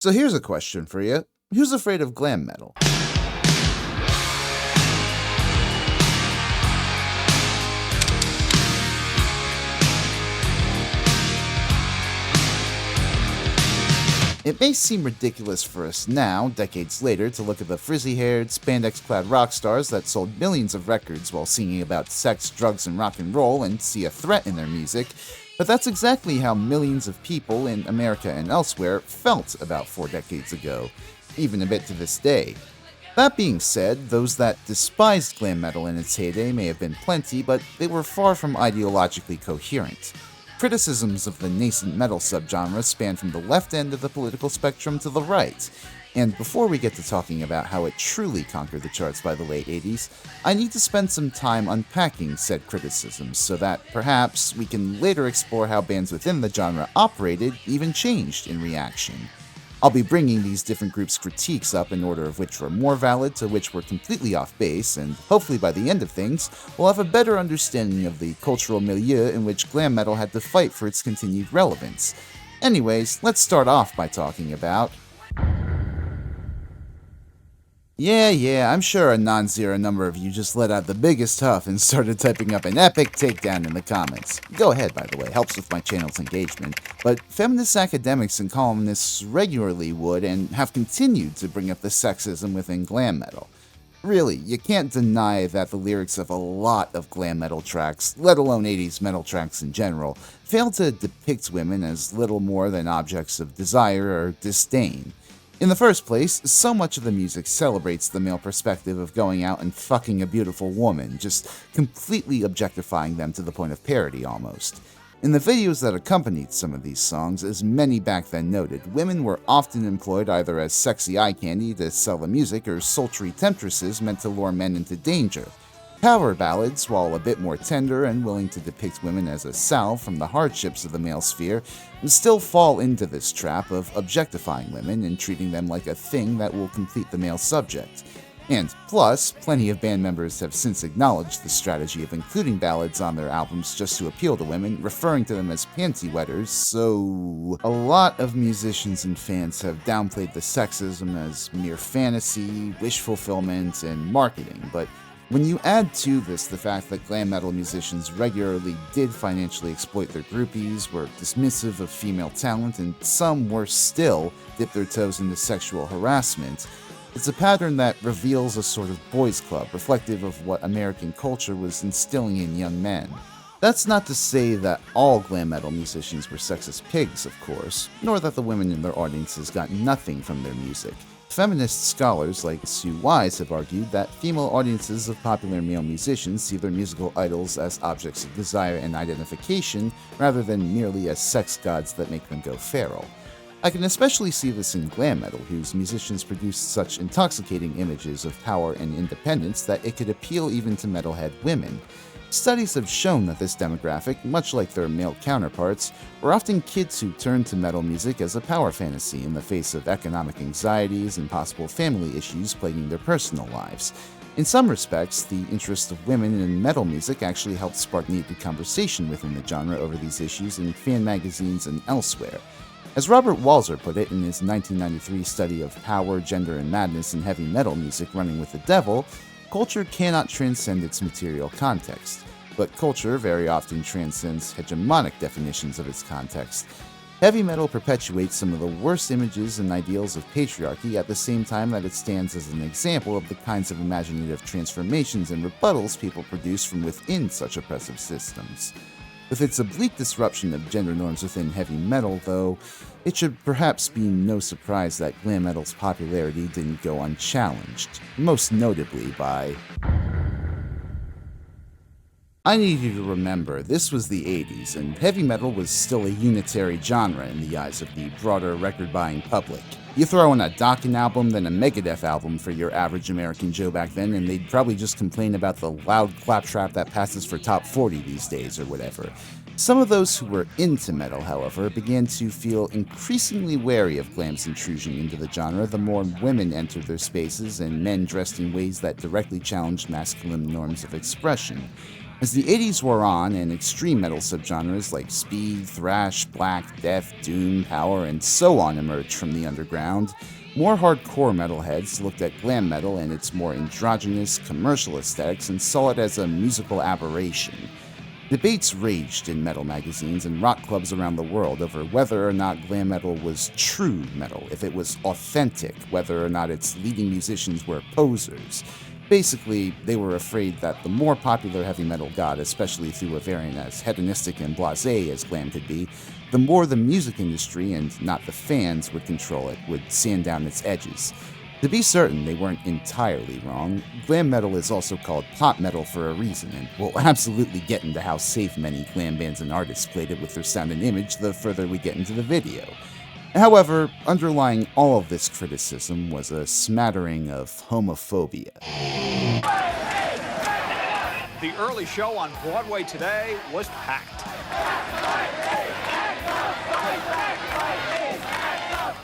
So here's a question for you. Who's afraid of glam metal? It may seem ridiculous for us now, decades later, to look at the frizzy-haired, spandex-clad rock stars that sold millions of records while singing about sex, drugs, and rock and roll and see a threat in their music, but that's exactly how millions of people in America and elsewhere felt about 4 decades ago, even a bit to this day. That being said, those that despised glam metal in its heyday may have been plenty, but they were far from ideologically coherent. Criticisms of the nascent metal subgenre span from the left end of the political spectrum to the right. And before we get to talking about how it truly conquered the charts by the late 80s, I need to spend some time unpacking said criticisms so that perhaps we can later explore how bands within the genre operated, even changed in reaction. I'll be bringing these different groups' critiques up in order of which were more valid to which were completely off base, and hopefully by the end of things, we'll have a better understanding of the cultural milieu in which glam metal had to fight for its continued relevance. Anyways, let's start off by talking about... Yeah, I'm sure a non-zero number of you just let out the biggest huff and started typing up an epic takedown in the comments. Go ahead, by the way, helps with my channel's engagement. But feminist academics and columnists regularly would and have continued to bring up the sexism within glam metal. Really, you can't deny that the lyrics of a lot of glam metal tracks, let alone 80s metal tracks in general, fail to depict women as little more than objects of desire or disdain. In the first place, so much of the music celebrates the male perspective of going out and fucking a beautiful woman, just completely objectifying them to the point of parody almost. In the videos that accompanied some of these songs, as many back then noted, women were often employed either as sexy eye candy to sell the music or sultry temptresses meant to lure men into danger. Power ballads, while a bit more tender and willing to depict women as a salve from the hardships of the male sphere, still fall into this trap of objectifying women and treating them like a thing that will complete the male subject. And plus, plenty of band members have since acknowledged the strategy of including ballads on their albums just to appeal to women, referring to them as panty wetters, so... A lot of musicians and fans have downplayed the sexism as mere fantasy, wish fulfillment, and marketing, but when you add to this the fact that glam metal musicians regularly did financially exploit their groupies, were dismissive of female talent, and some, worse still, dipped their toes into sexual harassment, it's a pattern that reveals a sort of boys' club reflective of what American culture was instilling in young men. That's not to say that all glam metal musicians were sexist pigs, of course, nor that the women in their audiences got nothing from their music. Feminist scholars like Sue Wise have argued that female audiences of popular male musicians see their musical idols as objects of desire and identification rather than merely as sex gods that make them go feral. I can especially see this in glam metal, whose musicians produced such intoxicating images of power and independence that it could appeal even to metalhead women. Studies have shown that this demographic, much like their male counterparts, were often kids who turned to metal music as a power fantasy in the face of economic anxieties and possible family issues plaguing their personal lives. In some respects, the interest of women in metal music actually helped spark needed conversation within the genre over these issues in fan magazines and elsewhere. As Robert Walser put it in his 1993 study of Power, Gender, and Madness in Heavy Metal Music Running with the Devil, culture cannot transcend its material context, but culture very often transcends hegemonic definitions of its context. Heavy metal perpetuates some of the worst images and ideals of patriarchy at the same time that it stands as an example of the kinds of imaginative transformations and rebuttals people produce from within such oppressive systems. With its oblique disruption of gender norms within heavy metal, though, it should perhaps be no surprise that glam metal's popularity didn't go unchallenged, most notably by... I need you to remember, this was the 80s, and heavy metal was still a unitary genre in the eyes of the broader record-buying public. You throw in a Dokken album, then a Megadeth album for your average American Joe back then, and they'd probably just complain about the loud claptrap that passes for top 40 these days or whatever. Some of those who were into metal, however, began to feel increasingly wary of glam's intrusion into the genre the more women entered their spaces and men dressed in ways that directly challenged masculine norms of expression. As the 80s wore on and extreme metal subgenres like speed, thrash, black, death, doom, power, and so on emerged from the underground, more hardcore metalheads looked at glam metal and its more androgynous, commercial aesthetics and saw it as a musical aberration. Debates raged in metal magazines and rock clubs around the world over whether or not glam metal was true metal, if it was authentic, whether or not its leading musicians were posers. Basically, they were afraid that the more popular heavy metal got, especially through a variant as hedonistic and blasé as glam could be, the more the music industry, and not the fans, would control it, would sand down its edges. To be certain, they weren't entirely wrong. Glam metal is also called pop metal for a reason, and we'll absolutely get into how safe many glam bands and artists played it with their sound and image the further we get into the video. However, underlying all of this criticism was a smattering of homophobia. The early show on Broadway today was packed.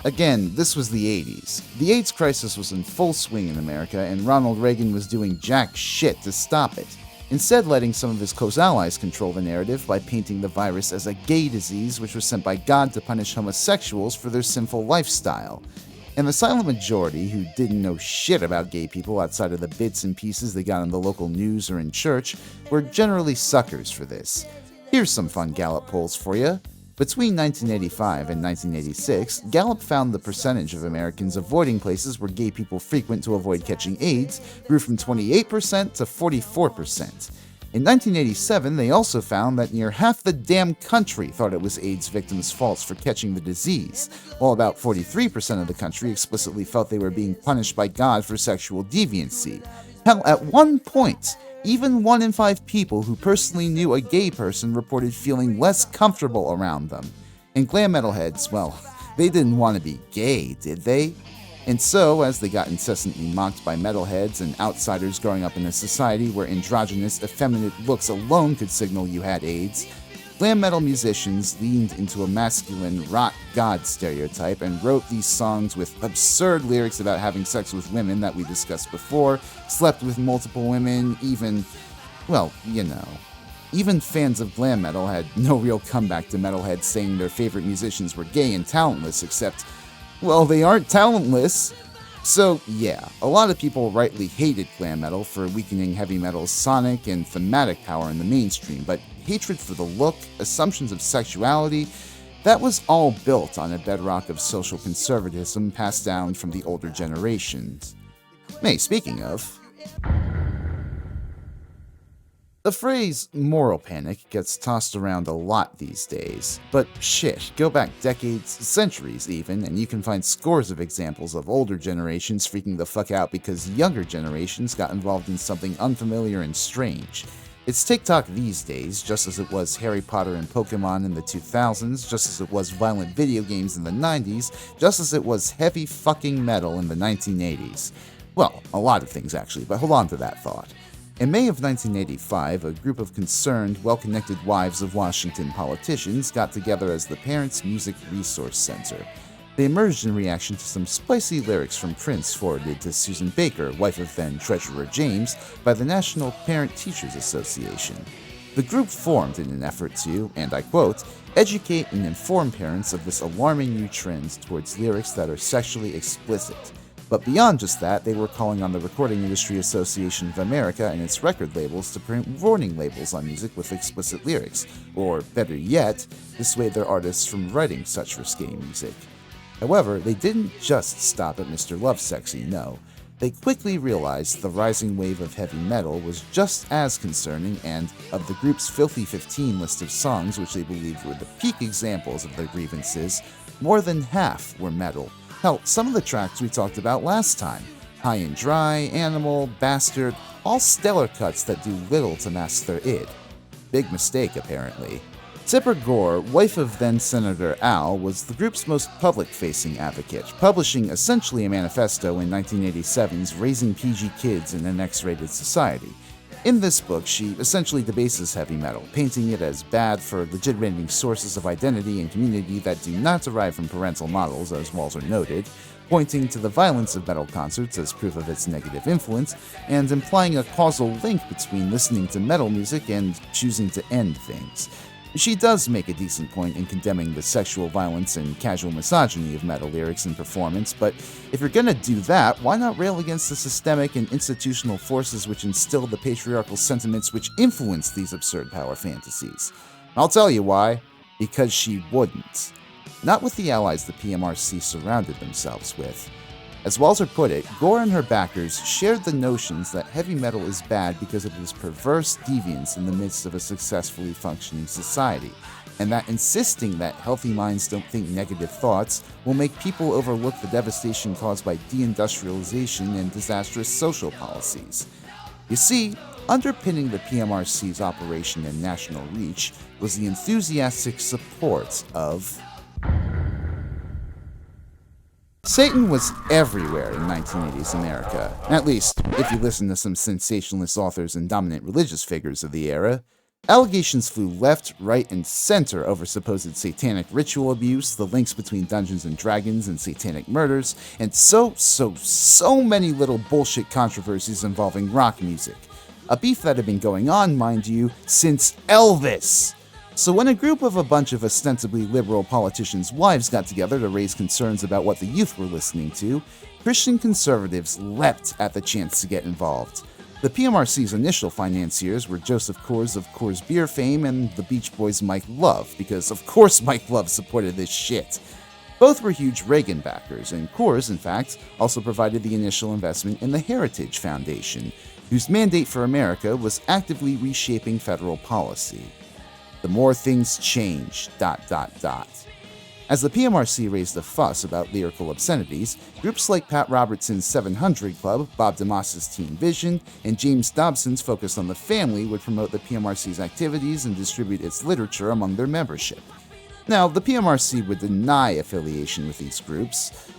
Again, this was the 80s. The AIDS crisis was in full swing in America, and Ronald Reagan was doing jack shit to stop it, instead letting some of his close allies control the narrative by painting the virus as a gay disease which was sent by God to punish homosexuals for their sinful lifestyle. And the silent majority, who didn't know shit about gay people outside of the bits and pieces they got in the local news or in church, were generally suckers for this. Here's some fun Gallup polls for you. Between 1985 and 1986, Gallup found the percentage of Americans avoiding places where gay people frequent to avoid catching AIDS grew from 28% to 44%. In 1987, they also found that near half the damn country thought it was AIDS victims' faults for catching the disease, while about 43% of the country explicitly felt they were being punished by God for sexual deviancy. Hell, at one point, even 1 in 5 people who personally knew a gay person reported feeling less comfortable around them. And glam metalheads, well, they didn't want to be gay, did they? And so, as they got incessantly mocked by metalheads and outsiders growing up in a society where androgynous, effeminate looks alone could signal you had AIDS, glam metal musicians leaned into a masculine rock god stereotype and wrote these songs with absurd lyrics about having sex with women that we discussed before, slept with multiple women, even, well, you know. Even fans of glam metal had no real comeback to metalheads saying their favorite musicians were gay and talentless, except, well, they aren't talentless. So, yeah, a lot of people rightly hated glam metal for weakening heavy metal's sonic and thematic power in the mainstream, but hatred for the look, assumptions of sexuality, that was all built on a bedrock of social conservatism passed down from the older generations. Hey, speaking of, the phrase moral panic gets tossed around a lot these days, but shit, go back decades, centuries even, and you can find scores of examples of older generations freaking the fuck out because younger generations got involved in something unfamiliar and strange. It's TikTok these days, just as it was Harry Potter and Pokemon in the 2000s, just as it was violent video games in the 90s, just as it was heavy fucking metal in the 1980s. Well, a lot of things actually, but hold on to that thought. In May of 1985, a group of concerned, well-connected wives of Washington politicians got together as the Parents Music Resource Center. They emerged in reaction to some spicy lyrics from Prince forwarded to Susan Baker, wife of then Treasurer James, by the National Parent Teachers Association. The group formed in an effort to, and I quote, educate and inform parents of this alarming new trend towards lyrics that are sexually explicit. But beyond just that, they were calling on the Recording Industry Association of America and its record labels to print warning labels on music with explicit lyrics, or better yet, dissuade their artists from writing such risque music. However, they didn't just stop at Mr. Lovesexy, no. They quickly realized the rising wave of heavy metal was just as concerning, and of the group's Filthy 15 list of songs which they believed were the peak examples of their grievances, more than half were metal. Hell, some of the tracks we talked about last time, High and Dry, Animal, Bastard, all stellar cuts that do little to mask their id. Big mistake, apparently. Tipper Gore, wife of then-Senator Al, was the group's most public-facing advocate, publishing essentially a manifesto in 1987's Raising PG Kids in an X-Rated Society. In this book, she essentially debases heavy metal, painting it as bad for legitimating sources of identity and community that do not derive from parental models, as Walzer noted, pointing to the violence of metal concerts as proof of its negative influence, and implying a causal link between listening to metal music and choosing to end things. She does make a decent point in condemning the sexual violence and casual misogyny of metal lyrics and performance, but if you're gonna do that, why not rail against the systemic and institutional forces which instill the patriarchal sentiments which influence these absurd power fantasies? I'll tell you why. Because she wouldn't. Not with the allies the PMRC surrounded themselves with. As Walzer put it, Gore and her backers shared the notions that heavy metal is bad because of its perverse deviance in the midst of a successfully functioning society, and that insisting that healthy minds don't think negative thoughts will make people overlook the devastation caused by deindustrialization and disastrous social policies. You see, underpinning the PMRC's operation and national reach was the enthusiastic support of Satan was everywhere in 1980s America, at least if you listen to some sensationalist authors and dominant religious figures of the era. Allegations flew left, right, and center over supposed satanic ritual abuse, the links between Dungeons and Dragons and satanic murders, and so many little bullshit controversies involving rock music. A beef that had been going on, mind you, since Elvis. So when a group of a bunch of ostensibly liberal politicians' wives got together to raise concerns about what the youth were listening to, Christian conservatives leapt at the chance to get involved. The PMRC's initial financiers were Joseph Coors of Coors Beer fame and the Beach Boys' Mike Love, because of course Mike Love supported this shit. Both were huge Reagan backers, and Coors, in fact, also provided the initial investment in the Heritage Foundation, whose mandate for America was actively reshaping federal policy. The more things change, ... As the PMRC raised a fuss about lyrical obscenities, groups like Pat Robertson's 700 Club, Bob DeMoss's Teen Vision, and James Dobson's Focus on the Family would promote the PMRC's activities and distribute its literature among their membership. Now, the PMRC would deny affiliation with these groups,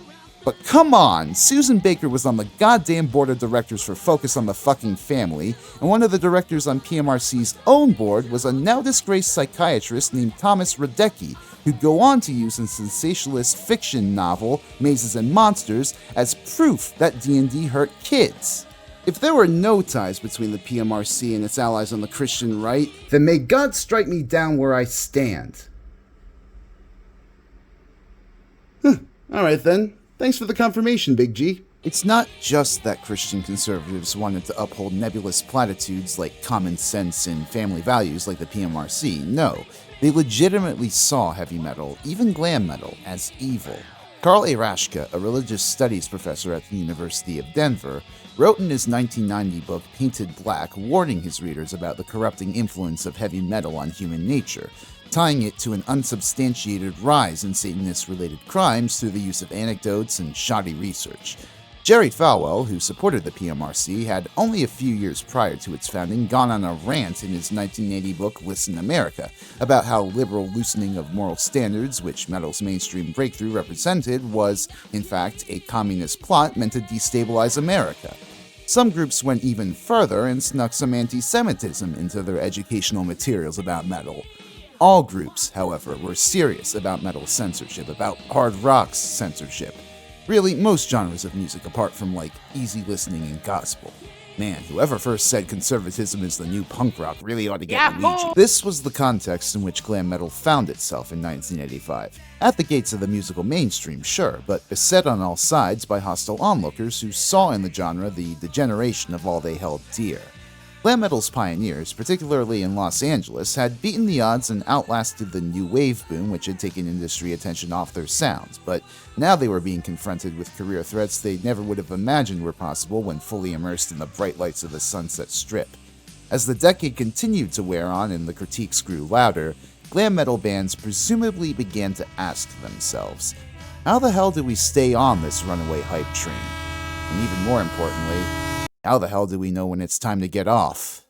but come on, Susan Baker was on the goddamn board of directors for Focus on the Fucking Family, and one of the directors on PMRC's own board was a now-disgraced psychiatrist named Thomas Radecki, who'd go on to use a sensationalist fiction novel, Mazes and Monsters, as proof that D&D hurt kids. If there were no ties between the PMRC and its allies on the Christian right, then may God strike me down where I stand. Alright then. Thanks for the confirmation, Big G. It's not just that Christian conservatives wanted to uphold nebulous platitudes like common sense and family values like the PMRC. No, they legitimately saw heavy metal, even glam metal, as evil. Karl A. Raschke, a religious studies professor at the University of Denver, wrote in his 1990 book Painted Black, warning his readers about the corrupting influence of heavy metal on human nature, tying it to an unsubstantiated rise in Satanist-related crimes through the use of anecdotes and shoddy research. Jerry Falwell, who supported the PMRC, had only a few years prior to its founding gone on a rant in his 1980 book Listen America about how liberal loosening of moral standards, which metal's mainstream breakthrough represented, was, in fact, a communist plot meant to destabilize America. Some groups went even further and snuck some anti-Semitism into their educational materials about metal. All groups, however, were serious about metal censorship, about hard rock's censorship. Really, most genres of music apart from, like, easy listening and gospel. Man, whoever first said conservatism is the new punk rock really ought to get a Ouija. This was the context in which glam metal found itself in 1985. At the gates of the musical mainstream, sure, but beset on all sides by hostile onlookers who saw in the genre the degeneration of all they held dear. Glam metal's pioneers, particularly in Los Angeles, had beaten the odds and outlasted the new wave boom which had taken industry attention off their sound, but now they were being confronted with career threats they never would have imagined were possible when fully immersed in the bright lights of the Sunset Strip. As the decade continued to wear on and the critiques grew louder, glam metal bands presumably began to ask themselves, how the hell do we stay on this runaway hype train? And even more importantly, how the hell do we know when it's time to get off?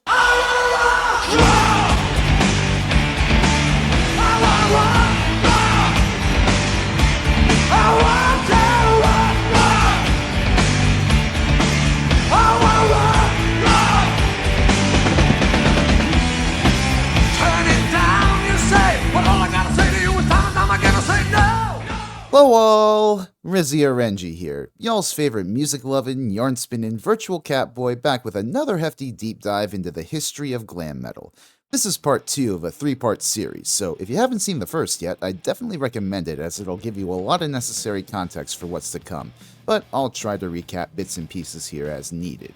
Hello all! Rizzy Renji here, y'all's favorite music-loving, yarn-spinning virtual catboy back with another hefty deep dive into the history of glam metal. This is part 2 of a 3-part series, so if you haven't seen the first yet, I definitely recommend it as it'll give you a lot of necessary context for what's to come, but I'll try to recap bits and pieces here as needed.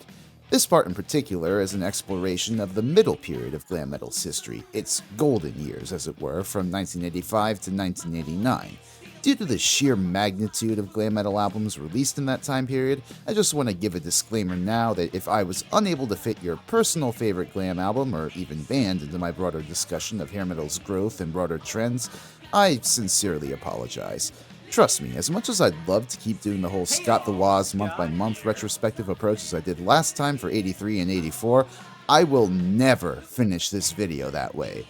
This part in particular is an exploration of the middle period of glam metal's history, its golden years as it were, from 1985 to 1989. Due to the sheer magnitude of glam metal albums released in that time period, I just want to give a disclaimer now that if I was unable to fit your personal favorite glam album or even band into my broader discussion of hair metal's growth and broader trends, I sincerely apologize. Trust me, as much as I'd love to keep doing the whole Scott the Woz month-by-month retrospective approach as I did last time for 83 and 84, I will never finish this video that way.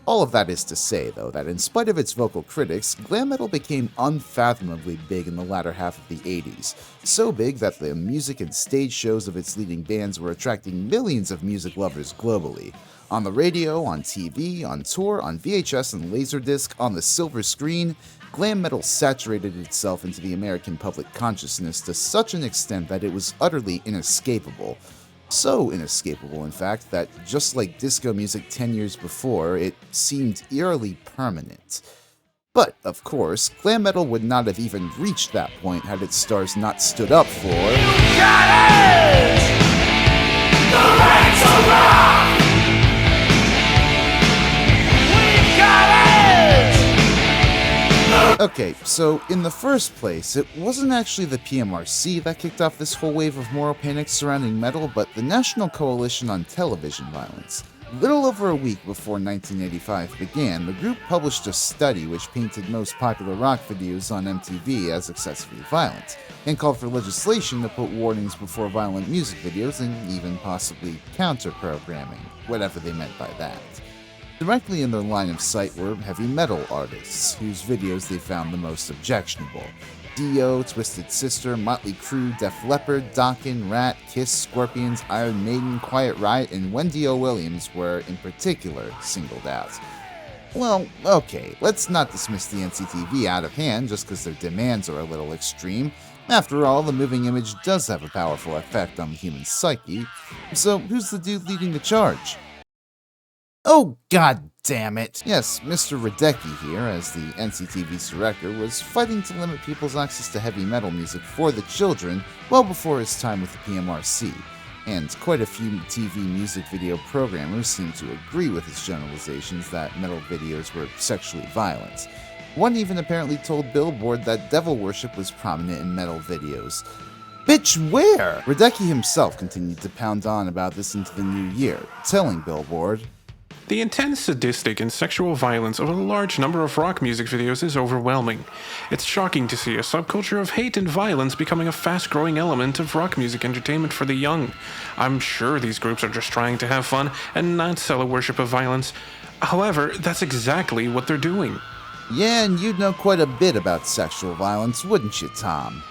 All of that is to say, though, that in spite of its vocal critics, glam metal became unfathomably big in the latter half of the 80s. So big that the music and stage shows of its leading bands were attracting millions of music lovers globally. On the radio, on TV, on tour, on VHS and Laserdisc, on the silver screen, glam metal saturated itself into the American public consciousness to such an extent that it was utterly inescapable. So inescapable, in fact, that just like disco music 10 years before, it seemed eerily permanent. But, of course, glam metal would not have even reached that point had its stars not stood up for... You got it! The right to rock! We got it! Okay, so in the first place, it wasn't actually the PMRC that kicked off this whole wave of moral panic surrounding metal, but the National Coalition on Television Violence. Little over a week before 1985 began, the group published a study which painted most popular rock videos on MTV as excessively violent, and called for legislation to put warnings before violent music videos and even possibly counter-programming, whatever they meant by that. Directly in their line of sight were heavy metal artists, whose videos they found the most objectionable. Dio, Twisted Sister, Motley Crue, Def Leppard, Dokken, Rat, Kiss, Scorpions, Iron Maiden, Quiet Riot, and Wendy O. Williams were, in particular, singled out. Well, okay, let's not dismiss the NCTV out of hand just because their demands are a little extreme. After all, the moving image does have a powerful effect on the human psyche. So, who's the dude leading the charge? Oh, god damn it! Yes, Mr. Radecki here, as the NCTV's director, was fighting to limit people's access to heavy metal music for the children well before his time with the PMRC, and quite a few TV music video programmers seemed to agree with his generalizations that metal videos were sexually violent. One even apparently told Billboard that devil worship was prominent in metal videos. Bitch, where? Radecki himself continued to pound on about this into the new year, telling Billboard, "The intense sadistic and sexual violence of a large number of rock music videos is overwhelming. It's shocking to see a subculture of hate and violence becoming a fast-growing element of rock music entertainment for the young. I'm sure these groups are just trying to have fun and not sell a worship of violence. However, that's exactly what they're doing." Yeah, and you'd know quite a bit about sexual violence, wouldn't you, Tom?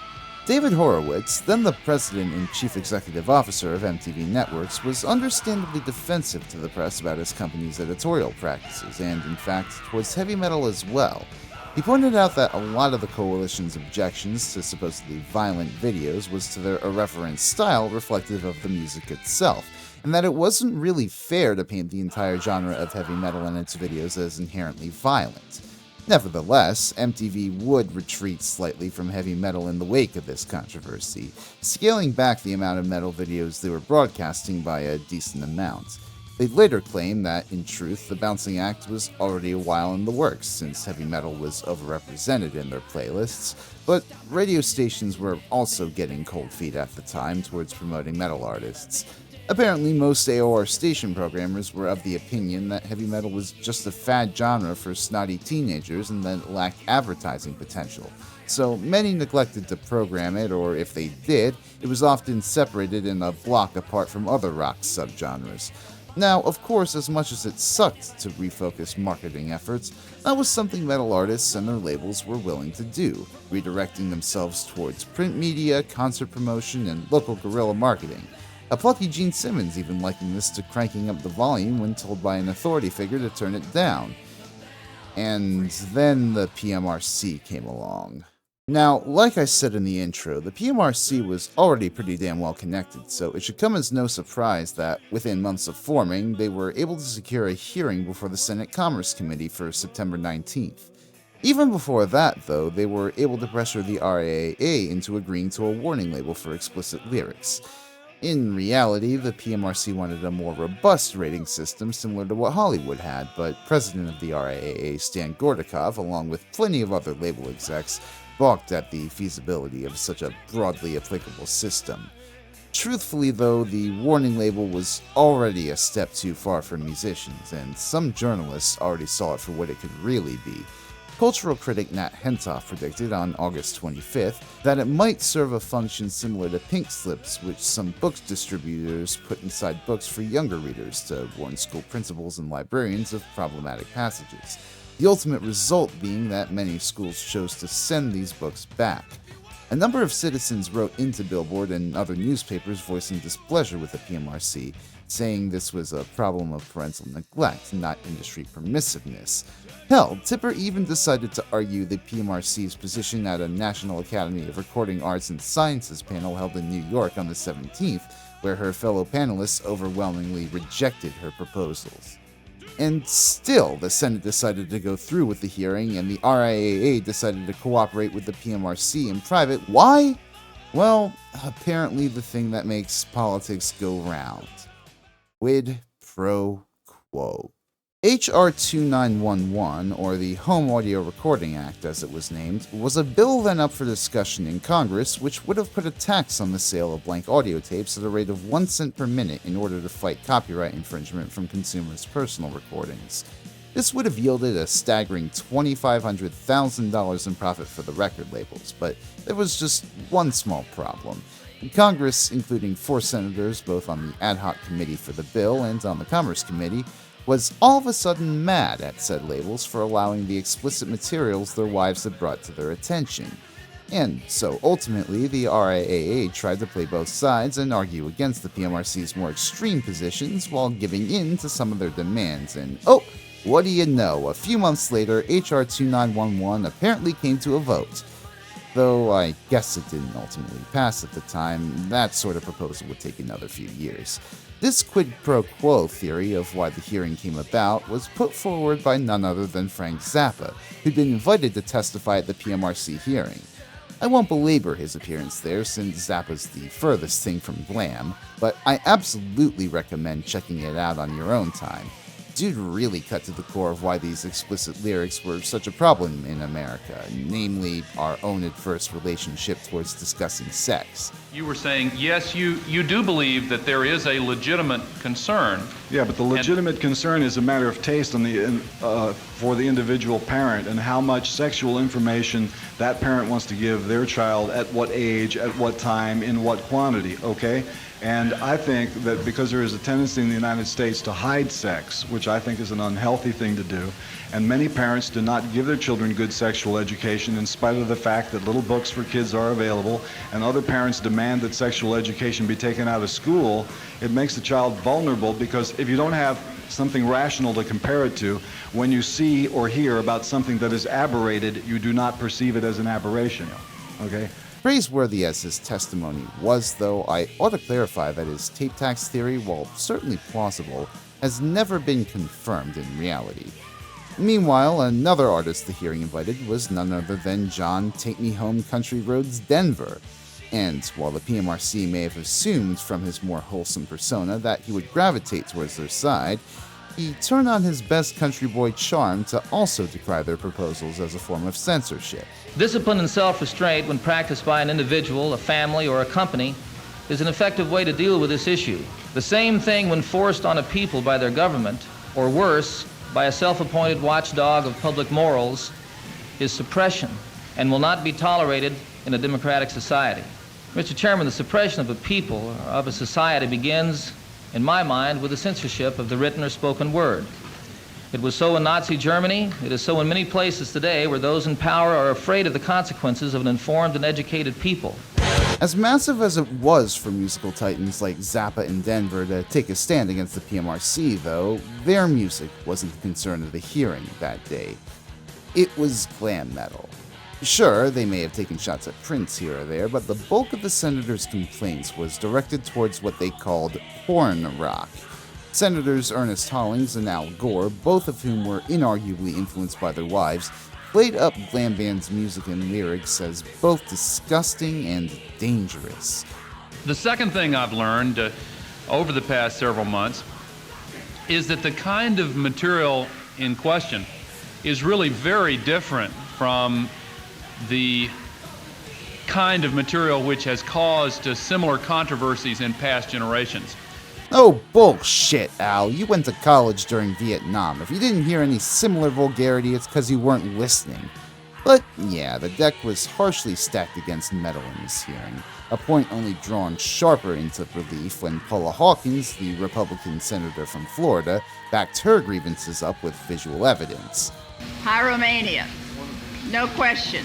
David Horowitz, then the president and chief executive officer of MTV Networks, was understandably defensive to the press about his company's editorial practices, and, in fact, towards heavy metal as well. He pointed out that a lot of the coalition's objections to supposedly violent videos was to their irreverent style reflective of the music itself, and that it wasn't really fair to paint the entire genre of heavy metal and its videos as inherently violent. Nevertheless, MTV would retreat slightly from heavy metal in the wake of this controversy, scaling back the amount of metal videos they were broadcasting by a decent amount. They'd later claim that, in truth, the bouncing act was already a while in the works, since heavy metal was overrepresented in their playlists, but radio stations were also getting cold feet at the time towards promoting metal artists. Apparently, most AOR station programmers were of the opinion that heavy metal was just a fad genre for snotty teenagers and that it lacked advertising potential, so many neglected to program it, or if they did, it was often separated in a block apart from other rock subgenres. Now, of course, as much as it sucked to refocus marketing efforts, that was something metal artists and their labels were willing to do, redirecting themselves towards print media, concert promotion, and local guerrilla marketing. A plucky Gene Simmons even likened this to cranking up the volume when told by an authority figure to turn it down. And then the PMRC came along. Now, like I said in the intro, the PMRC was already pretty damn well connected, so it should come as no surprise that, within months of forming, they were able to secure a hearing before the Senate Commerce Committee for September 19th. Even before that, though, they were able to pressure the RIAA into agreeing to a warning label for explicit lyrics. In reality, the PMRC wanted a more robust rating system similar to what Hollywood had, but President of the RIAA, Stan Gordikov, along with plenty of other label execs, balked at the feasibility of such a broadly applicable system. Truthfully, though, the warning label was already a step too far for musicians, and some journalists already saw it for what it could really be. Cultural critic Nat Hentoff predicted on August 25th that it might serve a function similar to pink slips, which some books distributors put inside books for younger readers to warn school principals and librarians of problematic passages. The ultimate result being that many schools chose to send these books back. A number of citizens wrote into Billboard and other newspapers voicing displeasure with the PMRC, saying this was a problem of parental neglect, not industry permissiveness. Hell, Tipper even decided to argue the PMRC's position at a National Academy of Recording Arts and Sciences panel held in New York on the 17th, where her fellow panelists overwhelmingly rejected her proposals. And still, the Senate decided to go through with the hearing, and the RIAA decided to cooperate with the PMRC in private. Why? Well, apparently the thing that makes politics go round. Quid pro quo. H.R. 2911, or the Home Audio Recording Act as it was named, was a bill then up for discussion in Congress which would have put a tax on the sale of blank audio tapes at a rate of 1 cent per minute in order to fight copyright infringement from consumers' personal recordings. This would have yielded a staggering $2,500,000 in profit for the record labels, but there was just one small problem. Congress, including 4 senators both on the ad hoc committee for the bill and on the Commerce Committee, was all of a sudden mad at said labels for allowing the explicit materials their wives had brought to their attention. And so ultimately, the RIAA tried to play both sides and argue against the PMRC's more extreme positions while giving in to some of their demands, and oh, what do you know, a few months later, H.R. 2911 apparently came to a vote. Though I guess it didn't ultimately pass at the time, that sort of proposal would take another few years. This quid pro quo theory of why the hearing came about was put forward by none other than Frank Zappa, who'd been invited to testify at the PMRC hearing. I won't belabor his appearance there since Zappa's the furthest thing from Glam, but I absolutely recommend checking it out on your own time. Dude really cut to the core of why these explicit lyrics were such a problem in America, namely our own adverse relationship towards discussing sex. You were saying, yes, you do believe that there is a legitimate concern. Yeah, but the legitimate concern is a matter of taste on for the individual parent and how much sexual information that parent wants to give their child at what age, at what time, in what quantity, okay? And I think that because there is a tendency in the United States to hide sex, which I think is an unhealthy thing to do, and many parents do not give their children good sexual education in spite of the fact that little books for kids are available, and other parents demand that sexual education be taken out of school, it makes the child vulnerable because if you don't have something rational to compare it to, when you see or hear about something that is aberrated, you do not perceive it as an aberration, okay? Praiseworthy as his testimony was, though, I ought to clarify that his tape tax theory, while certainly plausible, has never been confirmed in reality. Meanwhile, another artist the hearing invited was none other than John Take Me Home Country Roads Denver. And while the PMRC may have assumed from his more wholesome persona that he would gravitate towards their side, he turned on his best country boy charm to also decry their proposals as a form of censorship. Discipline and self-restraint, when practiced by an individual, a family, or a company, is an effective way to deal with this issue. The same thing when forced on a people by their government, or worse, by a self-appointed watchdog of public morals, is suppression and will not be tolerated in a democratic society. Mr. Chairman, the suppression of a people or of a society begins, in my mind, with the censorship of the written or spoken word. It was so in Nazi Germany. It is so in many places today where those in power are afraid of the consequences of an informed and educated people. As massive as it was for musical titans like Zappa and Denver to take a stand against the PMRC, though, their music wasn't the concern of the hearing that day. It was glam metal. Sure, they may have taken shots at Prince here or there, but the bulk of the senators' complaints was directed towards what they called porn rock. Senators Ernest Hollings and Al Gore, both of whom were inarguably influenced by their wives, played up glam band's music and lyrics as both disgusting and dangerous. The second thing I've learned over the past several months is that the kind of material in question is really very different from the kind of material which has caused similar controversies in past generations. Oh, bullshit, Al. You went to college during Vietnam. If you didn't hear any similar vulgarity, it's because you weren't listening. But yeah, the deck was harshly stacked against metal in this hearing, a point only drawn sharper into relief when Paula Hawkins, the Republican senator from Florida, backed her grievances up with visual evidence. Pyromania, no question.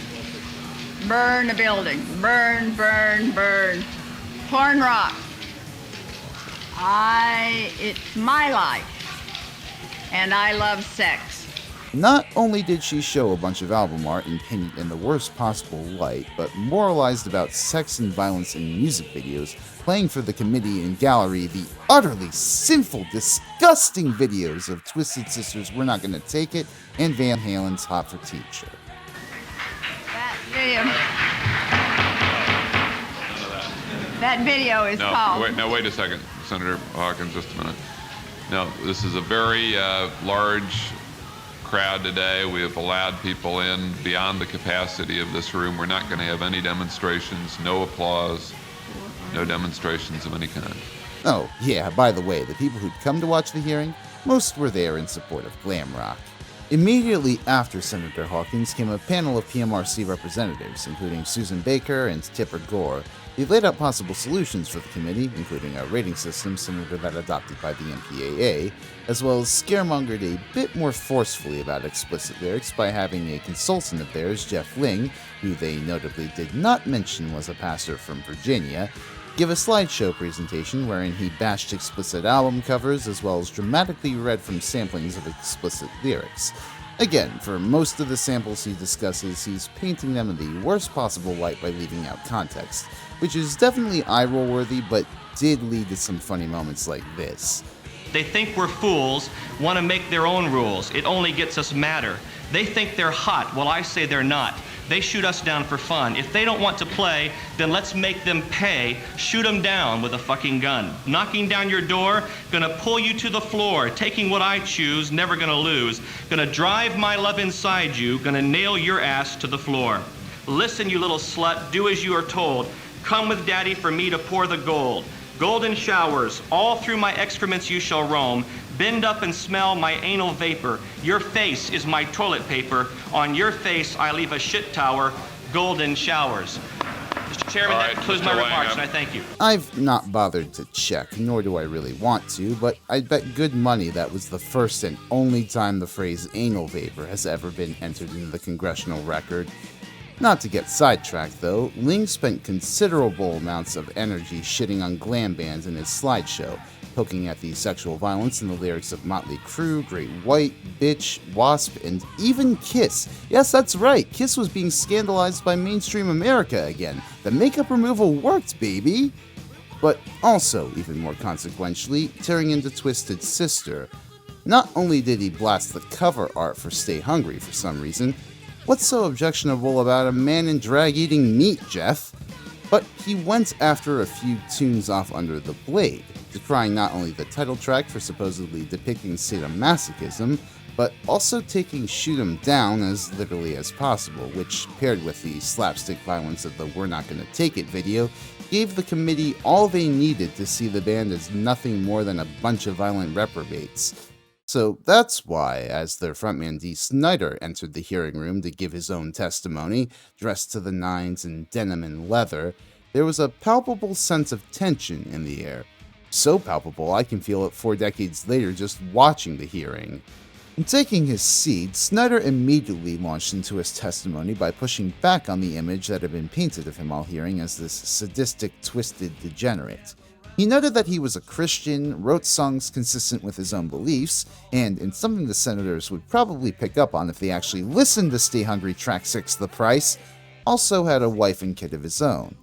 Burn a building, burn, burn, burn. Porn rock. It's my life, and I love sex. Not only did she show a bunch of album art and paint it in the worst possible light, but moralized about sex and violence in music videos, playing for the committee and gallery the utterly sinful, disgusting videos of Twisted Sister's We're Not Gonna Take It and Van Halen's Hot for Teacher. That video is called... Wait a second, Senator Hawkins, just a minute. No, this is a very large crowd today. We have allowed people in beyond the capacity of this room. We're not going to have any demonstrations, no applause, no demonstrations of any kind. Oh, yeah, by the way, the people who'd come to watch the hearing, most were there in support of glam rock. Immediately after Senator Hawkins came a panel of PMRC representatives, including Susan Baker and Tipper Gore. They laid out possible solutions for the committee, including a rating system similar to that adopted by the MPAA, as well as scaremongered a bit more forcefully about explicit lyrics by having a consultant of theirs, Jeff Ling, who they notably did not mention was a pastor from Virginia, give a slideshow presentation wherein he bashed explicit album covers as well as dramatically read from samplings of explicit lyrics. Again, for most of the samples he discusses, he's painting them in the worst possible light by leaving out context, which is definitely eye-roll worthy, but did lead to some funny moments like this. They think we're fools, want to make their own rules. It only gets us madder. They think they're hot, well I say they're not. They shoot us down for fun. If they don't want to play, then let's make them pay. Shoot them down with a fucking gun. Knocking down your door, gonna pull you to the floor. Taking what I choose, never gonna lose. Gonna drive my love inside you, gonna nail your ass to the floor. Listen, you little slut, do as you are told. Come with daddy for me to pour the gold. Golden showers, all through my excrements you shall roam. Bend up and smell my anal vapor. Your face is my toilet paper. On your face I leave a shit tower. Golden showers. Mr. Chairman, that concludes my remarks, and I thank you. I've not bothered to check, nor do I really want to, but I'd bet good money that was the first and only time the phrase anal vapor has ever been entered into the congressional record. Not to get sidetracked, though, Ling spent considerable amounts of energy shitting on glam bands in his slideshow, poking at the sexual violence in the lyrics of Motley Crue, Great White, Bitch, Wasp, and even Kiss. Yes, that's right, Kiss was being scandalized by mainstream America again. The makeup removal worked, baby! But also, even more consequentially, tearing into Twisted Sister. Not only did he blast the cover art for Stay Hungry for some reason, what's so objectionable about a man in drag eating meat, Jeff? But he went after a few tunes off Under the Blade, decrying not only the title track for supposedly depicting sadomasochism, but also taking Shoot 'Em Down as literally as possible, which, paired with the slapstick violence of the We're Not Gonna Take It video, gave the committee all they needed to see the band as nothing more than a bunch of violent reprobates. So that's why, as their frontman Dee Snider entered the hearing room to give his own testimony, dressed to the nines in denim and leather, there was a palpable sense of tension in the air. So palpable I can feel it 4 decades later just watching the hearing. In taking his seat, Snider immediately launched into his testimony by pushing back on the image that had been painted of him all hearing as this sadistic, twisted degenerate. He noted that he was a Christian, wrote songs consistent with his own beliefs, and in something the senators would probably pick up on if they actually listened to Stay Hungry Track 6 The Price, also had a wife and kid of his own.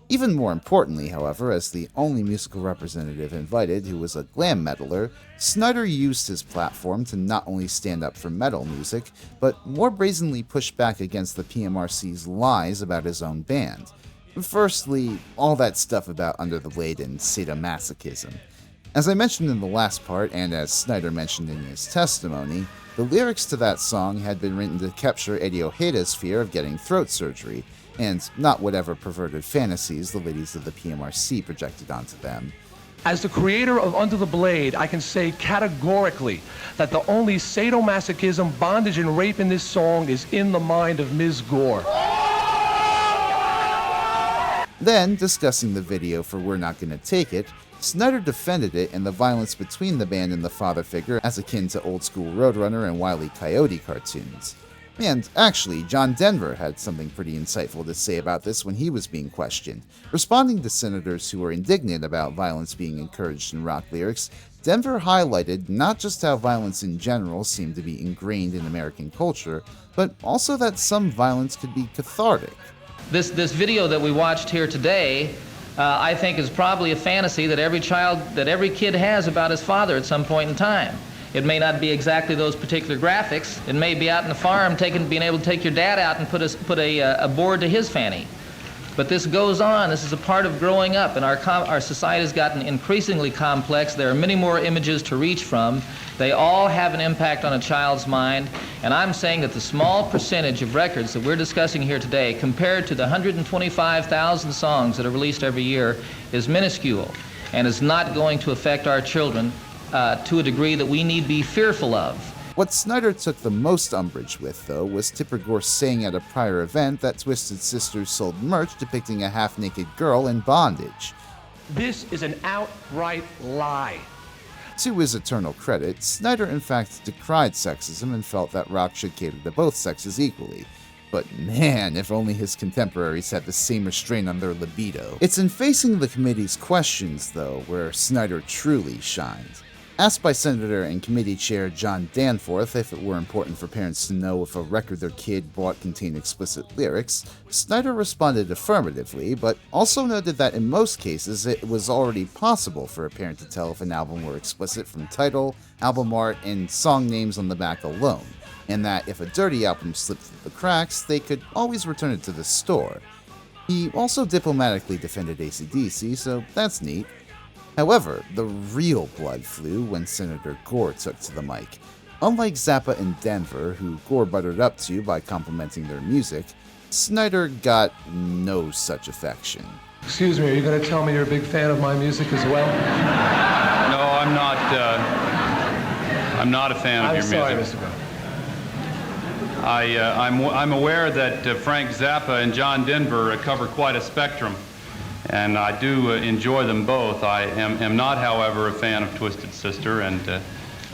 Even more importantly, however, as the only musical representative invited who was a glam metaler, Snyder used his platform to not only stand up for metal music, but more brazenly push back against the PMRC's lies about his own band. Firstly, all that stuff about under the blade and sadomasochism. As I mentioned in the last part, and as Snyder mentioned in his testimony, the lyrics to that song had been written to capture Eddie Ojeda's fear of getting throat surgery, and not whatever perverted fantasies the ladies of the PMRC projected onto them. As the creator of Under the Blade, I can say categorically that the only sadomasochism, bondage, and rape in this song is in the mind of Ms. Gore. Then, discussing the video for We're Not Gonna Take It, Snyder defended it and the violence between the band and the father figure as akin to old-school Roadrunner and Wile E. Coyote cartoons. And actually, John Denver had something pretty insightful to say about this when he was being questioned. Responding to senators who were indignant about violence being encouraged in rock lyrics, Denver highlighted not just how violence in general seemed to be ingrained in American culture, but also that some violence could be cathartic. This video that we watched here today, I think is probably a fantasy that every kid has about his father at some point in time. It may not be exactly those particular graphics. It may be out in the farm being able to take your dad out and put a board to his fanny. But this goes on. This is a part of growing up, and our society has gotten increasingly complex. There are many more images to reach from. They all have an impact on a child's mind, and I'm saying that the small percentage of records that we're discussing here today, compared to the 125,000 songs that are released every year, is minuscule and is not going to affect our children to a degree that we need be fearful of. What Snyder took the most umbrage with, though, was Tipper Gore saying at a prior event that Twisted Sister sold merch depicting a half-naked girl in bondage. This is an outright lie. To his eternal credit, Snyder in fact decried sexism and felt that rock should cater to both sexes equally. But man, if only his contemporaries had the same restraint on their libido. It's in facing the committee's questions, though, where Snyder truly shined. Asked by Senator and Committee Chair John Danforth if it were important for parents to know if a record their kid bought contained explicit lyrics, Snyder responded affirmatively, but also noted that in most cases it was already possible for a parent to tell if an album were explicit from title, album art, and song names on the back alone, and that if a dirty album slipped through the cracks, they could always return it to the store. He also diplomatically defended AC/DC, so that's neat. However, the real blood flew when Senator Gore took to the mic. Unlike Zappa and Denver, who Gore buttered up to by complimenting their music, Snyder got no such affection. Excuse me, are you going to tell me you're a big fan of my music as well? No, I'm not. I'm not a fan of your music. I'm sorry, Mr. Bell. I'm aware that Frank Zappa and John Denver cover quite a spectrum, and I do enjoy them both. I am not, however, a fan of Twisted Sister, and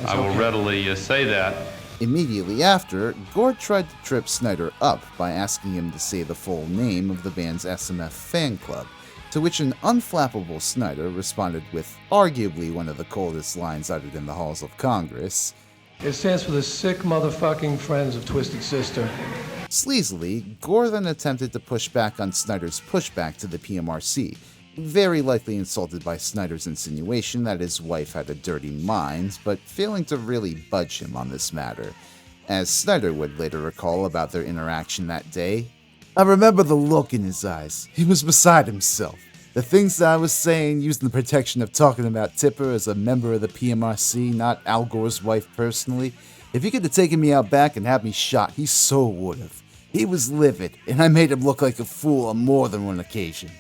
I will readily say that. Immediately after, Gore tried to trip Snyder up by asking him to say the full name of the band's SMF fan club, to which an unflappable Snyder responded with arguably one of the coldest lines uttered in the halls of Congress. It stands for the Sick Motherfucking Friends of Twisted Sister. Sleazily, Gore then attempted to push back on Snyder's pushback to the PMRC, very likely insulted by Snyder's insinuation that his wife had a dirty mind, but failing to really budge him on this matter. As Snyder would later recall about their interaction that day, "I remember the look in his eyes. He was beside himself. The things that I was saying, using the protection of talking about Tipper as a member of the PMRC, not Al Gore's wife personally. If he could have taken me out back and had me shot, he so would have. He was livid, and I made him look like a fool on more than one occasion.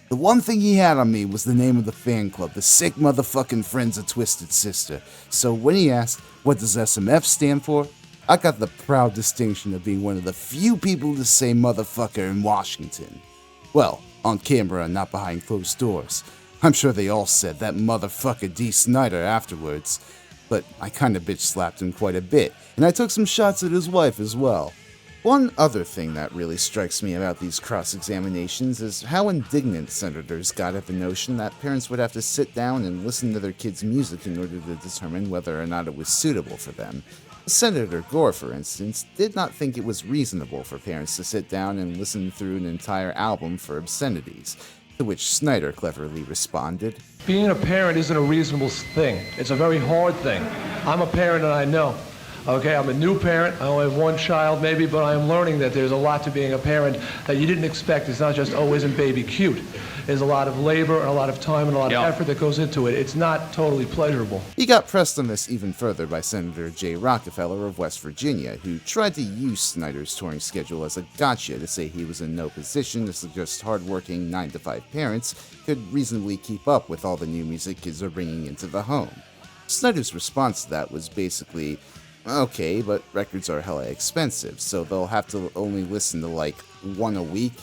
The one thing he had on me was the name of the fan club, the Sick Motherfucking Friends of Twisted Sister. So when he asked, what does SMF stand for? I got the proud distinction of being one of the few people to say motherfucker in Washington. Well, on camera and not behind closed doors. I'm sure they all said that motherfucker D. Snyder afterwards. But I kinda bitch slapped him quite a bit, and I took some shots at his wife as well. One other thing that really strikes me about these cross-examinations is how indignant senators got at the notion that parents would have to sit down and listen to their kids' music in order to determine whether or not it was suitable for them. Senator Gore, for instance, did not think it was reasonable for parents to sit down and listen through an entire album for obscenities, to which Snyder cleverly responded, Being a parent isn't a reasonable thing. It's a very hard thing. I'm a parent and I know. Okay, I'm a new parent. I only have one child maybe, but I am learning that there's a lot to being a parent that you didn't expect. It's not just, oh, isn't baby cute? There's a lot of labor and a lot of time and a lot of effort that goes into it. It's not totally pleasurable. He got pressed on this even further by Senator Jay Rockefeller of West Virginia, who tried to use Snyder's touring schedule as a gotcha to say he was in no position to suggest hardworking 9-to-5 parents could reasonably keep up with all the new music kids are bringing into the home. Snyder's response to that was basically, okay, but records are hella expensive, so they'll have to only listen to like one a week.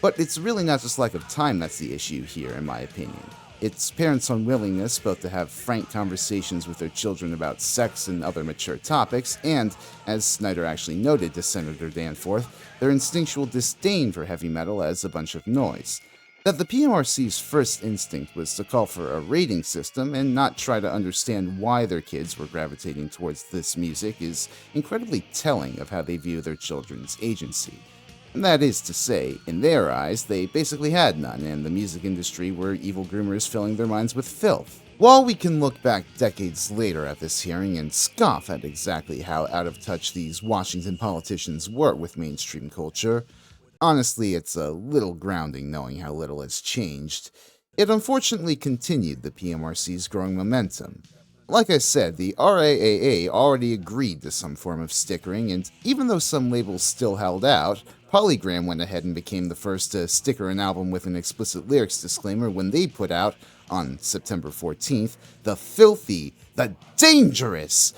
But it's really not just lack of time that's the issue here, in my opinion. It's parents' unwillingness both to have frank conversations with their children about sex and other mature topics, and, as Snyder actually noted to Senator Danforth, their instinctual disdain for heavy metal as a bunch of noise. That the PMRC's first instinct was to call for a rating system and not try to understand why their kids were gravitating towards this music is incredibly telling of how they view their children's agency. That is to say, in their eyes, they basically had none, and the music industry were evil groomers filling their minds with filth. While we can look back decades later at this hearing and scoff at exactly how out of touch these Washington politicians were with mainstream culture, honestly, it's a little grounding knowing how little has changed. It unfortunately continued the PMRC's growing momentum. Like I said, the RAAA already agreed to some form of stickering, and even though some labels still held out, Polygram went ahead and became the first to sticker an album with an explicit lyrics disclaimer when they put out, on September 14th, the filthy, the dangerous,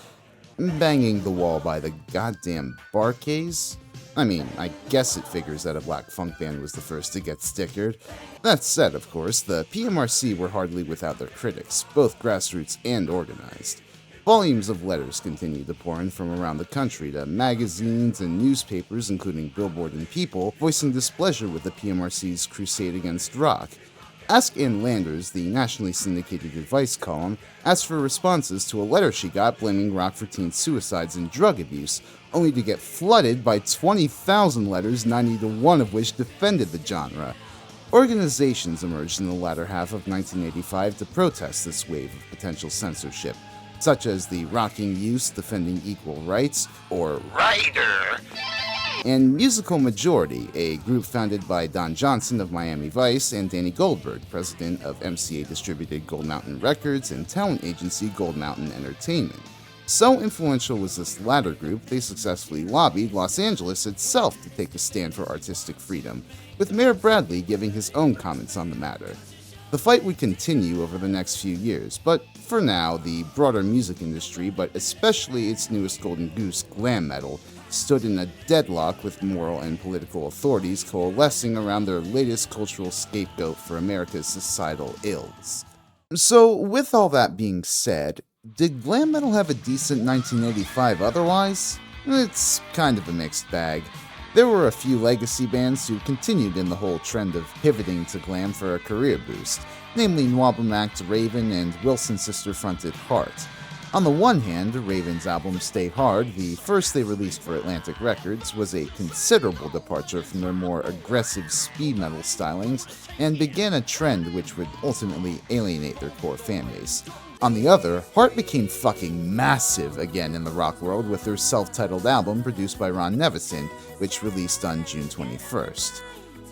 Banging the Wall by the goddamn Barkays? I mean, I guess it figures that a black funk band was the first to get stickered. That said, of course, the PMRC were hardly without their critics, both grassroots and organized. Volumes of letters continued to pour in from around the country to magazines and newspapers, including Billboard and People, voicing displeasure with the PMRC's crusade against rock. Ask Ann Landers, the nationally syndicated advice column, asked for responses to a letter she got blaming rock for teen suicides and drug abuse, only to get flooded by 20,000 letters, 90 to 1 of which defended the genre. Organizations emerged in the latter half of 1985 to protest this wave of potential censorship, such as the Rocking Youth Defending Equal Rights, or Rider, and Musical Majority, a group founded by Don Johnson of Miami Vice and Danny Goldberg, president of MCA-distributed Gold Mountain Records and talent agency Gold Mountain Entertainment. So influential was this latter group, they successfully lobbied Los Angeles itself to take a stand for artistic freedom, with Mayor Bradley giving his own comments on the matter. The fight would continue over the next few years, but for now, the broader music industry, but especially its newest golden goose, glam metal, stood in a deadlock with moral and political authorities coalescing around their latest cultural scapegoat for America's societal ills. So, with all that being said, did glam metal have a decent 1985 otherwise? It's kind of a mixed bag. There were a few legacy bands who continued in the whole trend of pivoting to glam for a career boost, namely Nwabam-act Raven and Wilson sister-fronted Heart. On the one hand, Raven's album Stay Hard, the first they released for Atlantic Records, was a considerable departure from their more aggressive speed metal stylings and began a trend which would ultimately alienate their core fanbase. On the other, Heart became fucking massive again in the rock world with their self-titled album produced by Ron Nevison, which released on June 21st.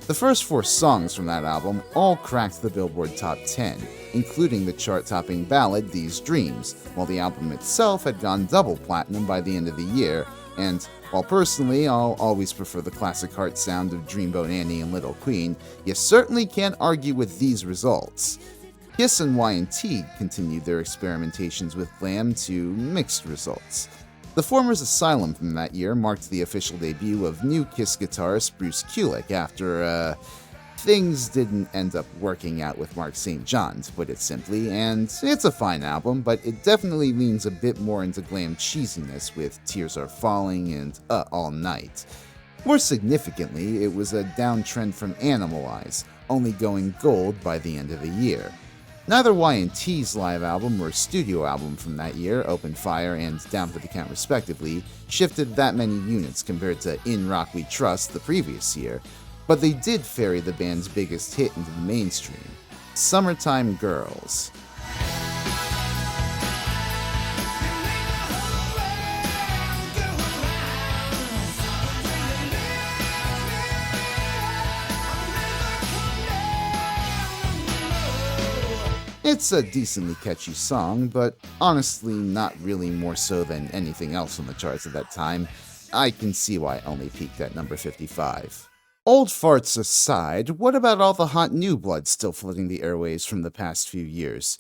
The first 4 songs from that album all cracked the Billboard Top 10, including the chart-topping ballad These Dreams, while the album itself had gone double platinum by the end of the year, and while personally I'll always prefer the classic Heart sound of Dreamboat Annie and Little Queen, you certainly can't argue with these results. Kiss and Y&T continued their experimentations with glam to mixed results. The former's Asylum from that year marked the official debut of new Kiss guitarist Bruce Kulick after, things didn't end up working out with Mark St. John, to put it simply, and it's a fine album, but it definitely leans a bit more into glam cheesiness with Tears Are Falling and All Night. More significantly, it was a downtrend from Animalize, only going gold by the end of the year. Neither Y&T's live album or studio album from that year, Open Fire and Down for the Count respectively, shifted that many units compared to In Rock We Trust the previous year, but they did ferry the band's biggest hit into the mainstream, Summertime Girls. It's a decently catchy song, but honestly not really more so than anything else on the charts at that time. I can see why it only peaked at number 55. Old farts aside, what about all the hot new blood still flooding the airwaves from the past few years?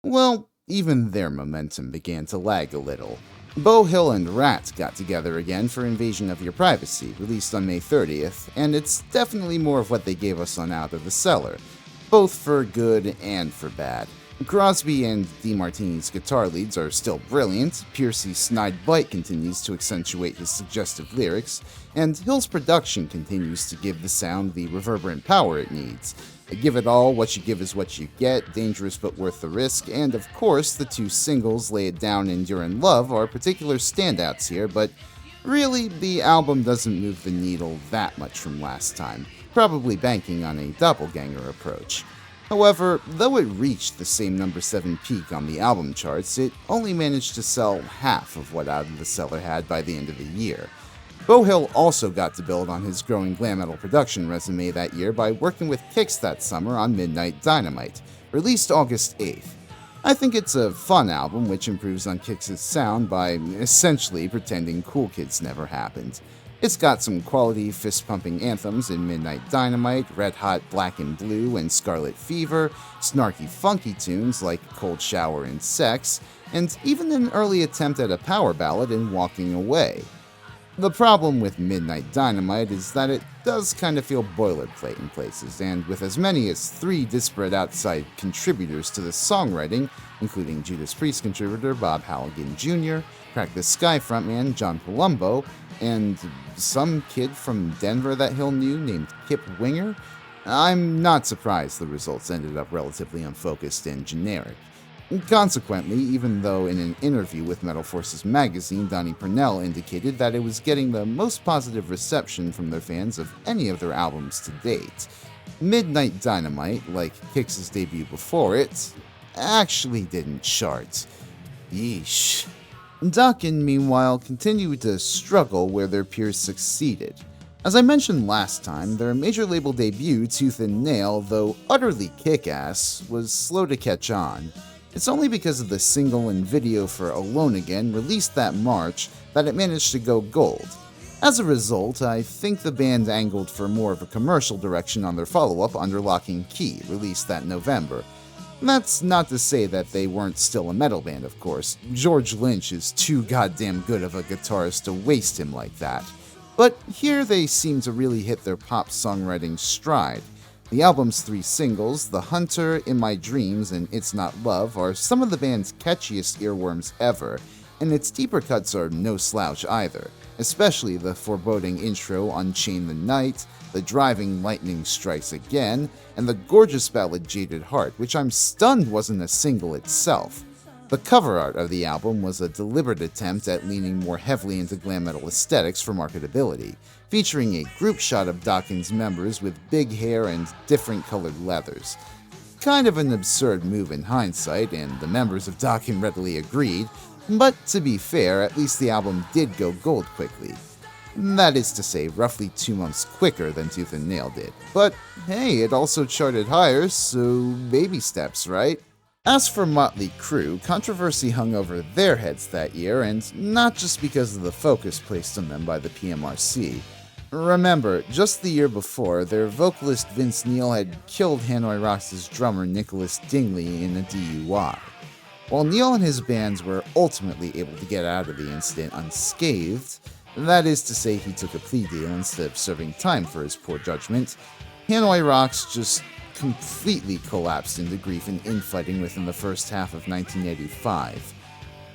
Well, even their momentum began to lag a little. Beau Hill and Rat got together again for Invasion of Your Privacy, released on May 30th, and it's definitely more of what they gave us on Out of the Cellar, both for good and for bad. Crosby and DeMartini's guitar leads are still brilliant, Piercy's snide bite continues to accentuate his suggestive lyrics, and Hill's production continues to give the sound the reverberant power it needs. Give It All, What You Give Is What You Get, Dangerous But Worth the Risk, and of course the two singles Lay It Down and You're in Love are particular standouts here, but really the album doesn't move the needle that much from last time, probably banking on a doppelganger approach. However, though it reached the same number 7 peak on the album charts, it only managed to sell half of what Out of the Cellar had by the end of the year. Beau Hill also got to build on his growing glam metal production resume that year by working with Kix that summer on Midnight Dynamite, released August 8th. I think it's a fun album which improves on Kix's sound by essentially pretending Cool Kids never happened. It's got some quality fist-pumping anthems in Midnight Dynamite, Red Hot Black and Blue, and Scarlet Fever, snarky funky tunes like Cold Shower and Sex, and even an early attempt at a power ballad in Walking Away. The problem with Midnight Dynamite is that it does kind of feel boilerplate in places, and with as many as 3 disparate outside contributors to the songwriting, including Judas Priest contributor Bob Halligan Jr., Crack the Sky frontman John Palumbo, and some kid from Denver that Hill knew named Kip Winger, I'm not surprised the results ended up relatively unfocused and generic. Consequently, even though in an interview with Metal Forces magazine, Donnie Purnell indicated that it was getting the most positive reception from their fans of any of their albums to date, Midnight Dynamite, like Kix's debut before it, actually didn't chart. Yeesh. Dokken, meanwhile, continued to struggle where their peers succeeded. As I mentioned last time, their major label debut, Tooth and Nail, though utterly kick-ass, was slow to catch on. It's only because of the single and video for Alone Again, released that March, that it managed to go gold. As a result, I think the band angled for more of a commercial direction on their follow-up, Under Lock and Key, released that November. That's not to say that they weren't still a metal band, of course. George Lynch is too goddamn good of a guitarist to waste him like that. But here they seem to really hit their pop songwriting stride. The album's 3 singles, The Hunter, In My Dreams, and It's Not Love, are some of the band's catchiest earworms ever, and its deeper cuts are no slouch either, especially the foreboding intro Unchain the Night, the driving Lightning Strikes Again, and the gorgeous ballad Jaded Heart, which I'm stunned wasn't a single itself. The cover art of the album was a deliberate attempt at leaning more heavily into glam metal aesthetics for marketability, featuring a group shot of Dokken's members with big hair and different colored leathers. Kind of an absurd move in hindsight, and the members of Dokken readily agreed, but to be fair, at least the album did go gold quickly. That is to say, roughly 2 months quicker than Tooth and Nail did. But hey, it also charted higher, so baby steps, right? As for Motley Crue, controversy hung over their heads that year, and not just because of the focus placed on them by the PMRC. Remember, just the year before, their vocalist Vince Neil had killed Hanoi Rocks' drummer Nicholas Dingley in a DUI. While Neil and his bands were ultimately able to get out of the incident unscathed, that is to say he took a plea deal instead of serving time for his poor judgment, Hanoi Rocks just completely collapsed into grief and infighting within the first half of 1985.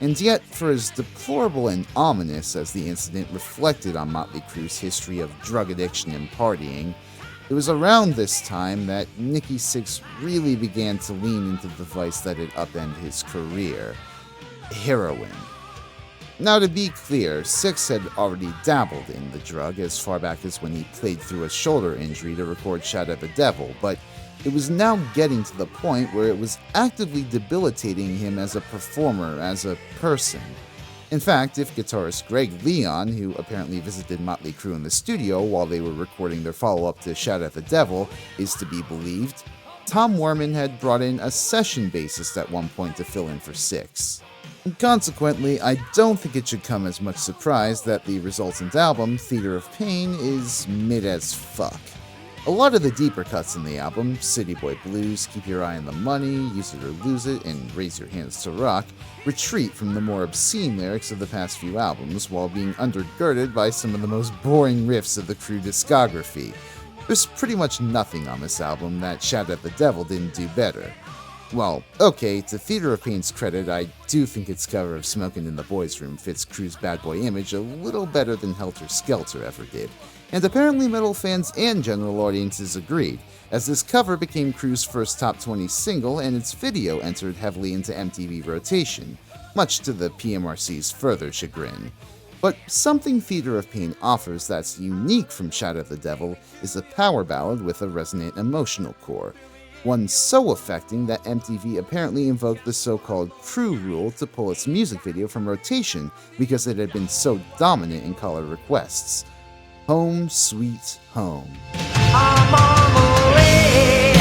And yet, for as deplorable and ominous as the incident reflected on Motley Crue's history of drug addiction and partying, it was around this time that Nikki Sixx really began to lean into the vice that had upended his career: heroin. Now, to be clear, Sixx had already dabbled in the drug as far back as when he played through a shoulder injury to record Shout at the Devil, but it was now getting to the point where it was actively debilitating him as a performer, as a person. In fact, if guitarist Greg Leon, who apparently visited Motley Crue in the studio while they were recording their follow-up to Shout at the Devil, is to be believed, Tom Werman had brought in a session bassist at one point to fill in for Sixx. And consequently, I don't think it should come as much surprise that the resultant album, Theater of Pain, is mid as fuck. A lot of the deeper cuts in the album, City Boy Blues, Keep Your Eye on the Money, Use It or Lose It, and Raise Your Hands to Rock, retreat from the more obscene lyrics of the past few albums while being undergirded by some of the most boring riffs of the Crue discography. There's pretty much nothing on this album that Shout at the Devil didn't do better. Well, okay, to Theater of Pain's credit, I do think its cover of Smokin' in the Boys' Room fits Crue's bad boy image a little better than Helter Skelter ever did. And apparently metal fans and general audiences agreed, as this cover became Crue's first top 20 single and its video entered heavily into MTV rotation, much to the PMRC's further chagrin. But something Theater of Pain offers that's unique from Shout at the Devil is a power ballad with a resonant emotional core, one so affecting that MTV apparently invoked the so-called Crue rule to pull its music video from rotation because it had been so dominant in caller requests. Home Sweet Home. I'm on the way.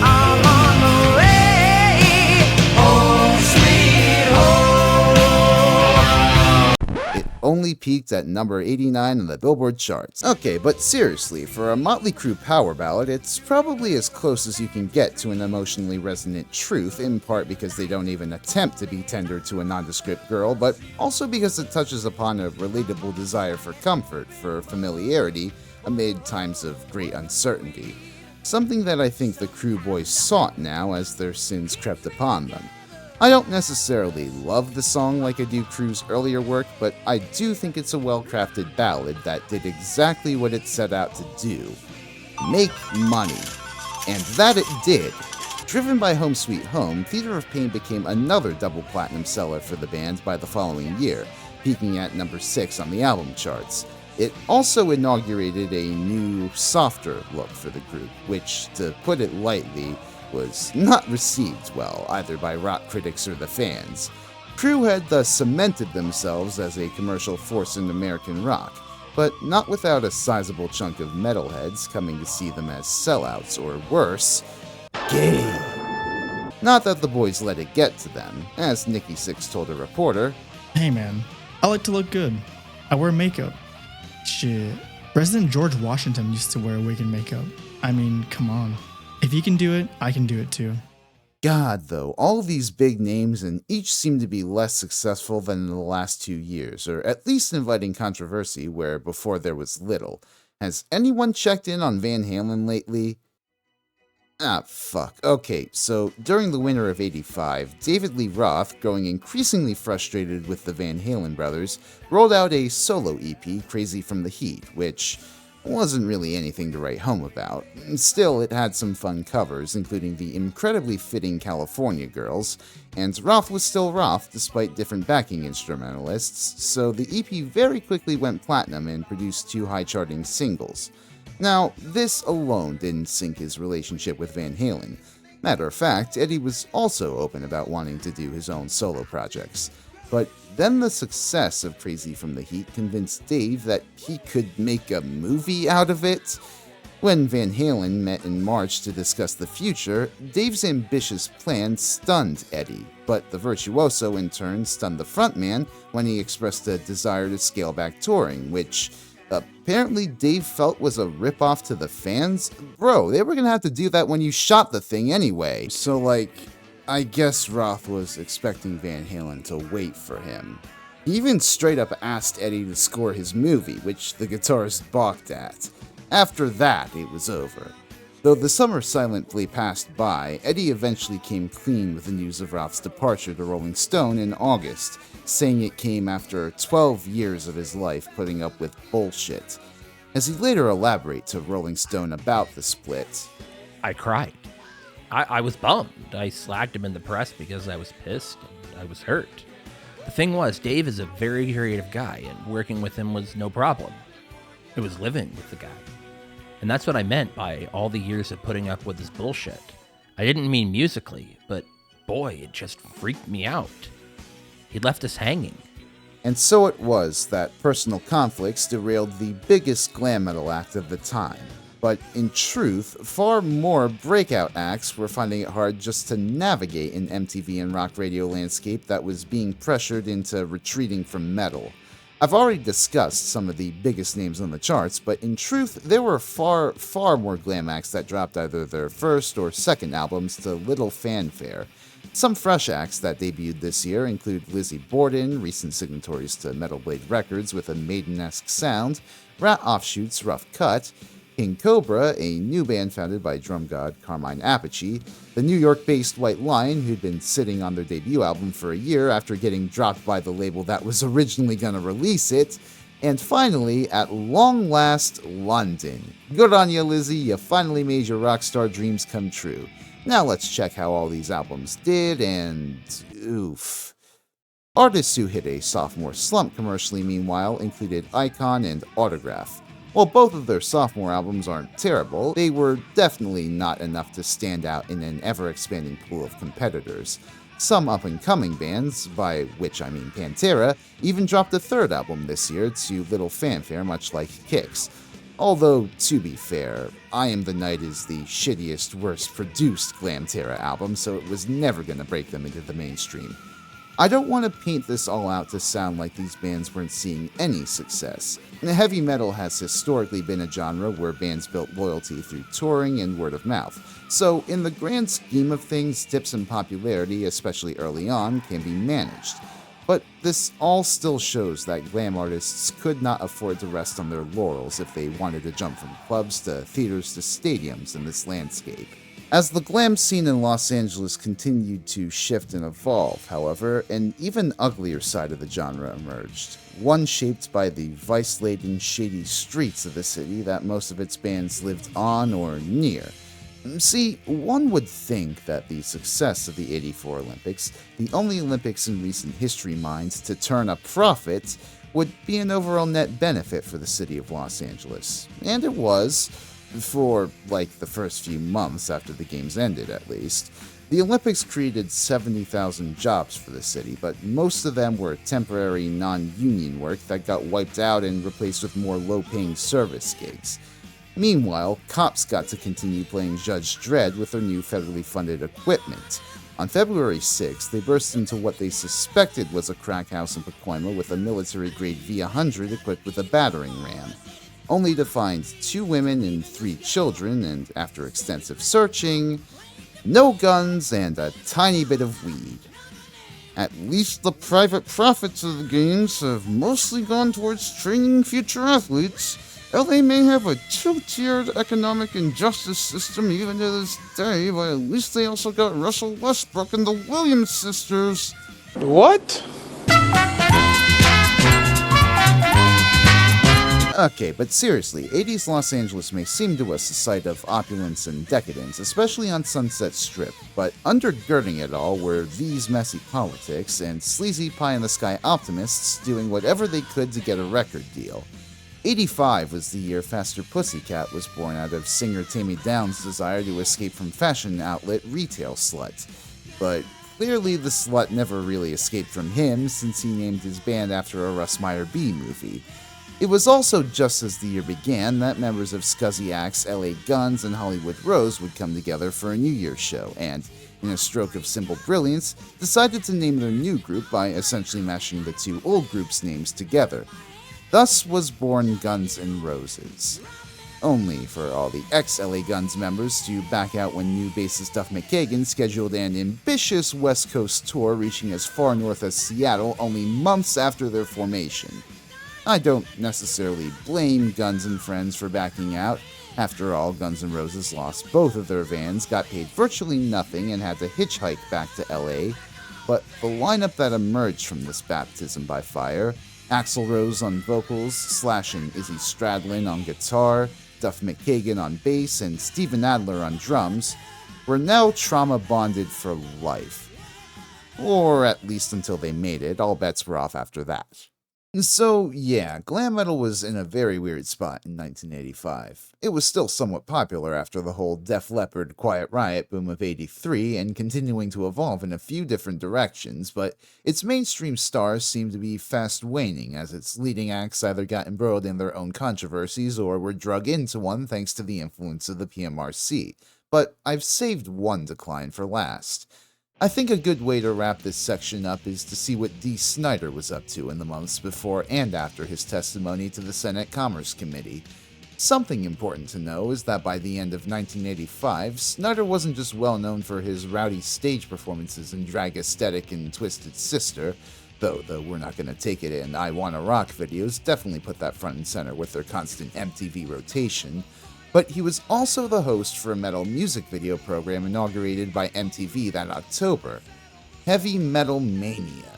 I'm on the way. Home sweet home. It only peaked at number 89 on the Billboard charts. Okay, but seriously, for a Motley Crue power ballad, it's probably as close as you can get to an emotionally resonant truth, in part because they don't even attempt to be tender to a nondescript girl, but also because it touches upon a relatable desire for comfort, for familiarity, amid times of great uncertainty. Something that I think the Crue boys sought now as their sins crept upon them. I don't necessarily love the song like I do Crue's earlier work, but I do think it's a well-crafted ballad that did exactly what it set out to do: make money. And that it did. Driven by Home Sweet Home, Theater of Pain became another double platinum seller for the band by the following year, peaking at number 6 on the album charts. It also inaugurated a new, softer look for the group, which, to put it lightly, was not received well, either by rock critics or the fans. Crue had thus cemented themselves as a commercial force in American rock, but not without a sizable chunk of metalheads coming to see them as sellouts, or worse, gay. Not that the boys let it get to them. As Nikki Sixx told a reporter, "Hey man, I like to look good. I wear makeup. Shit, President George Washington used to wear wig and makeup. I mean, come on. If you can do it, I can do it too." God, though, all these big names and each seem to be less successful than in the last 2 years, or at least inviting controversy where before there was little. Has anyone checked in on Van Halen lately? Ah, fuck. Okay, so during the winter of '85, David Lee Roth, growing increasingly frustrated with the Van Halen brothers, rolled out a solo EP, Crazy from the Heat, which wasn't really anything to write home about. Still, it had some fun covers, including the incredibly fitting California Girls, and Roth was still Roth despite different backing instrumentalists, so the EP very quickly went platinum and produced 2 high-charting singles. Now, this alone didn't sink his relationship with Van Halen. Matter of fact, Eddie was also open about wanting to do his own solo projects. But then the success of Crazy from the Heat convinced Dave that he could make a movie out of it. When Van Halen met in March to discuss the future, Dave's ambitious plan stunned Eddie, but the virtuoso in turn stunned the frontman when he expressed a desire to scale back touring, which apparently Dave felt was a ripoff to the fans. Bro, they were gonna have to do that when you shot the thing anyway. So I guess Roth was expecting Van Halen to wait for him. He even straight up asked Eddie to score his movie, which the guitarist balked at. After that, it was over. Though the summer silently passed by, Eddie eventually came clean with the news of Ralph's departure to Rolling Stone in August, saying it came after 12 years of his life putting up with bullshit. As he later elaborated to Rolling Stone about the split, I cried. I was bummed. I slacked him in the press because I was pissed and I was hurt. The thing was, Dave is a very creative guy, and working with him was no problem. It was living with the guy. And that's what I meant by all the years of putting up with his bullshit. I didn't mean musically, but boy, it just freaked me out. He left us hanging. And so it was that personal conflicts derailed the biggest glam metal act of the time. But in truth, far more breakout acts were finding it hard just to navigate an MTV and rock radio landscape that was being pressured into retreating from metal. I've already discussed some of the biggest names on the charts, but in truth, there were far more glam acts that dropped either their first or second albums to little fanfare. Some fresh acts that debuted this year include Lizzie Borden, recent signatories to Metal Blade Records with a Maiden-esque sound, Rat Offshoot's Rough Cut, King Cobra, a new band founded by drum god Carmine Appice, the New York-based White Lion, who'd been sitting on their debut album for a year after getting dropped by the label that was originally going to release it, and finally, at long last, London. Good on you, Lizzie, you finally made your rockstar dreams come true. Now let's check how all these albums did, and oof. Artists who hit a sophomore slump commercially, meanwhile, included Icon and Autograph. While both of their sophomore albums aren't terrible, they were definitely not enough to stand out in an ever-expanding pool of competitors. Some up-and-coming bands, by which I mean Pantera, even dropped a third album this year to little fanfare, much like Kix. Although, to be fair, I Am the Night is the shittiest, worst produced Glamterra album, so it was never going to break them into the mainstream. I don't want to paint this all out to sound like these bands weren't seeing any success. Heavy metal has historically been a genre where bands built loyalty through touring and word of mouth, so in the grand scheme of things, dips in popularity, especially early on, can be managed. But this all still shows that glam artists could not afford to rest on their laurels if they wanted to jump from clubs to theaters to stadiums in this landscape. As the glam scene in Los Angeles continued to shift and evolve, however, an even uglier side of the genre emerged, one shaped by the vice-laden, shady streets of the city that most of its bands lived on or near. See, one would think that the success of the '84 Olympics, the only Olympics in recent history minds to turn a profit, would be an overall net benefit for the city of Los Angeles. And it was. For, the first few months after the games ended, at least. The Olympics created 70,000 jobs for the city, but most of them were temporary, non-union work that got wiped out and replaced with more low-paying service gigs. Meanwhile, cops got to continue playing Judge Dredd with their new federally funded equipment. On February 6th, they burst into what they suspected was a crack house in Pacoima with a military-grade V-100 equipped with a battering ram, only to find 2 women and 3 children, and after extensive searching, no guns and a tiny bit of weed. At least the private profits of the games have mostly gone towards training future athletes. LA may have a 2-tiered economic injustice system even to this day, but at least they also got Russell Westbrook and the Williams sisters. What? Okay, but seriously, 80s Los Angeles may seem to us a site of opulence and decadence, especially on Sunset Strip, but undergirding it all were these messy politics and sleazy pie-in-the-sky optimists doing whatever they could to get a record deal. '85 was the year Faster Pussycat was born out of singer Tammy Downs' desire to escape from fashion outlet Retail Slut. But clearly the slut never really escaped from him since he named his band after a Russ Meyer B movie. It was also just as the year began that members of scuzzy acts LA Guns and Hollywood Rose would come together for a New Year's show and, in a stroke of simple brilliance, decided to name their new group by essentially mashing the 2 old groups' names together. Thus was born Guns N' Roses. Only for all the ex-LA Guns members to back out when new bassist Duff McKagan scheduled an ambitious West Coast tour reaching as far north as Seattle only months after their formation. I don't necessarily blame Guns and Friends for backing out. After all, Guns N' Roses lost both of their vans, got paid virtually nothing, and had to hitchhike back to LA. But the lineup that emerged from this baptism by fire, Axl Rose on vocals, Slash and Izzy Stradlin on guitar, Duff McKagan on bass, and Steven Adler on drums, were now trauma-bonded for life. Or at least until they made it. All bets were off after that. So yeah, glam metal was in a very weird spot in 1985. It was still somewhat popular after the whole Def Leppard Quiet Riot boom of '83 and continuing to evolve in a few different directions, but its mainstream stars seemed to be fast waning as its leading acts either got embroiled in their own controversies or were drug into one thanks to the influence of the PMRC. But I've saved one decline for last. I think a good way to wrap this section up is to see what Dee Snider was up to in the months before and after his testimony to the Senate Commerce Committee. Something important to know is that by the end of 1985, Snider wasn't just well known for his rowdy stage performances in Drag Aesthetic and Twisted Sister, though the We're Not Gonna Take It and I Wanna Rock videos definitely put that front and center with their constant MTV rotation, but he was also the host for a metal music video program inaugurated by MTV that October, Heavy Metal Mania.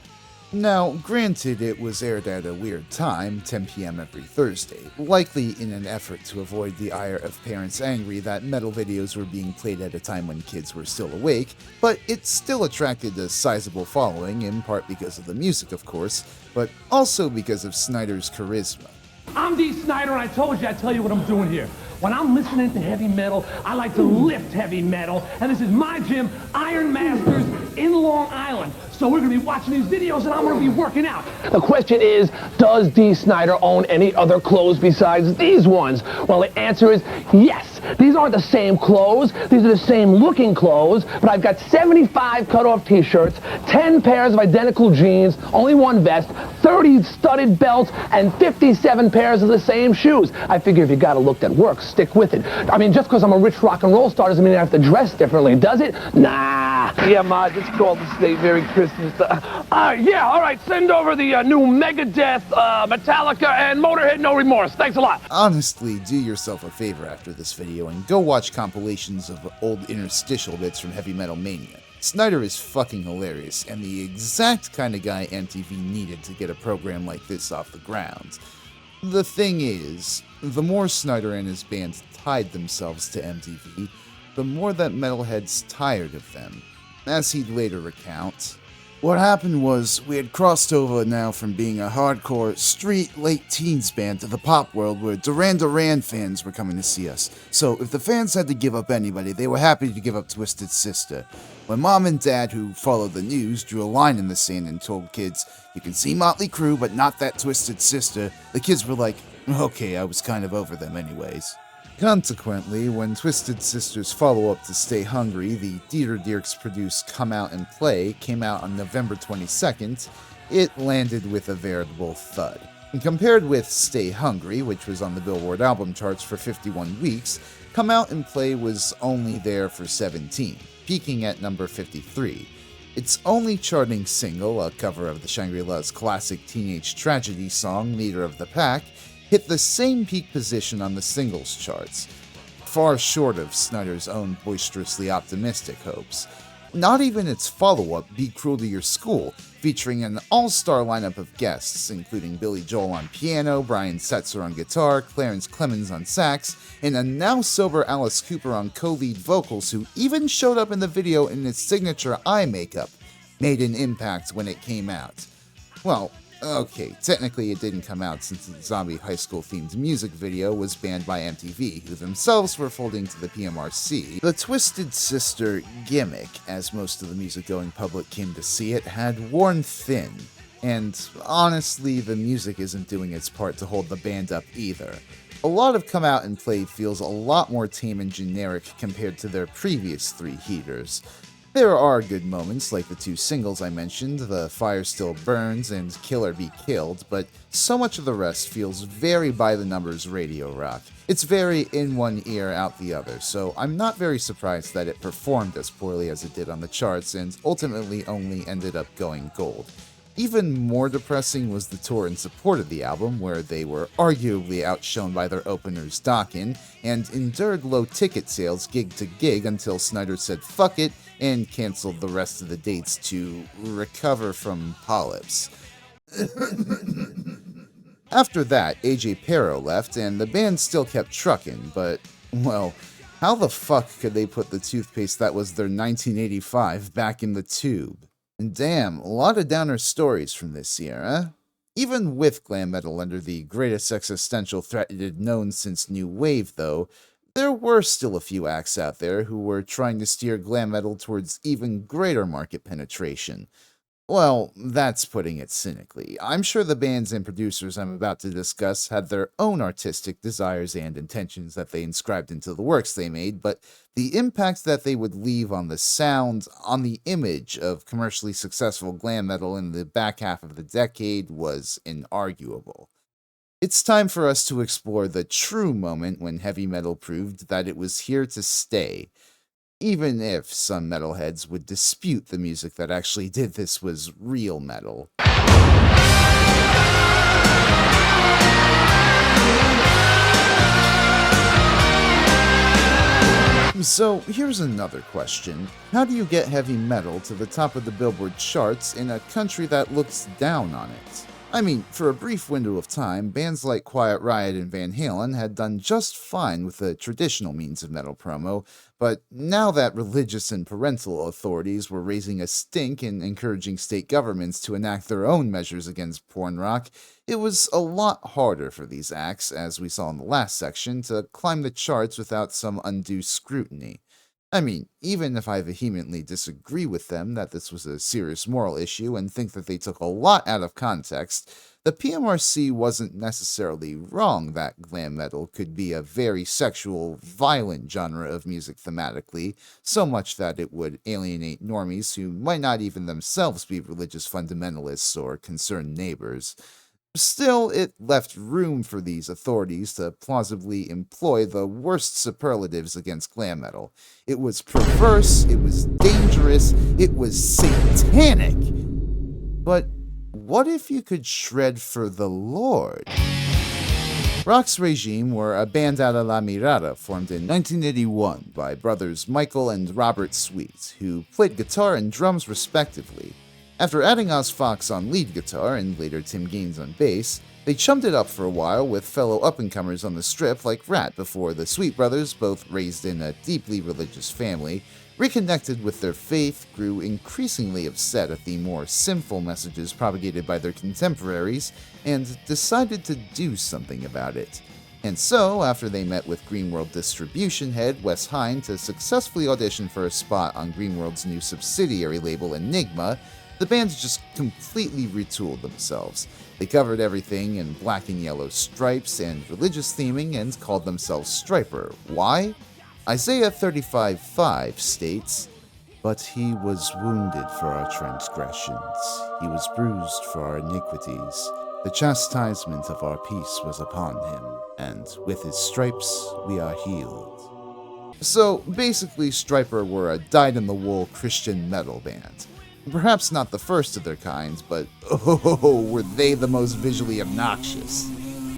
Now, granted, it was aired at a weird time, 10 p.m. every Thursday, likely in an effort to avoid the ire of parents angry that metal videos were being played at a time when kids were still awake, but it still attracted a sizable following, in part because of the music, of course, but also because of Snider's charisma. I'm Dee Snider, and I told you I'd tell you what I'm doing here. When I'm listening to heavy metal, I like to lift heavy metal, and this is my gym, Iron Masters, in Long Island. So we're gonna be watching these videos, and I'm gonna be working out. The question is, does Dee Snider own any other clothes besides these ones? Well, the answer is yes. These aren't the same clothes. These are the same looking clothes, but I've got 75 cut-off t-shirts, 10 pairs of identical jeans, only one vest, 30 studded belts, and 57 pairs of the same shoes. I figure if you got a look that works, stick with it. I mean, just because I'm a rich rock and roll star doesn't mean I have to dress differently, does it? Nah. Yeah, Ma, it's called the State Merry Christmas. Yeah, all right, send over the new Megadeth, Metallica, and Motorhead No Remorse. Thanks a lot. Honestly, do yourself a favor after this video and go watch compilations of old interstitial bits from Heavy Metal Mania. Snider is fucking hilarious, and the exact kind of guy MTV needed to get a program like this off the ground. The thing is, the more Snider and his band tied themselves to MTV, the more that metalheads tired of them. As he'd later recount, what happened was, we had crossed over now from being a hardcore, street, late teens band to the pop world where Duran Duran fans were coming to see us. So if the fans had to give up anybody, they were happy to give up Twisted Sister. When Mom and Dad, who followed the news, drew a line in the sand and told kids, you can see Motley Crue, but not that Twisted Sister, the kids were like, okay, I was kind of over them anyways. Consequently, when Twisted Sister's follow-up to Stay Hungry, the Dieter Dierks produced Come Out and Play, came out on November 22nd, it landed with a veritable thud. And compared with Stay Hungry, which was on the Billboard album charts for 51 weeks, Come Out and Play was only there for 17, peaking at number 53. Its only charting single, a cover of the Shangri-La's classic teenage tragedy song, Leader of the Pack, hit the same peak position on the singles charts, far short of Snider's own boisterously optimistic hopes. Not even its follow-up, Be Cruel to Your School, featuring an all-star lineup of guests, including Billy Joel on piano, Brian Setzer on guitar, Clarence Clemens on sax, and a now-sober Alice Cooper on co-lead vocals who even showed up in the video in its signature eye makeup, made an impact when it came out. Well, okay, technically it didn't come out since the zombie high school themed music video was banned by MTV, who themselves were folding to the PMRC. The Twisted Sister gimmick, as most of the music-going public came to see it, had worn thin, and honestly, the music isn't doing its part to hold the band up either. A lot of Come Out and Play feels a lot more tame and generic compared to their previous three heaters. There are good moments, like the two singles I mentioned, The Fire Still Burns and Kill or Be Killed, but so much of the rest feels very by-the-numbers radio rock. It's very in one ear, out the other, so I'm not very surprised that it performed as poorly as it did on the charts and ultimately only ended up going gold. Even more depressing was the tour in support of the album, where they were arguably outshone by their openers Dokken, and endured low ticket sales gig to gig until Snyder said fuck it and canceled the rest of the dates to recover from polyps. After that, AJ Pero left, and the band still kept trucking, but, well, how the fuck could they put the toothpaste that was their 1985 back in the tube? And damn, a lot of downer stories from this year, huh? Even with glam metal under the greatest existential threat it had known since New Wave, though, there were still a few acts out there who were trying to steer glam metal towards even greater market penetration. Well, that's putting it cynically. I'm sure the bands and producers I'm about to discuss had their own artistic desires and intentions that they inscribed into the works they made, but the impact that they would leave on the sound, on the image of commercially successful glam metal in the back half of the decade was inarguable. It's time for us to explore the true moment when heavy metal proved that it was here to stay, even if some metalheads would dispute the music that actually did this was real metal. So here's another question. How do you get heavy metal to the top of the Billboard charts in a country that looks down on it? I mean, for a brief window of time, bands like Quiet Riot and Van Halen had done just fine with the traditional means of metal promo, but now that religious and parental authorities were raising a stink and encouraging state governments to enact their own measures against porn rock, it was a lot harder for these acts, as we saw in the last section, to climb the charts without some undue scrutiny. I mean, even if I vehemently disagree with them that this was a serious moral issue and think that they took a lot out of context, the PMRC wasn't necessarily wrong that glam metal could be a very sexual, violent genre of music thematically, so much that it would alienate normies who might not even themselves be religious fundamentalists or concerned neighbors. Still, it left room for these authorities to plausibly employ the worst superlatives against glam metal. It was perverse, it was dangerous, it was satanic. But what if you could shred for the Lord? Rock's Regime were a band out of La Mirada formed in 1981 by brothers Michael and Robert Sweet, who played guitar and drums respectively. After adding Oz Fox on lead guitar and later Tim Gaines on bass, they chummed it up for a while with fellow up-and-comers on the strip like Rat before the Sweet brothers, both raised in a deeply religious family, reconnected with their faith, grew increasingly upset at the more sinful messages propagated by their contemporaries, and decided to do something about it. And so, after they met with Greenworld distribution head Wes Hine to successfully audition for a spot on Greenworld's new subsidiary label Enigma, the band just completely retooled themselves. They covered everything in black and yellow stripes and religious theming and called themselves Striper. Why? Isaiah 35:5 states, "But he was wounded for our transgressions, he was bruised for our iniquities. The chastisement of our peace was upon him, and with his stripes we are healed." So basically, Striper were a dyed-in-the-wool Christian metal band. Perhaps not the first of their kind, but oh, were they the most visually obnoxious.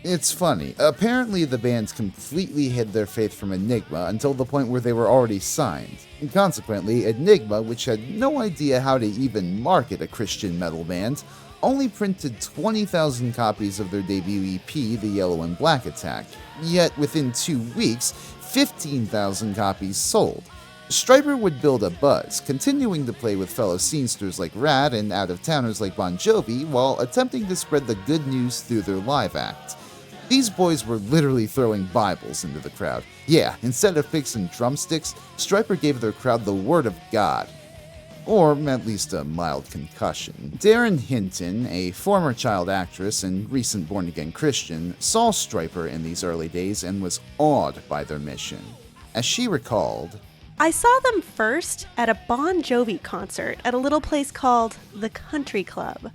It's funny, apparently the band completely hid their faith from Enigma until the point where they were already signed. And consequently, Enigma, which had no idea how to even market a Christian metal band, only printed 20,000 copies of their debut EP, The Yellow and Black Attack. Yet within 2 weeks, 15,000 copies sold. Striper would build a buzz, continuing to play with fellow scenesters like Rad and out-of-towners like Bon Jovi while attempting to spread the good news through their live act. These boys were literally throwing Bibles into the crowd. Yeah, instead of picks and drumsticks, Striper gave their crowd the Word of God. Or at least a mild concussion. Darren Hinton, a former child actress and recent born-again Christian, saw Striper in these early days and was awed by their mission. As she recalled, I saw them first at a Bon Jovi concert at a little place called the Country Club.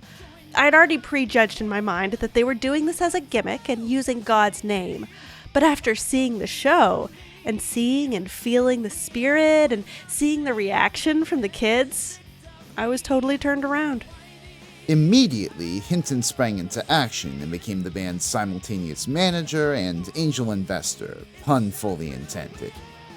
I'd already prejudged in my mind that they were doing this as a gimmick and using God's name. But after seeing the show, and seeing and feeling the spirit, and seeing the reaction from the kids, I was totally turned around. Immediately, Hinton sprang into action and became the band's simultaneous manager and angel investor, pun fully intended.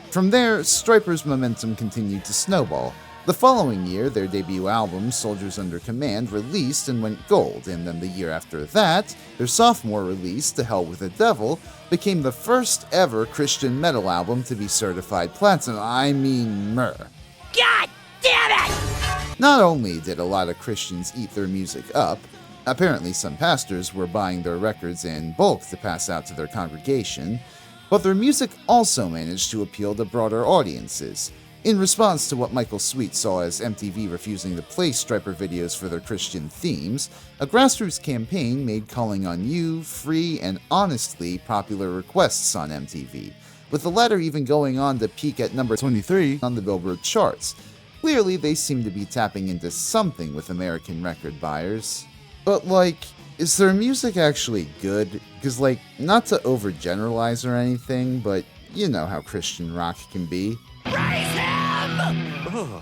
From there, Stryper's momentum continued to snowball. The following year, their debut album, Soldiers Under Command, released and went gold, and then the year after that, their sophomore release, To Hell with the Devil, became the first ever Christian metal album to be certified platinum. Myrrh. God damn it! Not only did a lot of Christians eat their music up, apparently some pastors were buying their records in bulk to pass out to their congregation, but their music also managed to appeal to broader audiences. In response to what Michael Sweet saw as MTV refusing to play Stryper videos for their Christian themes, a grassroots campaign made Calling on You free and honestly popular requests on MTV, with the latter even going on to peak at number 23 on the Billboard charts. Clearly, they seem to be tapping into something with American record buyers. But is their music actually good? Because not to overgeneralize or anything, but you know how Christian rock can be. Ugh.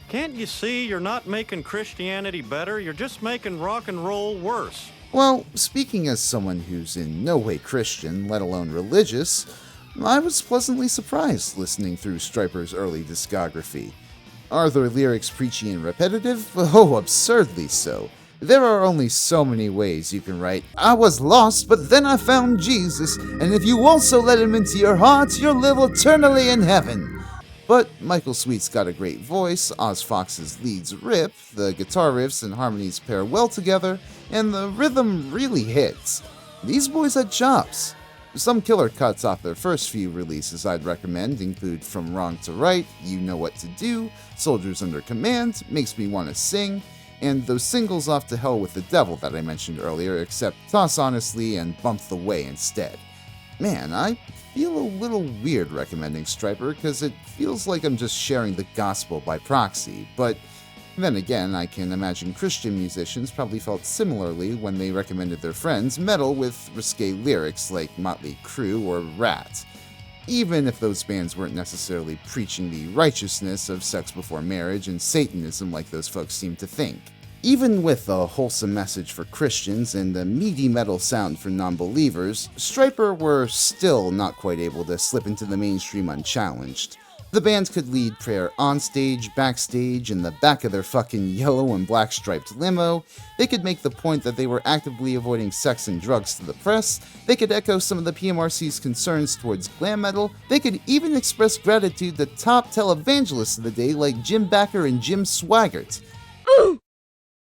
Can't you see you're not making Christianity better? You're just making rock and roll worse. Well, speaking as someone who's in no way Christian, let alone religious, I was pleasantly surprised listening through Stryper's early discography. Are their lyrics preachy and repetitive? Oh, absurdly so. There are only so many ways you can write, I was lost, but then I found Jesus, and if you also let him into your heart, you'll live eternally in heaven. But Michael Sweet's got a great voice, Oz Fox's leads rip, the guitar riffs and harmonies pair well together, and the rhythm really hits. These boys had chops. Some killer cuts off their first few releases I'd recommend include From Wrong to Right, You Know What to Do, Soldiers Under Command, Makes Me Wanna Sing, and those singles off To Hell with the Devil that I mentioned earlier, except Toss Honestly and Bump the Way instead. Man, I feel a little weird recommending Stryper because it feels like I'm just sharing the gospel by proxy, but then again, I can imagine Christian musicians probably felt similarly when they recommended their friends metal with risque lyrics like Motley Crue or Rat, even if those bands weren't necessarily preaching the righteousness of sex before marriage and Satanism like those folks seem to think. Even with a wholesome message for Christians and a meaty metal sound for non-believers, Stryper were still not quite able to slip into the mainstream unchallenged. The band could lead prayer onstage, backstage, in the back of their fucking yellow and black striped limo. They could make the point that they were actively avoiding sex and drugs to the press. They could echo some of the PMRC's concerns towards glam metal. They could even express gratitude to top televangelists of the day like Jim Bakker and Jim Swaggart.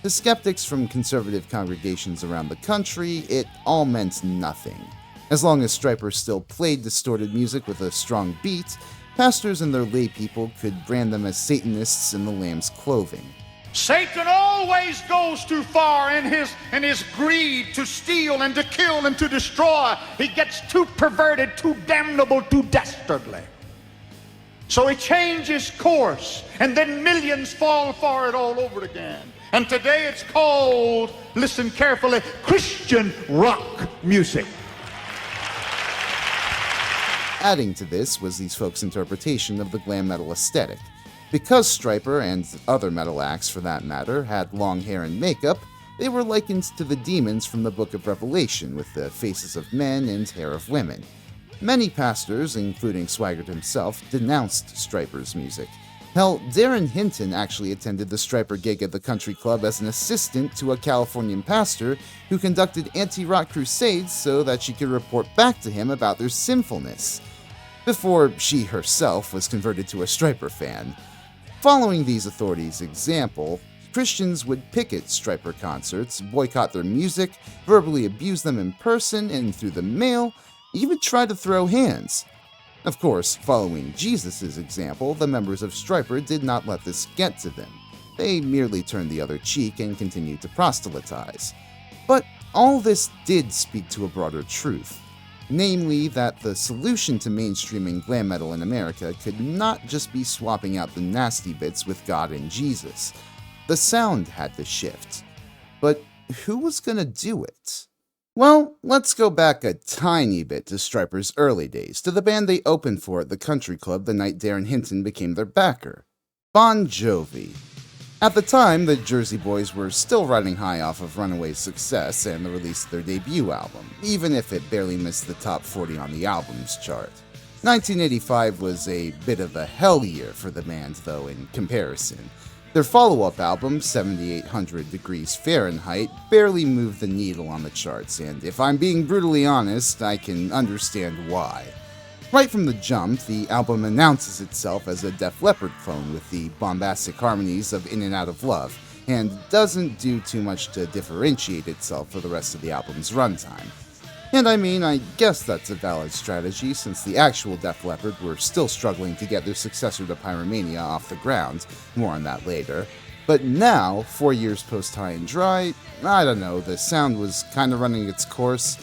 To skeptics from conservative congregations around the country, it all meant nothing. As long as Stryper still played distorted music with a strong beat, pastors and their lay people could brand them as Satanists in the lamb's clothing. Satan always goes too far in his greed to steal and to kill and to destroy. He gets too perverted, too damnable, too dastardly. So he changes course, and then millions fall for it all over again. And today it's called, listen carefully, Christian rock music. Adding to this was these folks' interpretation of the glam metal aesthetic. Because Stryper, and other metal acts for that matter, had long hair and makeup, they were likened to the demons from the Book of Revelation with the faces of men and hair of women. Many pastors, including Swaggart himself, denounced Stryper's music. Hell, Darren Hinton actually attended the Stryper gig at the country club as an assistant to a Californian pastor who conducted anti-rock crusades so that she could report back to him about their sinfulness, before she herself was converted to a Stryper fan. Following these authorities' example, Christians would picket Stryper concerts, boycott their music, verbally abuse them in person and through the mail, even try to throw hands. Of course, following Jesus' example, the members of Stryper did not let this get to them. They merely turned the other cheek and continued to proselytize. But all this did speak to a broader truth, namely that the solution to mainstreaming glam metal in America could not just be swapping out the nasty bits with God and Jesus. The sound had to shift. But who was gonna do it? Well, let's go back a tiny bit to Stryper's early days, to the band they opened for at the country club the night Darren Hinton became their backer, Bon Jovi. At the time, the Jersey Boys were still riding high off of Runaway's success and the release of their debut album, even if it barely missed the top 40 on the albums chart. 1985 was a bit of a hell year for the band, though, in comparison. Their follow-up album, 7800 Degrees Fahrenheit, barely moved the needle on the charts, and if I'm being brutally honest, I can understand why. Right from the jump, the album announces itself as a Def Leppard clone with the bombastic harmonies of In and Out of Love, and doesn't do too much to differentiate itself for the rest of the album's runtime. And I mean, I guess that's a valid strategy, since the actual Def Leppard were still struggling to get their successor to Pyromania off the ground, more on that later. But now, 4 years post High and Dry, I don't know, the sound was kinda running its course.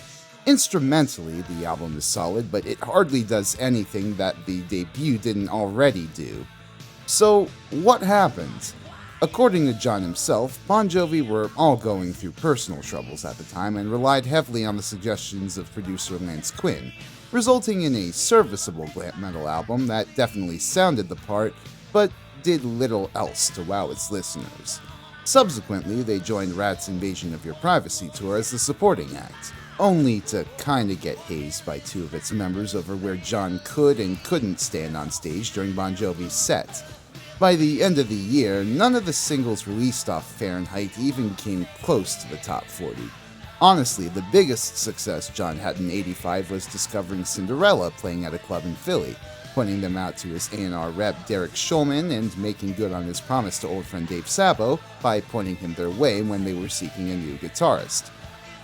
Instrumentally, the album is solid, but it hardly does anything that the debut didn't already do. So, what happened? According to John himself, Bon Jovi were all going through personal troubles at the time and relied heavily on the suggestions of producer Lance Quinn, resulting in a serviceable glam metal album that definitely sounded the part, but did little else to wow its listeners. Subsequently, they joined Rat's Invasion of Your Privacy tour as the supporting act, only to kinda get hazed by two of its members over where John could and couldn't stand on stage during Bon Jovi's set. By the end of the year, none of the singles released off Fahrenheit even came close to the top 40. Honestly, the biggest success John had in '85 was discovering Cinderella playing at a club in Philly, pointing them out to his A&R rep Derek Schulman and making good on his promise to old friend Dave Sabo by pointing him their way when they were seeking a new guitarist.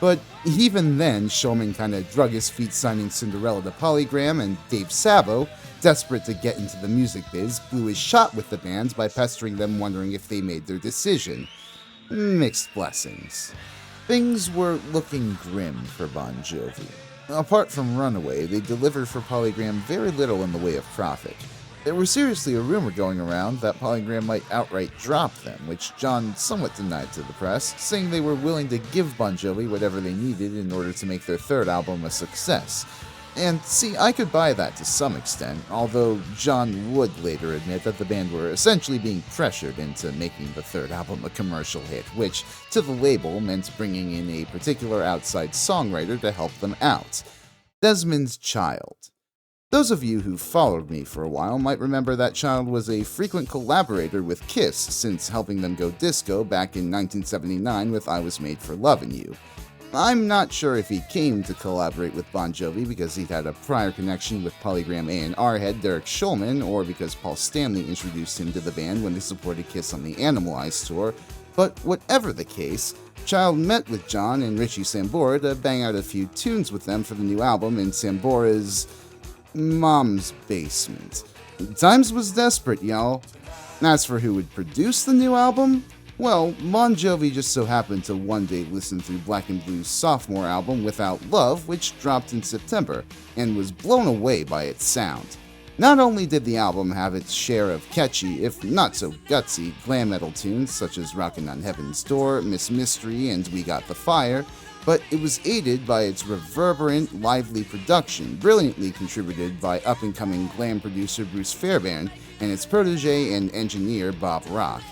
But even then, Schulman kinda drug his feet signing Cinderella to Polygram, and Dave Sabo, desperate to get into the music biz, blew his shot with the band by pestering them wondering if they made their decision. Mixed blessings. Things were looking grim for Bon Jovi. Apart from Runaway, they delivered for Polygram very little in the way of profit. There was seriously a rumor going around that Polygram might outright drop them, which John somewhat denied to the press, saying they were willing to give Bon Jovi whatever they needed in order to make their third album a success. And see, I could buy that to some extent, although John would later admit that the band were essentially being pressured into making the third album a commercial hit, which, to the label, meant bringing in a particular outside songwriter to help them out. Desmond Child. Those of you who followed me for a while might remember that Child was a frequent collaborator with Kiss since helping them go disco back in 1979 with I Was Made for Lovin' You. I'm not sure if he came to collaborate with Bon Jovi because he'd had a prior connection with Polygram A&R head Derek Schulman, or because Paul Stanley introduced him to the band when they supported Kiss on the Animalize tour, but whatever the case, Child met with John and Richie Sambora to bang out a few tunes with them for the new album in Sambora's mom's basement. Times was desperate, y'all. As for who would produce the new album, well, Bon Jovi just so happened to one day listen through Black and Blue's sophomore album Without Love, which dropped in September, and was blown away by its sound. Not only did the album have its share of catchy, if not so gutsy, glam metal tunes such as Rockin' on Heaven's Door, Miss Mystery, and We Got the Fire, but it was aided by its reverberant, lively production, brilliantly contributed by up-and-coming glam producer Bruce Fairbairn and its protege and engineer Bob Rock.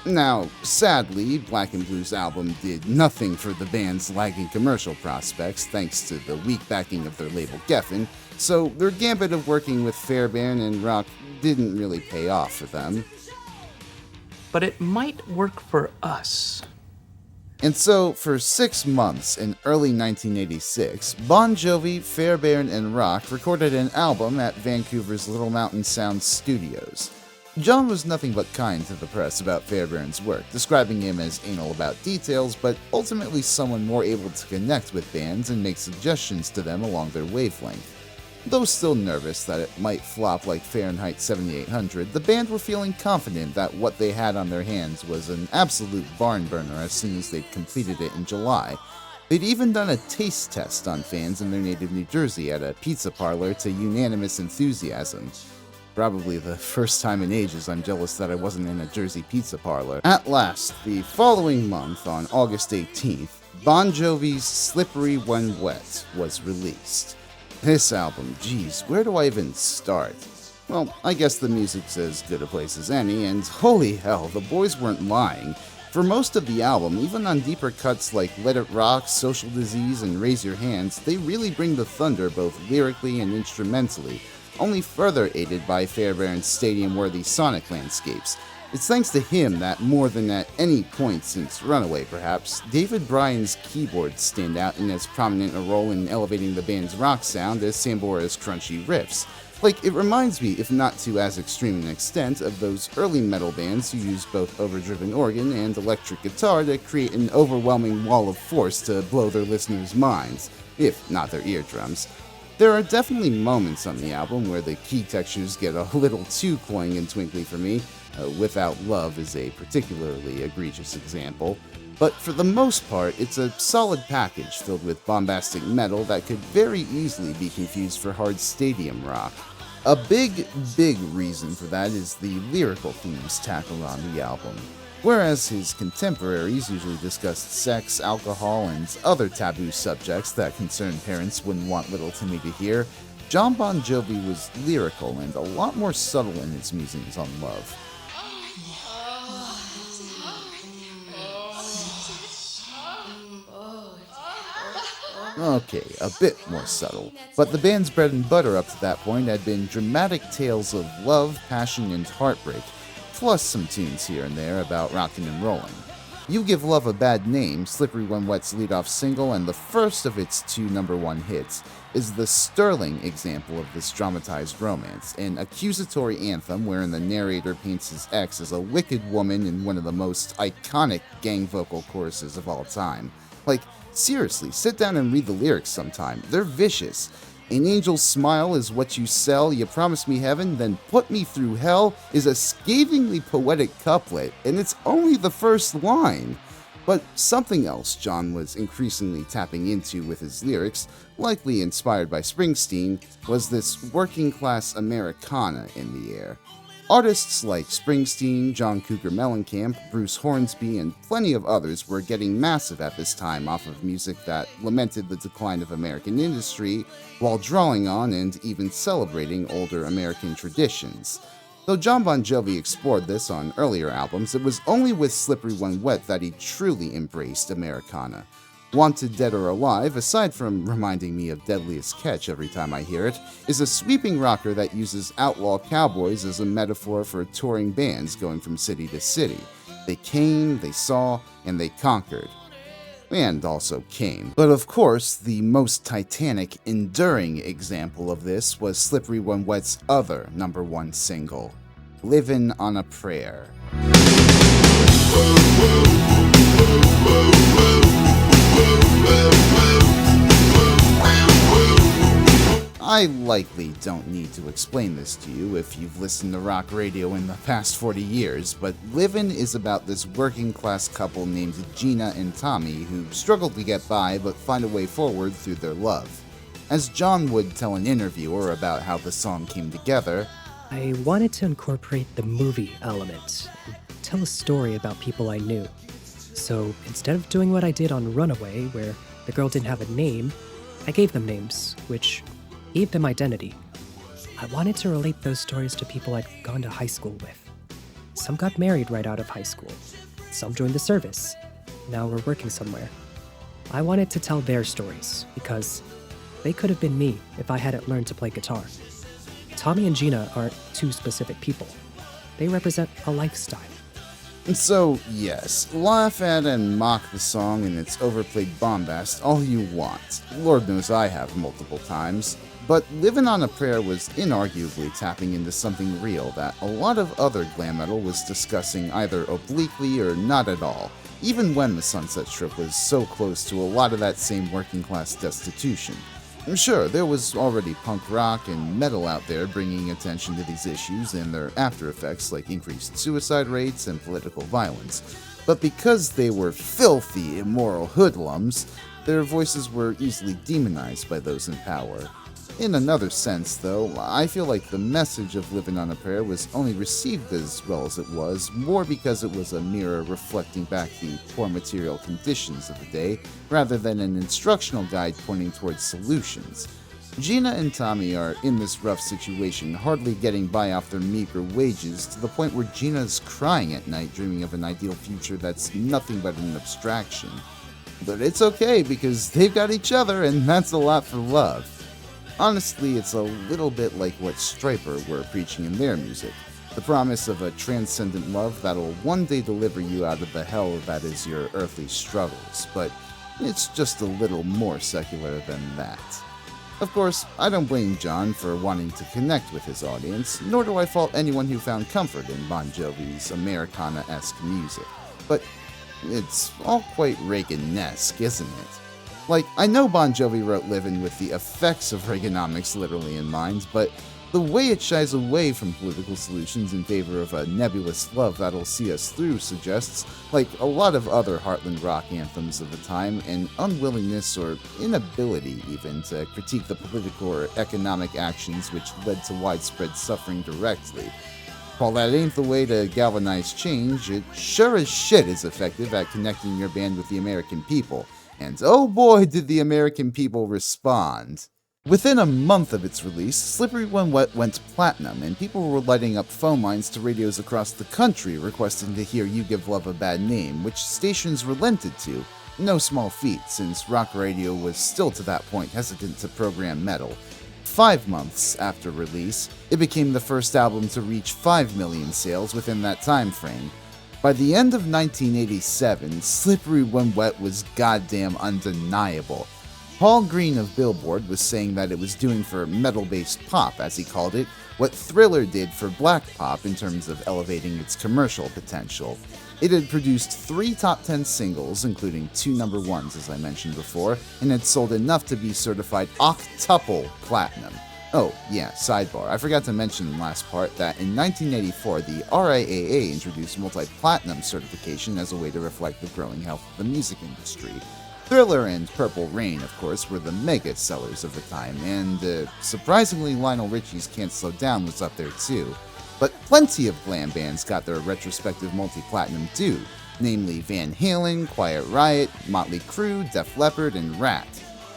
Now, sadly, Black and Blue's album did nothing for the band's lagging commercial prospects thanks to the weak backing of their label Geffen, so their gambit of working with Fairbairn and Rock didn't really pay off for them. But it might work for us. And so, for 6 months in early 1986, Bon Jovi, Fairbairn, and Rock recorded an album at Vancouver's Little Mountain Sound Studios. John was nothing but kind to the press about Fairbairn's work, describing him as anal about details, but ultimately someone more able to connect with bands and make suggestions to them along their wavelength. Though still nervous that it might flop like Fahrenheit 7800, the band were feeling confident that what they had on their hands was an absolute barn burner as soon as they'd completed it in July. They'd even done a taste test on fans in their native New Jersey at a pizza parlor to unanimous enthusiasm. Probably the first time in ages I'm jealous that I wasn't in a Jersey pizza parlor. At last, the following month, on August 18th, Bon Jovi's Slippery When Wet was released. This album, geez, where do I even start? Well, I guess the music's as good a place as any, and holy hell, the boys weren't lying. For most of the album, even on deeper cuts like Let It Rock, Social Disease, and Raise Your Hands, they really bring the thunder both lyrically and instrumentally, only further aided by Fairbairn's stadium-worthy sonic landscapes. It's thanks to him that, more than at any point since Runaway perhaps, David Bryan's keyboards stand out in as prominent a role in elevating the band's rock sound as Sambora's crunchy riffs. Like, it reminds me, if not to as extreme an extent, of those early metal bands who used both overdriven organ and electric guitar to create an overwhelming wall of force to blow their listeners' minds, if not their eardrums. There are definitely moments on the album where the key textures get a little too cloying and twinkly for me. Without Love is a particularly egregious example. But for the most part, it's a solid package filled with bombastic metal that could very easily be confused for hard stadium rock. A big reason for that is the lyrical themes tackled on the album. Whereas his contemporaries usually discussed sex, alcohol, and other taboo subjects that concerned parents wouldn't want little Timmy to hear, Jon Bon Jovi was lyrical and a lot more subtle in his musings on love. Okay, a bit more subtle, but the band's bread and butter up to that point had been dramatic tales of love, passion, and heartbreak, plus some tunes here and there about rockin' and rollin'. You Give Love a Bad Name, Slippery When Wet's lead-off single and the first of its two #1 hits, is the sterling example of this dramatized romance, an accusatory anthem wherein the narrator paints his ex as a wicked woman in one of the most iconic gang vocal choruses of all time. Like, seriously, sit down and read the lyrics sometime. They're vicious. An angel's smile is what you sell, you promise me heaven, then put me through hell is a scathingly poetic couplet, and it's only the first line. But something else John was increasingly tapping into with his lyrics, likely inspired by Springsteen, was this working-class Americana in the air. Artists like Springsteen, John Cougar Mellencamp, Bruce Hornsby, and plenty of others were getting massive at this time off of music that lamented the decline of American industry while drawing on and even celebrating older American traditions. Though Jon Bon Jovi explored this on earlier albums, it was only with Slippery When Wet that he truly embraced Americana. Wanted Dead or Alive, aside from reminding me of Deadliest Catch every time I hear it, is a sweeping rocker that uses outlaw cowboys as a metaphor for touring bands going from city to city. They came, they saw, and they conquered. And also came. But of course, the most titanic, enduring example of this was Slippery When Wet's other #1 single, Livin' on a Prayer. I likely don't need to explain this to you if you've listened to rock radio in the past 40 years, but Livin' is about this working-class couple named Gina and Tommy who struggle to get by but find a way forward through their love. As John would tell an interviewer about how the song came together, I wanted to incorporate the movie element and tell a story about people I knew. So instead of doing what I did on Runaway, where the girl didn't have a name, I gave them names, which gave them identity. I wanted to relate those stories to people I'd gone to high school with. Some got married right out of high school. Some joined the service. Now we're working somewhere. I wanted to tell their stories because they could have been me if I hadn't learned to play guitar. Tommy and Gina aren't two specific people. They represent a lifestyle. So, yes, laugh at and mock the song and its overplayed bombast all you want. Lord knows I have multiple times. But Livin' on a Prayer was inarguably tapping into something real that a lot of other glam metal was discussing either obliquely or not at all, even when the Sunset Strip was so close to a lot of that same working-class destitution. Sure, there was already punk rock and metal out there bringing attention to these issues and their after effects like increased suicide rates and political violence, but because they were filthy, immoral hoodlums, their voices were easily demonized by those in power. In another sense, though, I feel like the message of Livin' on a Prayer was only received as well as it was, more because it was a mirror reflecting back the poor material conditions of the day, rather than an instructional guide pointing towards solutions. Gina and Tommy are in this rough situation, hardly getting by off their meager wages, to the point where Gina's crying at night dreaming of an ideal future that's nothing but an abstraction. But it's okay, because they've got each other, and that's a lot for love. Honestly, it's a little bit like what Stryper were preaching in their music. The promise of a transcendent love that'll one day deliver you out of the hell that is your earthly struggles, but it's just a little more secular than that. Of course, I don't blame John for wanting to connect with his audience, nor do I fault anyone who found comfort in Bon Jovi's Americana-esque music, but it's all quite Reagan-esque, isn't it? Like, I know Bon Jovi wrote Livin' with the effects of Reaganomics literally in mind, but the way it shies away from political solutions in favor of a nebulous love that'll see us through suggests, like a lot of other Heartland rock anthems of the time, an unwillingness or inability even to critique the political or economic actions which led to widespread suffering directly. While that ain't the way to galvanize change, it sure as shit is effective at connecting your band with the American people. And oh boy, did the American people respond. Within a month of its release, Slippery When Wet went platinum, and people were lighting up phone lines to radios across the country requesting to hear You Give Love a Bad Name, which stations relented to. No small feat, since rock radio was still to that point hesitant to program metal. 5 months after release, it became the first album to reach 5 million sales within that time frame. By the end of 1987, Slippery When Wet was goddamn undeniable. Paul Green of Billboard was saying that it was doing for metal-based pop, as he called it, what Thriller did for black pop in terms of elevating its commercial potential. It had produced 3 top 10 singles, including 2 number 1s as I mentioned before, and had sold enough to be certified octuple platinum. Oh, yeah, sidebar, I forgot to mention in the last part that in 1984 the RIAA introduced multi-platinum certification as a way to reflect the growing health of the music industry. Thriller and Purple Rain, of course, were the mega sellers of the time, and surprisingly Lionel Richie's Can't Slow Down was up there too. But plenty of glam bands got their retrospective multi-platinum due, namely Van Halen, Quiet Riot, Motley Crue, Def Leppard, and Rat.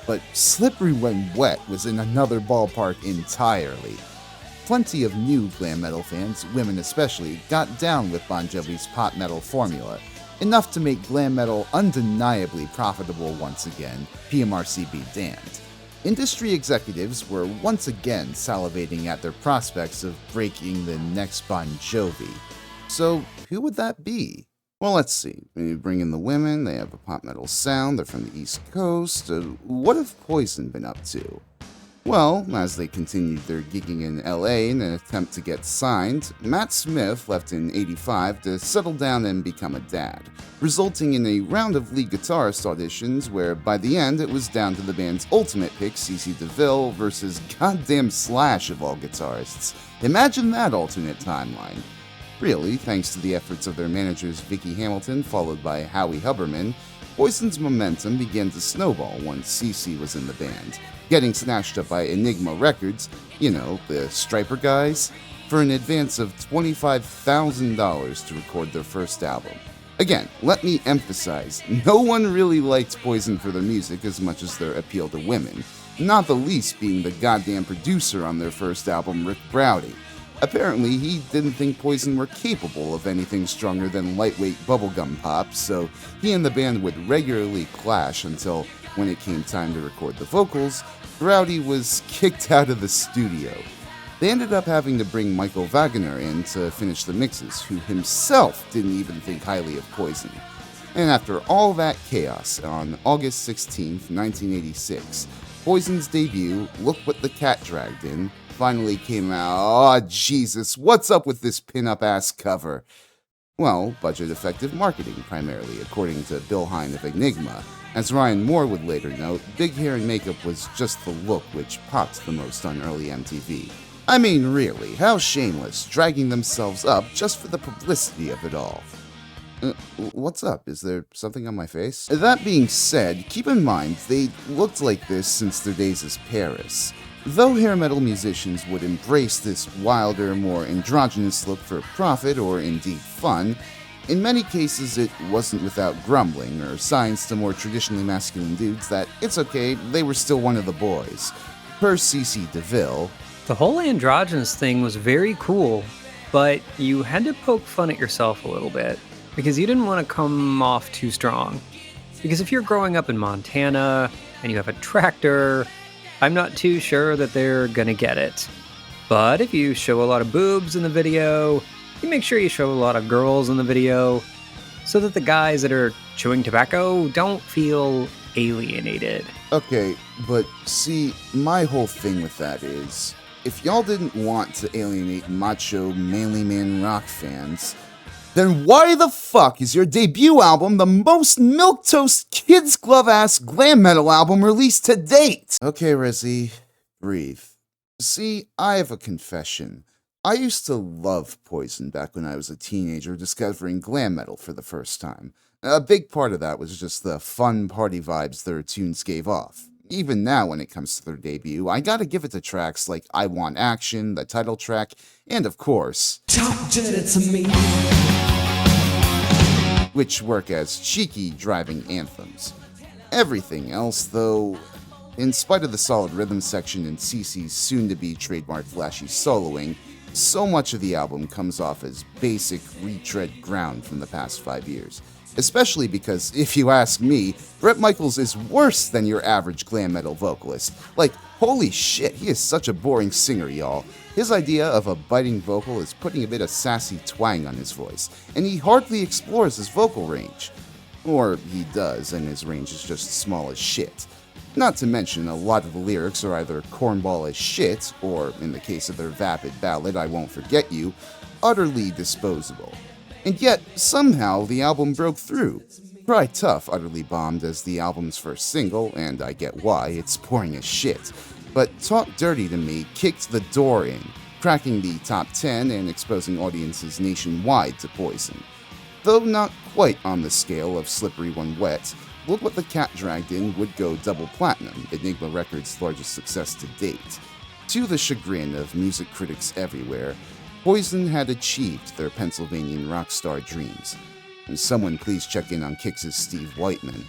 But Slippery When Wet was in another ballpark entirely. Plenty of new glam metal fans, women especially, got down with Bon Jovi's pop metal formula, enough to make glam metal undeniably profitable once again, PMRC be damned. Industry executives were once again salivating at their prospects of breaking the next Bon Jovi. So, who would that be? Well, let's see. When you bring in the women, they have a pop metal sound, they're from the East Coast. What have Poison been up to? Well, as they continued their gigging in LA in an attempt to get signed, Matt Smith left in '85 to settle down and become a dad, resulting in a round of lead guitarist auditions where by the end it was down to the band's ultimate pick, CeCe DeVille, versus goddamn Slash of all guitarists. Imagine that alternate timeline. Really, thanks to the efforts of their managers Vicky Hamilton followed by Howie Huberman, Poison's momentum began to snowball once CeCe was in the band, getting snatched up by Enigma Records, you know, the Stryper guys, for an advance of $25,000 to record their first album. Again, let me emphasize, no one really liked Poison for their music as much as their appeal to women, not the least being the goddamn producer on their first album, Rick Browdy. Apparently, he didn't think Poison were capable of anything stronger than lightweight bubblegum pop, so he and the band would regularly clash until, when it came time to record the vocals, Browdy was kicked out of the studio. They ended up having to bring Michael Wagner in to finish the mixes, who himself didn't even think highly of Poison. And after all that chaos, on August 16, 1986, Poison's debut, Look What the Cat Dragged In, finally came out. Aw, Jesus, what's up with this pin-up-ass cover? Well, budget-effective marketing, primarily, according to Bill Hine of Enigma. As Ryan Moore would later note, big hair and makeup was just the look which popped the most on early MTV. I mean, really, how shameless, dragging themselves up just for the publicity of it all. What's up? Is there something on my face? That being said, keep in mind, they looked like this since their days as Paris. Though hair metal musicians would embrace this wilder, more androgynous look for profit or indeed fun, in many cases it wasn't without grumbling or signs to more traditionally masculine dudes that it's okay, they were still one of the boys. Per C.C. DeVille, the whole androgynous thing was very cool, but you had to poke fun at yourself a little bit, because you didn't want to come off too strong. Because if you're growing up in Montana, and you have a tractor, I'm not too sure that they're gonna get it. But if you show a lot of boobs in the video, you make sure you show a lot of girls in the video, so that the guys that are chewing tobacco don't feel alienated. Okay, but see, my whole thing with that is, if y'all didn't want to alienate macho, manly man rock fans, then why the fuck is your debut album the most milquetoast kids glove ass glam metal album released to date? Okay, Rezzy, breathe. See, I have a confession. I used to love Poison back when I was a teenager discovering glam metal for the first time. A big part of that was just the fun party vibes their tunes gave off. Even now, when it comes to their debut, I gotta give it to tracks like I Want Action, the title track, and of course, Talk Dirty to Me, which work as cheeky driving anthems. Everything else, though, in spite of the solid rhythm section and CeCe's soon-to-be trademark flashy soloing, so much of the album comes off as basic retread ground from the past 5 years. Especially because, if you ask me, Bret Michaels is worse than your average glam metal vocalist. Like, holy shit, he is such a boring singer, y'all. His idea of a biting vocal is putting a bit of sassy twang on his voice, and he hardly explores his vocal range. Or he does, and his range is just small as shit. Not to mention, a lot of the lyrics are either cornball as shit, or, in the case of their vapid ballad, I Won't Forget You, utterly disposable. And yet, somehow, the album broke through. Cry Tough utterly bombed as the album's first single, and I get why, it's boring as shit. But Talk Dirty to Me kicked the door in, cracking the top 10 and exposing audiences nationwide to Poison. Though not quite on the scale of Slippery When Wet, Look What the Cat Dragged In would go double platinum, Enigma Records' largest success to date. To the chagrin of music critics everywhere, Poison had achieved their Pennsylvanian rock star dreams. And someone please check in on Kix's Steve Whiteman.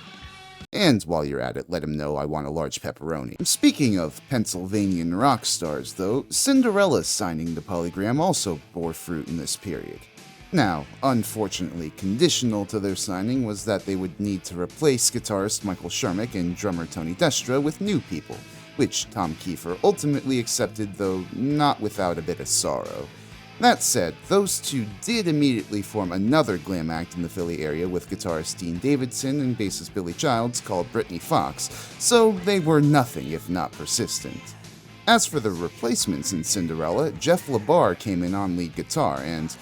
And while you're at it, let him know I want a large pepperoni. Speaking of Pennsylvanian rock stars, though, Cinderella's signing to Polygram also bore fruit in this period. Now, unfortunately conditional to their signing was that they would need to replace guitarist Michael Shermick and drummer Tony Destra with new people, which Tom Kiefer ultimately accepted, though not without a bit of sorrow. That said, those two did immediately form another glam act in the Philly area with guitarist Dean Davidson and bassist Billy Childs called Brittany Fox, so they were nothing if not persistent. As for the replacements in Cinderella, Jeff LaBar came in on lead guitar and,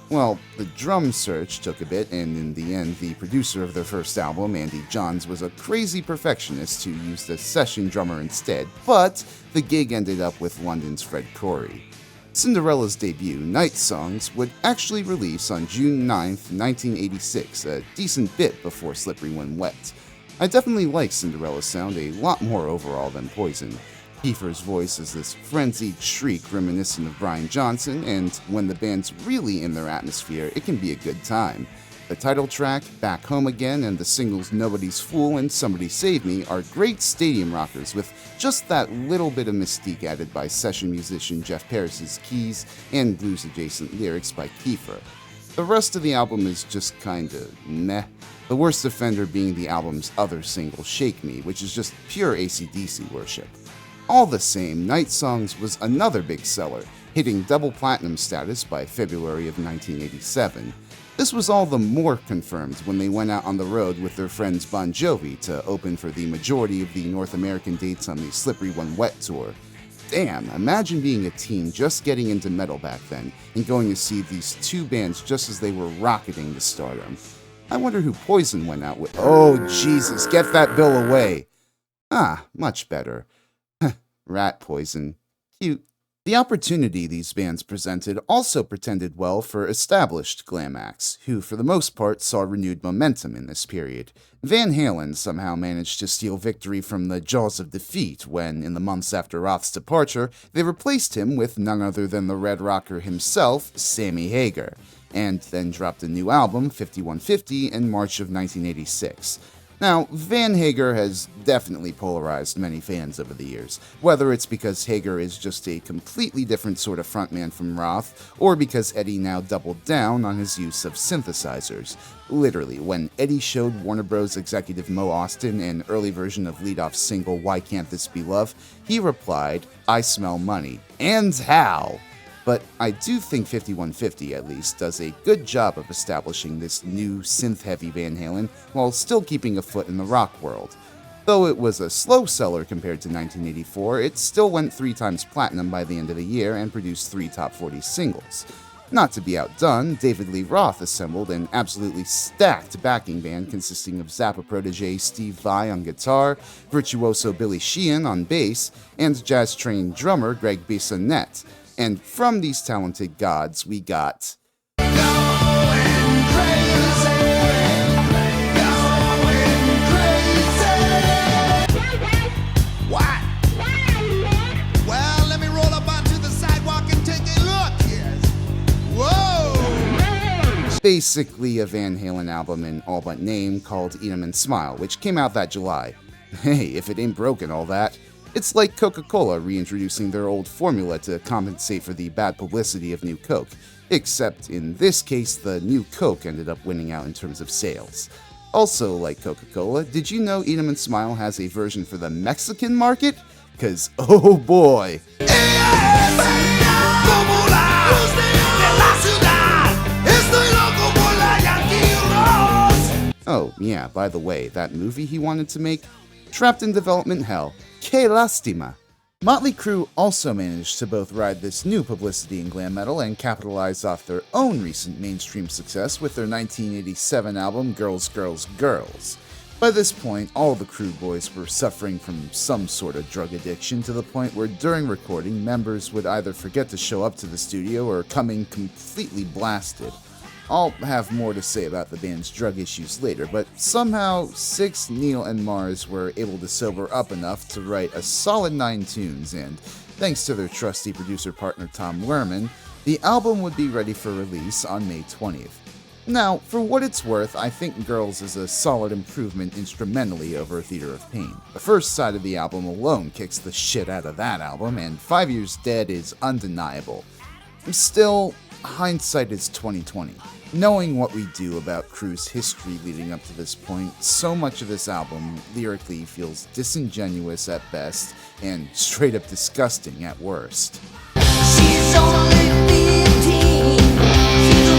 well, the drum search took a bit, and in the end, the producer of their first album, Andy Johns, was a crazy perfectionist who used a session drummer instead, but the gig ended up with London's Fred Coury. Cinderella's debut, Night Songs, would actually release on June 9th, 1986, a decent bit before Slippery When Wet. I definitely like Cinderella's sound a lot more overall than Poison. Kiefer's voice is this frenzied shriek reminiscent of Brian Johnson, and when the band's really in their atmosphere, it can be a good time. The title track, Back Home Again, and the singles Nobody's Fool and Somebody Save Me are great stadium rockers with just that little bit of mystique added by session musician Jeff Paris's keys and blues-adjacent lyrics by Kiefer. The rest of the album is just kinda meh, the worst offender being the album's other single, Shake Me, which is just pure AC/DC worship. All the same, Night Songs was another big seller, hitting double platinum status by February of 1987. This was all the more confirmed when they went out on the road with their friends Bon Jovi to open for the majority of the North American dates on the Slippery When Wet tour. Damn, imagine being a teen just getting into metal back then and going to see these two bands just as they were rocketing to stardom. I wonder who Poison went out with. Oh, Jesus, get that bill away. Ah, much better. Rat Poison. Cute. The opportunity these bands presented also portended well for established glam acts, who for the most part saw renewed momentum in this period. Van Halen somehow managed to steal victory from the jaws of defeat when, in the months after Roth's departure, they replaced him with none other than the Red Rocker himself, Sammy Hagar, and then dropped a new album, 5150, in March of 1986. Now, Van Hager has definitely polarized many fans over the years, whether it's because Hager is just a completely different sort of frontman from Roth, or because Eddie now doubled down on his use of synthesizers. Literally, when Eddie showed Warner Bros. Executive Mo Austin an early version of lead-off single Why Can't This Be Love, he replied, "I smell money. And how?" But I do think 5150, at least, does a good job of establishing this new synth-heavy Van Halen while still keeping a foot in the rock world. Though it was a slow seller compared to 1984, it still went 3 times platinum by the end of the year and produced 3 top 40 singles. Not to be outdone, David Lee Roth assembled an absolutely stacked backing band consisting of Zappa protege Steve Vai on guitar, virtuoso Billy Sheehan on bass, and jazz-trained drummer Greg Bissonette. And from these talented gods, we got... What? Well, let me roll up onto the sidewalk and take a look. Yes. Whoa! Basically a Van Halen album in all but name called Eat 'em and Smile, which came out that July. Hey, if it ain't broken all that. It's like Coca-Cola reintroducing their old formula to compensate for the bad publicity of New Coke, except in this case the New Coke ended up winning out in terms of sales. Also like Coca-Cola, did you know Eat 'em and Smile has a version for the Mexican market? 'Cause oh boy! Oh yeah, by the way, that movie he wanted to make? Trapped in development hell. Que lastima. Motley Crue also managed to both ride this new publicity in glam metal and capitalize off their own recent mainstream success with their 1987 album Girls, Girls, Girls. By this point, all the Crue boys were suffering from some sort of drug addiction to the point where during recording, members would either forget to show up to the studio or come in completely blasted. I'll have more to say about the band's drug issues later, but somehow Six, Neil, and Mars were able to sober up enough to write a solid 9 tunes, and thanks to their trusty producer partner Tom Werman, the album would be ready for release on May 20th. Now, for what it's worth, I think Girls is a solid improvement instrumentally over Theater of Pain. The first side of the album alone kicks the shit out of that album, and 5 Years Dead is undeniable. Still, hindsight is 2020. Knowing what we do about Crue's history leading up to this point, so much of this album lyrically feels disingenuous at best and straight up disgusting at worst. She's only 15. She's the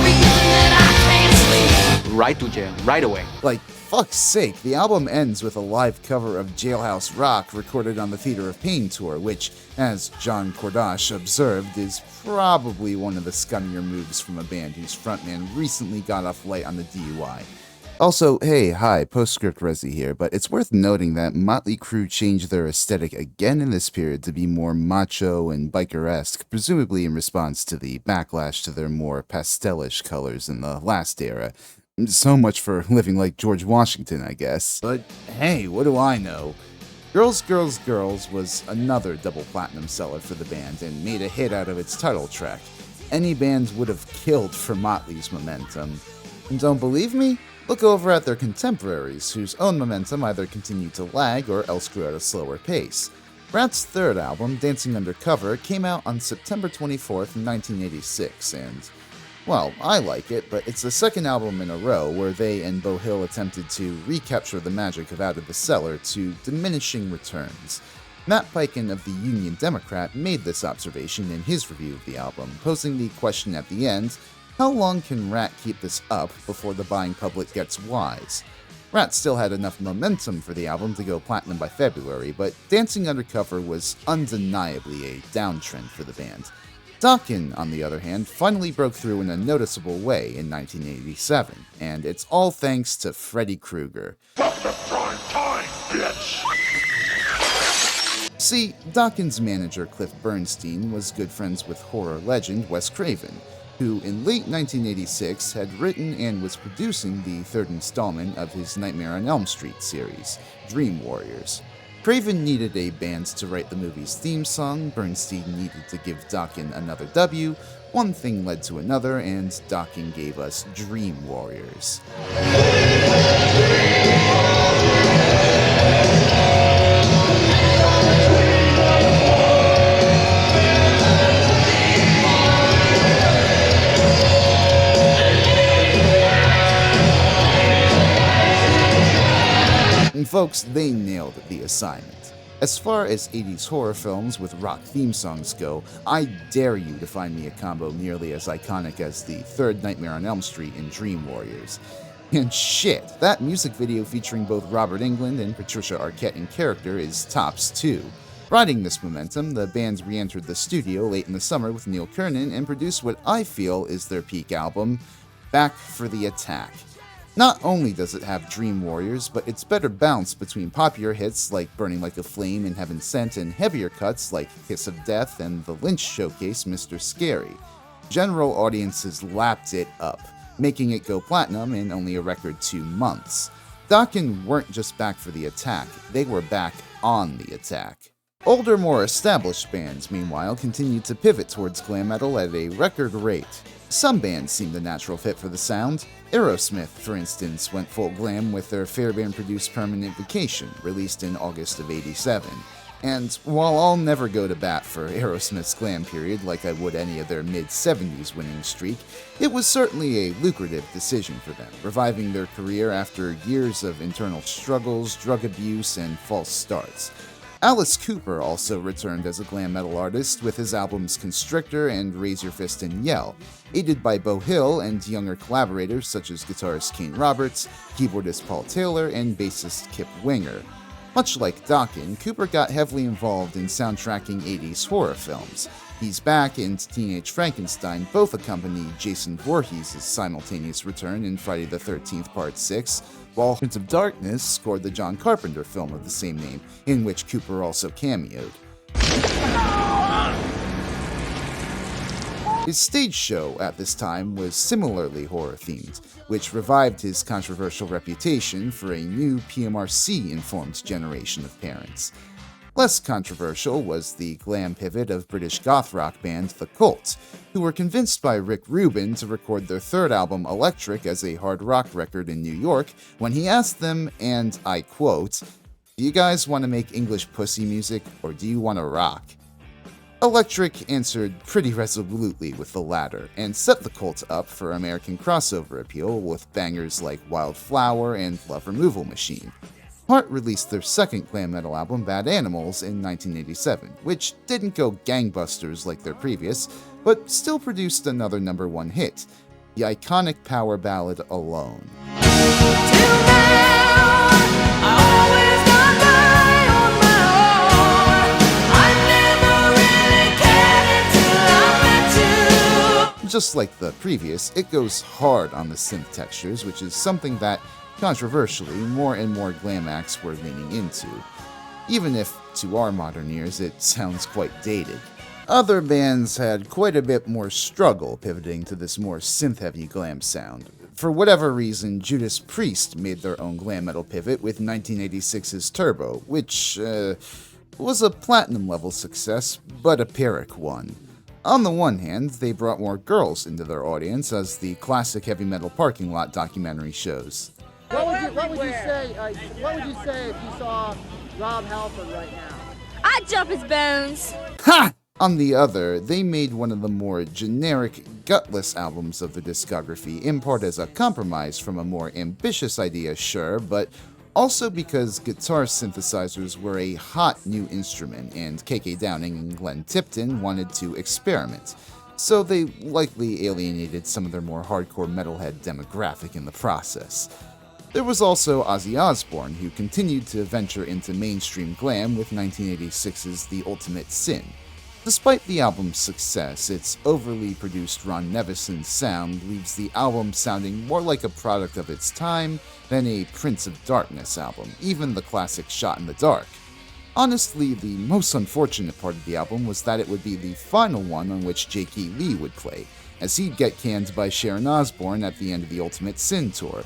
reason that I can't sleep. Right to jail, right away. Like, fuck's sake, the album ends with a live cover of Jailhouse Rock recorded on the Theater of Pain tour, which, as John Cordash observed, is probably one of the scummier moves from a band whose frontman recently got off light on the DUI. Also, hi, postscript Resi here, but it's worth noting that Motley Crue changed their aesthetic again in this period to be more macho and biker-esque, presumably in response to the backlash to their more pastelish colors in the last era. So much for living like George Washington, I guess. But hey, what do I know? Girls, Girls, Girls was another double platinum seller for the band and made a hit out of its title track. Any band would have killed for Motley's momentum. And don't believe me? Look over at their contemporaries, whose own momentum either continued to lag or else grew at a slower pace. Rat's third album, Dancing Undercover, came out on September 24th, 1986, and... well, I like it, but it's the second album in a row where they and Beau Hill attempted to recapture the magic of Out of the Cellar to diminishing returns. Matt Peiken of the Union Democrat made this observation in his review of the album, posing the question at the end, how long can Rat keep this up before the buying public gets wise? Rat still had enough momentum for the album to go platinum by February, but Dancing Undercover was undeniably a downtrend for the band. Dokken, on the other hand, finally broke through in a noticeable way in 1987, and it's all thanks to Freddy Krueger. See, Dokken's manager Cliff Bernstein was good friends with horror legend Wes Craven, who in late 1986 had written and was producing the third installment of his Nightmare on Elm Street series, Dream Warriors. Craven needed a band to write the movie's theme song, Bernstein needed to give Dokken another W, one thing led to another, and Dokken gave us Dream Warriors. folks, they nailed the assignment. As far as 80s horror films with rock theme songs go, I dare you to find me a combo nearly as iconic as the third Nightmare on Elm Street in Dream Warriors. And shit, that music video featuring both Robert Englund and Patricia Arquette in character is tops too. Riding this momentum, the band re-entered the studio late in the summer with Neil Kernon and produced what I feel is their peak album, Back for the Attack. Not only does it have Dream Warriors, but it's better balanced between popular hits like Burning Like a Flame and Heaven Sent and heavier cuts like Kiss of Death and the Lynch showcase Mr. Scary. General audiences lapped it up, making it go platinum in only a record 2 months. Dokken weren't just back for the attack, they were back on the attack. Older, more established bands, meanwhile, continued to pivot towards glam metal at a record rate. Some bands seemed a natural fit for the sound. Aerosmith, for instance, went full glam with their Fairbairn-produced Permanent Vacation, released in August of '87. And while I'll never go to bat for Aerosmith's glam period like I would any of their mid-'70s winning streak, it was certainly a lucrative decision for them, reviving their career after years of internal struggles, drug abuse, and false starts. Alice Cooper also returned as a glam metal artist with his albums Constrictor and Raise Your Fist and Yell, aided by Beau Hill and younger collaborators such as guitarist Kane Roberts, keyboardist Paul Taylor, and bassist Kip Winger. Much like Dokken, Cooper got heavily involved in soundtracking 80s horror films. He's Back and Teenage Frankenstein both accompanied Jason Voorhees' simultaneous return in Friday the 13th Part 6, while Prince of Darkness scored the John Carpenter film of the same name, in which Cooper also cameoed. His stage show at this time was similarly horror-themed, which revived his controversial reputation for a new PMRC-informed generation of parents. Less controversial was the glam pivot of British goth rock band The Cult, who were convinced by Rick Rubin to record their third album Electric as a hard rock record in New York when he asked them, and I quote, "Do you guys want to make English pussy music or do you want to rock?" Electric answered pretty resolutely with the latter, and set the Cult up for American crossover appeal with bangers like Wildflower and Love Removal Machine. Heart released their second glam metal album, Bad Animals, in 1987, which didn't go gangbusters like their previous, but still produced another #1 hit, the iconic power ballad Alone. Just like the previous, it goes hard on the synth textures, which is something that, controversially, more and more glam acts were leaning into, even if, to our modern ears, it sounds quite dated. Other bands had quite a bit more struggle pivoting to this more synth-heavy glam sound. For whatever reason, Judas Priest made their own glam metal pivot with 1986's Turbo, which was a platinum-level success, but a Pyrrhic one. On the one hand, they brought more girls into their audience, as the classic heavy metal parking lot documentary shows. What would you say if you saw Rob Halford right now? I'd jump his bones. Ha! On the other, they made one of the more generic, gutless albums of the discography, in part as a compromise from a more ambitious idea, sure, but also because guitar synthesizers were a hot new instrument and KK Downing and Glenn Tipton wanted to experiment, so they likely alienated some of their more hardcore metalhead demographic in the process. There was also Ozzy Osbourne, who continued to venture into mainstream glam with 1986's The Ultimate Sin. Despite the album's success, its overly produced Ron Nevison sound leaves the album sounding more like a product of its time than a Prince of Darkness album, even the classic Shot in the Dark. Honestly, the most unfortunate part of the album was that it would be the final one on which J.K. Lee would play, as he'd get canned by Sharon Osbourne at the end of the Ultimate Sin tour,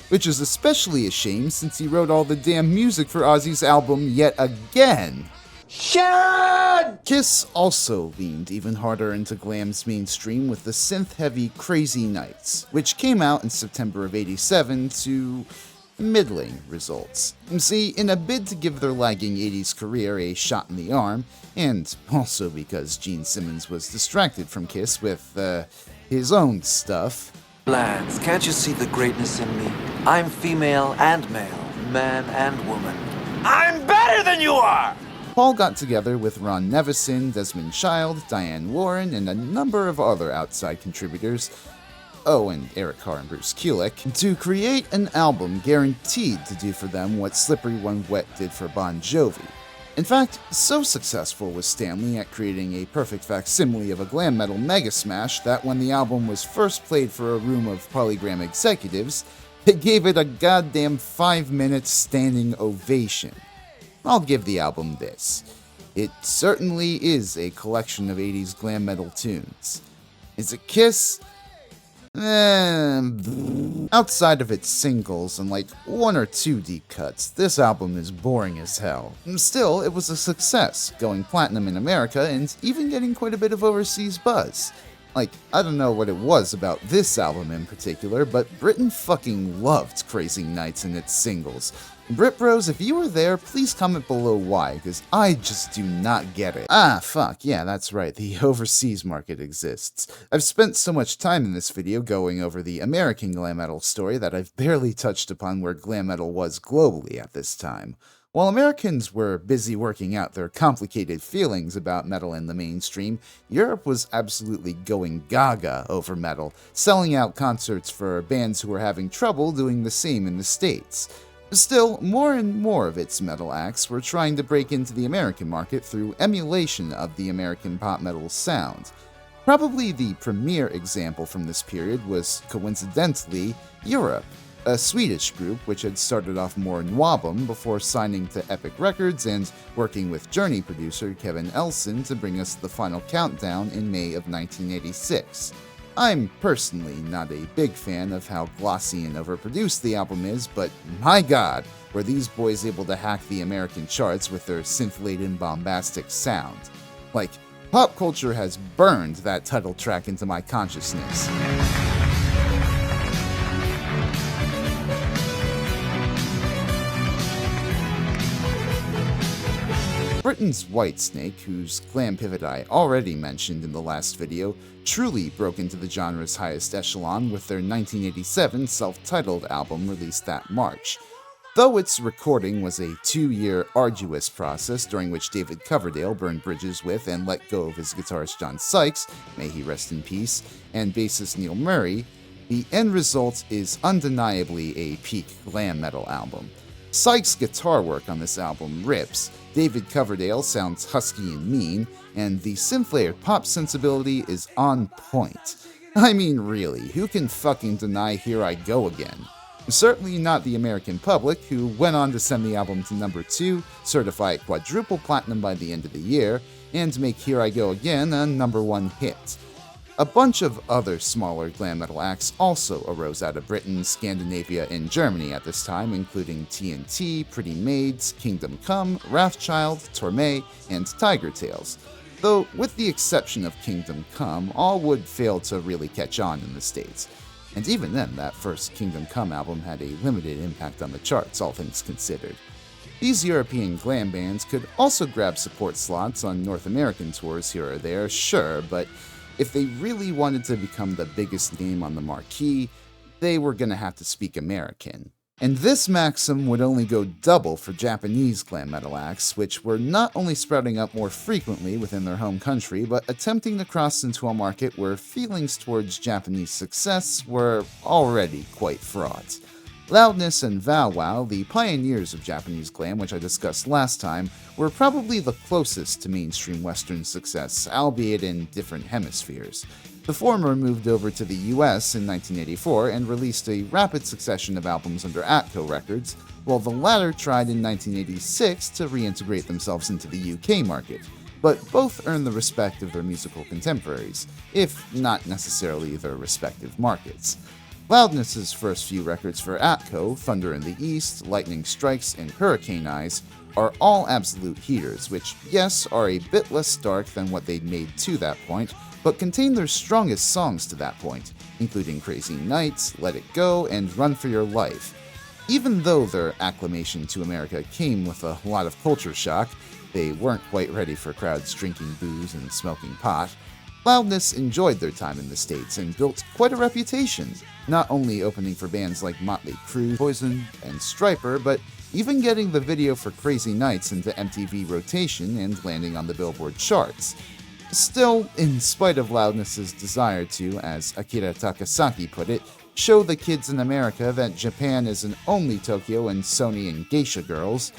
which is especially a shame since he wrote all the damn music for Ozzy's album yet again. Sharon! Kiss also leaned even harder into glam's mainstream with the synth-heavy Crazy Nights, which came out in September of '87 to middling results. See, in a bid to give their lagging 80s career a shot in the arm, and also because Gene Simmons was distracted from Kiss with, his own stuff. Lads, can't you see the greatness in me? I'm female and male, man and woman. I'm better than you are! Paul got together with Ron Nevison, Desmond Child, Diane Warren, and a number of other outside contributors, and Eric Carr and Bruce Kulick, to create an album guaranteed to do for them what Slippery When Wet did for Bon Jovi. In fact, so successful was Stanley at creating a perfect facsimile of a glam metal mega smash that when the album was first played for a room of Polygram executives, they gave it a goddamn 5-minute standing ovation. I'll give the album this. It certainly is a collection of 80s glam metal tunes. Is it Kiss? Outside of its singles and like 1 or 2 deep cuts, this album is boring as hell. Still, it was a success, going platinum in America and even getting quite a bit of overseas buzz. Like, I don't know what it was about this album in particular, but Britain fucking loved Crazy Nights and its singles. Brit Bros, if you were there, please comment below why, because I just do not get it. Fuck, yeah, that's right, the overseas market exists. I've spent so much time in this video going over the American glam metal story that I've barely touched upon where glam metal was globally at this time. While Americans were busy working out their complicated feelings about metal in the mainstream, Europe was absolutely going gaga over metal, selling out concerts for bands who were having trouble doing the same in the States. Still, more and more of its metal acts were trying to break into the American market through emulation of the American pop metal sound. Probably the premier example from this period was, coincidentally, Europe, a Swedish group which had started off more nwabum before signing to Epic Records and working with Journey producer Kevin Elson to bring us The Final Countdown in May of 1986. I'm personally not a big fan of how glossy and overproduced the album is, but my god, were these boys able to hack the American charts with their synth-laden bombastic sound. Like, pop culture has burned that title track into my consciousness. Britain's Whitesnake, whose glam pivot I already mentioned in the last video, truly broke into the genre's highest echelon with their 1987 self-titled album released that March. Though its recording was a 2-year arduous process during which David Coverdale burned bridges with and let go of his guitarist John Sykes, may he rest in peace, and bassist Neil Murray, the end result is undeniably a peak glam metal album. Sykes' guitar work on this album rips, David Coverdale sounds husky and mean, and the synth-layered pop sensibility is on point. I mean, really, who can fucking deny Here I Go Again? Certainly not the American public, who went on to send the album to number 2, certify it quadruple platinum by the end of the year, and make Here I Go Again a number 1 hit. A bunch of other smaller glam metal acts also arose out of Britain, Scandinavia, and Germany at this time, including TNT, Pretty Maids, Kingdom Come, Wrathchild, Torme, and Tiger Tails. Though, with the exception of Kingdom Come, all would fail to really catch on in the States. And even then, that first Kingdom Come album had a limited impact on the charts, all things considered. These European glam bands could also grab support slots on North American tours here or there, sure, but if they really wanted to become the biggest name on the marquee, they were gonna have to speak American. And this maxim would only go double for Japanese glam metal acts, which were not only sprouting up more frequently within their home country, but attempting to cross into a market where feelings towards Japanese success were already quite fraught. Loudness and Vow Wow, the pioneers of Japanese glam which I discussed last time, were probably the closest to mainstream Western success, albeit in different hemispheres. The former moved over to the US in 1984 and released a rapid succession of albums under Atco Records, while the latter tried in 1986 to reintegrate themselves into the UK market, but both earned the respect of their musical contemporaries, if not necessarily their respective markets. Loudness's first few records for Atco, Thunder in the East, Lightning Strikes, and Hurricane Eyes, are all absolute heaters, which, yes, are a bit less dark than what they'd made to that point, but contain their strongest songs to that point, including Crazy Nights, Let It Go, and Run for Your Life. Even though their acclamation to America came with a lot of culture shock, they weren't quite ready for crowds drinking booze and smoking pot, Loudness enjoyed their time in the States and built quite a reputation, not only opening for bands like Motley Crue, Poison, and Stryper, but even getting the video for Crazy Nights into MTV rotation and landing on the Billboard charts. Still, in spite of Loudness's desire to, as Akira Takasaki put it, show the kids in America that Japan isn't only Tokyo and Sony and geisha girls,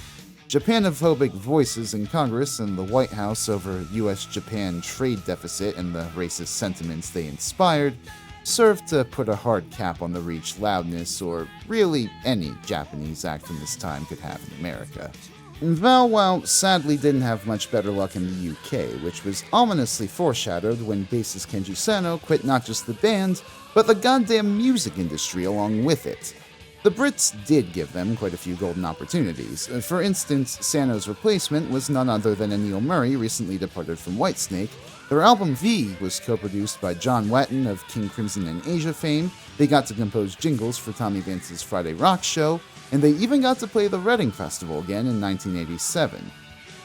Japanophobic voices in Congress and the White House over US-Japan trade deficit and the racist sentiments they inspired served to put a hard cap on the reach Loudness, or really any Japanese act from this time, could have in America. Bow Wow sadly didn't have much better luck in the UK, which was ominously foreshadowed when bassist Kenji Sano quit not just the band, but the goddamn music industry along with it. The Brits did give them quite a few golden opportunities. For instance, Sano's replacement was none other than Neil Murray, recently departed from Whitesnake. Their album V was co-produced by John Wetton of King Crimson and Asia fame. They got to compose jingles for Tommy Vance's Friday Rock Show, and they even got to play the Reading Festival again in 1987.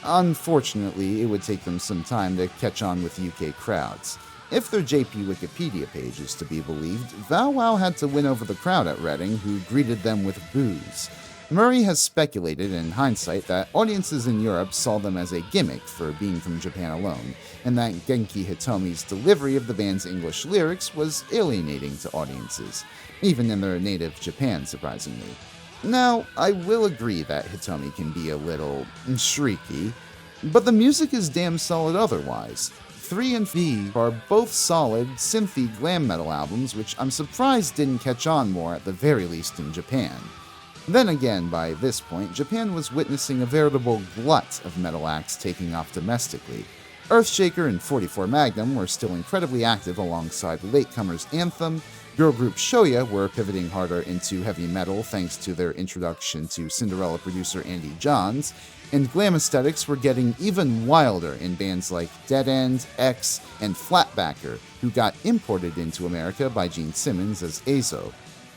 Unfortunately, it would take them some time to catch on with UK crowds. If their JP Wikipedia page is to be believed, Bow Wow had to win over the crowd at Reading, who greeted them with boos. Murray has speculated in hindsight that audiences in Europe saw them as a gimmick for being from Japan alone, and that Genki Hitomi's delivery of the band's English lyrics was alienating to audiences, even in their native Japan, surprisingly. Now, I will agree that Hitomi can be a little shrieky, but the music is damn solid otherwise. 3 and V are both solid, synthy glam metal albums, which I'm surprised didn't catch on more, at the very least in Japan. Then again, by this point, Japan was witnessing a veritable glut of metal acts taking off domestically. Earthshaker and 44 Magnum were still incredibly active alongside latecomers Anthem. Girl group Shoya were pivoting harder into heavy metal thanks to their introduction to Cinderella producer Andy Johns, and glam aesthetics were getting even wilder in bands like Dead End, X, and Flatbacker, who got imported into America by Gene Simmons as Azo.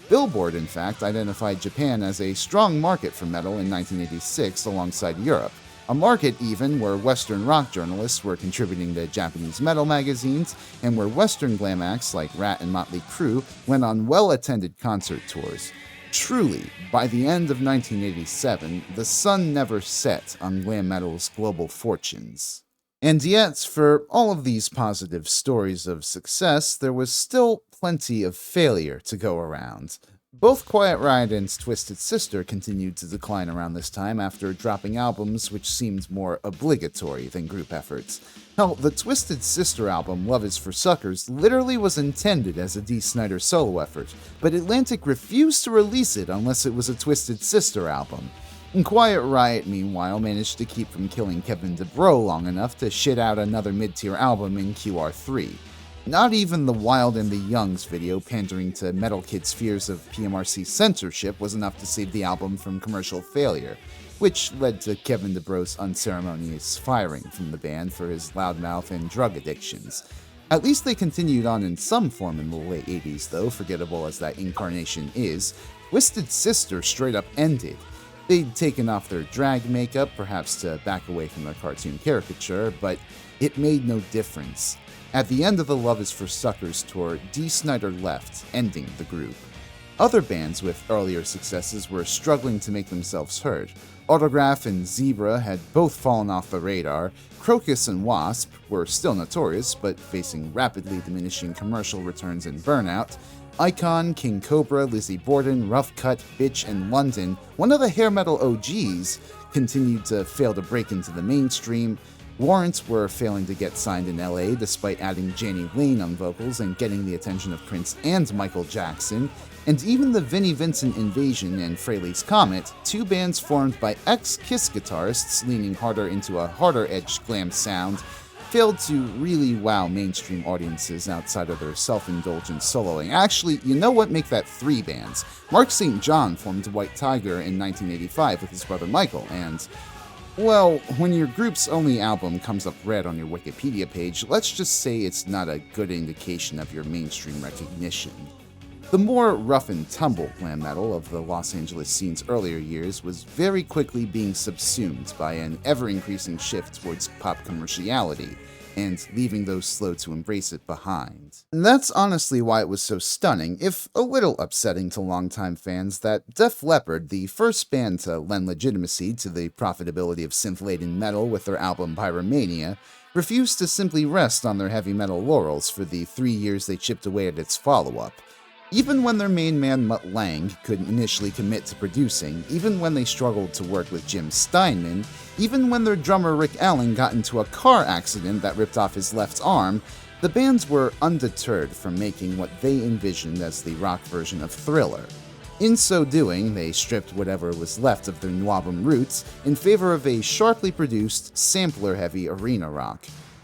Billboard, in fact, identified Japan as a strong market for metal in 1986 alongside Europe, a market even where Western rock journalists were contributing to Japanese metal magazines, and where Western glam acts like Rat and Motley Crue went on well-attended concert tours. Truly, by the end of 1987, the sun never set on glam metal's global fortunes. And yet, for all of these positive stories of success, there was still plenty of failure to go around. Both Quiet Riot and Twisted Sister continued to decline around this time after dropping albums which seemed more obligatory than group efforts. Hell, the Twisted Sister album, Love Is For Suckers, literally was intended as a Dee Snider solo effort, but Atlantic refused to release it unless it was a Twisted Sister album. And Quiet Riot, meanwhile, managed to keep from killing Kevin DeBro long enough to shit out another mid-tier album in QR3. Not even the Wild and the Youngs video pandering to metal kids' fears of PMRC censorship was enough to save the album from commercial failure, which led to Kevin DeBro's unceremonious firing from the band for his loudmouth and drug addictions. At least they continued on in some form in the late 80s, though, forgettable as that incarnation is. Twisted Sister straight up ended. They'd taken off their drag makeup, perhaps to back away from their cartoon caricature, but it made no difference. At the end of the Love Is For Suckers tour, Dee Snider left, ending the group. Other bands with earlier successes were struggling to make themselves heard. Autograph and Zebra had both fallen off the radar. Crocus and Wasp were still notorious, but facing rapidly diminishing commercial returns and burnout. Icon, King Cobra, Lizzie Borden, Rough Cut, Bitch, and London, one of the hair metal OGs, continued to fail to break into the mainstream. Warrant were failing to get signed in LA despite adding Janie Lane on vocals and getting the attention of Prince and Michael Jackson, and even the Vinnie Vincent Invasion and Fraley's Comet, two bands formed by ex-Kiss guitarists leaning harder into a harder-edged glam sound, failed to really wow mainstream audiences outside of their self-indulgent soloing. Actually, you know what? Make that 3 bands. Mark St. John formed White Tiger in 1985 with his brother Michael, and well, when your group's only album comes up red on your Wikipedia page, let's just say it's not a good indication of your mainstream recognition. The more rough and tumble glam metal of the Los Angeles scene's earlier years was very quickly being subsumed by an ever-increasing shift towards pop commerciality. and leaving those slow to embrace it behind. And that's honestly why it was so stunning, if a little upsetting to longtime fans, that Def Leppard, the first band to lend legitimacy to the profitability of synth-laden metal with their album Pyromania, refused to simply rest on their heavy metal laurels for the 3 years they chipped away at its follow-up. Even when their main man Mutt Lange couldn't initially commit to producing, even when they struggled to work with Jim Steinman, even when their drummer Rick Allen got into a car accident that ripped off his left arm, the bands were undeterred from making what they envisioned as the rock version of Thriller. In so doing, they stripped whatever was left of their Nwabum roots in favor of a sharply produced, sampler-heavy arena rock.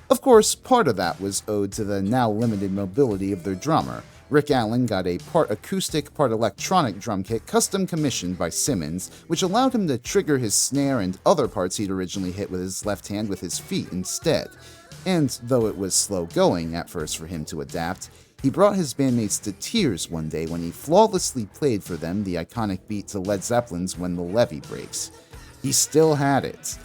Of course, part of that was owed to the now limited mobility of their drummer. Rick Allen got a part acoustic, part electronic drum kit custom commissioned by Simmons, which allowed him to trigger his snare and other parts he'd originally hit with his left hand with his feet instead. And though it was slow going at first for him to adapt, he brought his bandmates to tears one day when he flawlessly played for them the iconic beat to Led Zeppelin's When the Levee Breaks. He still had it.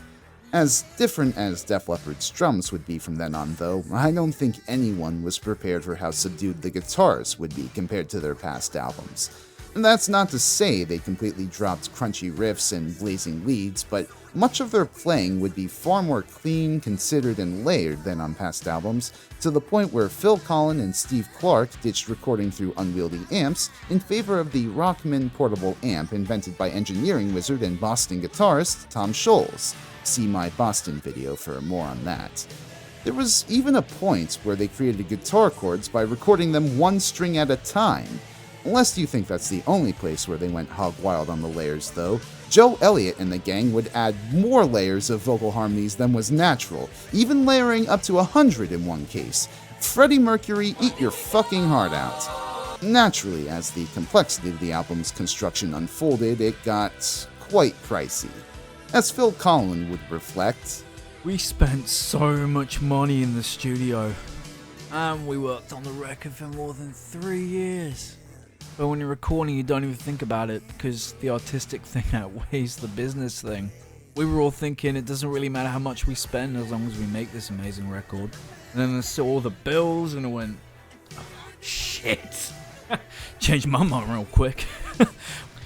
As different as Def Leppard's drums would be from then on, though, I don't think anyone was prepared for how subdued the guitars would be compared to their past albums. And that's not to say they completely dropped crunchy riffs and blazing leads, but much of their playing would be far more clean, considered, and layered than on past albums, to the point where Phil Collen and Steve Clark ditched recording through unwieldy amps in favor of the Rockman portable amp invented by engineering wizard and Boston guitarist Tom Scholz. See my Boston video for more on that. There was even a point where they created guitar chords by recording them one string at a time. Unless you think that's the only place where they went hog wild on the layers, though, Joe Elliott and the gang would add more layers of vocal harmonies than was natural, even layering up to 100 in one case. Freddie Mercury, eat your fucking heart out. Naturally, as the complexity of the album's construction unfolded, it got quite pricey. As Phil Collen would reflect, "We spent so much money in the studio, and we worked on the record for more than 3 years. But when you're recording, you don't even think about it, because the artistic thing outweighs the business thing. We were all thinking it doesn't really matter how much we spend as long as we make this amazing record. And then I saw all the bills, and I went, oh, shit." Changed my mind real quick.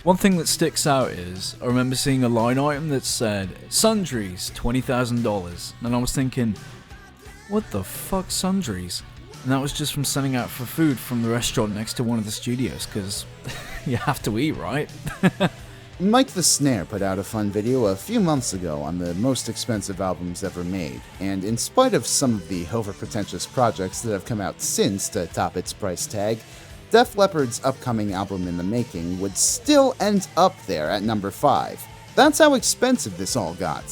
One thing that sticks out is, I remember seeing a line item that said, "Sundries, $20,000. And I was thinking, what the fuck sundries? And that was just from sending out for food from the restaurant next to one of the studios, because you have to eat, right? Mike the Snare put out a fun video a few months ago on the most expensive albums ever made, and in spite of some of the overpretentious projects that have come out since to top its price tag, Def Leppard's upcoming album in the making would still end up there at number 5. That's how expensive this all got.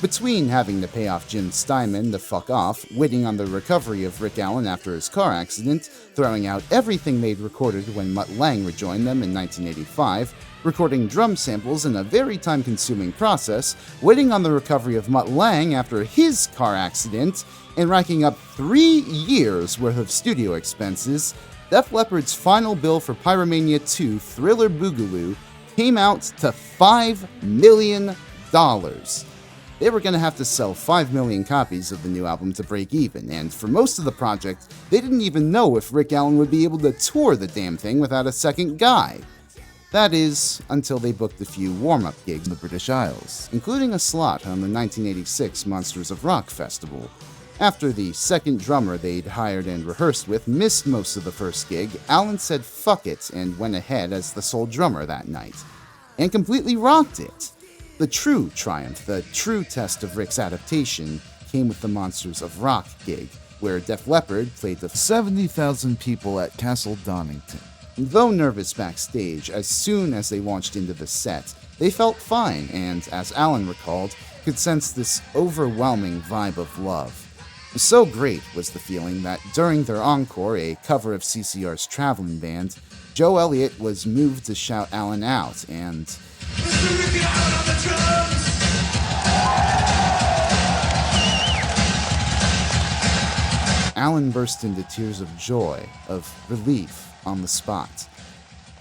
Between having to pay off Jim Steinman to fuck off, waiting on the recovery of Rick Allen after his car accident, throwing out everything they'd recorded when Mutt Lange rejoined them in 1985, recording drum samples in a very time-consuming process, waiting on the recovery of Mutt Lange after his car accident, and racking up 3 years' worth of studio expenses, Def Leppard's final bill for Pyromania 2 Thriller Boogaloo came out to $5 million. They were going to have to sell 5 million copies of the new album to break even, and for most of the project, they didn't even know if Rick Allen would be able to tour the damn thing without a second guy. That is, until they booked a few warm-up gigs in the British Isles, including a slot on the 1986 Monsters of Rock Festival. After the second drummer they'd hired and rehearsed with missed most of the first gig, Allen said fuck it and went ahead as the sole drummer that night. And completely rocked it. The true triumph, the true test of Rick's adaptation, came with the Monsters of Rock gig, where Def Leppard played to 70,000 people at Castle Donington. Though nervous backstage, as soon as they launched into the set, they felt fine and, as Allen recalled, could sense this overwhelming vibe of love. So great was the feeling that during their encore, a cover of CCR's Traveling Band, Joe Elliott was moved to shout Allen out and Allen burst into tears of joy, of relief on the spot.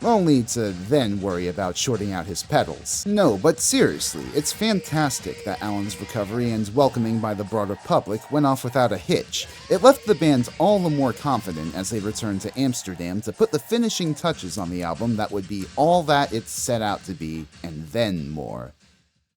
only to then worry about shorting out his pedals. No, but seriously, it's fantastic that Alan's recovery and welcoming by the broader public went off without a hitch. It left the band all the more confident as they returned to Amsterdam to put the finishing touches on the album that would be all that it set out to be, and then more.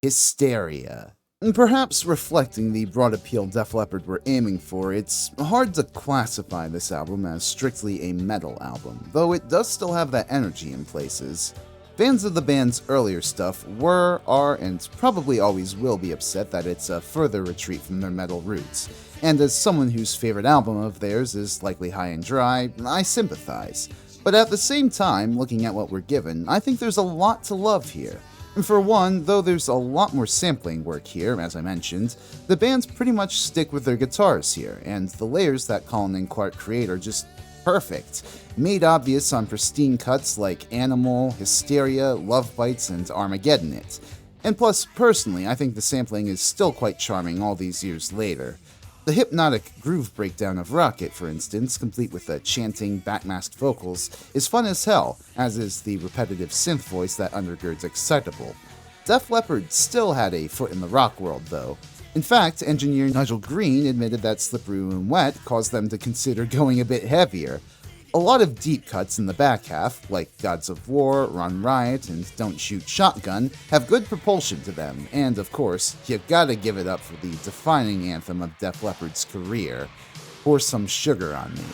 Hysteria. And perhaps reflecting the broad appeal Def Leppard were aiming for, it's hard to classify this album as strictly a metal album, though it does still have that energy in places. Fans of the band's earlier stuff were, are, and probably always will be upset that it's a further retreat from their metal roots. And as someone whose favorite album of theirs is likely High and Dry, I sympathize. But at the same time, looking at what we're given, I think there's a lot to love here. For one, though there's a lot more sampling work here, as I mentioned, the bands pretty much stick with their guitars here, and the layers that Colin and Clark create are just perfect, made obvious on pristine cuts like Animal, Hysteria, Love Bites, and Armageddon It. And plus, personally, I think the sampling is still quite charming all these years later. The hypnotic groove breakdown of Rocket, for instance, complete with the chanting, backmasked vocals, is fun as hell, as is the repetitive synth voice that undergirds Excitable. Def Leppard still had a foot in the rock world, though. In fact, engineer Nigel Green admitted that Slippery When Wet caused them to consider going a bit heavier. A lot of deep cuts in the back half, like Gods of War, Run Riot, and Don't Shoot Shotgun, have good propulsion to them, and of course, you gotta give it up for the defining anthem of Def Leppard's career, Pour Some Sugar on Me.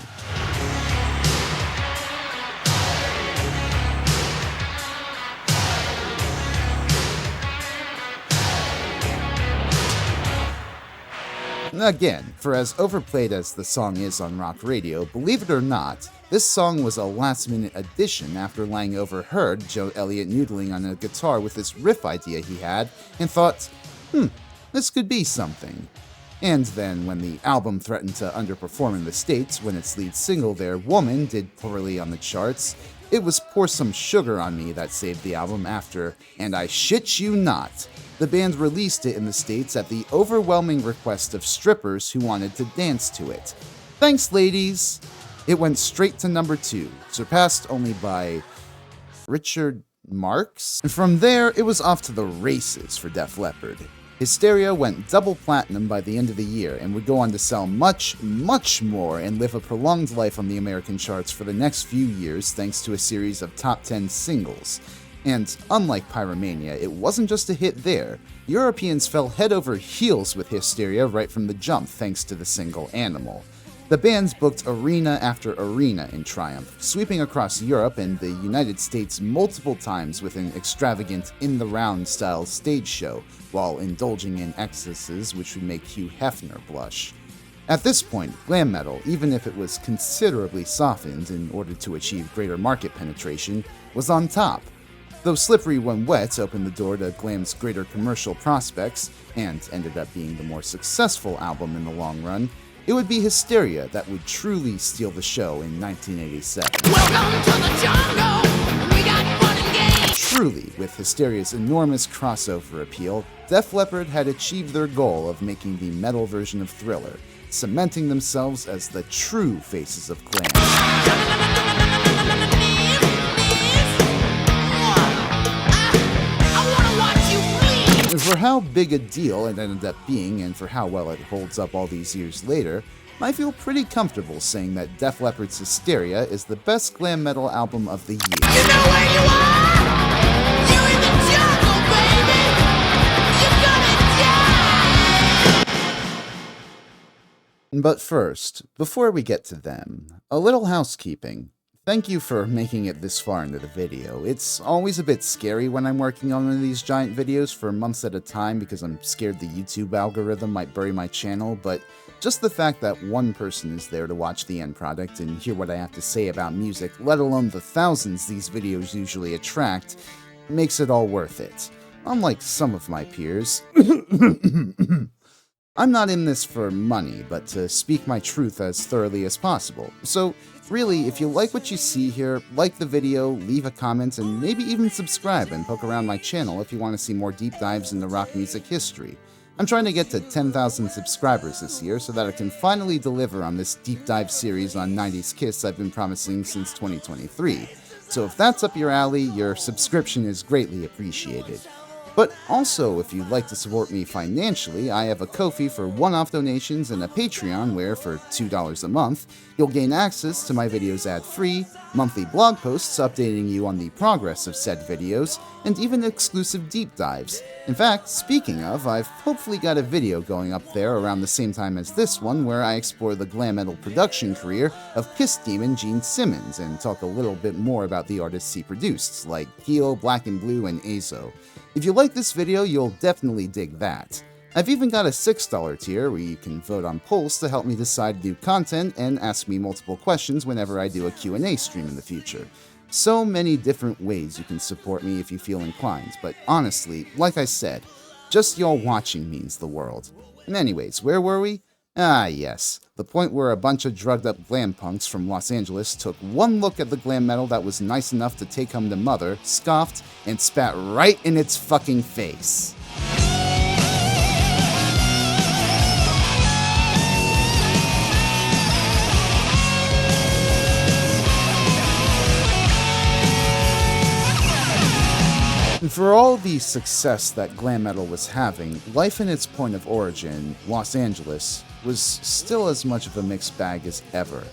Again, for as overplayed as the song is on rock radio, believe it or not, this song was a last-minute addition after Lang overheard Joe Elliott noodling on a guitar with this riff idea he had and thought, this could be something. And then when the album threatened to underperform in the States when its lead single, Their Woman, did poorly on the charts, it was Pour Some Sugar on Me that saved the album after, and I shit you not, the band released it in the States at the overwhelming request of strippers who wanted to dance to it. Thanks, ladies! It went straight to number 2, surpassed only by Richard Marx. And from there, it was off to the races for Def Leppard. Hysteria went double platinum by the end of the year and would go on to sell much, much more and live a prolonged life on the American charts for the next few years thanks to a series of top 10 singles. And unlike Pyromania, it wasn't just a hit there. Europeans fell head over heels with Hysteria right from the jump thanks to the single Animal. The bands booked arena after arena in triumph, sweeping across Europe and the United States multiple times with an extravagant in-the-round style stage show, while indulging in excesses which would make Hugh Hefner blush. At this point, glam metal, even if it was considerably softened in order to achieve greater market penetration, was on top. Though Slippery When Wet opened the door to glam's greater commercial prospects, and ended up being the more successful album in the long run, it would be Hysteria that would truly steal the show in 1987. Welcome to the jungle. We got fun and games. Truly, with Hysteria's enormous crossover appeal, Def Leppard had achieved their goal of making the metal version of Thriller, cementing themselves as the true faces of glam. For how big a deal it ended up being, and for how well it holds up all these years later, I feel pretty comfortable saying that Def Leppard's Hysteria is the best glam metal album of the year. You know where you are? You're in the jungle, baby. You're gonna die. But first, before we get to them, a little housekeeping. Thank you for making it this far into the video. It's always a bit scary when I'm working on one of these giant videos for months at a time because I'm scared the YouTube algorithm might bury my channel, but just the fact that one person is there to watch the end product and hear what I have to say about music, let alone the thousands these videos usually attract, makes it all worth it. Unlike some of my peers, I'm not in this for money, but to speak my truth as thoroughly as possible. So really, if you like what you see here, like the video, leave a comment, and maybe even subscribe and poke around my channel if you want to see more deep dives into rock music history. I'm trying to get to 10,000 subscribers this year so that I can finally deliver on this deep dive series on 90s Kiss I've been promising since 2023. So if that's up your alley, your subscription is greatly appreciated. But also, if you'd like to support me financially, I have a Ko-fi for one-off donations and a Patreon where, for $2 a month, you'll gain access to my videos ad-free, monthly blog posts updating you on the progress of said videos, and even exclusive deep dives. In fact, speaking of, I've hopefully got a video going up there around the same time as this one where I explore the glam metal production career of Piss Demon Gene Simmons and talk a little bit more about the artists he produced, like Heel, Black and Blue, and Azo. If you like this video, you'll definitely dig that. I've even got a $6 tier where you can vote on polls to help me decide new content and ask me multiple questions whenever I do a Q&A stream in the future. So many different ways you can support me if you feel inclined, but honestly, like I said, just y'all watching means the world. And anyways, where were we? Ah yes, the point where a bunch of drugged up glam punks from Los Angeles took one look at the glam metal that was nice enough to take home to mother, scoffed, and spat right in its fucking face. And for all the success that glam metal was having, life in its point of origin, Los Angeles, was still as much of a mixed bag as ever.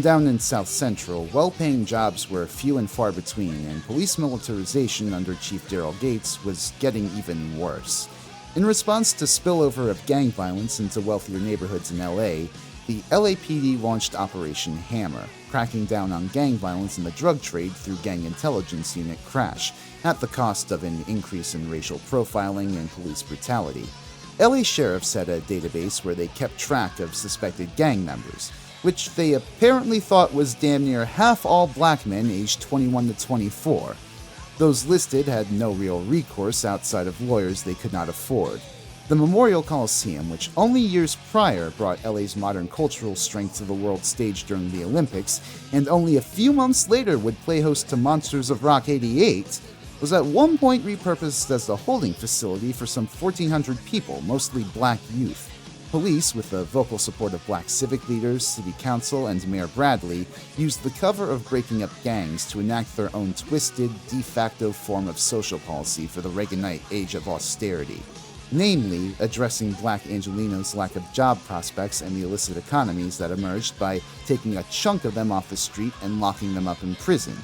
Down in South Central, well-paying jobs were few and far between, and police militarization under Chief Daryl Gates was getting even worse. In response to spillover of gang violence into wealthier neighborhoods in LA, the LAPD launched Operation Hammer, cracking down on gang violence and the drug trade through Gang Intelligence Unit Crash, at the cost of an increase in racial profiling and police brutality. LA sheriffs had a database where they kept track of suspected gang members, which they apparently thought was damn near half all black men aged 21 to 24. Those listed had no real recourse outside of lawyers they could not afford. The Memorial Coliseum, which only years prior brought LA's modern cultural strength to the world stage during the Olympics, and only a few months later would play host to Monsters of Rock 88, was at one point repurposed as a holding facility for some 1,400 people, mostly black youth. Police, with the vocal support of black civic leaders, city council, and Mayor Bradley, used the cover of breaking up gangs to enact their own twisted, de facto form of social policy for the Reaganite age of austerity. Namely, addressing black Angelenos' lack of job prospects and the illicit economies that emerged by taking a chunk of them off the street and locking them up in prison,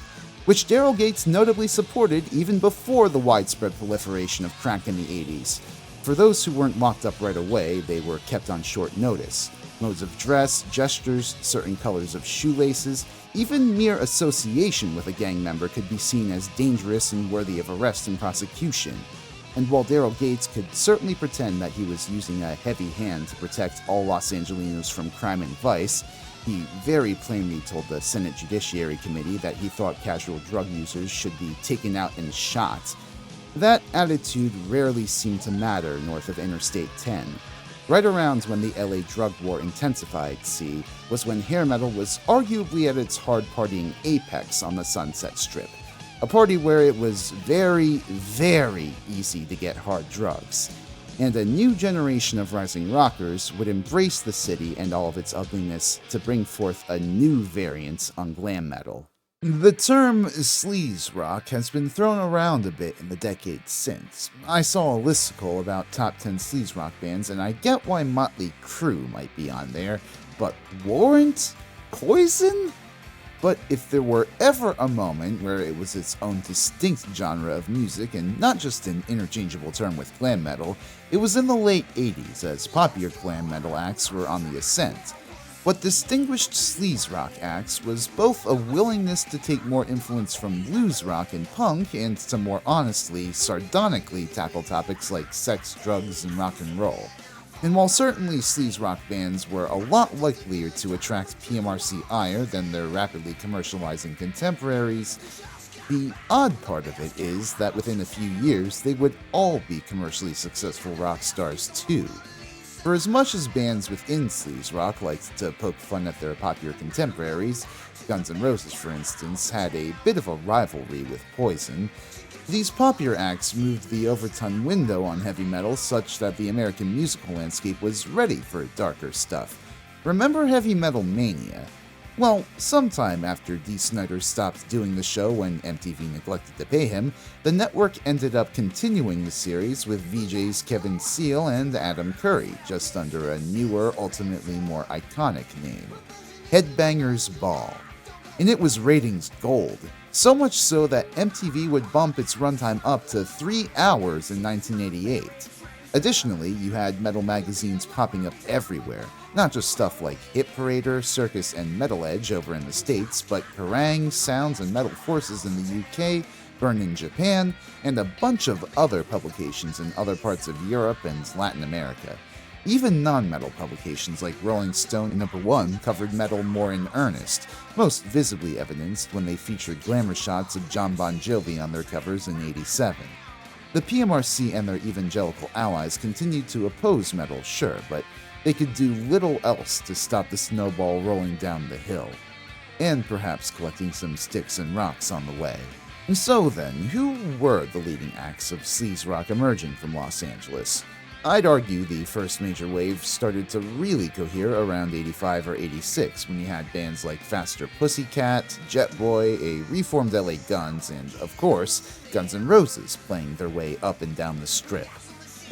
which Daryl Gates notably supported even before the widespread proliferation of crack in the 80s. For those who weren't locked up right away, they were kept on short notice. Modes of dress, gestures, certain colors of shoelaces, even mere association with a gang member could be seen as dangerous and worthy of arrest and prosecution. And while Daryl Gates could certainly pretend that he was using a heavy hand to protect all Los Angelenos from crime and vice, he very plainly told the Senate Judiciary Committee that he thought casual drug users should be taken out and shot. That attitude rarely seemed to matter north of Interstate 10. Right around when the LA drug war intensified, see, was when hair metal was arguably at its hard partying apex on the Sunset Strip. A party where it was very, very easy to get hard drugs. And a new generation of rising rockers would embrace the city and all of its ugliness to bring forth a new variant on glam metal. The term sleaze rock has been thrown around a bit in the decades since. I saw a listicle about top 10 sleaze rock bands, and I get why Motley Crue might be on there, but Warrant? Poison? But if there were ever a moment where it was its own distinct genre of music and not just an interchangeable term with glam metal, it was in the late 80s as popular glam metal acts were on the ascent. What distinguished sleaze rock acts was both a willingness to take more influence from blues rock and punk and to more honestly, sardonically tackle topics like sex, drugs, and rock and roll. And while certainly sleaze rock bands were a lot likelier to attract PMRC ire than their rapidly commercializing contemporaries, the odd part of it is that within a few years they would all be commercially successful rock stars too. For as much as bands within sleaze rock liked to poke fun at their popular contemporaries, Guns N' Roses for instance had a bit of a rivalry with Poison, these popular acts moved the Overton window on heavy metal such that the American musical landscape was ready for darker stuff. Remember Heavy Metal Mania? Well, sometime after Dee Snider stopped doing the show when MTV neglected to pay him, the network ended up continuing the series with VJs Kevin Seal and Adam Curry, just under a newer, ultimately more iconic name, Headbangers Ball. And it was ratings gold, so much so that MTV would bump its runtime up to 3 hours in 1988. Additionally, you had metal magazines popping up everywhere, not just stuff like Hit Parader, Circus, and Metal Edge over in the States, but Kerrang!, Sounds, and Metal Forces in the UK, Burn in Japan, and a bunch of other publications in other parts of Europe and Latin America. Even non-metal publications like Rolling Stone and Number One covered metal more in earnest, most visibly evidenced when they featured glamour shots of John Bon Jovi on their covers in '87. The PMRC and their evangelical allies continued to oppose metal, sure, but they could do little else to stop the snowball rolling down the hill, and perhaps collecting some sticks and rocks on the way. And so then, who were the leading acts of sleaze rock emerging from Los Angeles? I'd argue the first major wave started to really cohere around 85 or 86 when you had bands like Faster Pussycat, Jet Boy, a reformed LA Guns, and, of course, Guns N' Roses playing their way up and down the strip.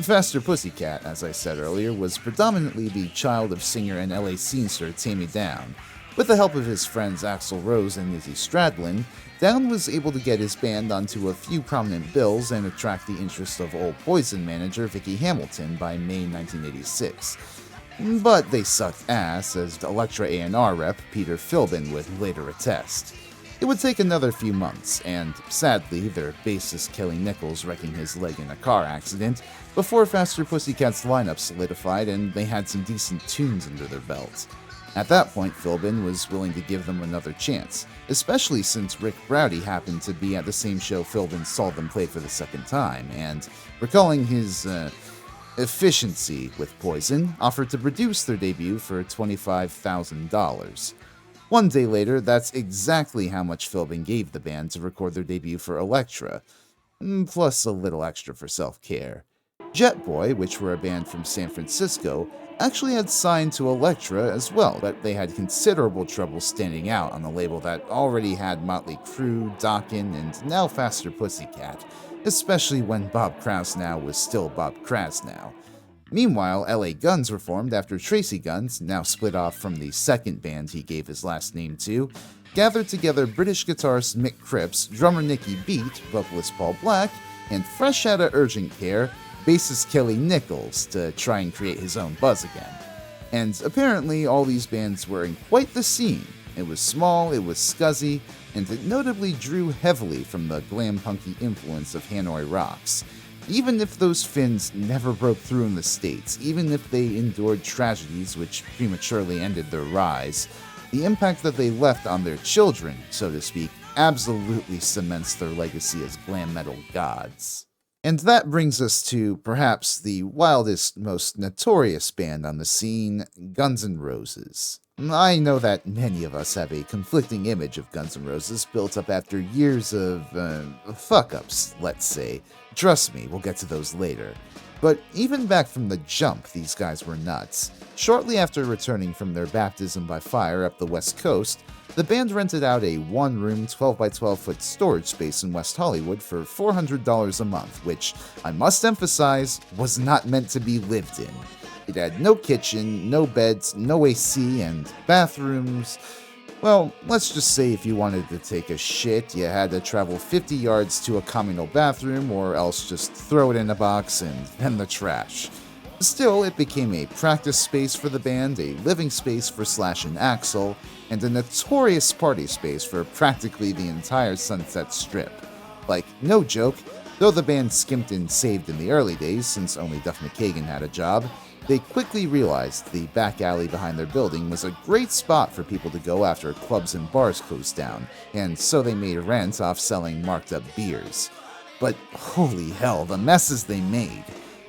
Faster Pussycat, as I said earlier, was predominantly the child of singer and LA scenester Tammy Down. With the help of his friends Axl Rose and Izzy Stradlin, Down was able to get his band onto a few prominent bills and attract the interest of old Poison manager Vicky Hamilton by May 1986. But they sucked ass, as Elektra A&R rep Peter Philbin would later attest. It would take another few months, and sadly, their bassist Kelly Nichols wrecking his leg in a car accident, before Faster Pussycat's lineup solidified and they had some decent tunes under their belts. At that point, Philbin was willing to give them another chance, especially since Rick Browdy happened to be at the same show Philbin saw them play for the second time, and, recalling his efficiency with Poison, offered to produce their debut for $25,000. One day later, that's exactly how much Philbin gave the band to record their debut for Elektra, plus a little extra for self-care. Jet Boy, which were a band from San Francisco, actually had signed to Elektra as well, but they had considerable trouble standing out on the label that already had Motley Crue, Dokken, and now Faster Pussycat, especially when Bob Krasnow was still Bob Krasnow. Meanwhile, LA Guns were formed after Tracy Guns, now split off from the second band he gave his last name to, gathered together British guitarist Mick Cripps, drummer Nicky Beat, vocalist Paul Black, and fresh out of urgent care, bassist Kelly Nichols to try and create his own buzz again. And apparently all these bands were in quite the scene. It was small, it was scuzzy, and it notably drew heavily from the glam punky influence of Hanoi Rocks. Even if those Finns never broke through in the States, even if they endured tragedies which prematurely ended their rise, the impact that they left on their children, so to speak, absolutely cements their legacy as glam metal gods. And that brings us to perhaps the wildest, most notorious band on the scene, Guns N' Roses. I know that many of us have a conflicting image of Guns N' Roses built up after years of fuck-ups, let's say. Trust me, we'll get to those later. But even back from the jump, these guys were nuts. Shortly after returning from their baptism by fire up the West Coast, the band rented out a one-room, 12-by-12-foot storage space in West Hollywood for $400 a month, which, I must emphasize, was not meant to be lived in. It had no kitchen, no beds, no AC, and bathrooms. Well, let's just say if you wanted to take a shit, you had to travel 50 yards to a communal bathroom, or else just throw it in a box and then the trash. Still, it became a practice space for the band, a living space for Slash and Axl, and a notorious party space for practically the entire Sunset Strip. Like, no joke, though the band skimped and saved in the early days, since only Duff McKagan had a job, they quickly realized the back alley behind their building was a great spot for people to go after clubs and bars closed down, and so they made rent off selling marked up beers. But holy hell, the messes they made!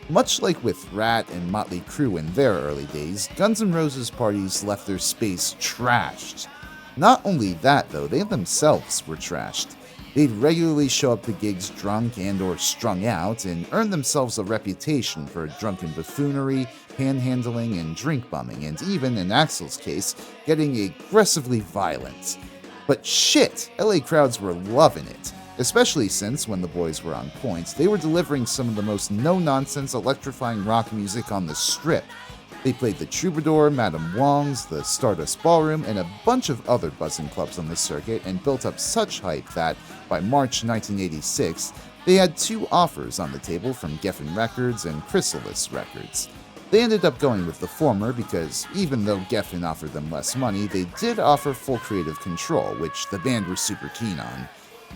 Much like with Rat and Motley Crue in their early days, Guns N' Roses parties left their space trashed. Not only that though, they themselves were trashed. They'd regularly show up to gigs drunk and or strung out and earn themselves a reputation for drunken buffoonery, panhandling, and drink bumming, and even, in Axl's case, getting aggressively violent. But shit, LA crowds were loving it. Especially since, when the boys were on point, they were delivering some of the most no-nonsense electrifying rock music on the Strip. They played the Troubadour, Madame Wong's, the Stardust Ballroom, and a bunch of other buzzing clubs on the circuit, and built up such hype that, by March 1986, they had 2 offers on the table from Geffen Records and Chrysalis Records. They ended up going with the former because, even though Geffen offered them less money, they did offer full creative control, which the band were super keen on.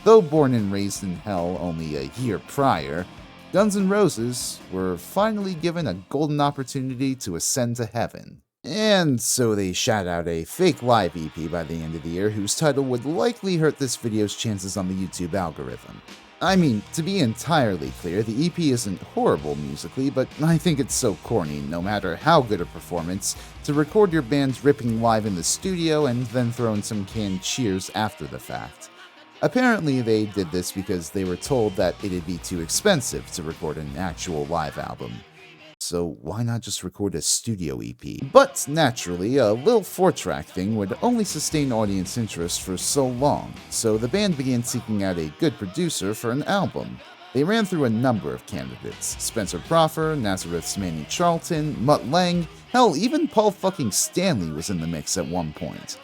Though born and raised in hell only a year prior, Guns N' Roses were finally given a golden opportunity to ascend to heaven. And so they shot out a fake live EP by the end of the year whose title would likely hurt this video's chances on the YouTube algorithm. I mean, to be entirely clear, the EP isn't horrible musically, but I think it's so corny, no matter how good a performance, to record your band ripping live in the studio and then throw in some canned cheers after the fact. Apparently, they did this because they were told that it'd be too expensive to record an actual live album. So why not just record a studio EP? But naturally, a little 4-track thing would only sustain audience interest for so long, so the band began seeking out a good producer for an album. They ran through a number of candidates: Spencer Proffer, Nazareth's Manny Charlton, Mutt Lange, hell, even Paul fucking Stanley was in the mix at one point.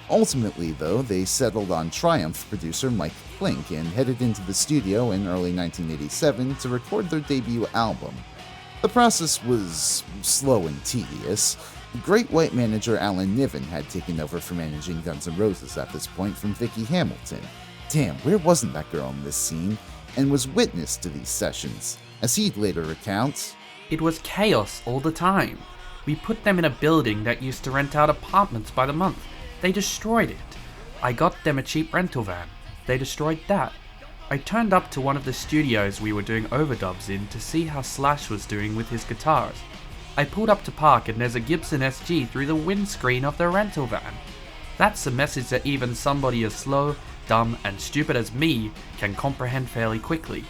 Ultimately, though, they settled on Triumph producer Mike Klink and headed into the studio in early 1987 to record their debut album. The process was slow and tedious. Great White manager Alan Niven had taken over for managing Guns N' Roses at this point from Vicky Hamilton. Damn, where wasn't that girl in this scene? And was witness to these sessions. As he'd later recount, "It was chaos all the time. We put them in a building that used to rent out apartments by the month. They destroyed it. I got them a cheap rental van. They destroyed that. I turned up to one of the studios we were doing overdubs in to see how Slash was doing with his guitars. I pulled up to park and there's a Gibson SG through the windscreen of the rental van. That's a message that even somebody as slow, dumb, and stupid as me can comprehend fairly quickly.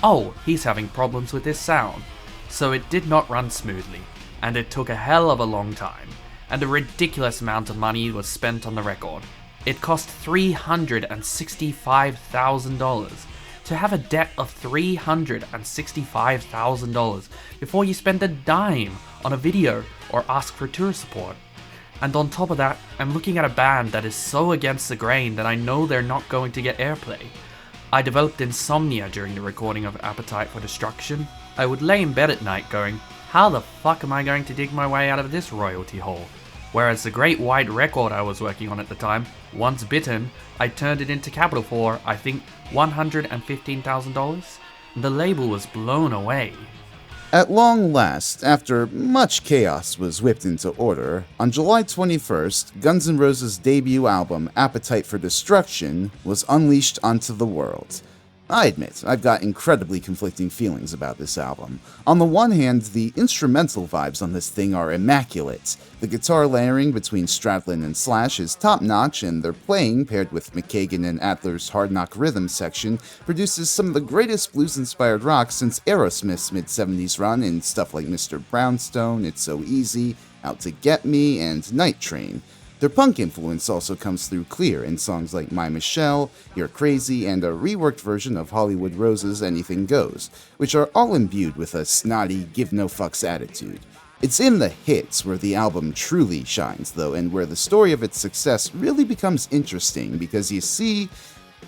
Oh, he's having problems with his sound." So it did not run smoothly, and it took a hell of a long time, and a ridiculous amount of money was spent on the record. It cost $365,000. To have a debt of $365,000 before you spend a dime on a video or ask for tour support. And on top of that, I'm looking at a band that is so against the grain that I know they're not going to get airplay. I developed insomnia during the recording of Appetite for Destruction. I would lay in bed at night going, how the fuck am I going to dig my way out of this royalty hole? Whereas the Great White record I was working on at the time, Once Bitten, I turned it into capital for, I think, $115,000. The label was blown away. At long last, after much chaos was whipped into order, on July 21st, Guns N' Roses' debut album, Appetite for Destruction, was unleashed onto the world. I admit, I've got incredibly conflicting feelings about this album. On the one hand, the instrumental vibes on this thing are immaculate. The guitar layering between Stradlin and Slash is top-notch, and their playing, paired with McKagan and Adler's hard knock rhythm section, produces some of the greatest blues-inspired rock since Aerosmith's mid-70s run in stuff like Mr. Brownstone, It's So Easy, Out to Get Me, and Night Train. Their punk influence also comes through clear in songs like My Michelle, You're Crazy, and a reworked version of Hollywood Rose's Anything Goes, which are all imbued with a snotty, give-no-fucks attitude. It's in the hits where the album truly shines, though, and where the story of its success really becomes interesting, because you see,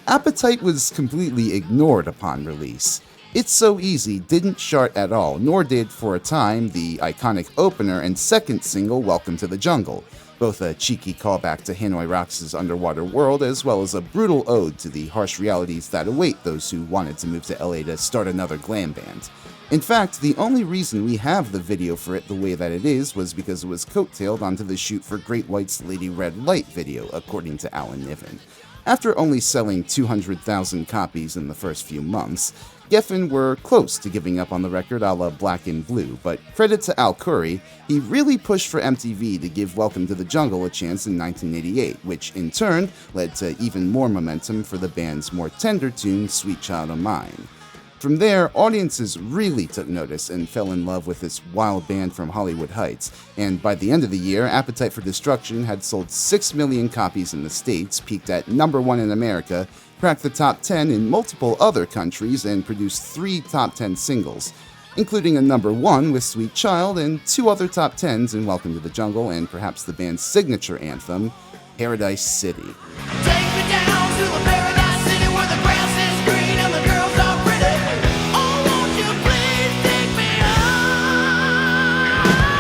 Appetite was completely ignored upon release. It's So Easy didn't chart at all, nor did, for a time, the iconic opener and second single, Welcome to the Jungle, both a cheeky callback to Hanoi Rocks' Underwater World, as well as a brutal ode to the harsh realities that await those who wanted to move to LA to start another glam band. In fact, the only reason we have the video for it the way that it is was because it was coattailed onto the shoot for Great White's Lady Red Light video, according to Alan Niven. After only selling 200,000 copies in the first few months, Geffen were close to giving up on the record a la Black and Blue, but credit to Al Curry, he really pushed for MTV to give Welcome to the Jungle a chance in 1988, which in turn led to even more momentum for the band's more tender tune, Sweet Child O' Mine. From there, audiences really took notice and fell in love with this wild band from Hollywood Heights, and by the end of the year, Appetite for Destruction had sold 6 million copies in the States, peaked at number 1 in America, cracked the top 10 in multiple other countries, and produced 3 top 10 singles, including a number 1 with Sweet Child and 2 other top 10s in Welcome to the Jungle and perhaps the band's signature anthem, Paradise City. Take me down to the paradise city where the grass is green and the girls are pretty. Oh, won't you please take me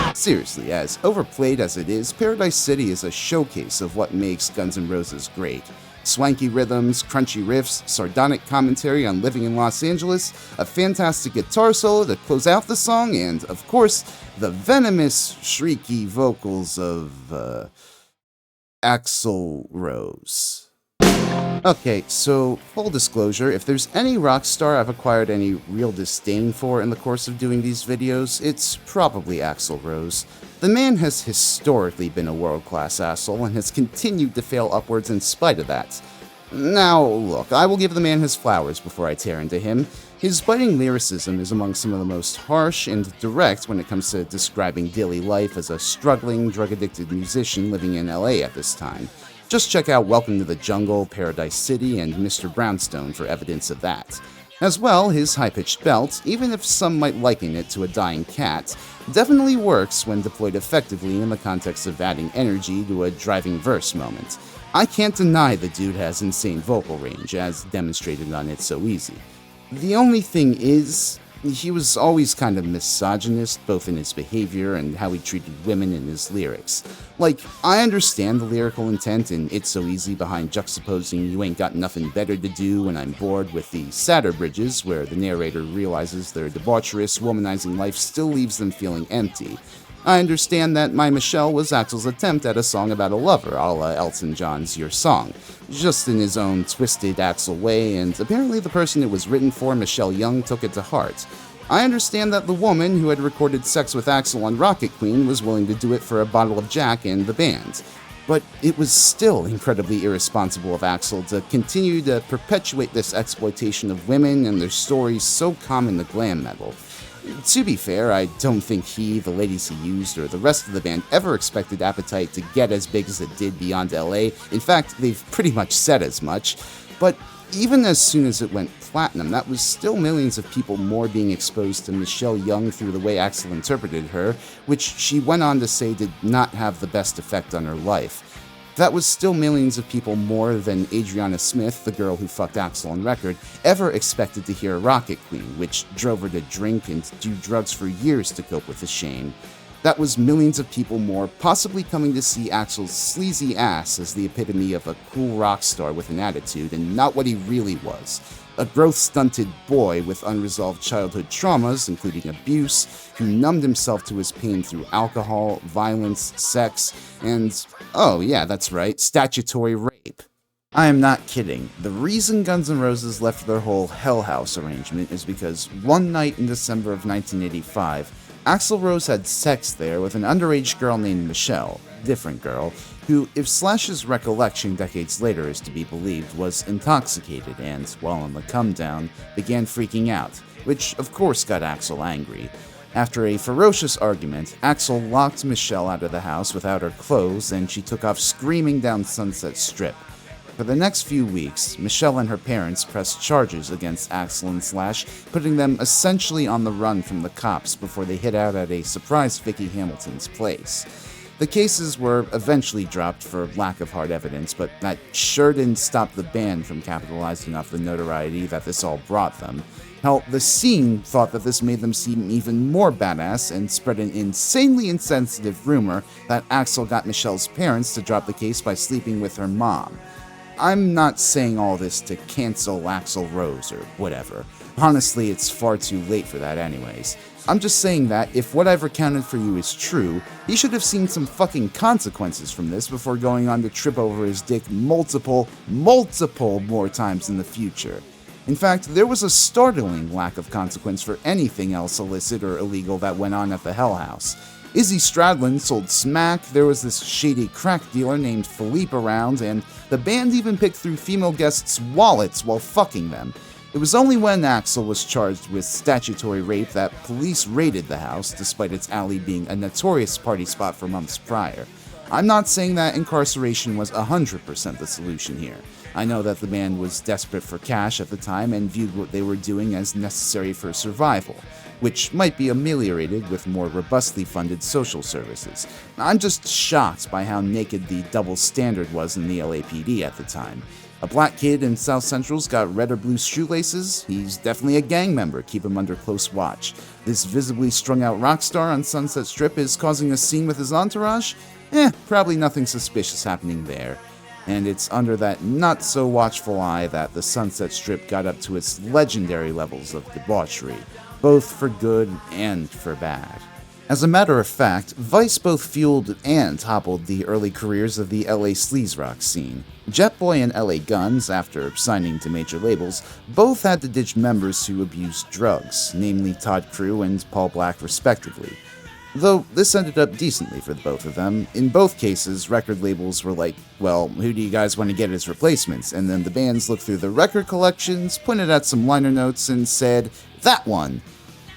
home? Seriously, as overplayed as it is, Paradise City is a showcase of what makes Guns N' Roses great. Swanky rhythms, crunchy riffs, sardonic commentary on living in Los Angeles, a fantastic guitar solo to close out the song, and, of course, the venomous, shrieky vocals of, Axl Rose. Okay, so, full disclosure, if there's any rock star I've acquired any real disdain for in the course of doing these videos, it's probably Axl Rose. The man has historically been a world-class asshole and has continued to fail upwards in spite of that. Now, look, I will give the man his flowers before I tear into him. His biting lyricism is among some of the most harsh and direct when it comes to describing daily life as a struggling, drug-addicted musician living in LA at this time. Just check out Welcome to the Jungle, Paradise City, and Mr. Brownstone for evidence of that. As well, his high-pitched belt, even if some might liken it to a dying cat, definitely works when deployed effectively in the context of adding energy to a driving verse moment. I can't deny the dude has insane vocal range, as demonstrated on It's So Easy. The only thing is, he was always kind of misogynist, both in his behavior and how he treated women in his lyrics. Like, I understand the lyrical intent in It's So Easy behind juxtaposing You Ain't Got Nothing Better to Do When I'm Bored with the sadder bridges, where the narrator realizes their debaucherous, womanizing life still leaves them feeling empty. I understand that My Michelle was Axl's attempt at a song about a lover, a la Elton John's Your Song, just in his own twisted Axl way, and apparently the person it was written for, Michelle Young, took it to heart. I understand that the woman who had recorded sex with Axl on Rocket Queen was willing to do it for a bottle of Jack and the band. But it was still incredibly irresponsible of Axl to continue to perpetuate this exploitation of women and their stories so common to glam metal. To be fair, I don't think he, the ladies he used, or the rest of the band ever expected Appetite to get as big as it did beyond LA. In fact, they've pretty much said as much. But even as soon as it went platinum, that was still millions of people more being exposed to Michelle Young through the way Axl interpreted her, which she went on to say did not have the best effect on her life. That was still millions of people more than Adriana Smith, the girl who fucked Axl on record, ever expected to hear Rocket Queen, which drove her to drink and do drugs for years to cope with the shame. That was millions of people more possibly coming to see Axl's sleazy ass as the epitome of a cool rock star with an attitude and not what he really was. A growth-stunted boy with unresolved childhood traumas, including abuse, who numbed himself to his pain through alcohol, violence, sex, and, oh yeah, that's right, statutory rape. I am not kidding. The reason Guns N' Roses left their whole Hell House arrangement is because one night in December of 1985, Axl Rose had sex there with an underage girl named Michelle, different girl, who, if Slash's recollection decades later is to be believed, was intoxicated and, while on the come-down, began freaking out, which of course got Axl angry. After a ferocious argument, Axl locked Michelle out of the house without her clothes, and she took off screaming down Sunset Strip. For the next few weeks, Michelle and her parents pressed charges against Axl and Slash, putting them essentially on the run from the cops before they hid out at a surprise Vicky Hamilton's place. The cases were eventually dropped for lack of hard evidence, but that sure didn't stop the band from capitalizing off the notoriety that this all brought them. Hell, the scene thought that this made them seem even more badass and spread an insanely insensitive rumor that Axl got Michelle's parents to drop the case by sleeping with her mom. I'm not saying all this to cancel Axl Rose or whatever. Honestly, it's far too late for that anyways. I'm just saying that if what I've recounted for you is true, he should have seen some fucking consequences from this before going on to trip over his dick multiple more times in the future. In fact, there was a startling lack of consequence for anything else illicit or illegal that went on at the Hell House. Izzy Stradlin sold smack, there was this shady crack dealer named Philippe around, and the band even picked through female guests' wallets while fucking them. It was only when Axl was charged with statutory rape that police raided the house, despite its alley being a notorious party spot for months prior. I'm not saying that incarceration was 100% the solution here. I know that the band was desperate for cash at the time and viewed what they were doing as necessary for survival, which might be ameliorated with more robustly funded social services. I'm just shocked by how naked the double standard was in the LAPD at the time. A black kid in South Central's got red or blue shoelaces? He's definitely a gang member, keep him under close watch. This visibly strung out rock star on Sunset Strip is causing a scene with his entourage? Probably nothing suspicious happening there. And it's under that not-so-watchful eye that the Sunset Strip got up to its legendary levels of debauchery, both for good and for bad. As a matter of fact, Vice both fueled and toppled the early careers of the LA sleaze rock scene. Jet Boy and LA Guns, after signing to major labels, both had to ditch members who abused drugs, namely Todd Crew and Paul Black respectively. Though this ended up decently for the both of them. In both cases, record labels were like, well, who do you guys want to get as replacements? And then the bands looked through the record collections, pointed at some liner notes, and said, that one.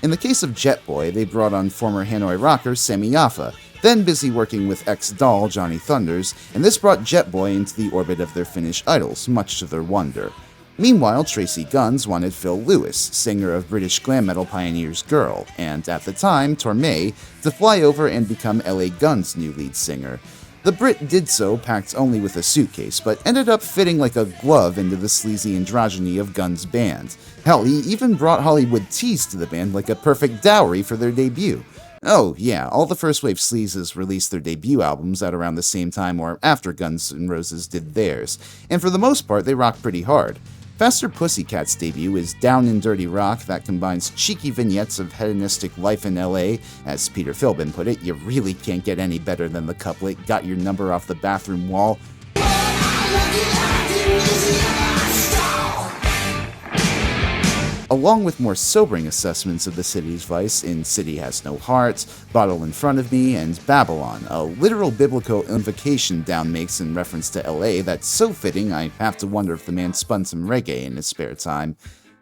In the case of Jet Boy, they brought on former Hanoi rocker Sammy Yaffa, then busy working with ex-Doll Johnny Thunders, and this brought Jet Boy into the orbit of their Finnish idols, much to their wonder. Meanwhile, Tracy Guns wanted Phil Lewis, singer of British glam metal pioneers Girl, and at the time, Torme, to fly over and become LA Guns' new lead singer. The Brit did so packed only with a suitcase, but ended up fitting like a glove into the sleazy androgyny of Guns' band. Hell, he even brought Hollywood tease to the band like a perfect dowry for their debut. Oh yeah, all the first wave sleazes released their debut albums at around the same time or after Guns N' Roses did theirs, and for the most part they rocked pretty hard. Faster Pussycat's debut is down and dirty rock that combines cheeky vignettes of hedonistic life in LA. As Peter Philbin put it, you really can't get any better than the couplet, got your number off the bathroom wall. Along with more sobering assessments of the city's vice in City Has No Heart, Bottle in Front of Me, and Babylon, a literal biblical invocation Down makes in reference to LA that's so fitting I have to wonder if the man spun some reggae in his spare time.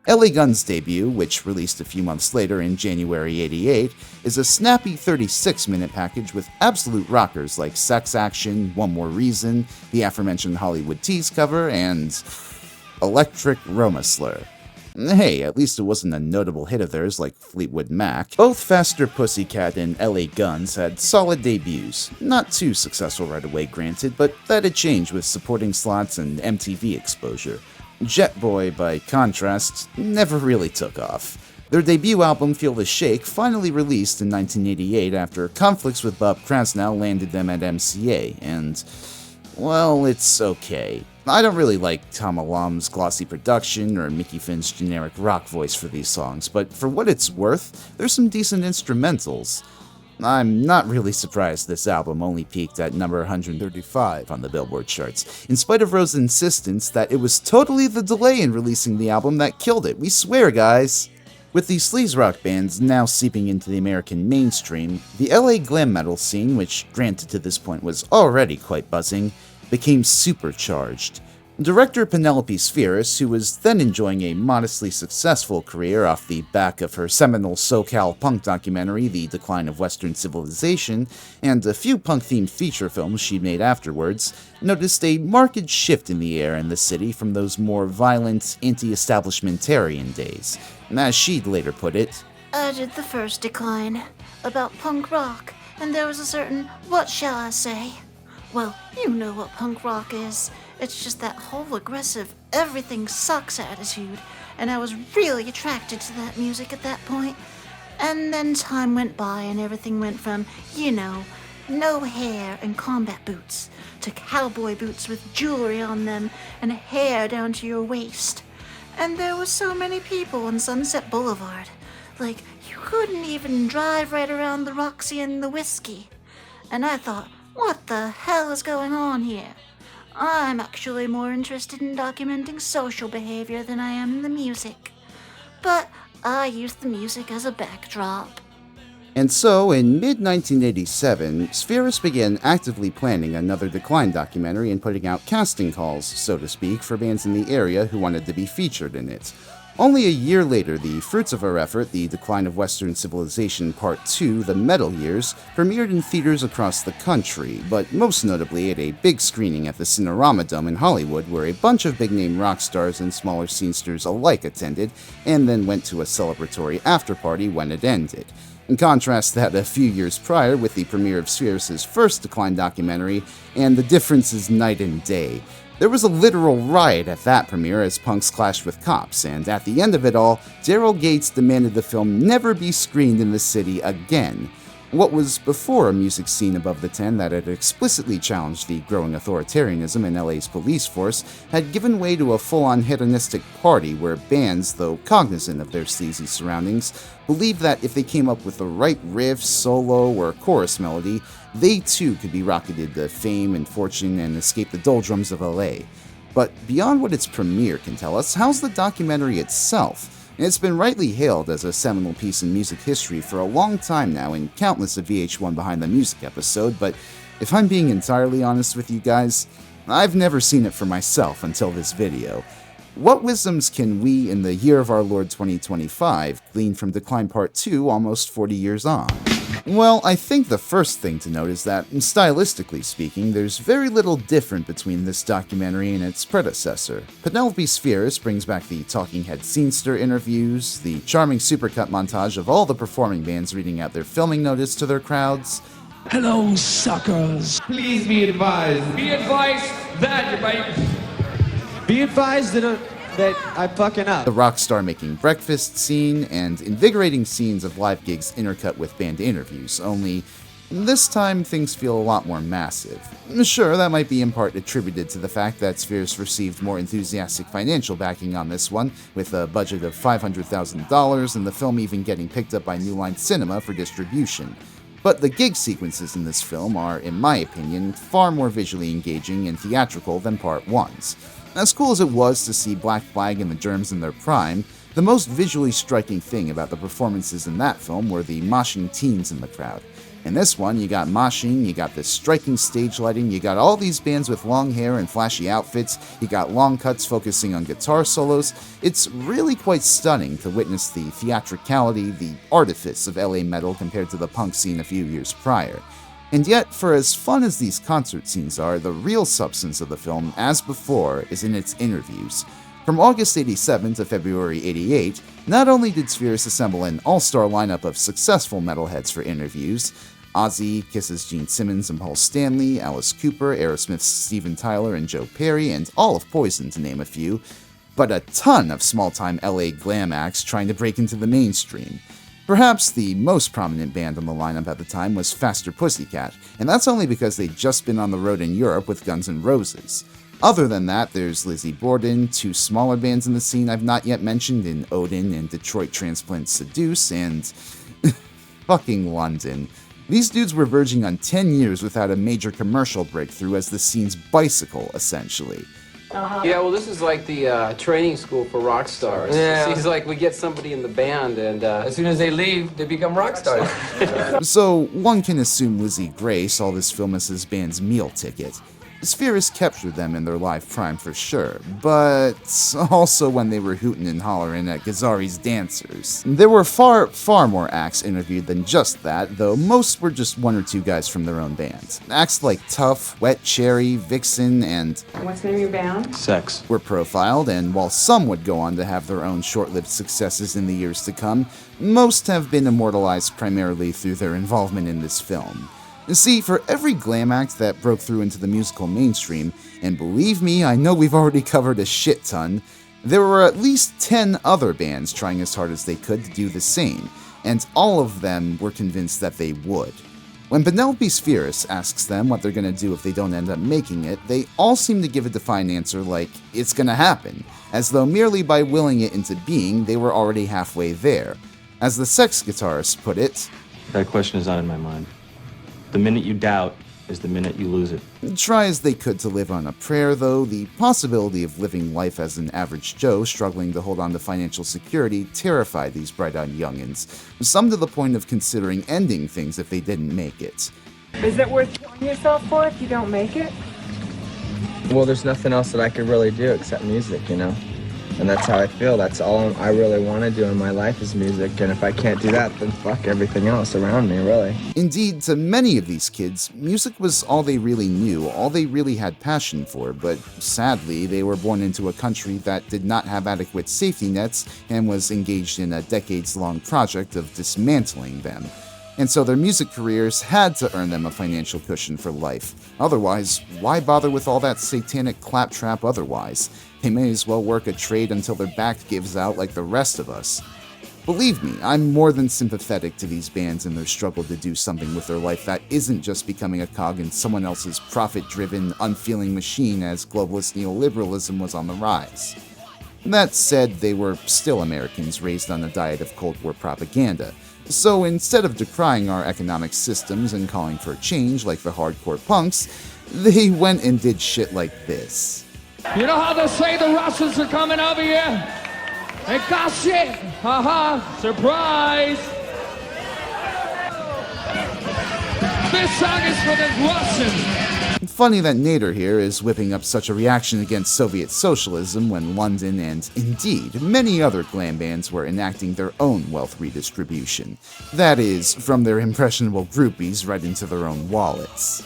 LA Guns' debut, which released a few months later in January '88, is a snappy 36-minute package with absolute rockers like Sex Action, One More Reason, the aforementioned Hollywood Tease cover, and Electric Roma Slur. Hey, at least it wasn't a notable hit of theirs like Fleetwood Mac. Both Faster Pussycat and LA Guns had solid debuts. Not too successful right away, granted, but that had changed with supporting slots and MTV exposure. Jet Boy, by contrast, never really took off. Their debut album, Feel the Shake, finally released in 1988 after conflicts with Bob Krasnow landed them at MCA, and, well, it's okay. I don't really like Tom Alam's glossy production or Mickey Finn's generic rock voice for these songs, but for what it's worth, there's some decent instrumentals. I'm not really surprised this album only peaked at number 135 on the Billboard charts, in spite of Rose's insistence that it was totally the delay in releasing the album that killed it, we swear guys! With the sleaze rock bands now seeping into the American mainstream, the LA glam metal scene, which granted to this point was already quite buzzing, became supercharged. Director Penelope Spheris, who was then enjoying a modestly successful career off the back of her seminal SoCal punk documentary, The Decline of Western Civilization, and a few punk-themed feature films she made afterwards, noticed a marked shift in the air in the city from those more violent, anti-establishmentarian days. As she'd later put it, I did the first decline, about punk rock, and there was a certain, what shall I say? Well, you know what punk rock is. It's just that whole aggressive, everything sucks attitude, and I was really attracted to that music at that point. And then time went by and everything went from, you know, no hair and combat boots, to cowboy boots with jewelry on them and hair down to your waist. And there were so many people on Sunset Boulevard. Like, you couldn't even drive right around the Roxy and the whiskey. And I thought, what the hell is going on here? I'm actually more interested in documenting social behavior than I am the music. But I used the music as a backdrop. And so, in mid-1987, Spheris began actively planning another Decline documentary and putting out casting calls, so to speak, for bands in the area who wanted to be featured in it. Only a year later, the fruits of our effort, The Decline of Western Civilization Part 2, The Metal Years, premiered in theaters across the country, but most notably at a big screening at the Cinerama Dome in Hollywood, where a bunch of big-name rock stars and smaller scenesters alike attended, and then went to a celebratory after-party when it ended. In contrast that a few years prior with the premiere of Spheris' first Decline documentary, and the difference is night and day. There was a literal riot at that premiere as punks clashed with cops, and at the end of it all, Daryl Gates demanded the film never be screened in the city again. What was before a music scene above the 10 that had explicitly challenged the growing authoritarianism in LA's police force had given way to a full-on hedonistic party where bands, though cognizant of their sleazy surroundings, believed that if they came up with the right riff, solo, or chorus melody, they too could be rocketed to fame and fortune and escape the doldrums of LA. But beyond what its premiere can tell us, how's the documentary itself? It's been rightly hailed as a seminal piece in music history for a long time now in countless a VH1 Behind the Music episode, but if I'm being entirely honest with you guys, I've never seen it for myself until this video. What wisdoms can we, in the year of our Lord 2025, glean from Decline Part 2 almost 40 years on? Well, I think the first thing to note is that, stylistically speaking, there's very little different between this documentary and its predecessor. Penelope Spheris brings back the talking head scenester interviews, the charming supercut montage of all the performing bands reading out their filming notice to their crowds. Hello, suckers. Please be advised. Be advised that you might. Be advised that I fucking up. The rock star making breakfast scene, and invigorating scenes of live gigs intercut with band interviews, only this time things feel a lot more massive. Sure, that might be in part attributed to the fact that Spheris received more enthusiastic financial backing on this one, with a budget of $500,000 and the film even getting picked up by New Line Cinema for distribution. But the gig sequences in this film are, in my opinion, far more visually engaging and theatrical than Part 1's. As cool as it was to see Black Flag and the Germs in their prime, the most visually striking thing about the performances in that film were the moshing teens in the crowd. In this one, you got moshing, you got this striking stage lighting, you got all these bands with long hair and flashy outfits, you got long cuts focusing on guitar solos. It's really quite stunning to witness the theatricality, the artifice of LA metal compared to the punk scene a few years prior. And yet, for as fun as these concert scenes are, the real substance of the film, as before, is in its interviews. From August 87 to February 88, not only did Spheris assemble an all-star lineup of successful metalheads for interviews, Ozzy, Kiss's Gene Simmons and Paul Stanley, Alice Cooper, Aerosmith's Steven Tyler and Joe Perry, and all of Poison to name a few, but a ton of small-time LA glam acts trying to break into the mainstream. Perhaps the most prominent band on the lineup at the time was Faster Pussycat, and that's only because they'd just been on the road in Europe with Guns N' Roses. Other than that, there's Lizzie Borden, two smaller bands in the scene I've not yet mentioned in Odin and Detroit Transplant Seduce, and fucking London. These dudes were verging on 10 years without a major commercial breakthrough as the scene's bicycle, essentially. Yeah, well, this is like the training school for rock stars. Yeah. It seems like we get somebody in the band, and as soon as they leave, they become rock stars. So, one can assume Lizzie Gray saw this film as his band's meal ticket. Spheris captured them in their live prime for sure, but also when they were hooting and hollering at Gazzari's dancers. There were far more acts interviewed than just that, though most were just one or two guys from their own bands. Acts like Tough, Wet Cherry, Vixen, and What's the name of your band? Sex were profiled, and while some would go on to have their own short-lived successes in the years to come, most have been immortalized primarily through their involvement in this film. See, for every glam act that broke through into the musical mainstream, and believe me, I know we've already covered a shit ton, there were at least 10 other bands trying as hard as they could to do the same, and all of them were convinced that they would. When Penelope Spheris asks them what they're gonna do if they don't end up making it, they all seem to give a defined answer like, it's gonna happen, as though merely by willing it into being, they were already halfway there. As the sex guitarist put it, "That question is not in my mind. The minute you doubt is the minute you lose it." Try as they could to live on a prayer, though, the possibility of living life as an average Joe struggling to hold on to financial security terrified these bright-eyed youngins, some to the point of considering ending things if they didn't make it. Is it worth killing yourself for if you don't make it? Well, there's nothing else that I could really do except music, you know? And that's how I feel. That's all I really want to do in my life is music. And if I can't do that, then fuck everything else around me, really. Indeed, to many of these kids, music was all they really knew, all they really had passion for, but sadly, they were born into a country that did not have adequate safety nets and was engaged in a decades-long project of dismantling them. And so their music careers had to earn them a financial cushion for life. Otherwise, why bother with all that satanic claptrap otherwise? They may as well work a trade until their back gives out like the rest of us. Believe me, I'm more than sympathetic to these bands and their struggle to do something with their life that isn't just becoming a cog in someone else's profit-driven, unfeeling machine as globalist neoliberalism was on the rise. That said, they were still Americans raised on a diet of Cold War propaganda. So instead of decrying our economic systems and calling for change like the hardcore punks, they went and did shit like this. You know how they say the Russians are coming over here? They got shit! Haha! Surprise! This song is for the Russians! Funny that Nader here is whipping up such a reaction against Soviet socialism when London and, indeed, many other glam bands were enacting their own wealth redistribution. That is, from their impressionable groupies right into their own wallets.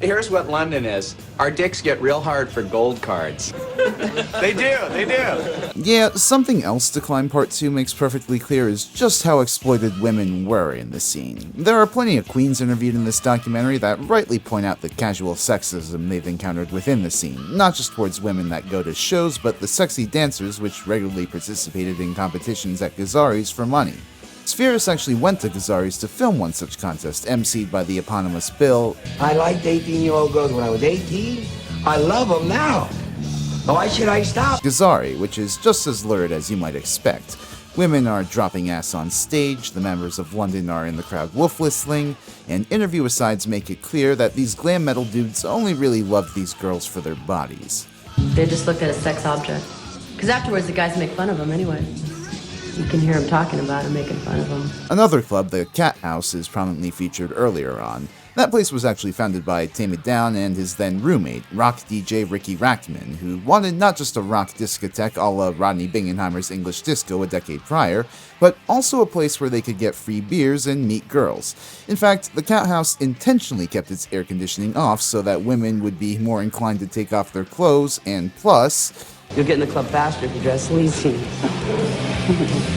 Here's what London is. Our dicks get real hard for gold cards. They do. Yeah, something else Decline Part 2 makes perfectly clear is just how exploited women were in the scene. There are plenty of queens interviewed in this documentary that rightly point out the casual sexism they've encountered within the scene, not just towards women that go to shows, but the sexy dancers which regularly participated in competitions at Gazzari's for money. Spheris actually went to Gazzari's to film one such contest, emceed by the eponymous Bill. I liked 18-year-old girls when I was 18. I love them now. Why should I stop? Gazzari, which is just as lurid as you might expect. Women are dropping ass on stage, the members of London are in the crowd wolf whistling, and interview asides make it clear that these glam metal dudes only really loved these girls for their bodies. They just looked at a sex object. Because afterwards the guys make fun of them anyway. You can hear them talking about him, making fun of him. Another club, the Cat House, is prominently featured earlier on. That place was actually founded by Tame It Down and his then roommate, rock DJ Ricky Rackman, who wanted not just a rock discotheque a la Rodney Bingenheimer's English Disco a decade prior, but also a place where they could get free beers and meet girls. In fact, the Cat House intentionally kept its air conditioning off so that women would be more inclined to take off their clothes, and plus, you'll get in the club faster if you dress sleazy.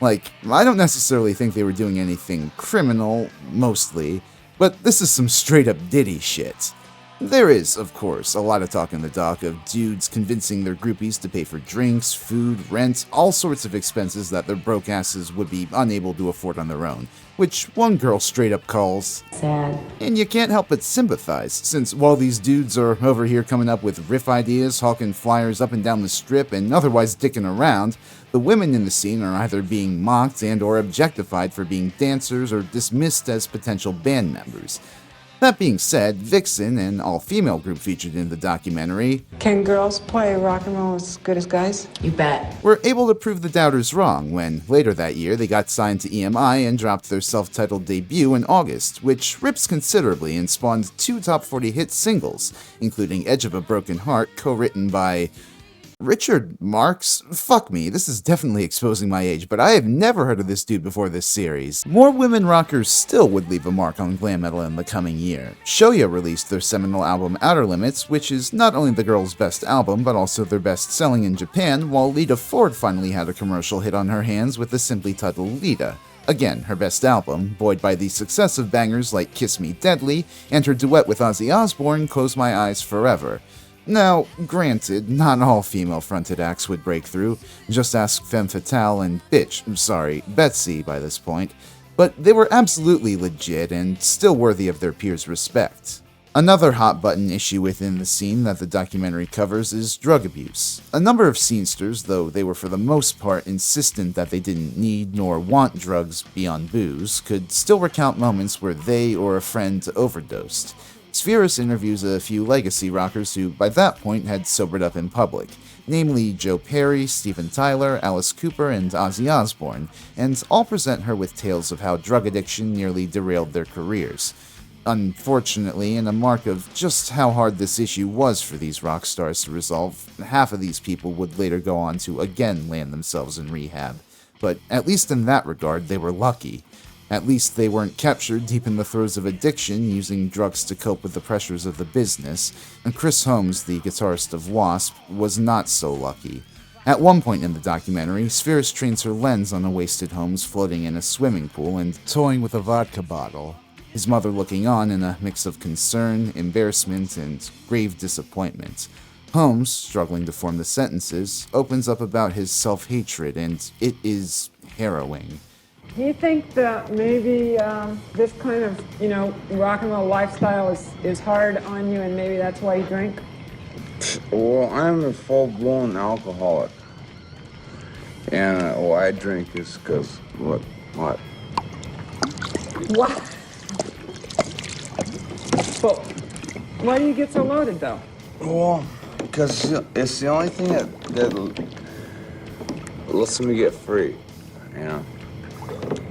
Like, I don't necessarily think they were doing anything criminal, mostly, but this is some straight up Diddy shit. There is, of course, a lot of talk in the doc of dudes convincing their groupies to pay for drinks, food, rent, all sorts of expenses that their broke asses would be unable to afford on their own, which one girl straight up calls sad. And you can't help but sympathize, since while these dudes are over here coming up with riff ideas, hawking flyers up and down the strip, and otherwise dicking around, the women in the scene are either being mocked and or objectified for being dancers or dismissed as potential band members. That being said, Vixen, an all-female group featured in the documentary, Can girls play rock and roll as good as guys? You bet. were able to prove the doubters wrong when, later that year, they got signed to EMI and dropped their self-titled debut in August, which rips considerably and spawned 2 top 40 hit singles, including Edge of a Broken Heart, co-written by Richard Marx? Fuck me, this is definitely exposing my age, but I have never heard of this dude before this series. More women rockers still would leave a mark on glam metal in the coming year. Shoya released their seminal album Outer Limits, which is not only the girls' best album, but also their best selling in Japan, while Lita Ford finally had a commercial hit on her hands with the simply titled Lita. Again, her best album, buoyed by the success of bangers like Kiss Me Deadly, and her duet with Ozzy Osbourne, Close My Eyes Forever. Now, granted, not all female-fronted acts would break through, just ask Femme Fatale and Betsy by this point, but they were absolutely legit and still worthy of their peers' respect. Another hot-button issue within the scene that the documentary covers is drug abuse. A number of scenesters, though they were for the most part insistent that they didn't need nor want drugs beyond booze, could still recount moments where they or a friend overdosed. Spheris interviews a few legacy rockers who, by that point, had sobered up in public, namely Joe Perry, Steven Tyler, Alice Cooper, and Ozzy Osbourne, and all present her with tales of how drug addiction nearly derailed their careers. Unfortunately, in a mark of just how hard this issue was for these rock stars to resolve, half of these people would later go on to again land themselves in rehab. But at least in that regard, they were lucky. At least they weren't captured deep in the throes of addiction, using drugs to cope with the pressures of the business, and Chris Holmes, the guitarist of Wasp, was not so lucky. At one point in the documentary, Spheris trains her lens on a wasted Holmes floating in a swimming pool and toying with a vodka bottle, his mother looking on in a mix of concern, embarrassment, and grave disappointment. Holmes, struggling to form the sentences, opens up about his self-hatred, and it is harrowing. Do you think that maybe this kind of, rock and roll lifestyle is hard on you and maybe that's why you drink? Well, I'm a full-blown alcoholic. And why I drink is because, what? What? But why do you get so loaded, though? Well, because it's the only thing that lets me get free,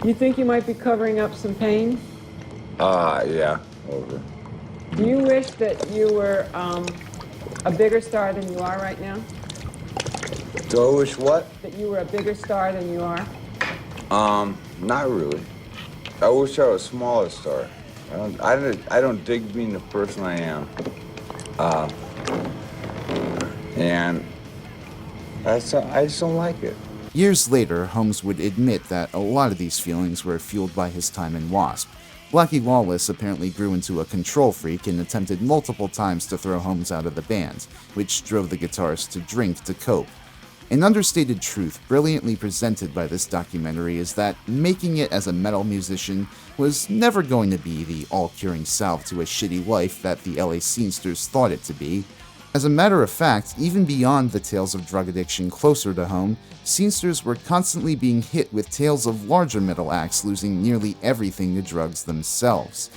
You think you might be covering up some pain? Yeah, over. Do you wish that you were a bigger star than you are right now? Do I wish what? That you were a bigger star than you are? Not really. I wish I was a smaller star. I don't dig being the person I am. And I just don't like it. Years later, Holmes would admit that a lot of these feelings were fueled by his time in Wasp. Blackie Lawless apparently grew into a control freak and attempted multiple times to throw Holmes out of the band, which drove the guitarist to drink to cope. An understated truth brilliantly presented by this documentary is that making it as a metal musician was never going to be the all-curing salve to a shitty life that the LA scenesters thought it to be. As a matter of fact, even beyond the tales of drug addiction closer to home, scenesters were constantly being hit with tales of larger metal acts losing nearly everything to drugs themselves.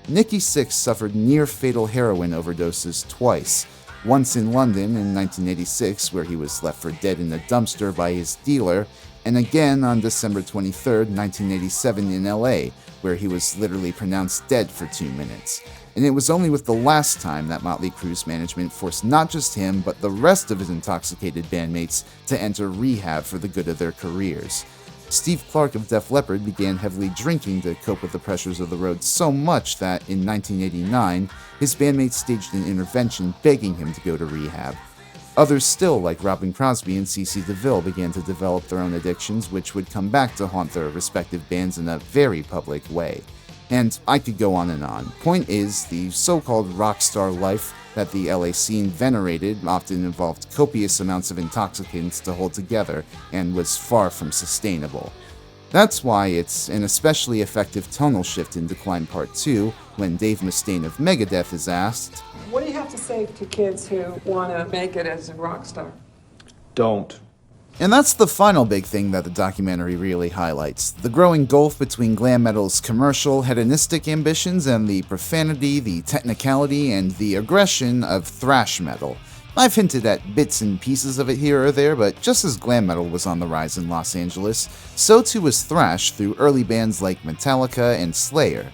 Nikki Sixx suffered near-fatal heroin overdoses twice, once in London in 1986, where he was left for dead in a dumpster by his dealer, and again on December 23, 1987 in LA, where he was literally pronounced dead for 2 minutes. And it was only with the last time that Motley Crue's management forced not just him, but the rest of his intoxicated bandmates to enter rehab for the good of their careers. Steve Clark of Def Leppard began heavily drinking to cope with the pressures of the road so much that, in 1989, his bandmates staged an intervention begging him to go to rehab. Others still, like Robin Crosby and CeCe DeVille, began to develop their own addictions, which would come back to haunt their respective bands in a very public way. And I could go on and on. Point is, the so-called rock star life that the LA scene venerated often involved copious amounts of intoxicants to hold together and was far from sustainable. That's why it's an especially effective tonal shift in Decline Part 2 when Dave Mustaine of Megadeth is asked, What do you have to say to kids who want to make it as a rock star? Don't. And that's the final big thing that the documentary really highlights, the growing gulf between glam metal's commercial, hedonistic ambitions and the profanity, the technicality, and the aggression of thrash metal. I've hinted at bits and pieces of it here or there, but just as glam metal was on the rise in Los Angeles, so too was thrash through early bands like Metallica and Slayer.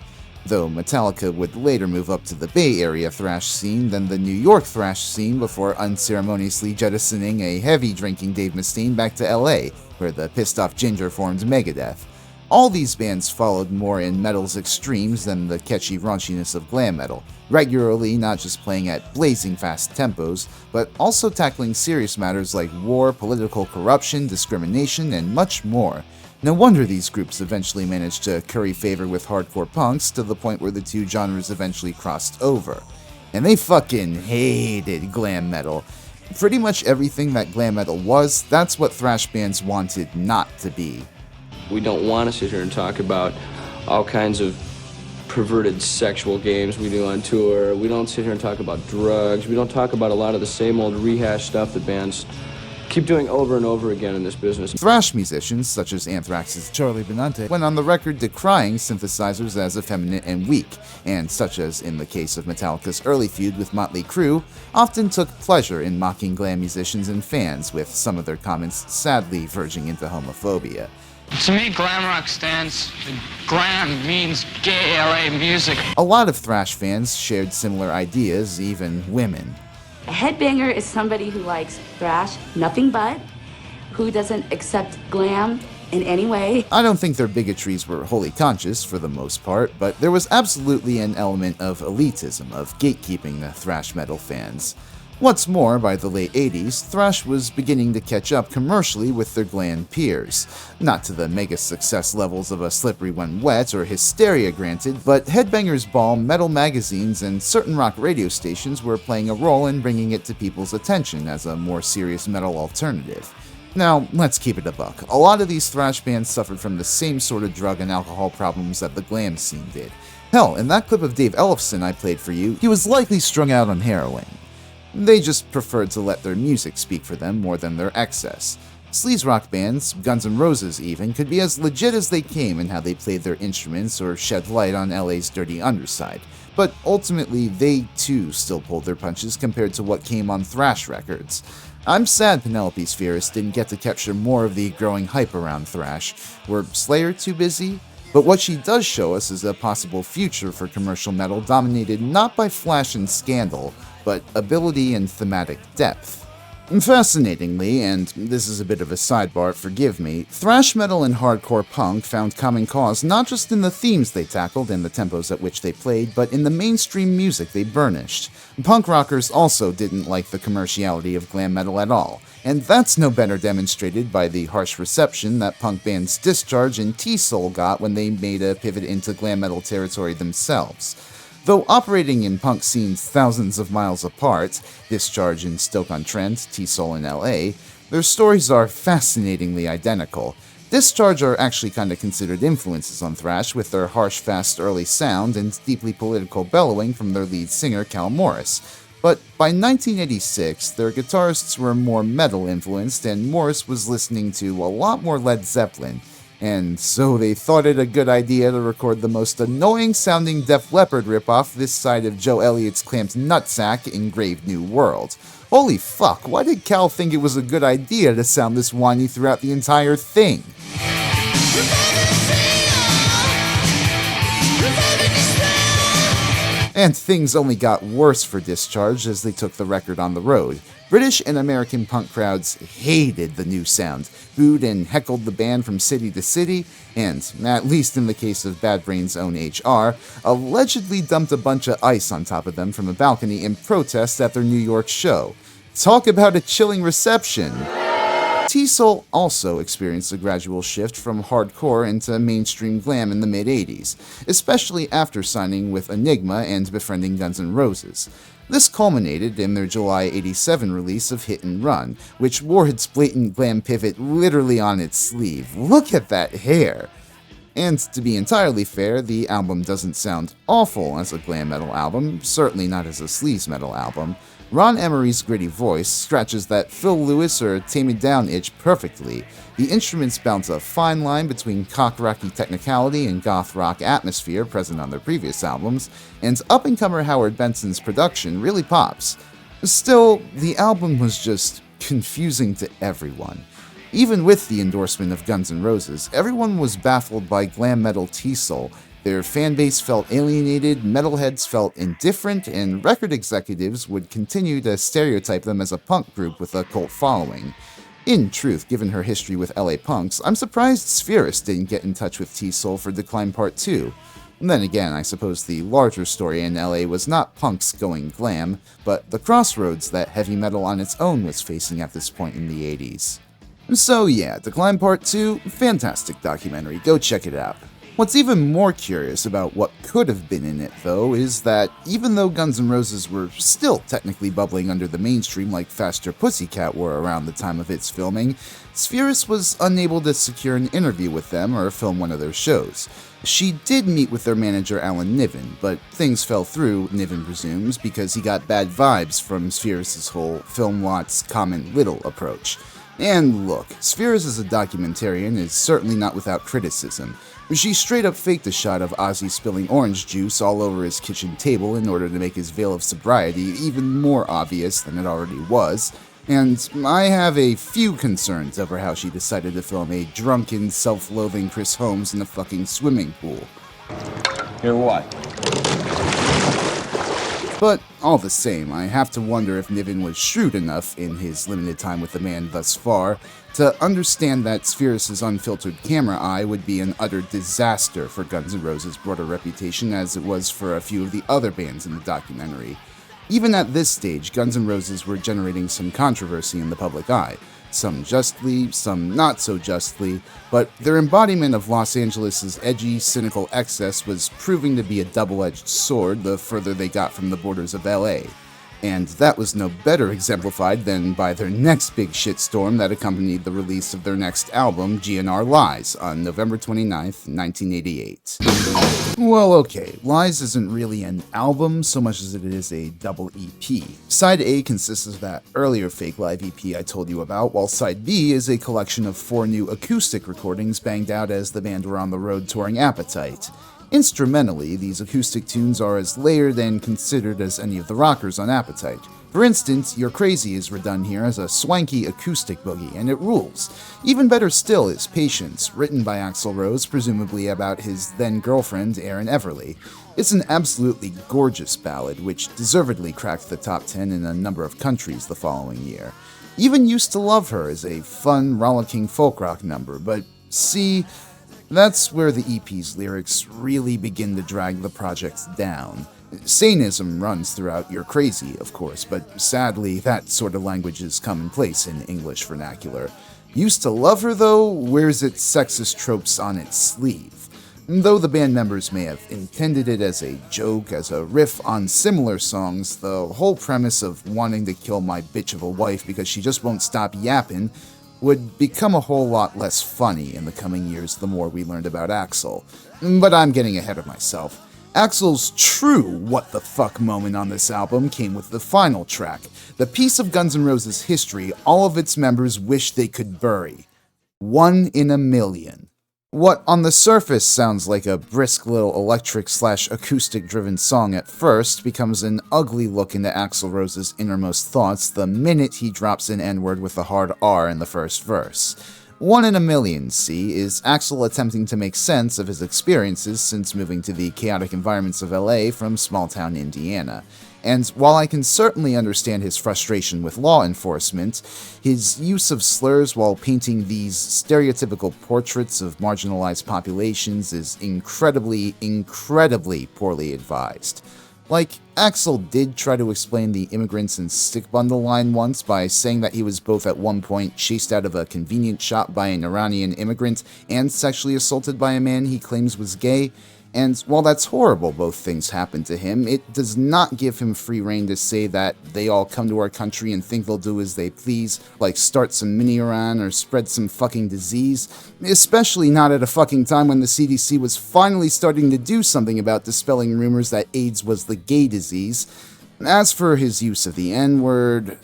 Though Metallica would later move up to the Bay Area thrash scene, then the New York thrash scene before unceremoniously jettisoning a heavy-drinking Dave Mustaine back to LA, where the pissed-off Ginger formed Megadeth. All these bands followed more in metal's extremes than the catchy raunchiness of glam metal, regularly not just playing at blazing fast tempos, but also tackling serious matters like war, political corruption, discrimination, and much more. No wonder these groups eventually managed to curry favor with hardcore punks to the point where the two genres eventually crossed over. And they fucking hated glam metal. Pretty much everything that glam metal was, that's what thrash bands wanted not to be. We don't want to sit here and talk about all kinds of perverted sexual games we do on tour. We don't sit here and talk about drugs. We don't talk about a lot of the same old rehash stuff that bands keep doing over and over again in this business. Thrash musicians, such as Anthrax's Charlie Benante, went on the record decrying synthesizers as effeminate and weak, and such as in the case of Metallica's early feud with Motley Crue, often took pleasure in mocking glam musicians and fans, with some of their comments sadly verging into homophobia. To me, glam rock stands. Glam means gay LA music. A lot of thrash fans shared similar ideas, even women. A headbanger is somebody who likes thrash, nothing but, who doesn't accept glam in any way. I don't think their bigotries were wholly conscious for the most part, but there was absolutely an element of elitism, of gatekeeping the thrash metal fans. What's more, by the late 80s, thrash was beginning to catch up commercially with their glam peers. Not to the mega success levels of A Slippery When Wet or Hysteria granted, but Headbangers Ball, metal magazines, and certain rock radio stations were playing a role in bringing it to people's attention as a more serious metal alternative. Now, let's keep it a buck. A lot of these thrash bands suffered from the same sort of drug and alcohol problems that the glam scene did. Hell, in that clip of Dave Ellefson I played for you, he was likely strung out on heroin. They just preferred to let their music speak for them more than their excess. Sleaze rock bands, Guns N' Roses even, could be as legit as they came in how they played their instruments or shed light on LA's dirty underside, but ultimately they too still pulled their punches compared to what came on thrash records. I'm sad Penelope Spheris didn't get to capture more of the growing hype around thrash. Were Slayer too busy? But what she does show us is a possible future for commercial metal dominated not by flash and scandal, but ability and thematic depth. Fascinatingly, and this is a bit of a sidebar, forgive me, thrash metal and hardcore punk found common cause not just in the themes they tackled and the tempos at which they played, but in the mainstream music they burnished. Punk rockers also didn't like the commerciality of glam metal at all, and that's no better demonstrated by the harsh reception that punk bands Discharge and T-Soul got when they made a pivot into glam metal territory themselves. Though operating in punk scenes thousands of miles apart, Discharge in Stoke-on-Trent, T-Soul in LA, their stories are fascinatingly identical. Discharge are actually kinda considered influences on thrash with their harsh, fast early sound and deeply political bellowing from their lead singer Cal Morris. But by 1986, their guitarists were more metal influenced and Morris was listening to a lot more Led Zeppelin. And so they thought it a good idea to record the most annoying sounding Def Leppard ripoff this side of Joe Elliott's clamped nutsack Engraved New World. Holy fuck, why did Cal think it was a good idea to sound this whiny throughout the entire thing? And things only got worse for Discharge as they took the record on the road. British and American punk crowds hated the new sound, booed and heckled the band from city to city, and, at least in the case of Bad Brains' own HR, allegedly dumped a bunch of ice on top of them from a balcony in protest at their New York show. Talk about a chilling reception! T-Soul also experienced a gradual shift from hardcore into mainstream glam in the mid-80s, especially after signing with Enigma and befriending Guns N' Roses. This culminated in their July '87 release of Hit and Run, which wore its blatant glam pivot literally on its sleeve. Look at that hair! And to be entirely fair, the album doesn't sound awful as a glam metal album, certainly not as a sleaze metal album. Ron Emery's gritty voice scratches that Phil Lewis or Tame It Down itch perfectly. The instruments bounce a fine line between cock-rocky technicality and goth rock atmosphere present on their previous albums, and up-and-comer Howard Benson's production really pops. Still, the album was just confusing to everyone. Even with the endorsement of Guns N' Roses, everyone was baffled by glam metal T-Soul. Their fanbase felt alienated, metalheads felt indifferent, and record executives would continue to stereotype them as a punk group with a cult following. In truth, given her history with LA punks, I'm surprised Spheris didn't get in touch with T-Soul for Decline Part 2. Then again, I suppose the larger story in LA was not punks going glam, but the crossroads that heavy metal on its own was facing at this point in the 80s. So yeah, Decline Part 2, fantastic documentary, go check it out. What's even more curious about what could have been in it, though, is that even though Guns N' Roses were still technically bubbling under the mainstream like Faster Pussycat were around the time of its filming, Spheris was unable to secure an interview with them or film one of their shows. She did meet with their manager Alan Niven, but things fell through, Niven presumes, because he got bad vibes from Spheris' whole film lots, comment little approach. And look, Spheris as a documentarian is certainly not without criticism. She straight up faked a shot of Ozzy spilling orange juice all over his kitchen table in order to make his veil of sobriety even more obvious than it already was, and I have a few concerns over how she decided to film a drunken, self-loathing Chris Holmes in a fucking swimming pool. Hear what? But all the same, I have to wonder if Niven was shrewd enough in his limited time with the band thus far to understand that Spheris' unfiltered camera eye would be an utter disaster for Guns N' Roses' broader reputation as it was for a few of the other bands in the documentary. Even at this stage, Guns N' Roses were generating some controversy in the public eye. Some justly, some not so justly, but their embodiment of Los Angeles' edgy, cynical excess was proving to be a double-edged sword the further they got from the borders of LA. And that was no better exemplified than by their next big shitstorm that accompanied the release of their next album, GNR Lies, on November 29th, 1988. Well, okay, Lies isn't really an album so much as it is a double EP. Side A consists of that earlier fake live EP I told you about, while Side B is a collection of 4 new acoustic recordings banged out as the band were on the road touring Appetite. Instrumentally, these acoustic tunes are as layered and considered as any of the rockers on Appetite. For instance, You're Crazy is redone here as a swanky acoustic boogie, and it rules. Even better still is Patience, written by Axl Rose, presumably about his then-girlfriend, Erin Everly. It's an absolutely gorgeous ballad, which deservedly cracked the top 10 in a number of countries the following year. Even Used to Love Her is a fun, rollicking folk rock number, but see, that's where the EP's lyrics really begin to drag the project down. Sanism runs throughout You're Crazy, of course, but sadly, that sort of language is commonplace in English vernacular. Used to Love Her, though, wears its sexist tropes on its sleeve. Though the band members may have intended it as a joke, as a riff on similar songs, the whole premise of wanting to kill my bitch of a wife because she just won't stop yapping would become a whole lot less funny in the coming years the more we learned about Axl. But I'm getting ahead of myself. Axl's true what the fuck moment on this album came with the final track, the piece of Guns N' Roses history all of its members wish they could bury. 1 in a Million. What on the surface sounds like a brisk little electric/acoustic-driven song at first becomes an ugly look into Axl Rose's innermost thoughts the minute he drops an N-word with a hard R in the first verse. 1 in a Million, see, is Axl attempting to make sense of his experiences since moving to the chaotic environments of LA from small-town Indiana. And while I can certainly understand his frustration with law enforcement, his use of slurs while painting these stereotypical portraits of marginalized populations is incredibly poorly advised. Like, Axl did try to explain the immigrants and stick bundle line once by saying that he was both at one point chased out of a convenience shop by an Iranian immigrant and sexually assaulted by a man he claims was gay. And while that's horrible both things happened to him, it does not give him free rein to say that they all come to our country and think they'll do as they please, like start some mini-Iran or spread some fucking disease, especially not at a fucking time when the CDC was finally starting to do something about dispelling rumors that AIDS was the gay disease. As for his use of the N-word,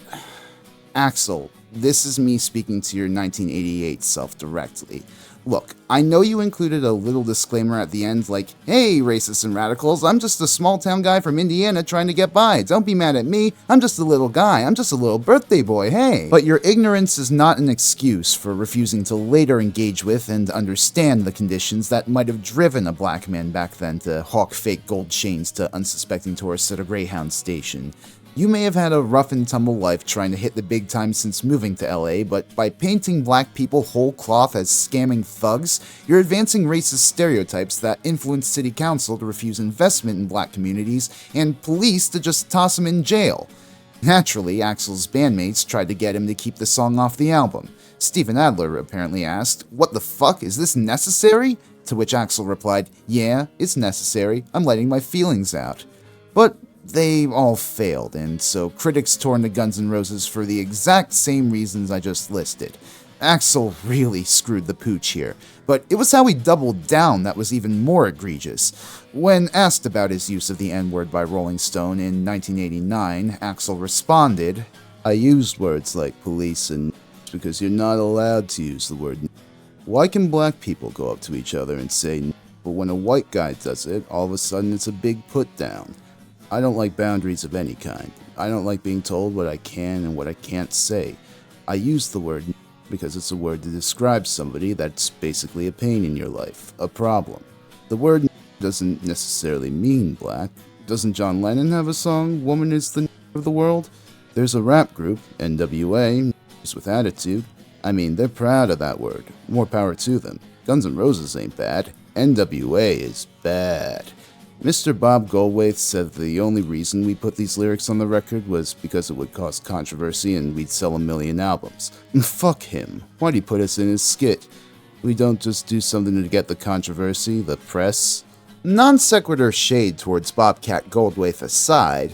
Axl, this is me speaking to your 1988 self directly. Look, I know you included a little disclaimer at the end like, hey, racists and radicals, I'm just a small-town guy from Indiana trying to get by. Don't be mad at me. I'm just a little guy. I'm just a little birthday boy, hey. But your ignorance is not an excuse for refusing to later engage with and understand the conditions that might have driven a black man back then to hawk fake gold chains to unsuspecting tourists at a Greyhound station. You may have had a rough and tumble life trying to hit the big time since moving to LA, but by painting black people whole cloth as scamming thugs, you're advancing racist stereotypes that influence city council to refuse investment in black communities and police to just toss them in jail. Naturally, Axl's bandmates tried to get him to keep the song off the album. Steven Adler apparently asked, "What the fuck, is this necessary?" To which Axl replied, "Yeah, it's necessary. I'm letting my feelings out." But they all failed, and so critics tore into Guns N' Roses for the exact same reasons I just listed. Axl really screwed the pooch here, but it was how he doubled down that was even more egregious. When asked about his use of the N-word by Rolling Stone in 1989, Axl responded, "I used words like police and because you're not allowed to use the word. Why can black people go up to each other and say, but when a white guy does it, all of a sudden it's a big put down? I don't like boundaries of any kind. I don't like being told what I can and what I can't say. I use the word because it's a word to describe somebody that's basically a pain in your life, a problem. The word doesn't necessarily mean black. Doesn't John Lennon have a song, 'Woman is the of the world'? There's a rap group, NWA, with attitude. I mean, they're proud of that word. More power to them. Guns N' Roses ain't bad. NWA is bad." Mr. Bob Goldthwait said the only reason we put these lyrics on the record was because it would cause controversy and we'd sell 1 million albums. Fuck him. Why'd he put us in his skit? We don't just do something to get the controversy, the press. Non sequitur shade towards Bobcat Goldthwait aside,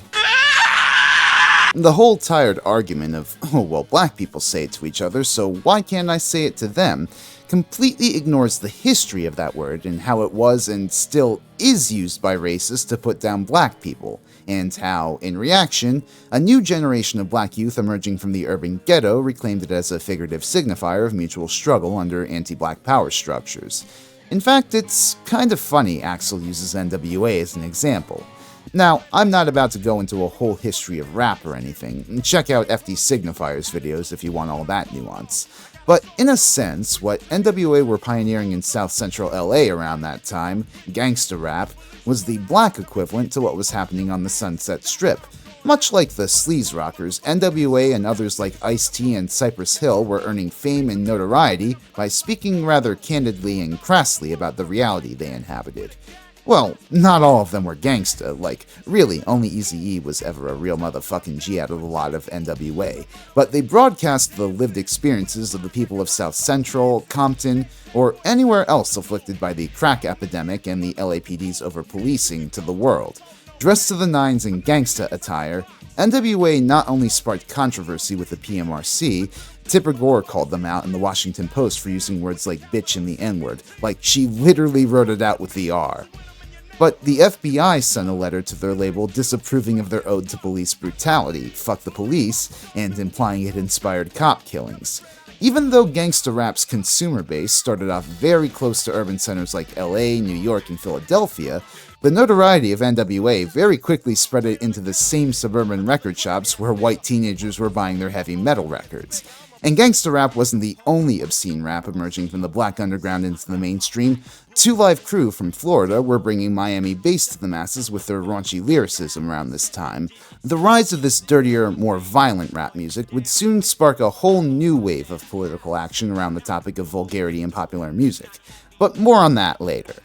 the whole tired argument of, oh well, black people say it to each other, so why can't I say it to them, completely ignores the history of that word and how it was and still is used by racists to put down black people, and how, in reaction, a new generation of black youth emerging from the urban ghetto reclaimed it as a figurative signifier of mutual struggle under anti-black power structures. In fact, it's kind of funny Axl uses NWA as an example. Now, I'm not about to go into a whole history of rap or anything. Check out FD Signifier's videos if you want all that nuance. But in a sense, what NWA were pioneering in South Central LA around that time, gangsta rap, was the black equivalent to what was happening on the Sunset Strip. Much like the sleaze rockers, NWA and others like Ice-T and Cypress Hill were earning fame and notoriety by speaking rather candidly and crassly about the reality they inhabited. Well, not all of them were gangsta, like, really, only Eazy-E was ever a real motherfucking G out of a lot of NWA, but they broadcast the lived experiences of the people of South Central, Compton, or anywhere else afflicted by the crack epidemic and the LAPD's over-policing to the world. Dressed to the nines in gangsta attire, NWA not only sparked controversy with the PMRC, Tipper Gore called them out in the Washington Post for using words like bitch and the N-word, like she literally wrote it out with the R. But the FBI sent a letter to their label disapproving of their ode to police brutality, fuck the police, and implying it inspired cop killings. Even though gangsta rap's consumer base started off very close to urban centers like LA, New York, and Philadelphia, the notoriety of NWA very quickly spread it into the same suburban record shops where white teenagers were buying their heavy metal records. And gangsta rap wasn't the only obscene rap emerging from the black underground into the mainstream. Two Live Crew from Florida were bringing Miami bass to the masses with their raunchy lyricism around this time. The rise of this dirtier, more violent rap music would soon spark a whole new wave of political action around the topic of vulgarity in popular music. But more on that later.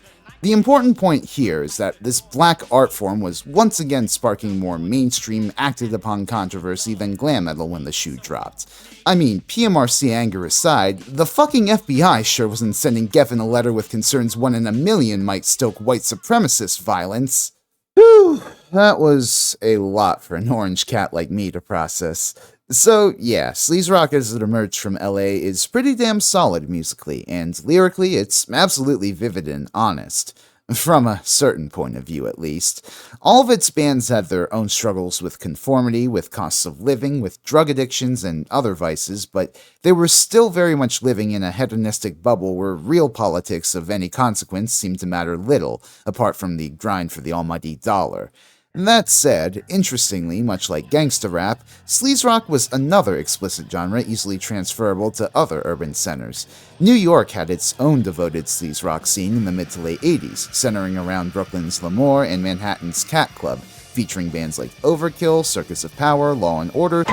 The important point here is that this black art form was once again sparking more mainstream, acted upon controversy than glam metal when the shoe dropped. I mean, PMRC anger aside, the fucking FBI sure wasn't sending Geffen a letter with concerns 1 in a million might stoke white supremacist violence. Whew, that was a lot for an orange cat like me to process. So yeah, sleaze rock as it emerged from LA is pretty damn solid musically, and lyrically it's absolutely vivid and honest. From a certain point of view, at least. All of its bands had their own struggles with conformity, with costs of living, with drug addictions and other vices, but they were still very much living in a hedonistic bubble where real politics of any consequence seemed to matter little, apart from the grind for the almighty dollar. That said, interestingly, much like gangsta rap, sleaze rock was another explicit genre easily transferable to other urban centers. New York had its own devoted sleaze rock scene in the mid to late 80s, centering around Brooklyn's L'Amour and Manhattan's Cat Club, featuring bands like Overkill, Circus of Power, Law and Order,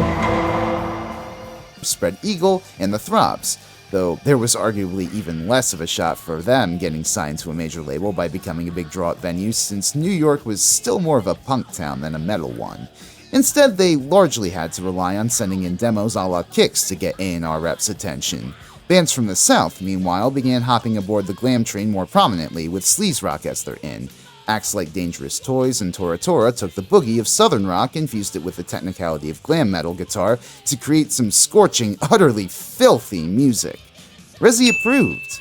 Spread Eagle, and The Throbs, though there was arguably even less of a shot for them getting signed to a major label by becoming a big draw at venues, since New York was still more of a punk town than a metal one. Instead, they largely had to rely on sending in demos a la Kicks to get A&R reps' attention. Bands from the South, meanwhile, began hopping aboard the glam train more prominently, with sleaze rock as their in. Acts like Dangerous Toys and Tora Tora took the boogie of southern rock and fused it with the technicality of glam metal guitar to create some scorching, utterly filthy music. Resi approved.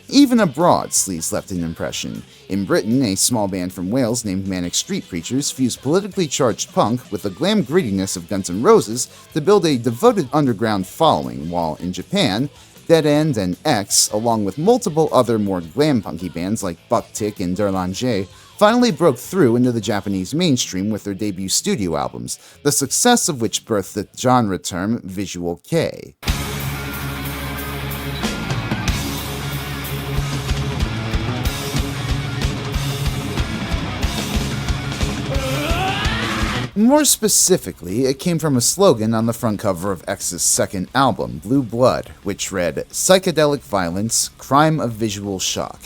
Even abroad, sleaze left an impression. In Britain, a small band from Wales named Manic Street Preachers fused politically charged punk with the glam grittiness of Guns N' Roses to build a devoted underground following, while in Japan, Dead End and X, along with multiple other more glam punky bands like Buck Tick and Derlanger, finally broke through into the Japanese mainstream with their debut studio albums, the success of which birthed the genre term Visual Kei. More specifically, it came from a slogan on the front cover of X's second album, Blue Blood, which read, "Psychedelic violence, crime of visual shock."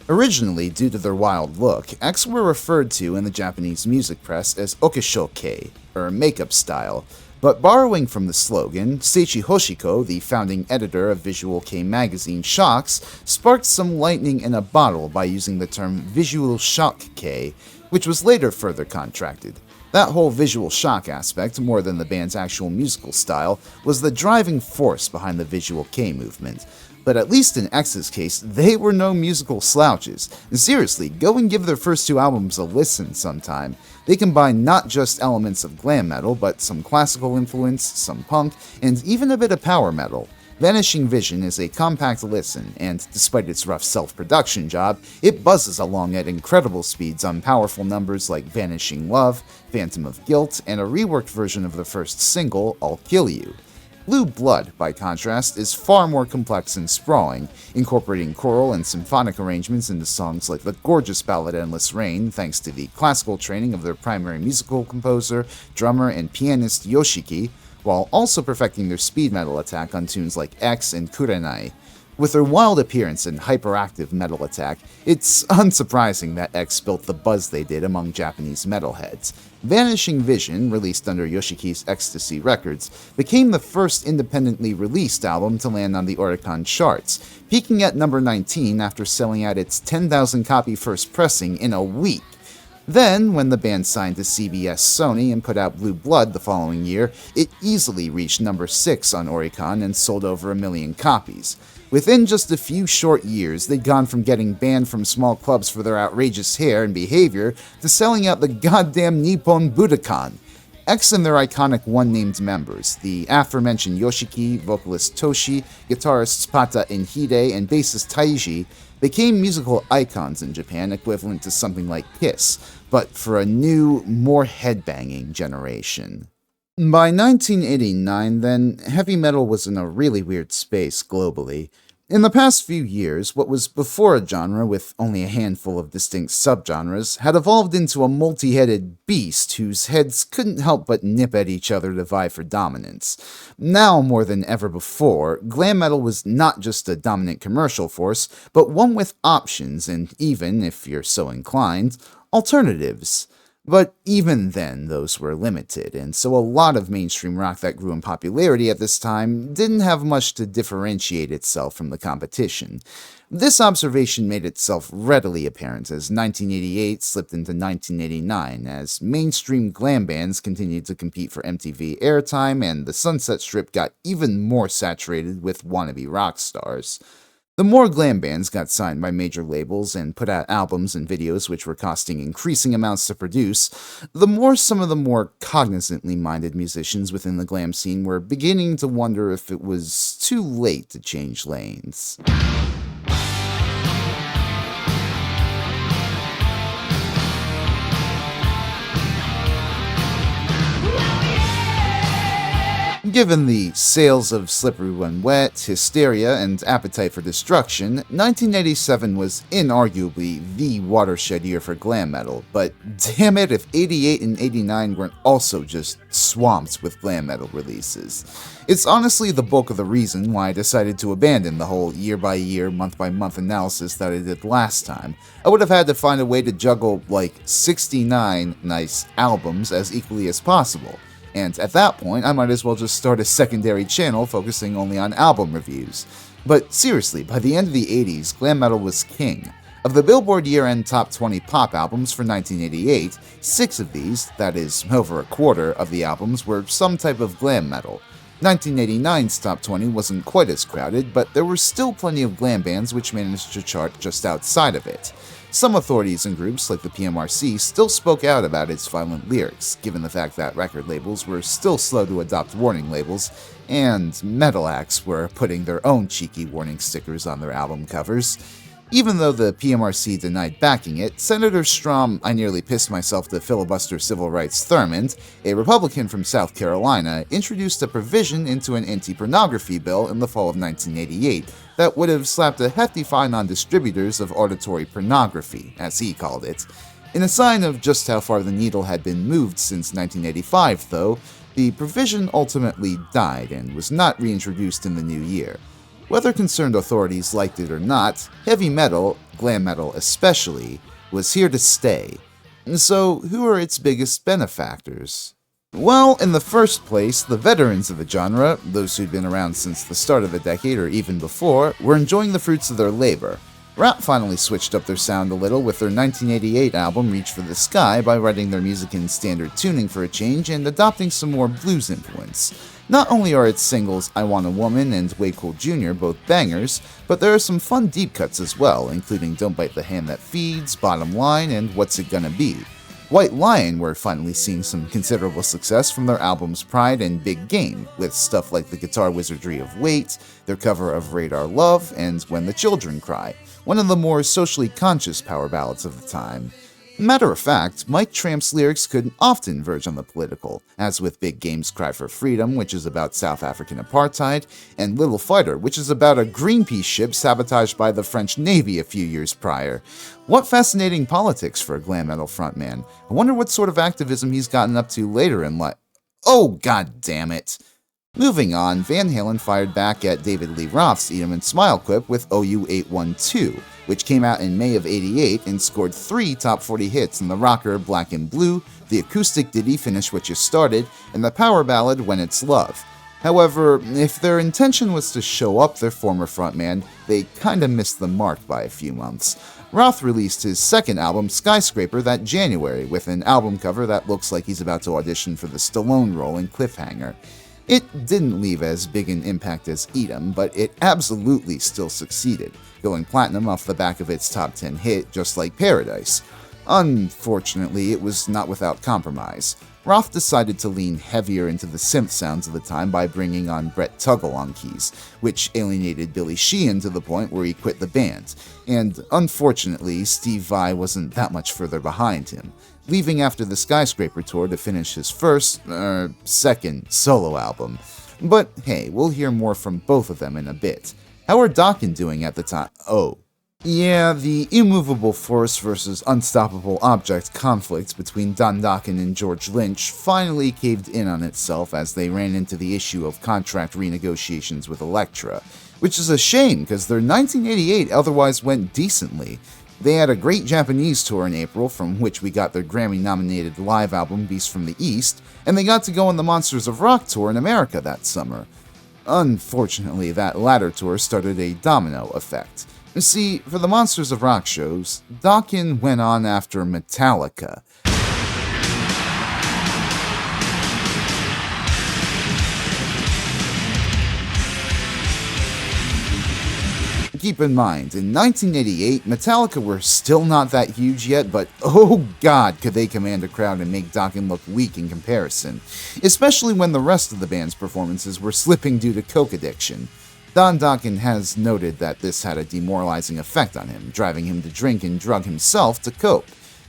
Originally, due to their wild look, X were referred to in the Japanese music press as okisho-kei, or makeup style, but borrowing from the slogan, Seiichi Hoshiko, the founding editor of Visual Kei magazine Shocks, sparked some lightning in a bottle by using the term visual shock kei, which was later further contracted. That whole visual shock aspect, more than the band's actual musical style, was the driving force behind the Visual Kei movement. But at least in X's case, they were no musical slouches. Seriously, go and give their first two albums a listen sometime. They combine not just elements of glam metal, but some classical influence, some punk, and even a bit of power metal. Vanishing Vision is a compact listen, and despite its rough self-production job, it buzzes along at incredible speeds on powerful numbers like Vanishing Love, Phantom of Guilt, and a reworked version of the first single, I'll Kill You. Blue Blood, by contrast, is far more complex and sprawling, incorporating choral and symphonic arrangements into songs like the gorgeous ballad Endless Rain, thanks to the classical training of their primary musical composer, drummer, and pianist Yoshiki, while also perfecting their speed metal attack on tunes like X and Kurenai. With their wild appearance and hyperactive metal attack, it's unsurprising that X built the buzz they did among Japanese metalheads. Vanishing Vision, released under Yoshiki's Ecstasy Records, became the first independently released album to land on the Oricon charts, peaking at number 19 after selling out its 10,000 copy first pressing in a week. Then, when the band signed to CBS Sony and put out Blue Blood the following year, it easily reached number 6 on Oricon and sold over 1 million copies. Within just a few short years, they'd gone from getting banned from small clubs for their outrageous hair and behavior to selling out the goddamn Nippon Budokan. X and their iconic one-named members, the aforementioned Yoshiki, vocalist Toshi, guitarists Pata and Hide, and bassist Taiji, became musical icons in Japan equivalent to something like Kiss, but for a new, more headbanging generation. By 1989, then, heavy metal was in a really weird space globally. In the past few years, what was before a genre with only a handful of distinct subgenres had evolved into a multi-headed beast whose heads couldn't help but nip at each other to vie for dominance. Now, more than ever before, glam metal was not just a dominant commercial force, but one with options and even, if you're so inclined, alternatives. But even then, those were limited, and so a lot of mainstream rock that grew in popularity at this time didn't have much to differentiate itself from the competition. This observation made itself readily apparent as 1988 slipped into 1989, as mainstream glam bands continued to compete for MTV airtime and the Sunset Strip got even more saturated with wannabe rock stars. The more glam bands got signed by major labels and put out albums and videos which were costing increasing amounts to produce, the more some of the more cognizantly minded musicians within the glam scene were beginning to wonder if it was too late to change lanes. Given the sales of Slippery When Wet, Hysteria, and Appetite for Destruction, 1987 was inarguably the watershed year for glam metal, but damn it if 88 and 89 weren't also just swamped with glam metal releases. It's honestly the bulk of the reason why I decided to abandon the whole year-by-year, month-by-month analysis that I did last time. I would have had to find a way to juggle, like, 69 nice albums as equally as possible. And at that point, I might as well just start a secondary channel focusing only on album reviews. But seriously, by the end of the 80s, glam metal was king. Of the Billboard year-end top 20 pop albums for 1988, 6 of these, that is, over a quarter of the albums, were some type of glam metal. 1989's top 20 wasn't quite as crowded, but there were still plenty of glam bands which managed to chart just outside of it. Some authorities and groups, like the PMRC, still spoke out about its violent lyrics, given the fact that record labels were still slow to adopt warning labels, and metal acts were putting their own cheeky warning stickers on their album covers. Even though the PMRC denied backing it, Senator Strom I Nearly Pissed Myself to Filibuster Civil Rights Thurmond, a Republican from South Carolina, introduced a provision into an anti-pornography bill in the fall of 1988 that would have slapped a hefty fine on distributors of auditory pornography, as he called it. In a sign of just how far the needle had been moved since 1985, though, the provision ultimately died and was not reintroduced in the new year. Whether concerned authorities liked it or not, heavy metal, glam metal especially, was here to stay. And so, who are its biggest benefactors? Well, in the first place, the veterans of the genre, those who'd been around since the start of the decade or even before, were enjoying the fruits of their labor. Rap finally switched up their sound a little with their 1988 album Reach for the Sky by writing their music in standard tuning for a change and adopting some more blues influence. Not only are its singles I Want a Woman and Way Cool Jr. both bangers, but there are some fun deep cuts as well, including Don't Bite the Hand That Feeds, Bottom Line, and What's It Gonna Be. White Lion were finally seeing some considerable success from their albums Pride and Big Game, with stuff like the guitar wizardry of Wait, their cover of Radar Love, and When the Children Cry, one of the more socially conscious power ballads of the time. Matter of fact, Mike Tramp's lyrics could often verge on the political, as with Big Game's Cry for Freedom, which is about South African apartheid, and Little Fighter, which is about a Greenpeace ship sabotaged by the French Navy a few years prior. What fascinating politics for a glam metal frontman. I wonder what sort of activism he's gotten up to later in life. Oh, god damn it. Moving on, Van Halen fired back at David Lee Roth's Eat 'em and Smile quip with OU812, which came out in May of '88 and scored 3 top 40 hits in the rocker Black and Blue, the acoustic ditty Finish What You Started, and the power ballad When It's Love. However, if their intention was to show up their former frontman, they kinda missed the mark by a few months. Roth released his second album, Skyscraper, that January, with an album cover that looks like he's about to audition for the Stallone role in Cliffhanger. It didn't leave as big an impact as Eat 'em, but it absolutely still succeeded, going platinum off the back of its top 10 hit, just like Paradise. Unfortunately, it was not without compromise. Roth decided to lean heavier into the synth sounds of the time by bringing on Brett Tuggle on keys, which alienated Billy Sheehan to the point where he quit the band, and unfortunately, Steve Vai wasn't that much further behind him, leaving after the Skyscraper tour to finish his second solo album. But hey, we'll hear more from both of them in a bit. How are Dokken doing at the time? Oh. Yeah, the immovable force versus unstoppable object conflict between Don Dokken and George Lynch finally caved in on itself as they ran into the issue of contract renegotiations with Elektra, which is a shame because their 1988 otherwise went decently. They had a great Japanese tour in April, from which we got their Grammy-nominated live album Beast from the East, and they got to go on the Monsters of Rock tour in America that summer. Unfortunately, that latter tour started a domino effect. You see, for the Monsters of Rock shows, Dokken went on after Metallica. Keep in mind, in 1988, Metallica were still not that huge yet, but oh god, could they command a crowd and make Dokken look weak in comparison, especially when the rest of the band's performances were slipping due to coke addiction. Don Dokken has noted that this had a demoralizing effect on him, driving him to drink and drug himself to cope.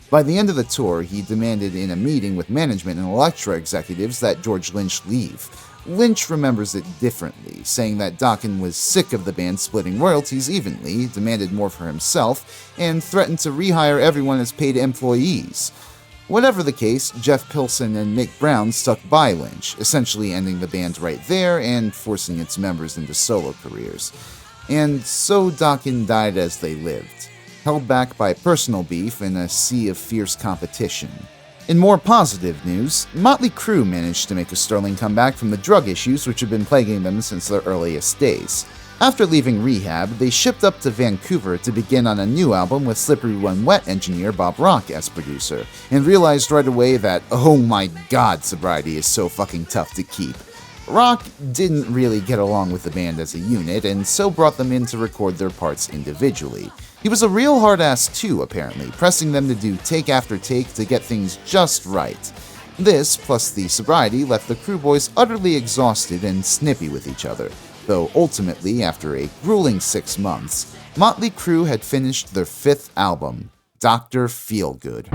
By the end of the tour, he demanded in a meeting with management and Elektra executives that George Lynch leave. Lynch remembers it differently, saying that Dokken was sick of the band splitting royalties evenly, demanded more for himself, and threatened to rehire everyone as paid employees. Whatever the case, Jeff Pilson and Mick Brown stuck by Lynch, essentially ending the band right there and forcing its members into solo careers. And so Dokken died as they lived, held back by personal beef in a sea of fierce competition. In more positive news, Motley Crue managed to make a sterling comeback from the drug issues which had been plaguing them since their earliest days. After leaving rehab, they shipped up to Vancouver to begin on a new album with Slippery When Wet engineer Bob Rock as producer, and realized right away that, oh my god, sobriety is so fucking tough to keep. Rock didn't really get along with the band as a unit, and so brought them in to record their parts individually. He was a real hard ass too, apparently, pressing them to do take after take to get things just right. This, plus the sobriety, left the Crew boys utterly exhausted and snippy with each other, though ultimately, after a grueling 6 months, Motley Crue had finished their 5th album, Dr. Feelgood.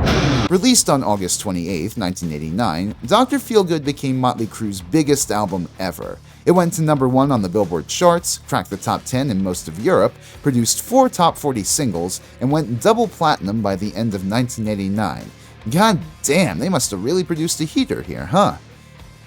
Released on August 28, 1989, Dr. Feelgood became Motley Crue's biggest album ever. It went to number 1 on the Billboard charts, cracked the top 10 in most of Europe, produced 4 top 40 singles, and went double platinum by the end of 1989. God damn, they must have really produced a heater here, huh?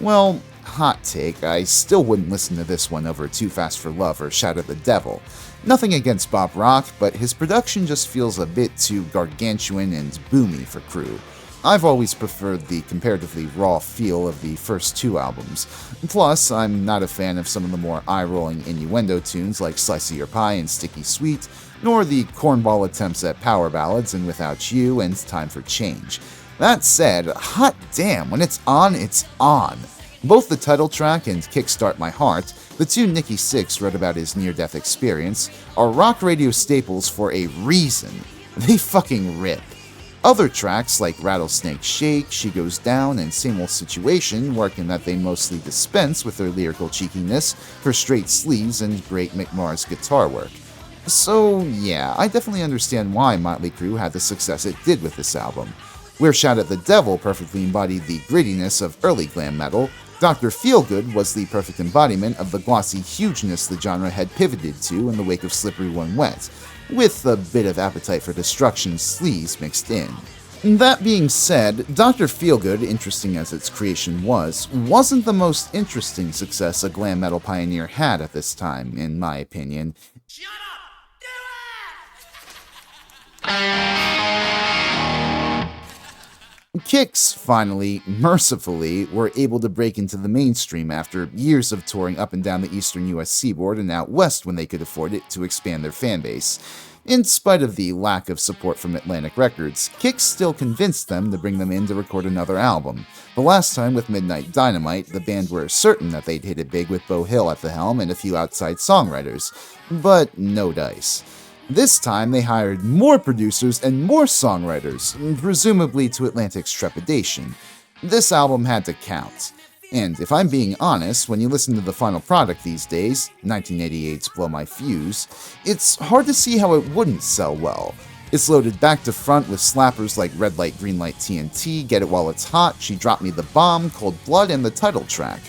Well, hot take, I still wouldn't listen to this one over Too Fast for Love or Shout at the Devil. Nothing against Bob Rock, but his production just feels a bit too gargantuan and boomy for Crue. I've always preferred the comparatively raw feel of the first 2 albums. Plus, I'm not a fan of some of the more eye-rolling innuendo tunes like Slice of Your Pie and Sticky Sweet, nor the cornball attempts at power ballads in Without You and Time for Change. That said, hot damn, when it's on, it's on. Both the title track and Kickstart My Heart, the 2 Nicky Sixx wrote about his near-death experience, are rock radio staples for a reason. They fucking rip. Other tracks like Rattlesnake Shake, She Goes Down, and Same Old Situation work in that they mostly dispense with their lyrical cheekiness for straight sleaze and great Mick Mars guitar work. So yeah, I definitely understand why Motley Crue had the success it did with this album. Where Shout at the Devil perfectly embodied the grittiness of early glam metal, Dr. Feelgood was the perfect embodiment of the glossy hugeness the genre had pivoted to in the wake of Slippery When Wet, with a bit of Appetite for Destruction sleaze mixed in. That being said, Dr. Feelgood, interesting as its creation was, wasn't the most interesting success a glam metal pioneer had at this time, in my opinion. Kix, finally, mercifully, were able to break into the mainstream after years of touring up and down the eastern US seaboard and out west when they could afford it to expand their fanbase. In spite of the lack of support from Atlantic Records, Kix still convinced them to bring them in to record another album. The last time with Midnight Dynamite, the band were certain that they'd hit it big with Beau Hill at the helm and a few outside songwriters, but no dice. This time, they hired more producers and more songwriters, presumably to Atlantic's trepidation. This album had to count. And if I'm being honest, when you listen to the final product these days, 1988's Blow My Fuse, it's hard to see how it wouldn't sell well. It's loaded back to front with slappers like Red Light, Green Light, TNT, Get It While It's Hot, She Dropped Me the Bomb, Cold Blood, and the title track.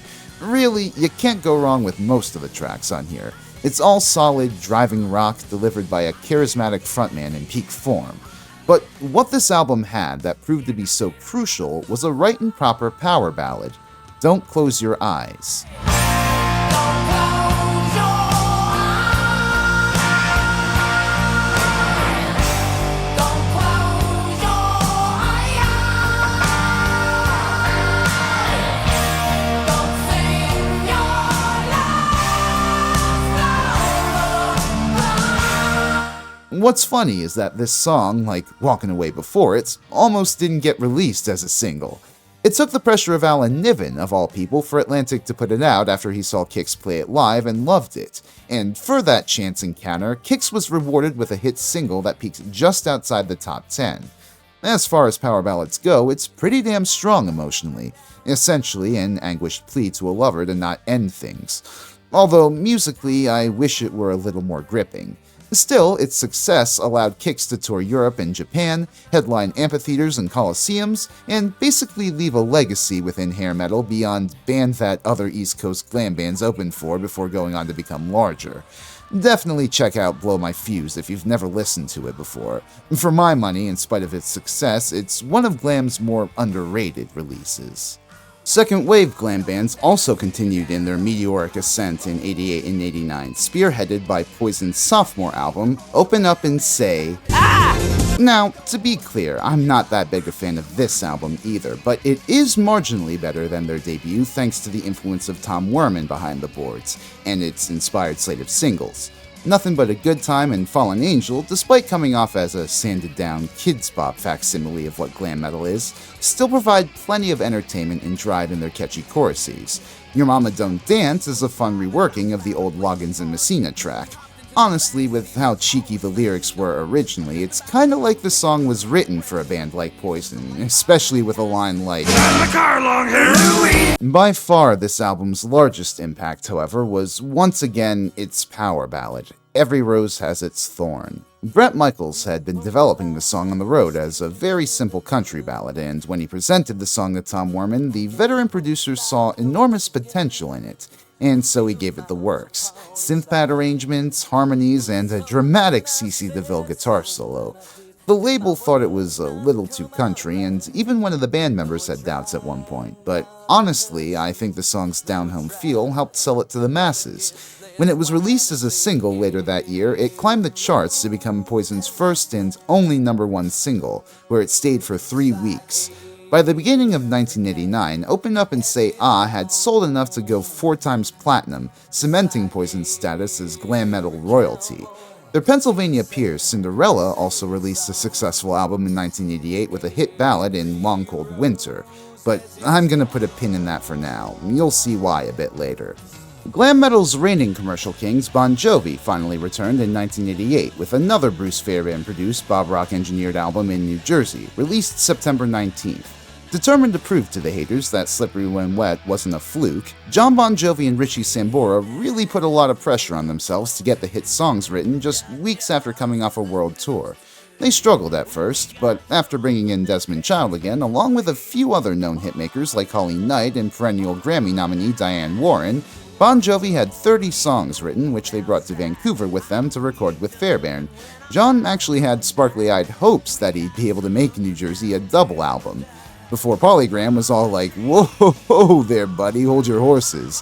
Really, you can't go wrong with most of the tracks on here. It's all solid, driving rock delivered by a charismatic frontman in peak form. But what this album had that proved to be so crucial was a right and proper power ballad, Don't Close Your Eyes. What's funny is that this song, like Walking Away before it, almost didn't get released as a single. It took the pressure of Alan Niven, of all people, for Atlantic to put it out after he saw Kix play it live and loved it. And for that chance encounter, Kix was rewarded with a hit single that peaked just outside the top 10. As far as power ballads go, it's pretty damn strong emotionally, essentially an anguished plea to a lover to not end things. Although musically, I wish it were a little more gripping. Still, its success allowed Kix to tour Europe and Japan, headline amphitheaters and coliseums, and basically leave a legacy within hair metal beyond band that other East Coast glam bands opened for before going on to become larger. Definitely check out Blow My Fuse if you've never listened to it before. For my money, in spite of its success, it's one of glam's more underrated releases. Second wave glam bands also continued in their meteoric ascent in 88 and 89, spearheaded by Poison's sophomore album, Open Up and Say, "Ah!" Now, to be clear, I'm not that big a fan of this album either, but it is marginally better than their debut thanks to the influence of Tom Werman behind the boards, and its inspired slate of singles. Nothing But a Good Time and Fallen Angel, despite coming off as a sanded-down kids' bop facsimile of what glam metal is, still provide plenty of entertainment and drive in their catchy choruses. Your Mama Don't Dance is a fun reworking of the old Loggins and Messina track. Honestly, with how cheeky the lyrics were originally, it's kinda like the song was written for a band like Poison, especially with a line like, "Drive the car along here." By far, this album's largest impact, however, was once again its power ballad, Every Rose Has Its Thorn. Bret Michaels had been developing the song on the road as a very simple country ballad, and when he presented the song to Tom Werman, the veteran producer saw enormous potential in it, and so he gave it the works. Synth-pad arrangements, harmonies, and a dramatic CeCe DeVille guitar solo. The label thought it was a little too country, and even one of the band members had doubts at one point, but honestly, I think the song's down-home feel helped sell it to the masses. When it was released as a single later that year, it climbed the charts to become Poison's first and only #1 single, where it stayed for 3 weeks. By the beginning of 1989, Open Up and Say Ah had sold enough to go 4 times platinum, cementing Poison's status as glam metal royalty. Their Pennsylvania peers, Cinderella, also released a successful album in 1988 with a hit ballad in Long Cold Winter, but I'm gonna put a pin in that for now. You'll see why a bit later. Glam metal's reigning commercial kings, Bon Jovi, finally returned in 1988 with another Bruce Fairbairn-produced, Bob Rock-engineered album in New Jersey, released September 19th. Determined to prove to the haters that Slippery When Wet wasn't a fluke, John Bon Jovi and Richie Sambora really put a lot of pressure on themselves to get the hit songs written just weeks after coming off a world tour. They struggled at first, but after bringing in Desmond Child again, along with a few other known hitmakers like Holly Knight and perennial Grammy nominee Diane Warren, Bon Jovi had 30 songs written, which they brought to Vancouver with them to record with Fairbairn. John actually had sparkly-eyed hopes that he'd be able to make New Jersey a double album, before Polygram was all like, "Whoa there, buddy, hold your horses."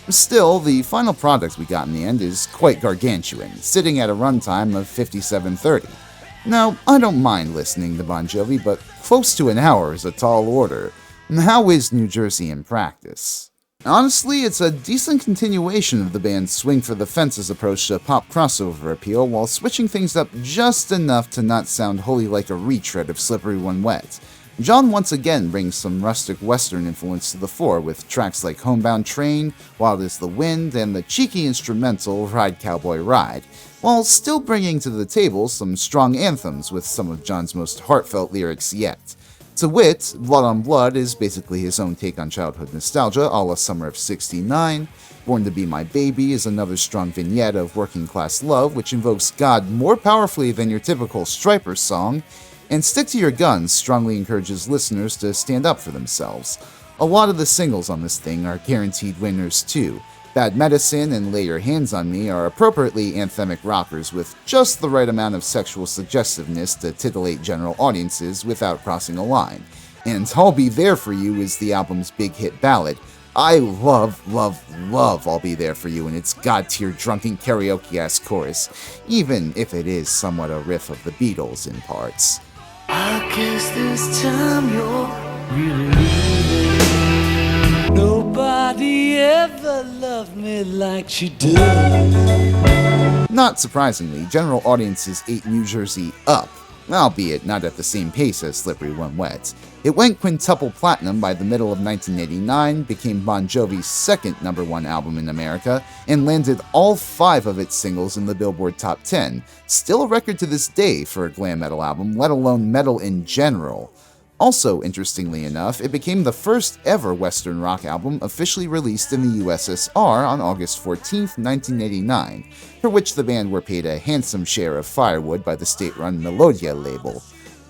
Still, the final product we got in the end is quite gargantuan, sitting at a runtime of 57:30. Now, I don't mind listening to Bon Jovi, but close to an hour is a tall order. How is New Jersey in practice? Honestly, it's a decent continuation of the band's swing-for-the-fences approach to pop crossover appeal while switching things up just enough to not sound wholly like a retread of Slippery When Wet. John once again brings some rustic western influence to the fore with tracks like Homebound Train, Wild as the Wind, and the cheeky instrumental Ride Cowboy Ride, while still bringing to the table some strong anthems with some of John's most heartfelt lyrics yet. To wit, Blood on Blood is basically his own take on childhood nostalgia a la Summer of '69. Born to Be My Baby is another strong vignette of working class love which invokes God more powerfully than your typical Stryper song, and Stick to Your Guns strongly encourages listeners to stand up for themselves. A lot of the singles on this thing are guaranteed winners too. Bad Medicine and Lay Your Hands on Me are appropriately anthemic rockers with just the right amount of sexual suggestiveness to titillate general audiences without crossing a line. And I'll Be There For You is the album's big hit ballad. I love I'll Be There For You and its god-tier drunken karaoke-ass chorus, even if it is somewhat a riff of the Beatles in parts. I guess this time you're really leaving. Nobody ever loved me like she does. Not surprisingly, general audiences ate New Jersey up, albeit not at the same pace as Slippery When Wet. It went quintuple platinum by the middle of 1989, became Bon Jovi's second #1 album in America, and landed all 5 of its singles in the Billboard Top 10, still a record to this day for a glam metal album, let alone metal in general. Also, interestingly enough, it became the first ever Western rock album officially released in the USSR on August 14, 1989, for which the band were paid a handsome share of firewood by the state-run Melodia label.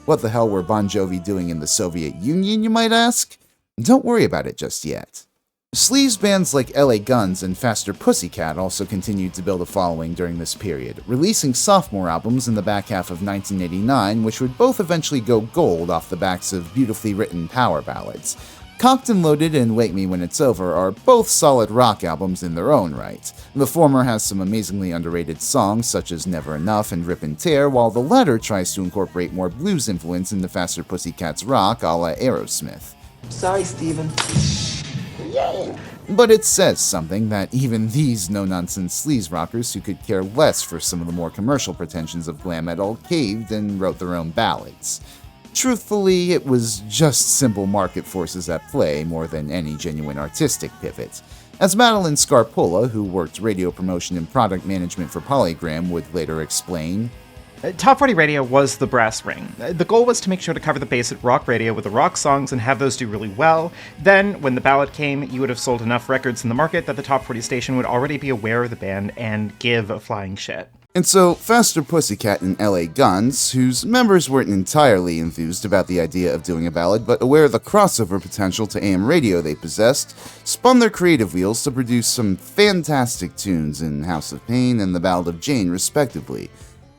What the hell were Bon Jovi doing in the Soviet Union, you might ask? Don't worry about it just yet. Sleaze bands like LA Guns and Faster Pussycat also continued to build a following during this period, releasing sophomore albums in the back half of 1989, which would both eventually go gold off the backs of beautifully written power ballads. Cocked and Loaded and Wake Me When It's Over are both solid rock albums in their own right. The former has some amazingly underrated songs such as Never Enough and Rip and Tear, while the latter tries to incorporate more blues influence into Faster Pussycat's rock a la Aerosmith. Sorry, Steven. But it says something that even these no-nonsense sleaze rockers who could care less for some of the more commercial pretensions of glam metal caved and wrote their own ballads. Truthfully, it was just simple market forces at play more than any genuine artistic pivot. As Madeline Scarpola, who worked radio promotion and product management for Polygram, would later explain, Top 40 Radio was the brass ring. The goal was to make sure to cover the base at rock radio with the rock songs and have those do really well. Then, when the ballad came, you would have sold enough records in the market that the Top 40 station would already be aware of the band and give a flying shit. And so, Faster Pussycat and LA Guns, whose members weren't entirely enthused about the idea of doing a ballad, but aware of the crossover potential to AM radio they possessed, spun their creative wheels to produce some fantastic tunes in House of Pain and The Ballad of Jane, respectively.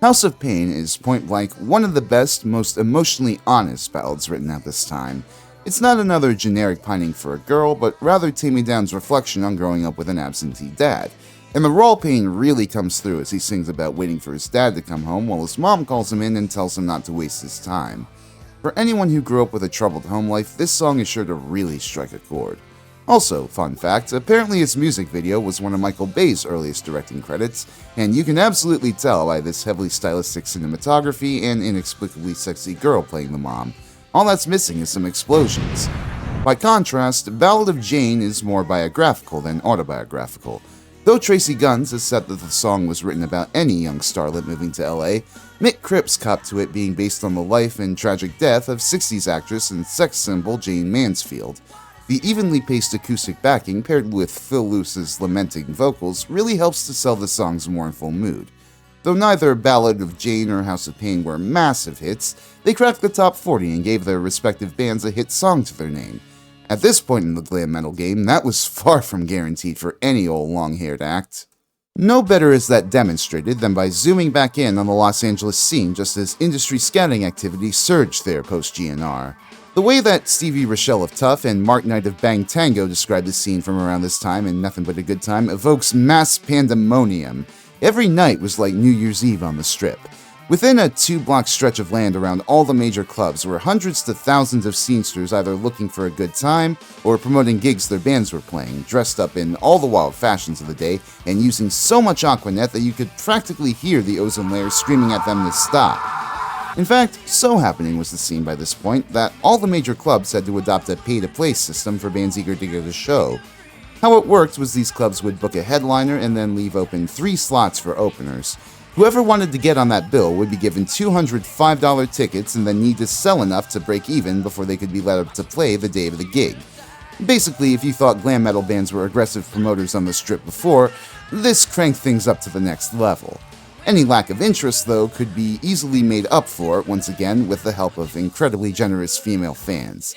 House of Pain is point-blank one of the best, most emotionally honest ballads written at this time. It's not another generic pining for a girl, but rather Tammy Down's reflection on growing up with an absentee dad. And the raw pain really comes through as he sings about waiting for his dad to come home while his mom calls him in and tells him not to waste his time. For anyone who grew up with a troubled home life, this song is sure to really strike a chord. Also, fun fact, apparently his music video was one of Michael Bay's earliest directing credits, and you can absolutely tell by this heavily stylistic cinematography and inexplicably sexy girl playing the mom. All that's missing is some explosions. By contrast, Ballad of Jane is more biographical than autobiographical. Though Tracy Guns has said that the song was written about any young starlet moving to LA, Mick Cripps copped to it being based on the life and tragic death of 60s actress and sex symbol Jane Mansfield. The evenly paced acoustic backing paired with Phil Lewis's lamenting vocals really helps to sell the song's mournful mood. Though neither Ballad of Jane or House of Pain were massive hits, they cracked the top 40 and gave their respective bands a hit song to their name. At this point in the glam metal game, that was far from guaranteed for any old long-haired act. No better is that demonstrated than by zooming back in on the Los Angeles scene just as industry scouting activity surged there post-GNR. The way that Stevie Rochelle of Tough and Mark Knight of Bang Tango described the scene from around this time in Nothing But a Good Time evokes mass pandemonium. Every night was like New Year's Eve on the Strip. Within a 2-block stretch of land around all the major clubs were hundreds to thousands of scenesters either looking for a good time or promoting gigs their bands were playing, dressed up in all the wild fashions of the day and using so much Aquanet that you could practically hear the ozone layer screaming at them to stop. In fact, so happening was the scene by this point that all the major clubs had to adopt a pay-to-play system for bands eager to get a show. How it worked was these clubs would book a headliner and then leave open 3 slots for openers. Whoever wanted to get on that bill would be given $205 tickets and then need to sell enough to break even before they could be let up to play the day of the gig. Basically, if you thought glam metal bands were aggressive promoters on the Strip before, this cranked things up to the next level. Any lack of interest, though, could be easily made up for, once again, with the help of incredibly generous female fans.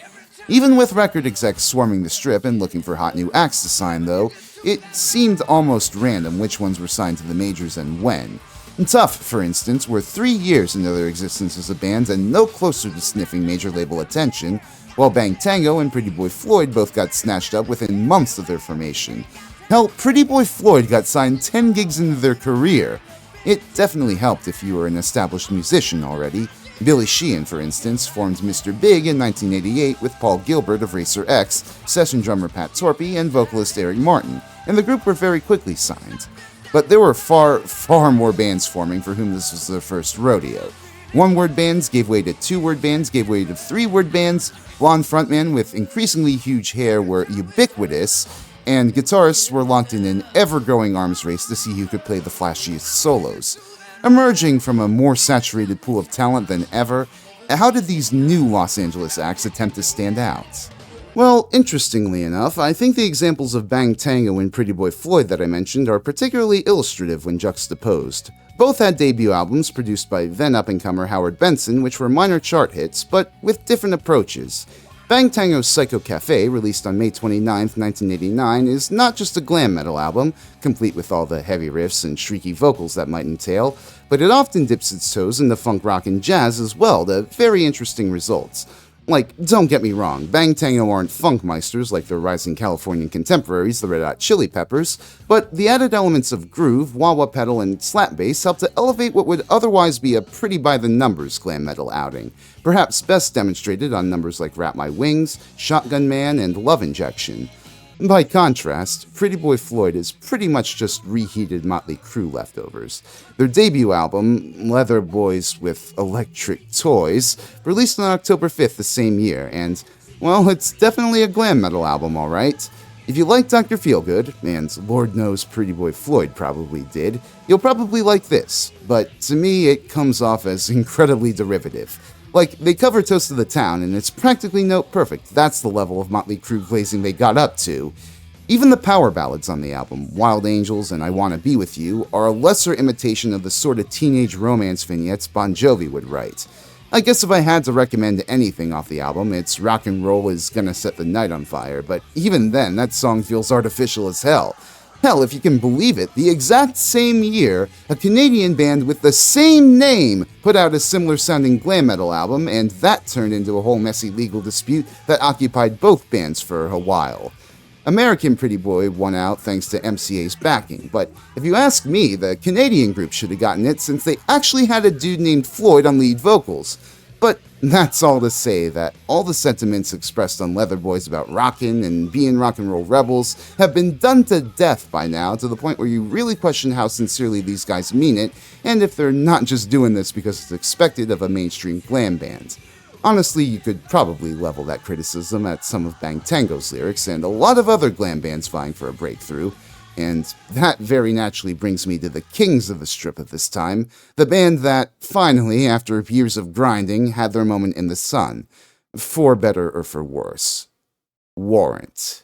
Even with record execs swarming the Strip and looking for hot new acts to sign, though, it seemed almost random which ones were signed to the majors and when. Tough, for instance, were 3 years into their existence as a band and no closer to sniffing major label attention, while Bang Tango and Pretty Boy Floyd both got snatched up within months of their formation. Hell, Pretty Boy Floyd got signed 10 gigs into their career. It definitely helped if you were an established musician already. Billy Sheehan, for instance, formed Mr. Big in 1988 with Paul Gilbert of Racer X, session drummer Pat Torpey, and vocalist Eric Martin, and the group were very quickly signed. But there were far more bands forming for whom this was their first rodeo. One-word bands gave way to 2-word bands, gave way to 3-word bands, blonde frontmen with increasingly huge hair were ubiquitous, and guitarists were locked in an ever-growing arms race to see who could play the flashiest solos. Emerging from a more saturated pool of talent than ever, how did these new Los Angeles acts attempt to stand out? Well, interestingly enough, I think the examples of Bang Tango and Pretty Boy Floyd that I mentioned are particularly illustrative when juxtaposed. Both had debut albums produced by then up-and-comer Howard Benson, which were minor chart hits, but with different approaches. Bang Tango's Psycho Cafe, released on May 29, 1989, is not just a glam metal album, complete with all the heavy riffs and shrieky vocals that might entail, but it often dips its toes into funk rock and jazz as well, to very interesting results. Like, don't get me wrong, Bang Tango aren't funkmeisters like their rising Californian contemporaries, the Red Hot Chili Peppers, but the added elements of groove, wah-wah pedal, and slap bass help to elevate what would otherwise be a pretty by-the-numbers glam metal outing, perhaps best demonstrated on numbers like Wrap My Wings, Shotgun Man, and Love Injection. By contrast, Pretty Boy Floyd is pretty much just reheated Motley Crue leftovers. Their debut album, Leather Boys with Electric Toys, released on October 5th the same year, and, well, it's definitely a glam metal album, alright. If you like Dr. Feelgood, and Lord knows Pretty Boy Floyd probably did, you'll probably like this, but to me it comes off as incredibly derivative. Like, they cover Toast of the Town, and it's practically note perfect. That's the level of Motley Crue glazing they got up to. Even the power ballads on the album, Wild Angels and I Wanna Be With You, are a lesser imitation of the sort of teenage romance vignettes Bon Jovi would write. I guess if I had to recommend anything off the album, it's Rock and Roll Is Gonna Set the Night on Fire, but even then, that song feels artificial as hell. Hell, if you can believe it, the exact same year, a Canadian band with the same name put out a similar sounding glam metal album, and that turned into a whole messy legal dispute that occupied both bands for a while. American Pretty Boy won out thanks to MCA's backing, but if you ask me, the Canadian group should have gotten it since they actually had a dude named Floyd on lead vocals. But that's all to say that all the sentiments expressed on Leather Boys about rockin' and being rock and roll rebels have been done to death by now, to the point where you really question how sincerely these guys mean it, and if they're not just doing this because it's expected of a mainstream glam band. Honestly, you could probably level that criticism at some of Bang Tango's lyrics and a lot of other glam bands vying for a breakthrough. And that very naturally brings me to the kings of the strip at this time, the band that, finally, after years of grinding, had their moment in the sun. For better or for worse. Warrant.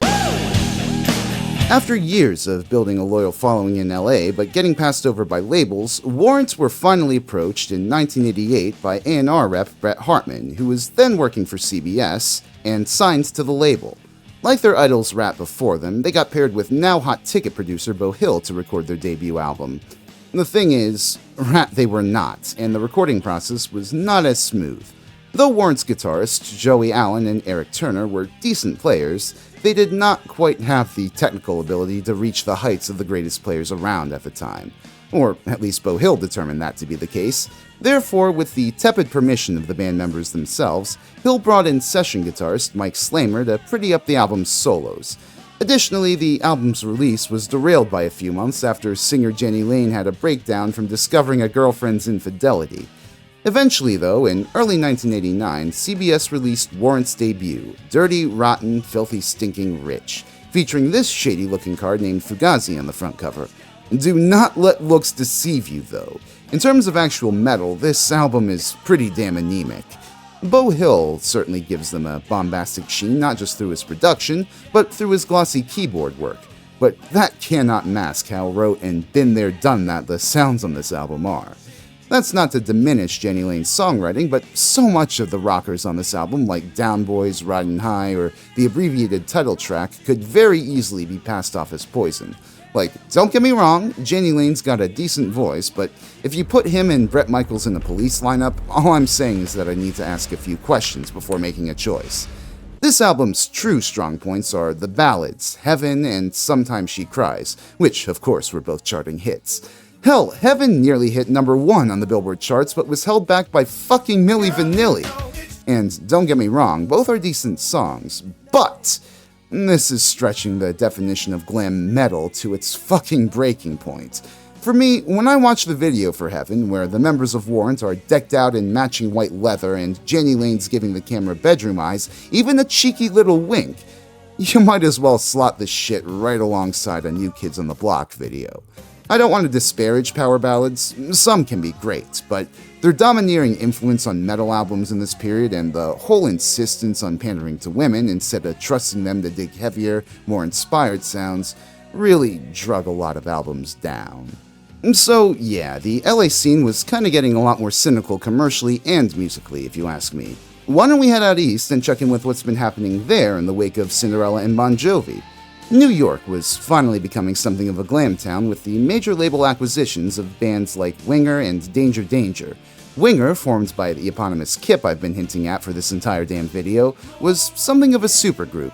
After years of building a loyal following in LA, but getting passed over by labels, Warrant were finally approached in 1988 by A&R rep Bret Hartman, who was then working for CBS, and signed to the label. Like their idols rap before them, they got paired with now-hot ticket producer Beau Hill to record their debut album. The thing is, rap they were not, and the recording process was not as smooth. Though Warrant's guitarists, Joey Allen and Eric Turner, were decent players, they did not quite have the technical ability to reach the heights of the greatest players around at the time. Or at least Beau Hill determined that to be the case. Therefore, with the tepid permission of the band members themselves, Hill brought in session guitarist Mike Slamer to pretty up the album's solos. Additionally, the album's release was derailed by a few months after singer Jenny Lane had a breakdown from discovering a girlfriend's infidelity. Eventually, though, in early 1989, CBS released Warrant's debut, Dirty, Rotten, Filthy, Stinking Rich, featuring this shady-looking card named Fugazi on the front cover. Do not let looks deceive you, though. In terms of actual metal, this album is pretty damn anemic. Beau Hill certainly gives them a bombastic sheen, not just through his production, but through his glossy keyboard work. But that cannot mask how rote and been there done that the sounds on this album are. That's not to diminish Jenny Lane's songwriting, but so much of the rockers on this album, like Down Boys, Riding High, or the abbreviated title track, could very easily be passed off as poison. Like, don't get me wrong, Jenny Lane's got a decent voice, but if you put him and Bret Michaels in the Police lineup, all I'm saying is that I need to ask a few questions before making a choice. This album's true strong points are the ballads, Heaven and Sometimes She Cries, which, of course, were both charting hits. Hell, Heaven nearly hit number 1 on the Billboard charts, but was held back by fucking Milli Vanilli. And don't get me wrong, both are decent songs, but this is stretching the definition of glam metal to its fucking breaking point. For me, when I watch the video for Heaven, where the members of Warrant are decked out in matching white leather and Jenny Lane's giving the camera bedroom eyes, even a cheeky little wink, you might as well slot this shit right alongside a New Kids on the Block video. I don't want to disparage power ballads, some can be great, but their domineering influence on metal albums in this period and the whole insistence on pandering to women instead of trusting them to dig heavier, more inspired sounds really drug a lot of albums down. So yeah, the LA scene was kinda getting a lot more cynical commercially and musically, if you ask me. Why don't we head out east and check in with what's been happening there in the wake of Cinderella and Bon Jovi? New York was finally becoming something of a glam town with the major label acquisitions of bands like Winger and Danger Danger, Winger, formed by the eponymous Kip I've been hinting at for this entire damn video, was something of a supergroup.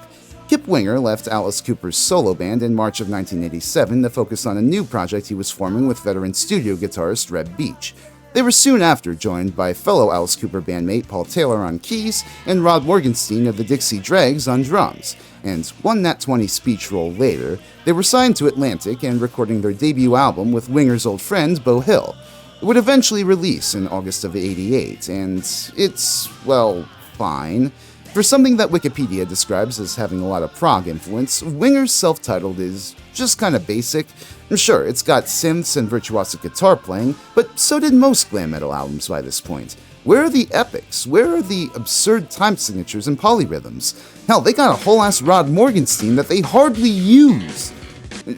Kip Winger left Alice Cooper's solo band in March of 1987 to focus on a new project he was forming with veteran studio guitarist Reb Beach. They were soon after joined by fellow Alice Cooper bandmate Paul Taylor on keys and Rod Morgenstein of the Dixie Dregs on drums, and one Nat 20 speech role later, they were signed to Atlantic and recording their debut album with Winger's old friend Beau Hill. It would eventually release in August of '88, and it's, well, fine. For something that Wikipedia describes as having a lot of prog influence, Winger's self-titled is just kinda basic. Sure, it's got synths and virtuosic guitar playing, but so did most glam metal albums by this point. Where are the epics? Where are the absurd time signatures and polyrhythms? Hell, they got a whole-ass Rod Morgenstein that they hardly use!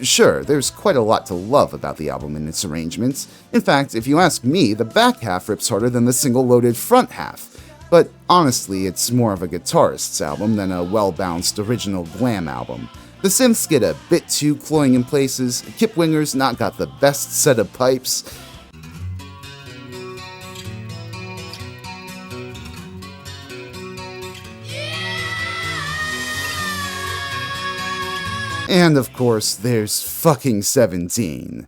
Sure, there's quite a lot to love about the album and its arrangements. In fact, if you ask me, the back half rips harder than the single-loaded front half. But honestly, it's more of a guitarist's album than a well-balanced original glam album. The synths get a bit too cloying in places, Kip Winger's not got the best set of pipes, and of course, there's fucking 17.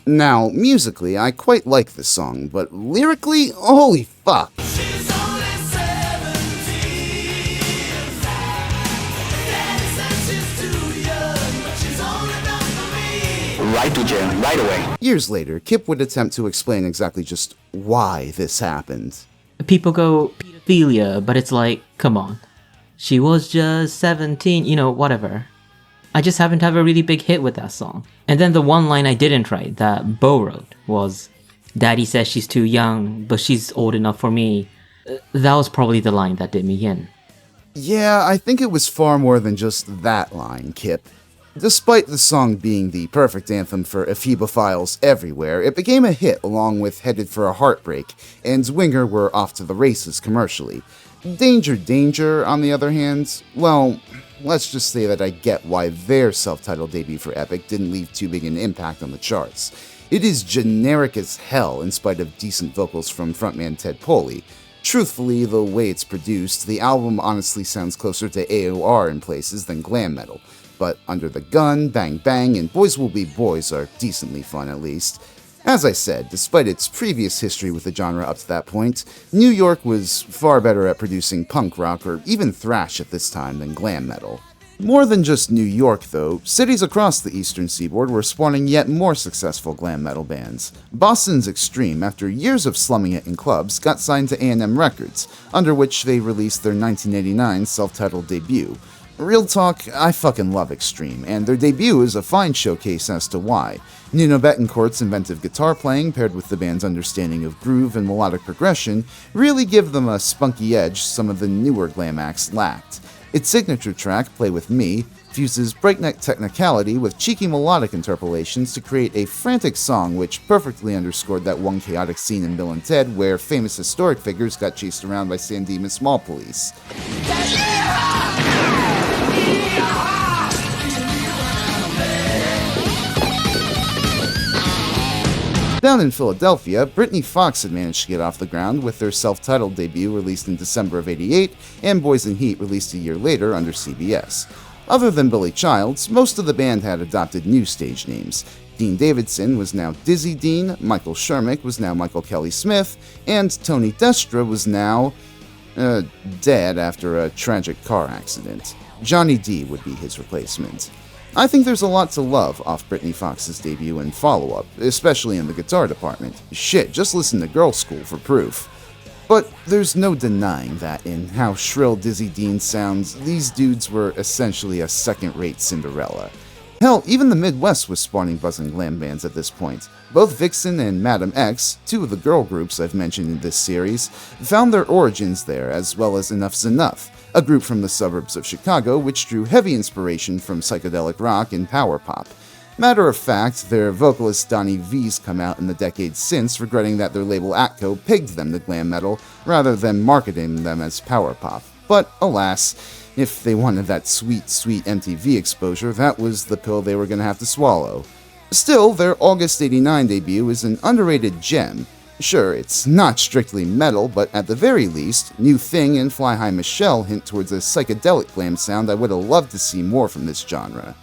Now, musically, I quite like this song, but lyrically, holy fuck. Right to jail, right away. Years later, Kip would attempt to explain exactly just why this happened. People go pedophilia, but it's like, come on. She was just 17, whatever. I just happened to have a really big hit with that song. And then the one line I didn't write that Beau wrote was, "Daddy says she's too young, but she's old enough for me." That was probably the line that did me in. Yeah, I think it was far more than just that line, Kip. Despite the song being the perfect anthem for ephebophiles everywhere, it became a hit along with Headed for a Heartbreak, and Winger were off to the races commercially. Danger Danger, on the other hand, well, let's just say that I get why their self-titled debut for Epic didn't leave too big an impact on the charts. It is generic as hell in spite of decent vocals from frontman Ted Poley. Truthfully, the way it's produced, the album honestly sounds closer to AOR in places than glam metal. But Under the Gun, Bang Bang, and Boys Will Be Boys are decently fun at least. As I said, despite its previous history with the genre up to that point, New York was far better at producing punk rock or even thrash at this time than glam metal. More than just New York, though, cities across the eastern seaboard were spawning yet more successful glam metal bands. Boston's Extreme, after years of slumming it in clubs, got signed to A&M Records, under which they released their 1989 self-titled debut. Real talk, I fucking love Extreme, and their debut is a fine showcase as to why. Nuno Betancourt's inventive guitar playing, paired with the band's understanding of groove and melodic progression, really give them a spunky edge some of the newer glam acts lacked. Its signature track, Play With Me, fuses breakneck technicality with cheeky melodic interpolations to create a frantic song which perfectly underscored that one chaotic scene in Bill and Ted where famous historic figures got chased around by San Dimas Mall police. Down in Philadelphia, Britney Fox had managed to get off the ground with their self-titled debut released in December of '88 and Boys in Heat released a year later under CBS. Other than Billy Childs, most of the band had adopted new stage names. Dean Davidson was now Dizzy Dean, Michael Shermick was now Michael Kelly Smith, and Tony Destra was now dead after a tragic car accident. Johnny D would be his replacement. I think there's a lot to love off Britney Fox's debut and follow-up, especially in the guitar department. Shit, just listen to Girl School for proof. But there's no denying that in how shrill Dizzy Dean sounds, these dudes were essentially a second-rate Cinderella. Hell, even the Midwest was spawning buzzing glam bands at this point. Both Vixen and Madam X, two of the girl groups I've mentioned in this series, found their origins there, as well as Enough's Enough, a group from the suburbs of Chicago which drew heavy inspiration from psychedelic rock and power pop. Matter of fact, their vocalist Donnie V's come out in the decades since regretting that their label Atco pegged them to glam metal rather than marketing them as power pop. But alas, if they wanted that sweet, sweet MTV exposure, that was the pill they were going to have to swallow. Still, their August '89 debut is an underrated gem. Sure, it's not strictly metal, but at the very least, New Thing and Fly High Michelle hint towards a psychedelic glam sound I would have loved to see more from this genre.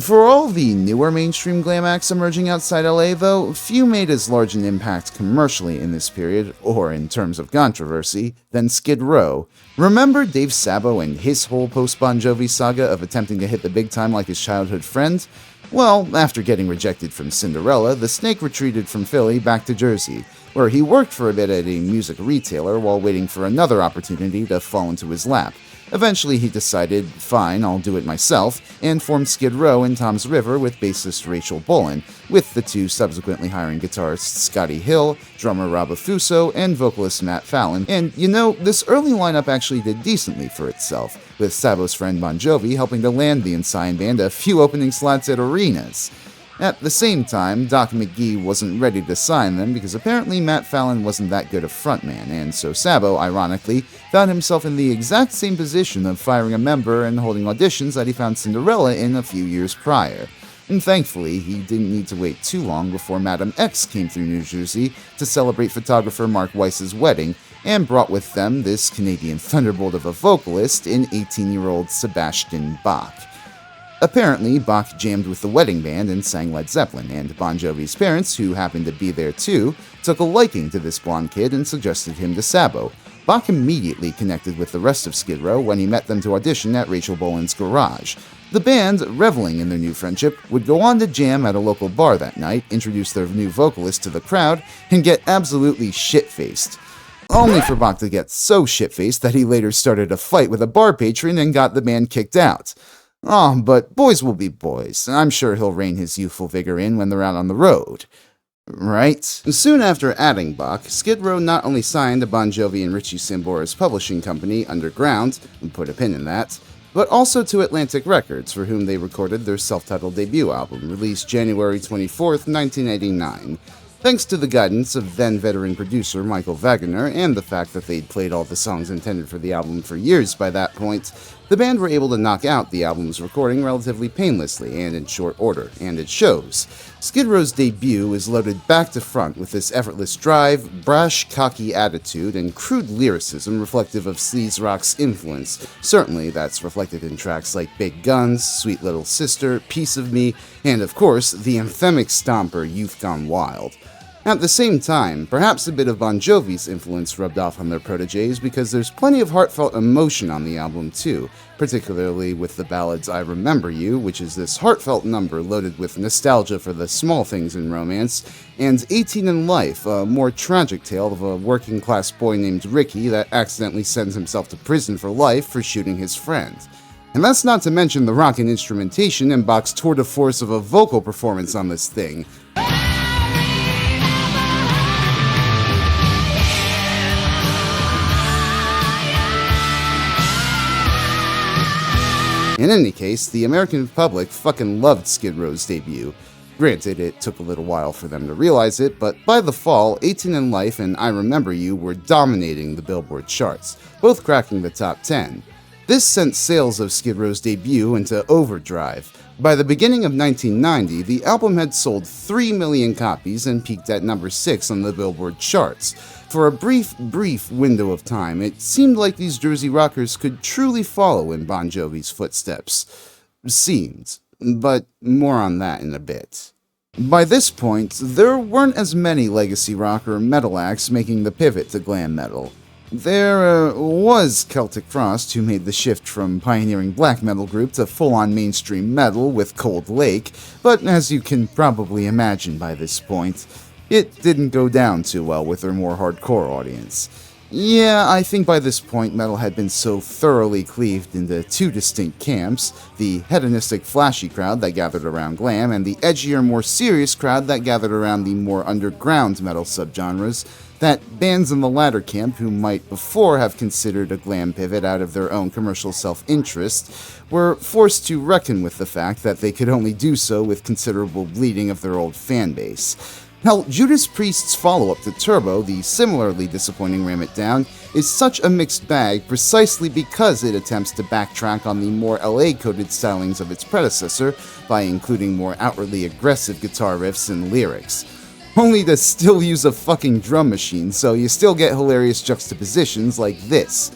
For all the newer mainstream glam acts emerging outside LA, though, few made as large an impact commercially in this period, or in terms of controversy, than Skid Row. Remember Dave Sabo and his whole post-Bon Jovi saga of attempting to hit the big time like his childhood friend? Well, after getting rejected from Cinderella, the Snake retreated from Philly back to Jersey, where he worked for a bit at a music retailer while waiting for another opportunity to fall into his lap. Eventually he decided, fine, I'll do it myself, and formed Skid Row in Tom's River with bassist Rachel Bolin, with the two subsequently hiring guitarist Scotty Hill, drummer Rob Afuso, and vocalist Matt Fallon. And you know, this early lineup actually did decently for itself, with Sabo's friend Bon Jovi helping to land the Ensign Band a few opening slots at arenas. At the same time, Doc McGee wasn't ready to sign them because apparently Matt Fallon wasn't that good a frontman, and so Sabo, ironically, found himself in the exact same position of firing a member and holding auditions that he found Cinderella in a few years prior. And thankfully, he didn't need to wait too long before Madam X came through New Jersey to celebrate photographer Mark Weiss's wedding, and brought with them this Canadian thunderbolt of a vocalist in 18-year-old Sebastian Bach. Apparently, Bach jammed with the wedding band and sang Led Zeppelin, and Bon Jovi's parents, who happened to be there too, took a liking to this blonde kid and suggested him to Sabo. Bach immediately connected with the rest of Skid Row when he met them to audition at Rachel Bolin's garage. The band, reveling in their new friendship, would go on to jam at a local bar that night, introduce their new vocalist to the crowd, and get absolutely shit-faced. Only for Bach to get so shit-faced that he later started a fight with a bar patron and got the band kicked out. Oh, but boys will be boys, and I'm sure he'll rein his youthful vigor in when they're out on the road. Right? Soon after adding Bach, Skid Row not only signed to Bon Jovi and Richie Sambora's publishing company, Underground, and put a pin in that, but also to Atlantic Records, for whom they recorded their self-titled debut album, released January 24th, 1989. Thanks to the guidance of then-veteran producer Michael Wagener and the fact that they'd played all the songs intended for the album for years by that point, the band were able to knock out the album's recording relatively painlessly and in short order, and it shows. Skid Row's debut is loaded back to front with this effortless drive, brash, cocky attitude, and crude lyricism reflective of sleaze rock's influence. Certainly that's reflected in tracks like Big Guns, Sweet Little Sister, Piece of Me, and of course, the anthemic stomper Youth Gone Wild. At the same time, perhaps a bit of Bon Jovi's influence rubbed off on their protégés because there's plenty of heartfelt emotion on the album too, particularly with the ballads I Remember You, which is this heartfelt number loaded with nostalgia for the small things in romance, and 18 in Life, a more tragic tale of a working-class boy named Ricky that accidentally sends himself to prison for life for shooting his friend. And that's not to mention the rockin' instrumentation and Bach's tour de force of a vocal performance on this thing. In any case, the American public fucking loved Skid Row's debut. Granted, it took a little while for them to realize it, but by the fall, 18 in Life and I Remember You were dominating the Billboard charts, both cracking the top 10. This sent sales of Skid Row's debut into overdrive. By the beginning of 1990, the album had sold 3 million copies and peaked at number 6 on the Billboard charts. For a brief window of time, it seemed like these Jersey rockers could truly follow in Bon Jovi's footsteps. Seemed, but more on that in a bit. By this point, there weren't as many legacy rock or metal acts making the pivot to glam metal. There was Celtic Frost, who made the shift from pioneering black metal group to full-on mainstream metal with Cold Lake, but as you can probably imagine by this point, it didn't go down too well with their more hardcore audience. Yeah, I think by this point metal had been so thoroughly cleaved into two distinct camps, the hedonistic flashy crowd that gathered around glam and the edgier, more serious crowd that gathered around the more underground metal subgenres, that bands in the latter camp who might before have considered a glam pivot out of their own commercial self-interest were forced to reckon with the fact that they could only do so with considerable bleeding of their old fan base. Hell, Judas Priest's follow-up to Turbo, the similarly disappointing Ram It Down, is such a mixed bag precisely because it attempts to backtrack on the more LA-coded stylings of its predecessor by including more outwardly aggressive guitar riffs and lyrics. Only to still use a fucking drum machine, so you still get hilarious juxtapositions like this.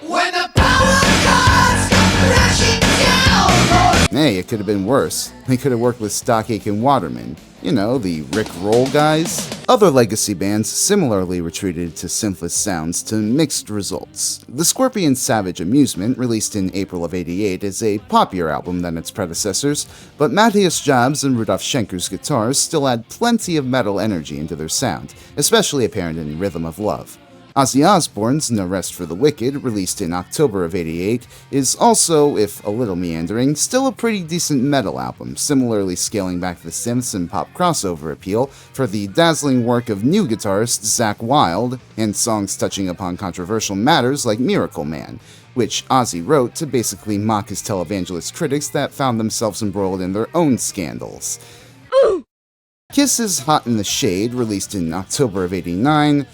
When the power comes crashing down. Hey, it could have been worse. They could have worked with Stock Aitken Waterman. You know, the Rick Roll guys. Other legacy bands similarly retreated to synthless sounds to mixed results. The Scorpion Savage Amusement, released in April of '88, is a poppier album than its predecessors, but Matthias Jabs and Rudolf Schenker's guitars still add plenty of metal energy into their sound, especially apparent in Rhythm of Love. Ozzy Osbourne's No Rest for the Wicked, released in October of '88, is also, if a little meandering, still a pretty decent metal album, similarly scaling back the synths and pop crossover appeal for the dazzling work of new guitarist Zakk Wylde, and songs touching upon controversial matters like Miracle Man, which Ozzy wrote to basically mock his televangelist critics that found themselves embroiled in their own scandals. Kiss's Hot in the Shade, released in October of '89,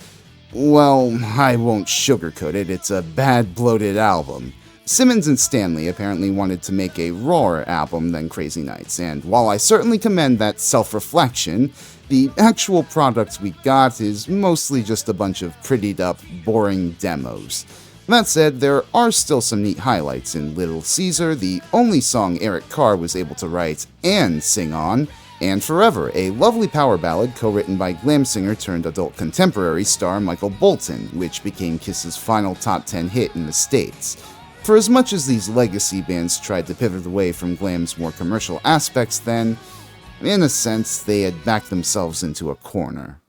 well, I won't sugarcoat it, it's a bad, bloated album. Simmons and Stanley apparently wanted to make a rawer album than Crazy Nights, and while I certainly commend that self-reflection, the actual product we got is mostly just a bunch of prettied up, boring demos. That said, there are still some neat highlights in Little Caesar, the only song Eric Carr was able to write and sing on, and Forever, a lovely power ballad co-written by glam singer turned adult contemporary star Michael Bolton, which became Kiss's final top 10 hit in the States. For as much as these legacy bands tried to pivot away from glam's more commercial aspects then, in a sense, they had backed themselves into a corner.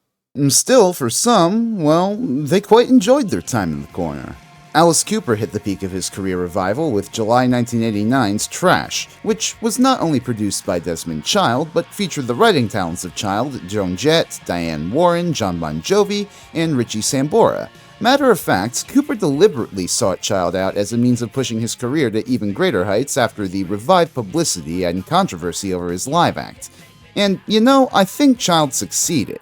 Still, for some, well, they quite enjoyed their time in the corner. Alice Cooper hit the peak of his career revival with July 1989's Trash, which was not only produced by Desmond Child, but featured the writing talents of Child, Joan Jett, Diane Warren, John Bon Jovi, and Richie Sambora. Matter of fact, Cooper deliberately sought Child out as a means of pushing his career to even greater heights after the revived publicity and controversy over his live act. And, you know, I think Child succeeded.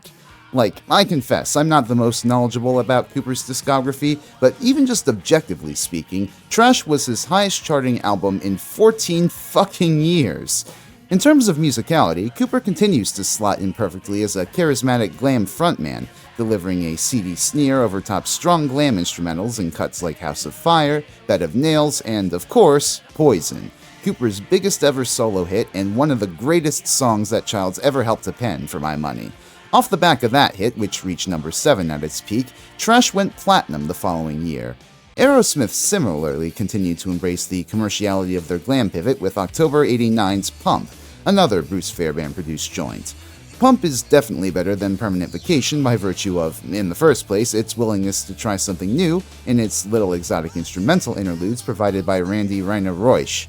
Like, I confess, I'm not the most knowledgeable about Cooper's discography, but even just objectively speaking, Trash was his highest charting album in 14 fucking years. In terms of musicality, Cooper continues to slot in perfectly as a charismatic glam frontman, delivering a seedy sneer over top strong glam instrumentals in cuts like House of Fire, Bed of Nails, and, of course, Poison, Cooper's biggest ever solo hit and one of the greatest songs that Child's ever helped to pen, for my money. Off the back of that hit, which reached number 7 at its peak, Trash went platinum the following year. Aerosmith similarly continued to embrace the commerciality of their glam pivot with October '89's Pump, another Bruce Fairbairn-produced joint. Pump is definitely better than Permanent Vacation by virtue of, in the first place, its willingness to try something new in its little exotic instrumental interludes provided by Randy Reiner Reusch.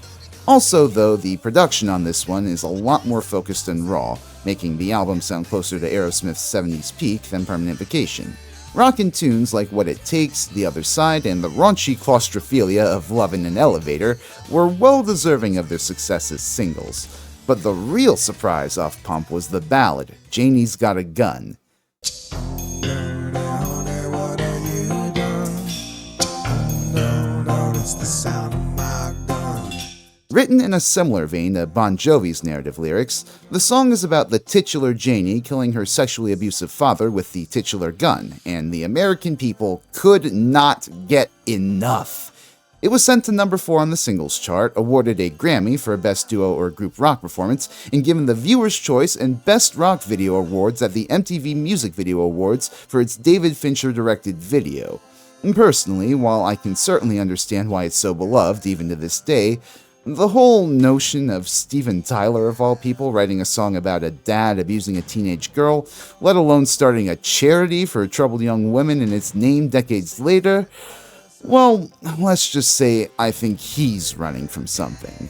Also, though, the production on this one is a lot more focused and raw, making the album sound closer to Aerosmith's 70s peak than Permanent Vacation. Rockin' tunes like What It Takes, The Other Side, and the raunchy claustrophilia of Love in an Elevator were well deserving of their success as singles. But the real surprise off Pump was the ballad, Janie's Got a Gun. Written in a similar vein to Bon Jovi's narrative lyrics, the song is about the titular Janie killing her sexually abusive father with the titular gun, and the American people could not get enough. It was sent to number 4 on the singles chart, awarded a Grammy for Best Duo or Group Rock Performance, and given the Viewer's Choice and Best Rock Video awards at the MTV Music Video Awards for its David Fincher-directed video. And personally, while I can certainly understand why it's so beloved even to this day, the whole notion of Steven Tyler, of all people, writing a song about a dad abusing a teenage girl, let alone starting a charity for troubled young women in its name decades later, well, let's just say I think he's running from something.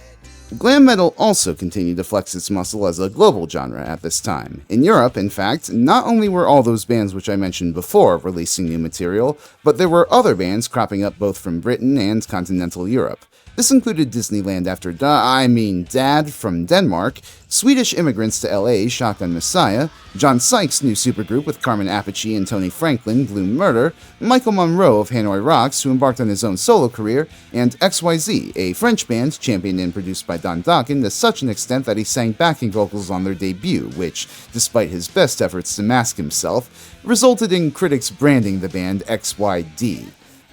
Glam metal also continued to flex its muscle as a global genre at this time. In Europe, in fact, not only were all those bands which I mentioned before releasing new material, but there were other bands cropping up both from Britain and continental Europe. This included Disneyland After Dad from Denmark, Swedish immigrants to LA, Shotgun Messiah, John Sykes' new supergroup with Carmen Appice and Tony Franklin, Blue Murder, Michael Monroe of Hanoi Rocks, who embarked on his own solo career, and XYZ, a French band championed and produced by Don Dokken to such an extent that he sang backing vocals on their debut, which, despite his best efforts to mask himself, resulted in critics branding the band XYD.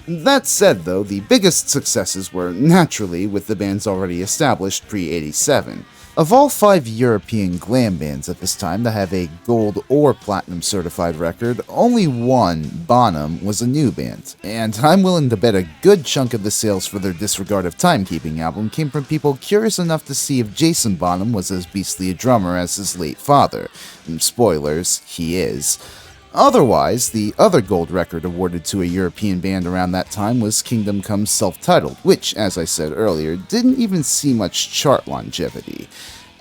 That said, though, the biggest successes were, naturally, with the bands already established pre-87. Of all 5 European glam bands at this time to have a gold or platinum certified record, only one, Bonham, was a new band, and I'm willing to bet a good chunk of the sales for their Disregard of Timekeeping album came from people curious enough to see if Jason Bonham was as beastly a drummer as his late father. Spoilers, he is. Otherwise, the other gold record awarded to a European band around that time was Kingdom Come's self-titled, which, as I said earlier, didn't even see much chart longevity.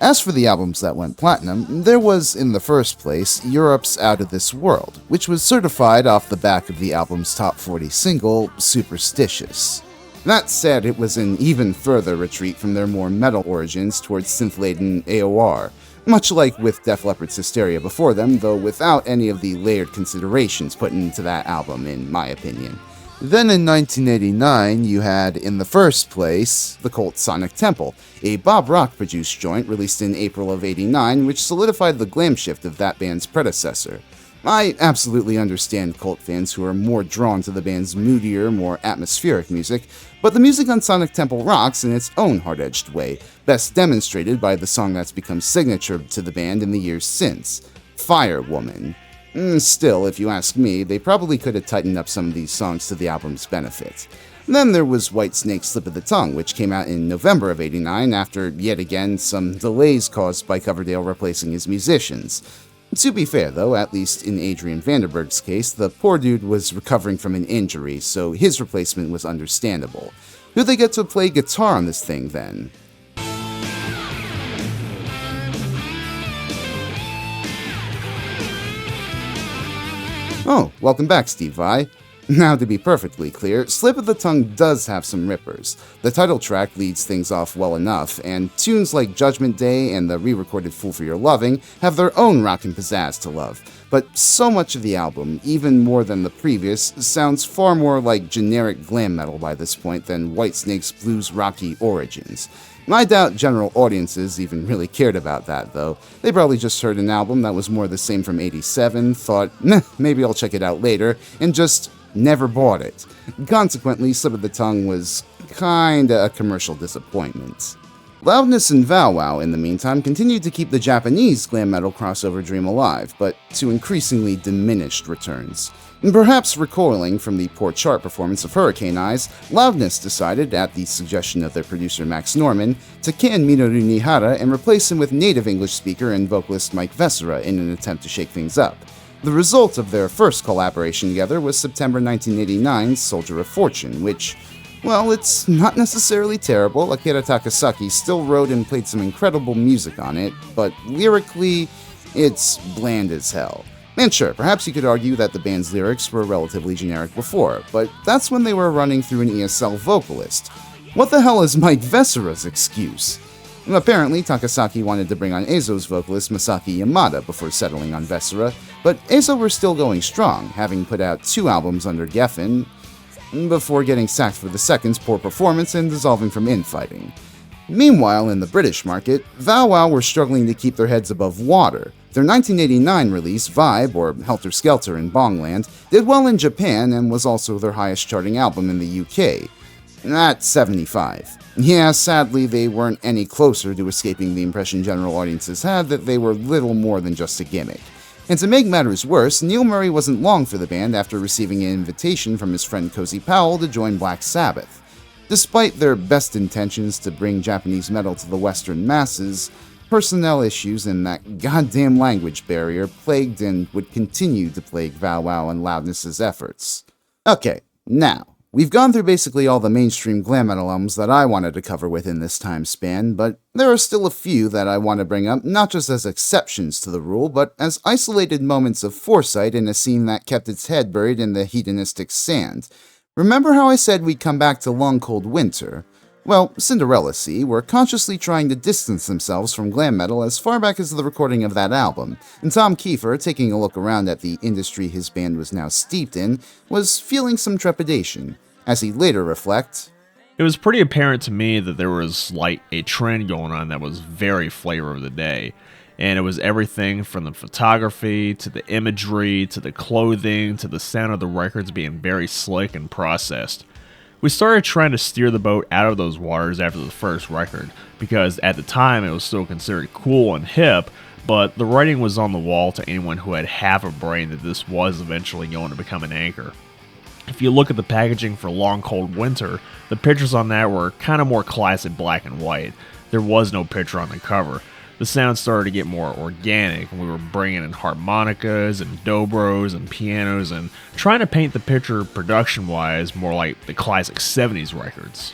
As for the albums that went platinum, there was, in the first place, Europe's Out of This World, which was certified off the back of the album's top 40 single, Superstitious. That said, it was an even further retreat from their more metal origins towards synth-laden AOR, much like with Def Leppard's Hysteria before them, though without any of the layered considerations put into that album, in my opinion. Then in 1989, you had, in the first place, the Cult Sonic Temple, a Bob Rock-produced joint released in April of '89, which solidified the glam shift of that band's predecessor. I absolutely understand cult fans who are more drawn to the band's moodier, more atmospheric music, but the music on Sonic Temple rocks in its own hard-edged way, best demonstrated by the song that's become signature to the band in the years since, Fire Woman. Still, if you ask me, they probably could have tightened up some of these songs to the album's benefit. Then there was Whitesnake's Slip of the Tongue, which came out in November of '89 after, yet again, some delays caused by Coverdale replacing his musicians. To be fair, though, at least in Adrian Vandenberg's case, the poor dude was recovering from an injury, so his replacement was understandable. Who'd they get to play guitar on this thing, then? Oh, welcome back, Steve Vai. Now, to be perfectly clear, Slip of the Tongue does have some rippers. The title track leads things off well enough, and tunes like Judgment Day and the re-recorded Fool for Your Loving have their own rockin' pizzazz to love. But so much of the album, even more than the previous, sounds far more like generic glam metal by this point than Whitesnake's blues rocky origins. I doubt general audiences even really cared about that, though. They probably just heard an album that was more the same from '87, thought, maybe I'll check it out later, and just never bought it. Consequently, Slip of the Tongue was kinda a commercial disappointment. Loudness and Bow Wow, in the meantime, continued to keep the Japanese glam metal crossover dream alive, but to increasingly diminished returns. Perhaps recoiling from the poor chart performance of Hurricane Eyes, Loudness decided, at the suggestion of their producer Max Norman, to can Minoru Nihara and replace him with native English speaker and vocalist Mike Vesera in an attempt to shake things up. The result of their first collaboration together was September 1989's Soldier of Fortune, which, well, it's not necessarily terrible. Akira Takasaki still wrote and played some incredible music on it, but lyrically, it's bland as hell. And sure, perhaps you could argue that the band's lyrics were relatively generic before, but that's when they were running through an ESL vocalist. What the hell is Mike Vesera's excuse? Apparently, Takasaki wanted to bring on Eizo's vocalist Masaki Yamada before settling on Vesera, but Eizo were still going strong, having put out 2 albums under Geffen, before getting sacked for the second's poor performance and dissolving from infighting. Meanwhile, in the British market, Bow Wow were struggling to keep their heads above water. Their 1989 release, Vibe, or Helter Skelter in Bongland, did well in Japan and was also their highest charting album in the UK. At 75. Yeah, sadly, they weren't any closer to escaping the impression general audiences had that they were little more than just a gimmick. And to make matters worse, Neil Murray wasn't long for the band after receiving an invitation from his friend Cozy Powell to join Black Sabbath. Despite their best intentions to bring Japanese metal to the Western masses, personnel issues and that goddamn language barrier plagued and would continue to plague Bow Wow and Loudness's efforts. Okay, now, we've gone through basically all the mainstream glam metal albums that I wanted to cover within this time span, but there are still a few that I want to bring up not just as exceptions to the rule, but as isolated moments of foresight in a scene that kept its head buried in the hedonistic sand. Remember how I said we'd come back to Long Cold Winter? Well, Cinderella Sea were consciously trying to distance themselves from glam metal as far back as the recording of that album, and Tom Kiefer, taking a look around at the industry his band was now steeped in, was feeling some trepidation. As he later reflects, "It was pretty apparent to me that there was like a trend going on that was very flavor of the day. And it was everything from the photography, to the imagery, to the clothing, to the sound of the records being very slick and processed. We started trying to steer the boat out of those waters after the first record, because at the time it was still considered cool and hip, but the writing was on the wall to anyone who had half a brain that this was eventually going to become an anchor. If you look at the packaging for Long Cold Winter, the pictures on that were kind of more classic black and white. There was no picture on the cover. The sound started to get more organic, and we were bringing in harmonicas and dobros and pianos and trying to paint the picture production-wise more like the classic 70s records."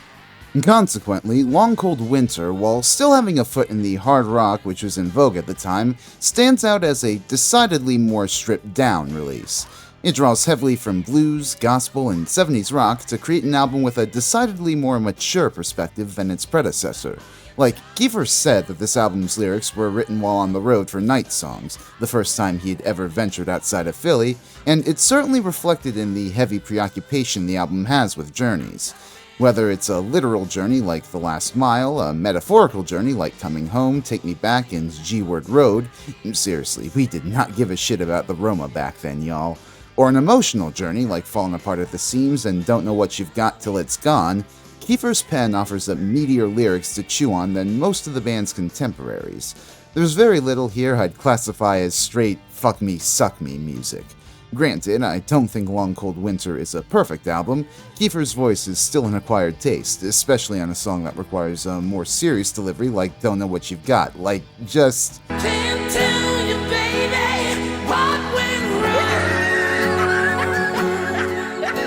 Consequently, Long Cold Winter, while still having a foot in the hard rock which was in vogue at the time, stands out as a decidedly more stripped-down release. It draws heavily from blues, gospel, and 70s rock to create an album with a decidedly more mature perspective than its predecessor. Like, Kiefer said that this album's lyrics were written while on the road for night songs, the first time he'd ever ventured outside of Philly, and it's certainly reflected in the heavy preoccupation the album has with journeys. Whether it's a literal journey like The Last Mile, a metaphorical journey like Coming Home, Take Me Back, and G-Word Road — seriously, we did not give a shit about the Roma back then, y'all — or an emotional journey like Falling Apart at the Seams and Don't Know What You've Got Till It's Gone, Kiefer's pen offers up meatier lyrics to chew on than most of the band's contemporaries. There's very little here I'd classify as straight fuck me, suck me music. Granted, I don't think Long Cold Winter is a perfect album. Kiefer's voice is still an acquired taste, especially on a song that requires a more serious delivery like Don't Know What You've Got. Like, just... Can't tell you, baby, what went wrong.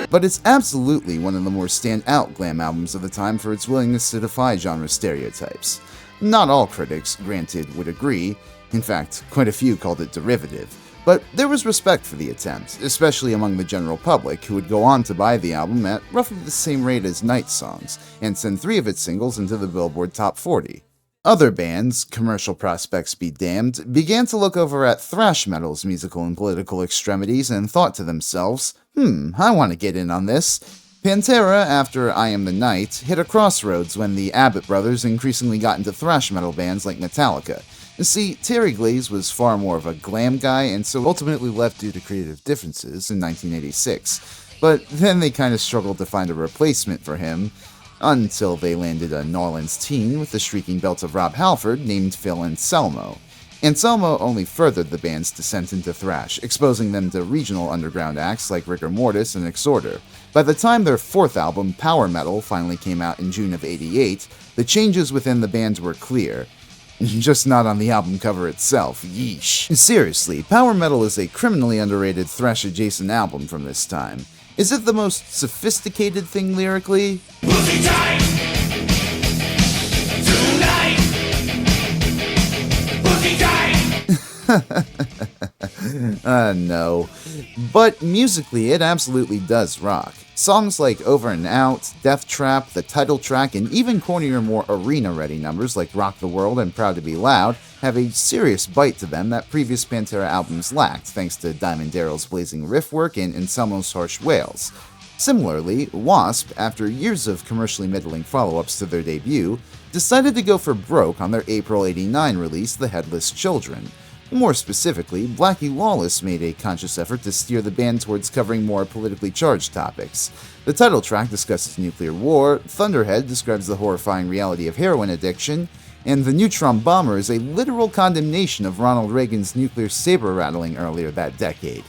But it's absolutely one of the more stand-out glam albums of the time for its willingness to defy genre stereotypes. Not all critics, granted, would agree. In fact, quite a few called it derivative. But there was respect for the attempt, especially among the general public, who would go on to buy the album at roughly the same rate as Night Songs, and send 3 of its singles into the Billboard Top 40. Other bands, commercial prospects be damned, began to look over at thrash metal's musical and political extremities and thought to themselves, I want to get in on this. Pantera, after I Am the Night, hit a crossroads when the Abbott brothers increasingly got into thrash metal bands like Metallica. You see, Terry Glaze was far more of a glam guy, and so ultimately left due to creative differences in 1986. But then they kind of struggled to find a replacement for him, until they landed a New Orleans teen with the shrieking belt of Rob Halford named Phil Anselmo. Anselmo only furthered the band's descent into thrash, exposing them to regional underground acts like Rigor Mortis and Exorder. By the time their 4th album, Power Metal, finally came out in June of '88, the changes within the band were clear. Just not on the album cover itself, yeesh. Seriously, Power Metal is a criminally underrated thrash-adjacent album from this time. Is it the most sophisticated thing lyrically? Pussy time! Tonight! Pussy time! No. But musically, it absolutely does rock. Songs like Over and Out, Death Trap, the title track, and even cornier, more arena-ready numbers like Rock the World and Proud to Be Loud have a serious bite to them that previous Pantera albums lacked, thanks to Diamond Darrell's blazing riff work and Anselmo's harsh wails. Similarly, Wasp, after years of commercially middling follow-ups to their debut, decided to go for broke on their April '89 release, The Headless Children. More specifically, Blackie Lawless made a conscious effort to steer the band towards covering more politically charged topics. The title track discusses nuclear war, Thunderhead describes the horrifying reality of heroin addiction, and The Neutron Bomber is a literal condemnation of Ronald Reagan's nuclear saber rattling earlier that decade.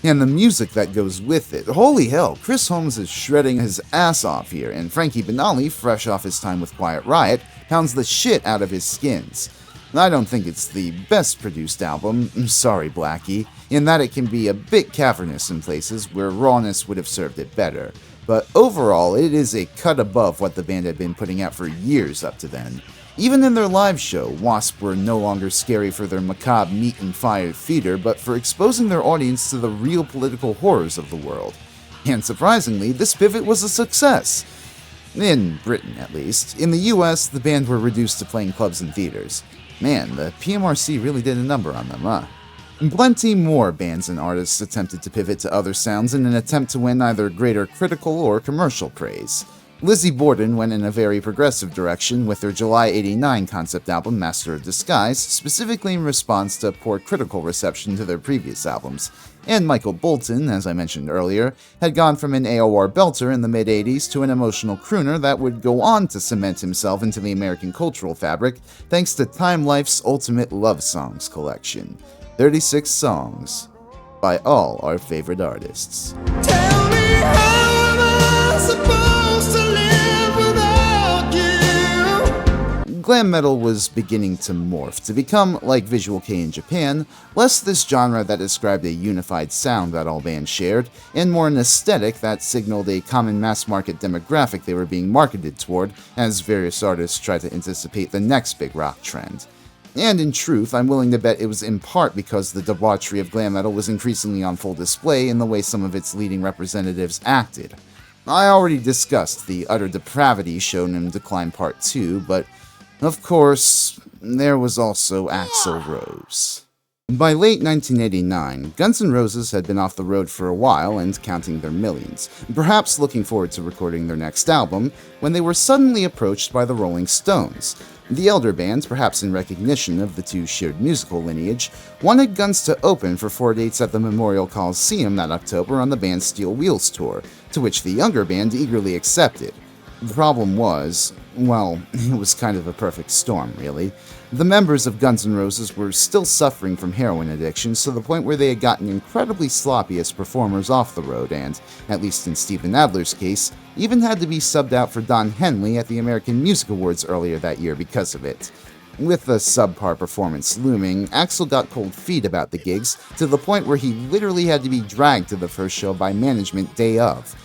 And the music that goes with it. Holy hell, Chris Holmes is shredding his ass off here, and Frankie Banali, fresh off his time with Quiet Riot, pounds the shit out of his skins. I don't think it's the best produced album, sorry Blackie, in that it can be a bit cavernous in places where rawness would have served it better, but overall it is a cut above what the band had been putting out for years up to then. Even in their live show, Wasp were no longer scary for their macabre meat and fire theater, but for exposing their audience to the real political horrors of the world. And surprisingly, this pivot was a success. In Britain, at least. In the US, the band were reduced to playing clubs and theaters. Man, the PMRC really did a number on them, huh? Plenty more bands and artists attempted to pivot to other sounds in an attempt to win either greater critical or commercial praise. Lizzie Borden went in a very progressive direction with their July '89 concept album Master of Disguise, specifically in response to poor critical reception to their previous albums. And Michael Bolton, as I mentioned earlier, had gone from an AOR belter in the mid-'80s to an emotional crooner that would go on to cement himself into the American cultural fabric thanks to Time Life's Ultimate Love Songs collection. 36 songs by all our favorite artists. Tell me how am I supposed to live without you? Glam metal was beginning to morph, to become, like Visual Kei in Japan, less this genre that described a unified sound that all bands shared, and more an aesthetic that signaled a common mass-market demographic they were being marketed toward as various artists tried to anticipate the next big rock trend. And in truth, I'm willing to bet it was in part because the debauchery of glam metal was increasingly on full display in the way some of its leading representatives acted. I already discussed the utter depravity shown in Decline Part 2, but of course, there was also Axl Rose. By late 1989, Guns N' Roses had been off the road for a while and counting their millions, perhaps looking forward to recording their next album, when they were suddenly approached by the Rolling Stones. The elder band, perhaps in recognition of the two shared musical lineage, wanted Guns to open for 4 dates at the Memorial Coliseum that October on the band's Steel Wheels tour, to which the younger band eagerly accepted. The problem was, well, it was kind of a perfect storm, really. The members of Guns N' Roses were still suffering from heroin addictions to the point where they had gotten incredibly sloppy as performers off the road and, at least in Steven Adler's case, even had to be subbed out for Don Henley at the American Music Awards earlier that year because of it. With a subpar performance looming, Axl got cold feet about the gigs to the point where he literally had to be dragged to the first show by management day of.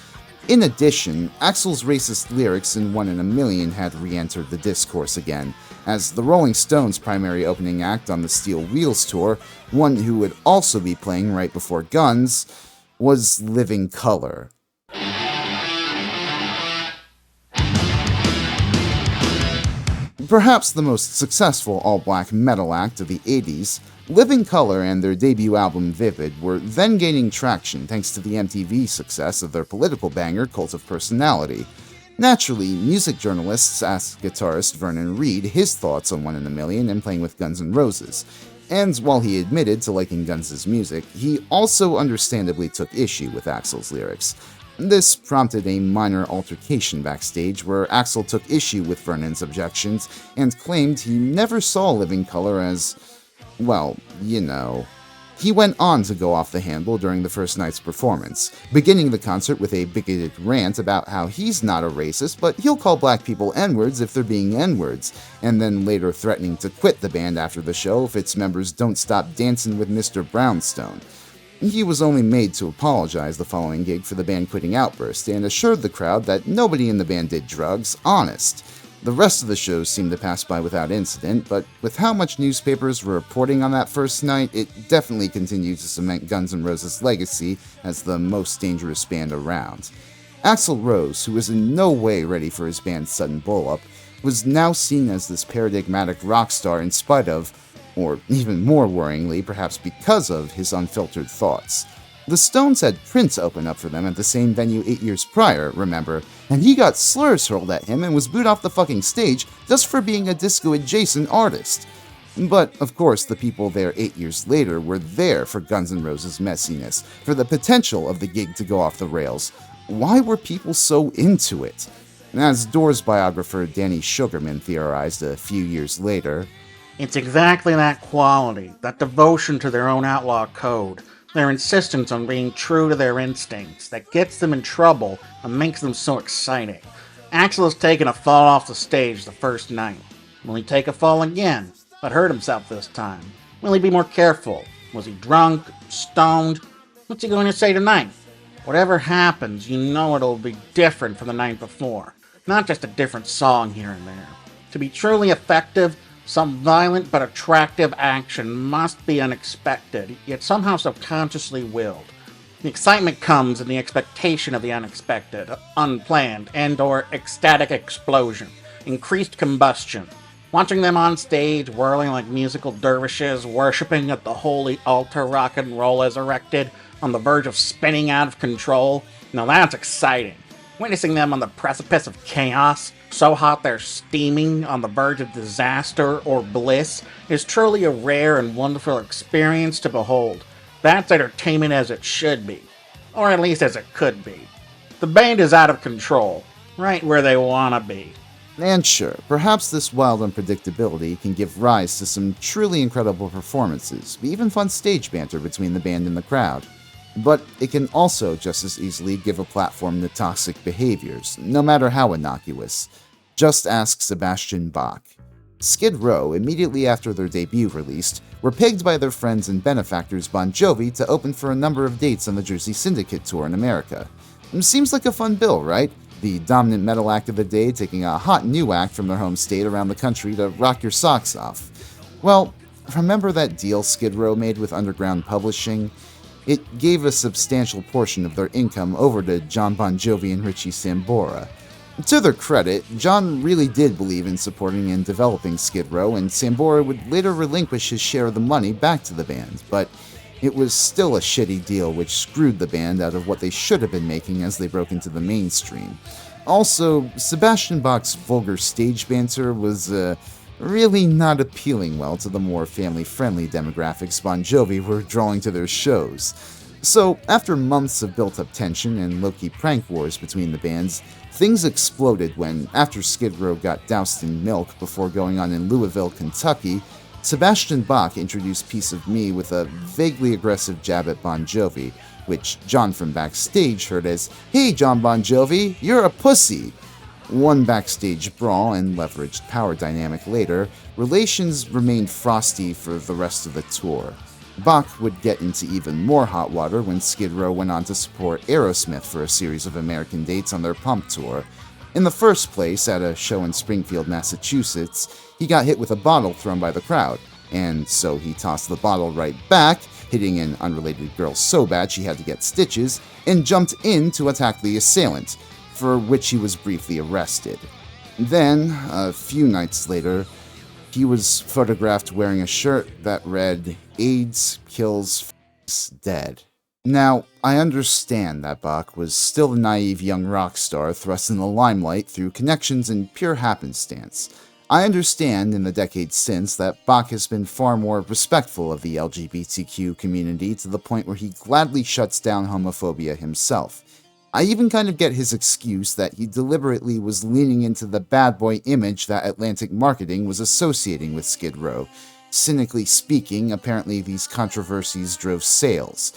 In addition, Axl's racist lyrics in 1 in a Million had re-entered the discourse again, as the Rolling Stones' primary opening act on the Steel Wheels tour, one who would also be playing right before Guns, was Living Colour. Perhaps the most successful all-black metal act of the 80s, Living Colour and their debut album Vivid were then gaining traction thanks to the MTV success of their political banger Cult of Personality. Naturally, music journalists asked guitarist Vernon Reid his thoughts on 1 in a Million and playing with Guns N' Roses. And while he admitted to liking Guns' music, he also understandably took issue with Axl's lyrics. This prompted a minor altercation backstage where Axl took issue with Vernon's objections and claimed he never saw Living Colour as, well, you know. He went on to go off the handle during the first night's performance, beginning the concert with a bigoted rant about how he's not a racist, but he'll call black people N-words if they're being N-words, and then later threatening to quit the band after the show if its members don't stop dancing with Mr. Brownstone. He was only made to apologize the following gig for the band quitting outburst and assured the crowd that nobody in the band did drugs, honest. The rest of the shows seemed to pass by without incident, but with how much newspapers were reporting on that first night, it definitely continued to cement Guns N' Roses' legacy as the most dangerous band around. Axl Rose, who was in no way ready for his band's sudden blow-up, was now seen as this paradigmatic rock star in spite of, or even more worryingly, perhaps because of, his unfiltered thoughts. The Stones had Prince open up for them at the same venue 8 years prior, remember, and he got slurs hurled at him and was booed off the fucking stage just for being a disco-adjacent artist. But, of course, the people there 8 years later were there for Guns N' Roses' messiness, for the potential of the gig to go off the rails. Why were people so into it? As Doors biographer Danny Sugarman theorized a few years later, "It's exactly that quality, that devotion to their own outlaw code, their insistence on being true to their instincts, that gets them in trouble and makes them so exciting. Axl has taken a fall off the stage the first night. Will he take a fall again, but hurt himself this time? Will he be more careful? Was he drunk? Stoned? What's he going to say tonight? Whatever happens, you know it'll be different from the night before. Not just a different song here and there. To be truly effective, some violent but attractive action must be unexpected, yet somehow subconsciously willed. The excitement comes in the expectation of the unexpected, unplanned, and/or ecstatic explosion, increased combustion. Watching them on stage, whirling like musical dervishes, worshipping at the holy altar rock and roll is erected, on the verge of spinning out of control. Now that's exciting. Witnessing them on the precipice of chaos, so hot they're steaming, on the verge of disaster or bliss, is truly a rare and wonderful experience to behold. That's entertainment as it should be. Or at least as it could be. The band is out of control, right where they want to be. And sure, perhaps this wild unpredictability can give rise to some truly incredible performances, even fun stage banter between the band and the crowd. But it can also just as easily give a platform to toxic behaviors, no matter how innocuous. Just ask Sebastian Bach. Skid Row, immediately after their debut released, were picked by their friends and benefactors Bon Jovi to open for a number of dates on the Jersey Syndicate tour in America. Seems like a fun bill, right? The dominant metal act of the day taking a hot new act from their home state around the country to rock your socks off. Well, remember that deal Skid Row made with Underground Publishing? It gave a substantial portion of their income over to John Bon Jovi and Richie Sambora. To their credit, John really did believe in supporting and developing Skid Row, and Sambora would later relinquish his share of the money back to the band, but it was still a shitty deal which screwed the band out of what they should have been making as they broke into the mainstream. Also, Sebastian Bach's vulgar stage banter was really not appealing well to the more family-friendly demographics Bon Jovi were drawing to their shows. So, after months of built-up tension and low-key prank wars between the bands, things exploded when, after Skid Row got doused in milk before going on in Louisville, Kentucky, Sebastian Bach introduced Piece of Me with a vaguely aggressive jab at Bon Jovi, which John from backstage heard as, "Hey John Bon Jovi, you're a pussy." One backstage brawl and leveraged power dynamic later, relations remained frosty for the rest of the tour. Bach would get into even more hot water when Skid Row went on to support Aerosmith for a series of American dates on their Pump tour. In the first place, at a show in Springfield, Massachusetts, he got hit with a bottle thrown by the crowd, and so he tossed the bottle right back, hitting an unrelated girl so bad she had to get stitches, and jumped in to attack the assailant, for which he was briefly arrested. Then, a few nights later, he was photographed wearing a shirt that read, "AIDS kills dead." Now, I understand that Bach was still a naive young rock star thrust in the limelight through connections and pure happenstance. I understand in the decades since that Bach has been far more respectful of the LGBTQ community to the point where he gladly shuts down homophobia himself. I even kind of get his excuse that he deliberately was leaning into the bad boy image that Atlantic marketing was associating with Skid Row. Cynically speaking, apparently these controversies drove sales.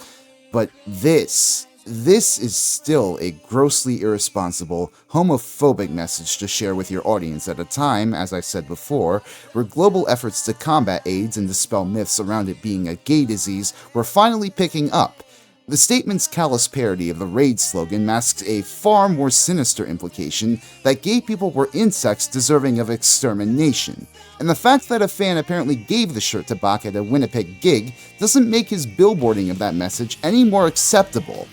But this is still a grossly irresponsible, homophobic message to share with your audience at a time, as I said before, where global efforts to combat AIDS and dispel myths around it being a gay disease were finally picking up. The statement's callous parody of the RAID slogan masks a far more sinister implication that gay people were insects deserving of extermination. And the fact that a fan apparently gave the shirt to Bach at a Winnipeg gig doesn't make his billboarding of that message any more acceptable.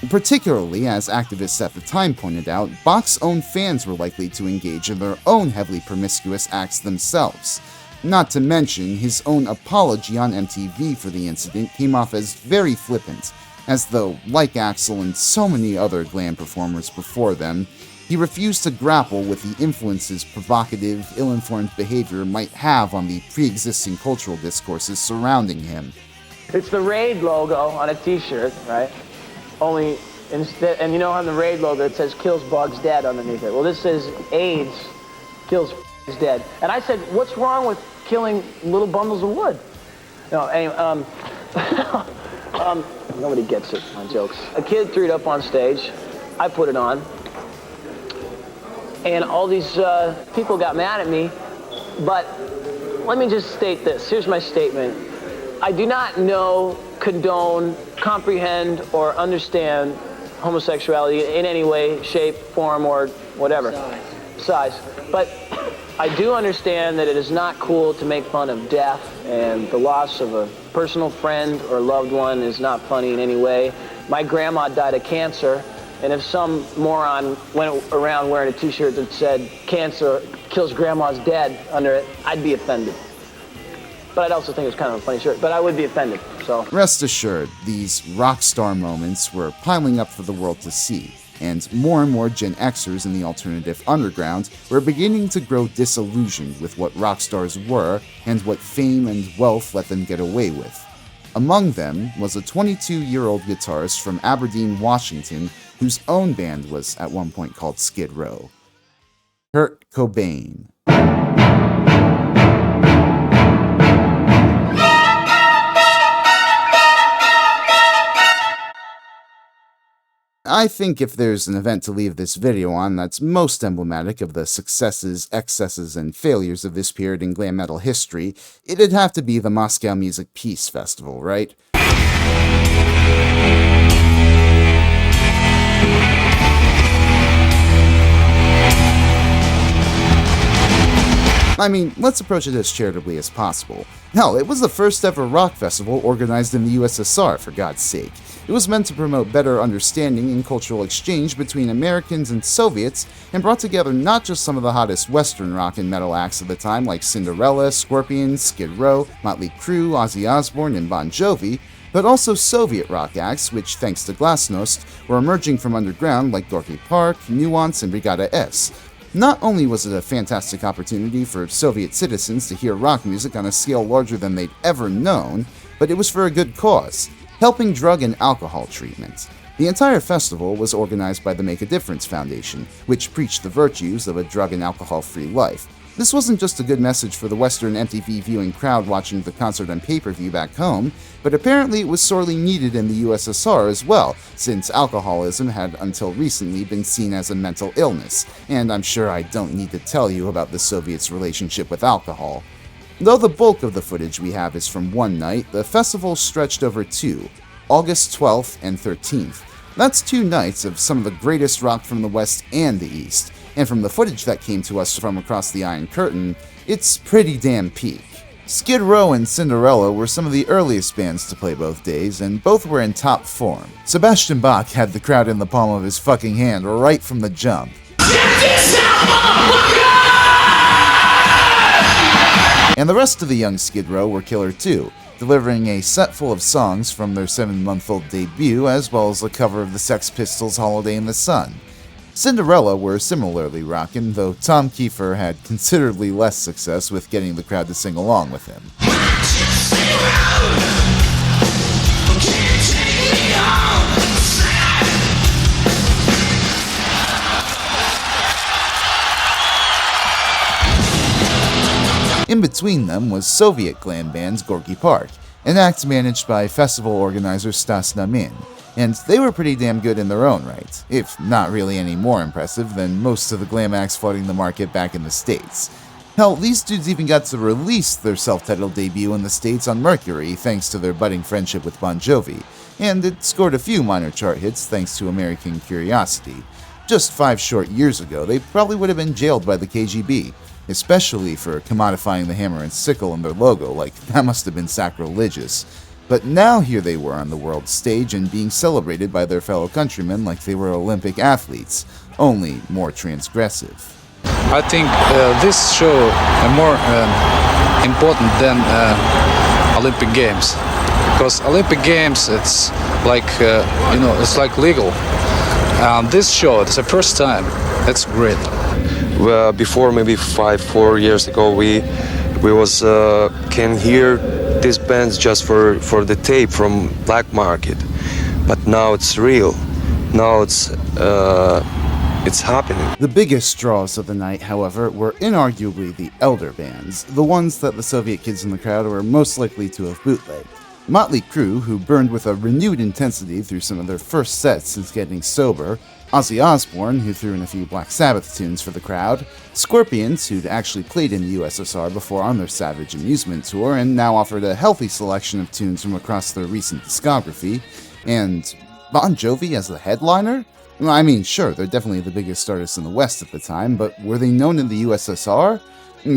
Particularly, as activists at the time pointed out, Bach's own fans were likely to engage in their own heavily promiscuous acts themselves. Not to mention, his own apology on MTV for the incident came off as very flippant, as though, like Axl and so many other glam performers before them, he refused to grapple with the influences provocative, ill-informed behavior might have on the pre-existing cultural discourses surrounding him. It's the RAID logo on a t-shirt, right? Only instead, and you know on the RAID logo it says kills bugs dead underneath it. Well, this says AIDS kills dead. And I said, what's wrong with killing little bundles of wood? No, anyway, nobody gets it, my jokes. A kid threw it up on stage. I put it on. And all these people got mad at me. But let me just state this. Here's my statement. I do not know, condone, comprehend, or understand homosexuality in any way, shape, form, or whatever. Size. But I do understand that it is not cool to make fun of death, and the loss of a personal friend or loved one is not funny in any way. My grandma died of cancer, and if some moron went around wearing a t-shirt that said cancer kills grandma's dead under it, I'd be offended. But I'd also think it was kind of a funny shirt, but I would be offended, so. Rest assured, these rock star moments were piling up for the world to see, and more Gen Xers in the alternative underground were beginning to grow disillusioned with what rock stars were and what fame and wealth let them get away with. Among them was a 22-year-old guitarist from Aberdeen, Washington, whose own band was at one point called Skid Row. Kurt Cobain. I think if there's an event to leave this video on that's most emblematic of the successes, excesses, and failures of this period in glam metal history, it'd have to be the Moscow Music Peace Festival, right? I mean, let's approach it as charitably as possible. Hell, it was the first ever rock festival organized in the USSR, for God's sake. It was meant to promote better understanding and cultural exchange between Americans and Soviets, and brought together not just some of the hottest Western rock and metal acts of the time like Cinderella, Scorpions, Skid Row, Motley Crue, Ozzy Osbourne, and Bon Jovi, but also Soviet rock acts which, thanks to Glasnost, were emerging from underground like Gorky Park, Nuance, and Brigada S. Not only was it a fantastic opportunity for Soviet citizens to hear rock music on a scale larger than they'd ever known, but it was for a good cause, helping drug and alcohol treatment. The entire festival was organized by the Make a Difference Foundation, which preached the virtues of a drug and alcohol-free life. This wasn't just a good message for the Western MTV viewing crowd watching the concert on pay-per-view back home, but apparently it was sorely needed in the USSR as well, since alcoholism had until recently been seen as a mental illness, and I'm sure I don't need to tell you about the Soviets' relationship with alcohol. Though the bulk of the footage we have is from one night, the festival stretched over two, August 12th and 13th. That's 2 nights of some of the greatest rock from the West and the East, and from the footage that came to us from across the Iron Curtain, it's pretty damn peak. Skid Row and Cinderella were some of the earliest bands to play both days, and both were in top form. Sebastian Bach had the crowd in the palm of his fucking hand right from the jump. And the rest of the young Skid Row were killer too, delivering a set full of songs from their 7-month-old debut, as well as a cover of the Sex Pistols' Holiday in the Sun. Cinderella were similarly rockin', though Tom Kiefer had considerably less success with getting the crowd to sing along with him. In between them was Soviet glam band's Gorky Park, an act managed by festival organizer Stas Namin, and they were pretty damn good in their own right, if not really any more impressive than most of the glam acts flooding the market back in the States. Hell, these dudes even got to release their self-titled debut in the States on Mercury thanks to their budding friendship with Bon Jovi, and it scored a few minor chart hits thanks to American Curiosity. Just 5 short years ago, they probably would have been jailed by the KGB, especially for commodifying the hammer and sickle in their logo, like that must have been sacrilegious. But now here they were on the world stage and being celebrated by their fellow countrymen like they were Olympic athletes, only more transgressive. I think this show is more important than Olympic Games, because Olympic Games it's like it's like legal. This show it's the first time. It's great. Before maybe 4 years ago, we can hear these bands just for the tape from black market, but now it's real. Now it's happening. The biggest draws of the night, however, were inarguably the elder bands, the ones that the Soviet kids in the crowd were most likely to have bootlegged. Motley Crue, who burned with a renewed intensity through some of their first sets since getting sober, Ozzy Osbourne, who threw in a few Black Sabbath tunes for the crowd, Scorpions, who'd actually played in the USSR before on their Savage Amusement tour and now offered a healthy selection of tunes from across their recent discography, and Bon Jovi as the headliner? I mean, sure, they're definitely the biggest artists in the West at the time, but were they known in the USSR?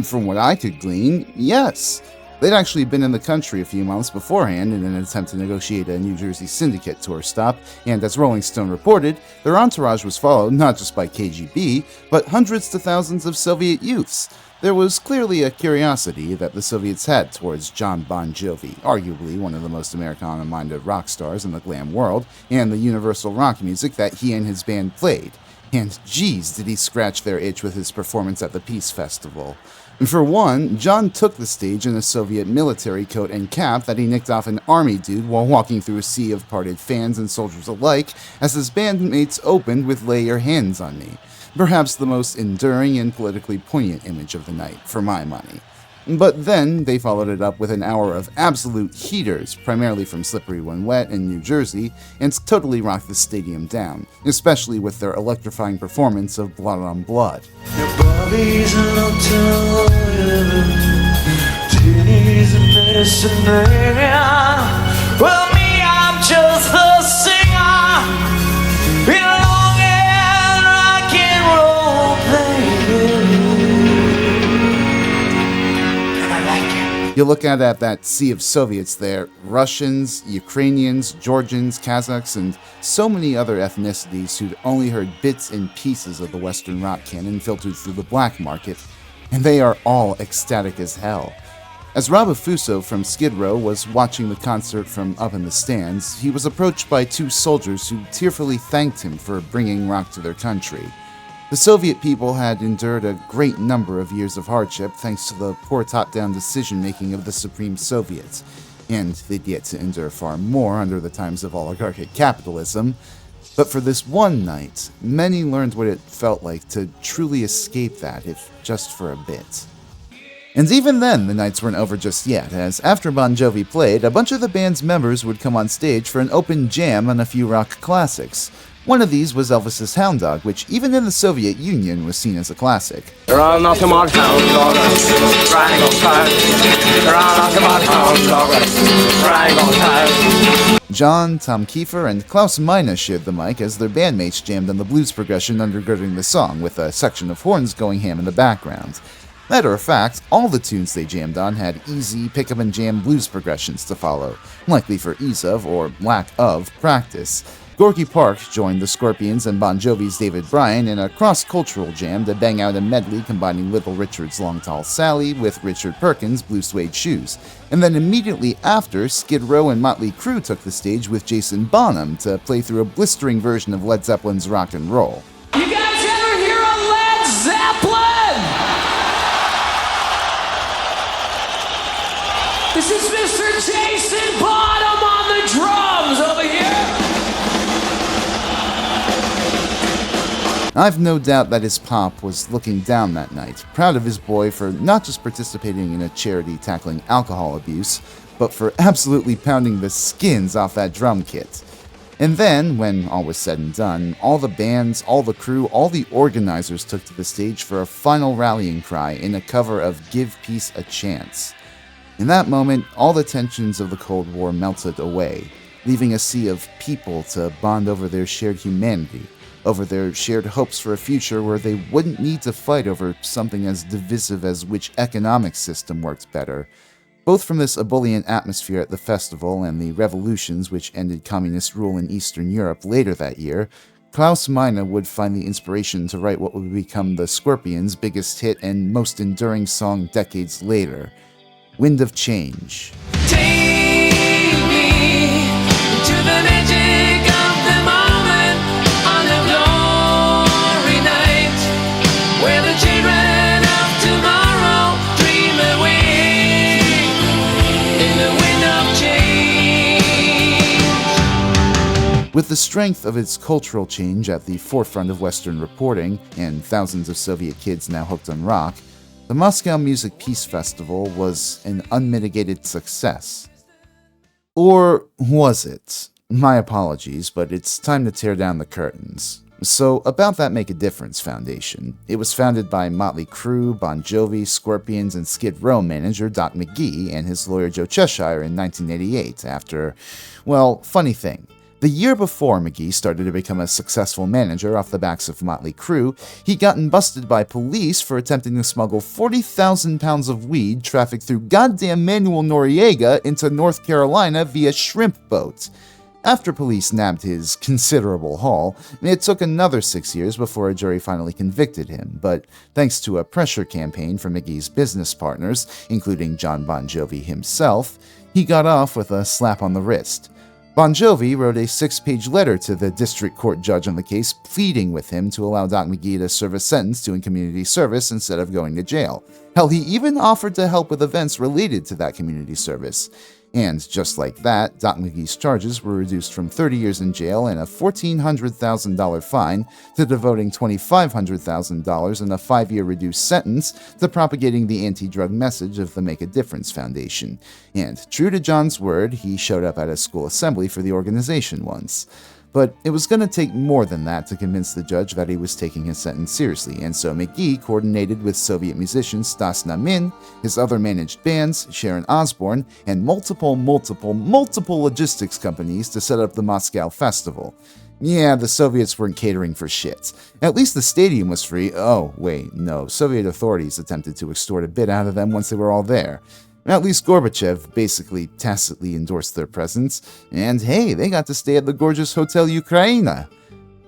From what I could glean, yes. They'd actually been in the country a few months beforehand in an attempt to negotiate a New Jersey syndicate tour stop, and as Rolling Stone reported, their entourage was followed not just by KGB, but hundreds to thousands of Soviet youths. There was clearly a curiosity that the Soviets had towards John Bon Jovi, arguably one of the most Americana-minded rock stars in the glam world, and the universal rock music that he and his band played. And geez, did he scratch their itch with his performance at the Peace Festival. For one, John took the stage in a Soviet military coat and cap that he nicked off an army dude while walking through a sea of parted fans and soldiers alike as his bandmates opened with "Lay Your Hands on Me," perhaps the most enduring and politically poignant image of the night, for my money. But then they followed it up with an hour of absolute heaters, primarily from Slippery When Wet in New Jersey, and totally rocked the stadium down, especially with their electrifying performance of Blood on Blood. Bobby's an hotel lawyer, Jenny's a medicine man. Well, me, I'm just the singer in a long and rock and roll, baby. And I like it. You look at that sea of Soviets there, Russians, Ukrainians, Georgians, Kazakhs, and so many other ethnicities who'd only heard bits and pieces of the Western rock canon filtered through the black market, and they are all ecstatic as hell. As Rob Afuso from Skid Row was watching the concert from up in the stands, he was approached by two soldiers who tearfully thanked him for bringing rock to their country. The Soviet people had endured a great number of years of hardship thanks to the poor top-down decision-making of the Supreme Soviet, and they'd yet to endure far more under the times of oligarchic capitalism. But for this one night, many learned what it felt like to truly escape that, if just for a bit. And even then, the nights weren't over just yet, as after Bon Jovi played, a bunch of the band's members would come on stage for an open jam on a few rock classics. One of these was Elvis's Hound Dog, which even in the Soviet Union was seen as a classic. John, Tom Kiefer, and Klaus Meine shared the mic as their bandmates jammed on the blues progression undergirding the song, with a section of horns going ham in the background. Matter of fact, all the tunes they jammed on had easy pick-up and jam blues progressions to follow, likely for ease of, or lack of, practice. Gorky Park joined the Scorpions and Bon Jovi's David Bryan in a cross-cultural jam to bang out a medley combining Little Richard's Long Tall Sally with Richard Perkins' Blue Suede Shoes. And then immediately after, Skid Row and Motley Crue took the stage with Jason Bonham to play through a blistering version of Led Zeppelin's Rock and Roll. You guys ever hear of Led Zeppelin? This is Mr. Jason Bonham on the drums over here. I've no doubt that his pop was looking down that night, proud of his boy for not just participating in a charity tackling alcohol abuse, but for absolutely pounding the skins off that drum kit. And then, when all was said and done, all the bands, all the crew, all the organizers took to the stage for a final rallying cry in a cover of Give Peace a Chance. In that moment, all the tensions of the Cold War melted away, leaving a sea of people to bond over their shared humanity, over their shared hopes for a future where they wouldn't need to fight over something as divisive as which economic system worked better. Both from this ebullient atmosphere at the festival and the revolutions which ended communist rule in Eastern Europe later that year, Klaus Meine would find the inspiration to write what would become the Scorpions' biggest hit and most enduring song decades later, Wind of Change. Take me to the magic of the moment on a glory night where the children of tomorrow dream away in the wind of change. With the strength of its cultural change at the forefront of Western reporting and thousands of Soviet kids now hooked on rock, the Moscow Music Peace Festival was an unmitigated success. Or was it? My apologies, but it's time to tear down the curtains. So, About That Make a Difference Foundation. It was founded by Motley Crue, Bon Jovi, Scorpions, and Skid Row manager Doc McGee and his lawyer Joe Cheshire in 1988 after, well, funny thing. The year before McGee started to become a successful manager off the backs of Motley Crue, he'd gotten busted by police for attempting to smuggle 40,000 pounds of weed trafficked through goddamn Manuel Noriega into North Carolina via shrimp boat. After police nabbed his considerable haul, it took another 6 years before a jury finally convicted him, but thanks to a pressure campaign from McGee's business partners, including John Bon Jovi himself, he got off with a slap on the wrist. Bon Jovi wrote a 6-page letter to the district court judge on the case, pleading with him to allow Doc McGee to serve a sentence doing community service instead of going to jail. Hell, he even offered to help with events related to that community service. And just like that, Doc McGee's charges were reduced from 30 years in jail and a $1,400,000 fine to devoting $2,500,000 and a 5-year reduced sentence to propagating the anti-drug message of the Make a Difference Foundation. And true to John's word, he showed up at a school assembly for the organization once. But it was going to take more than that to convince the judge that he was taking his sentence seriously, and so McGee coordinated with Soviet musician Stas Namin, his other managed bands, Sharon Osbourne, and multiple logistics companies to set up the Moscow Festival. Yeah, the Soviets weren't catering for shit. At least the stadium was free. Oh, wait, no. Soviet authorities attempted to extort a bit out of them once they were all there. At least Gorbachev basically tacitly endorsed their presence, and hey, they got to stay at the gorgeous Hotel Ukraina,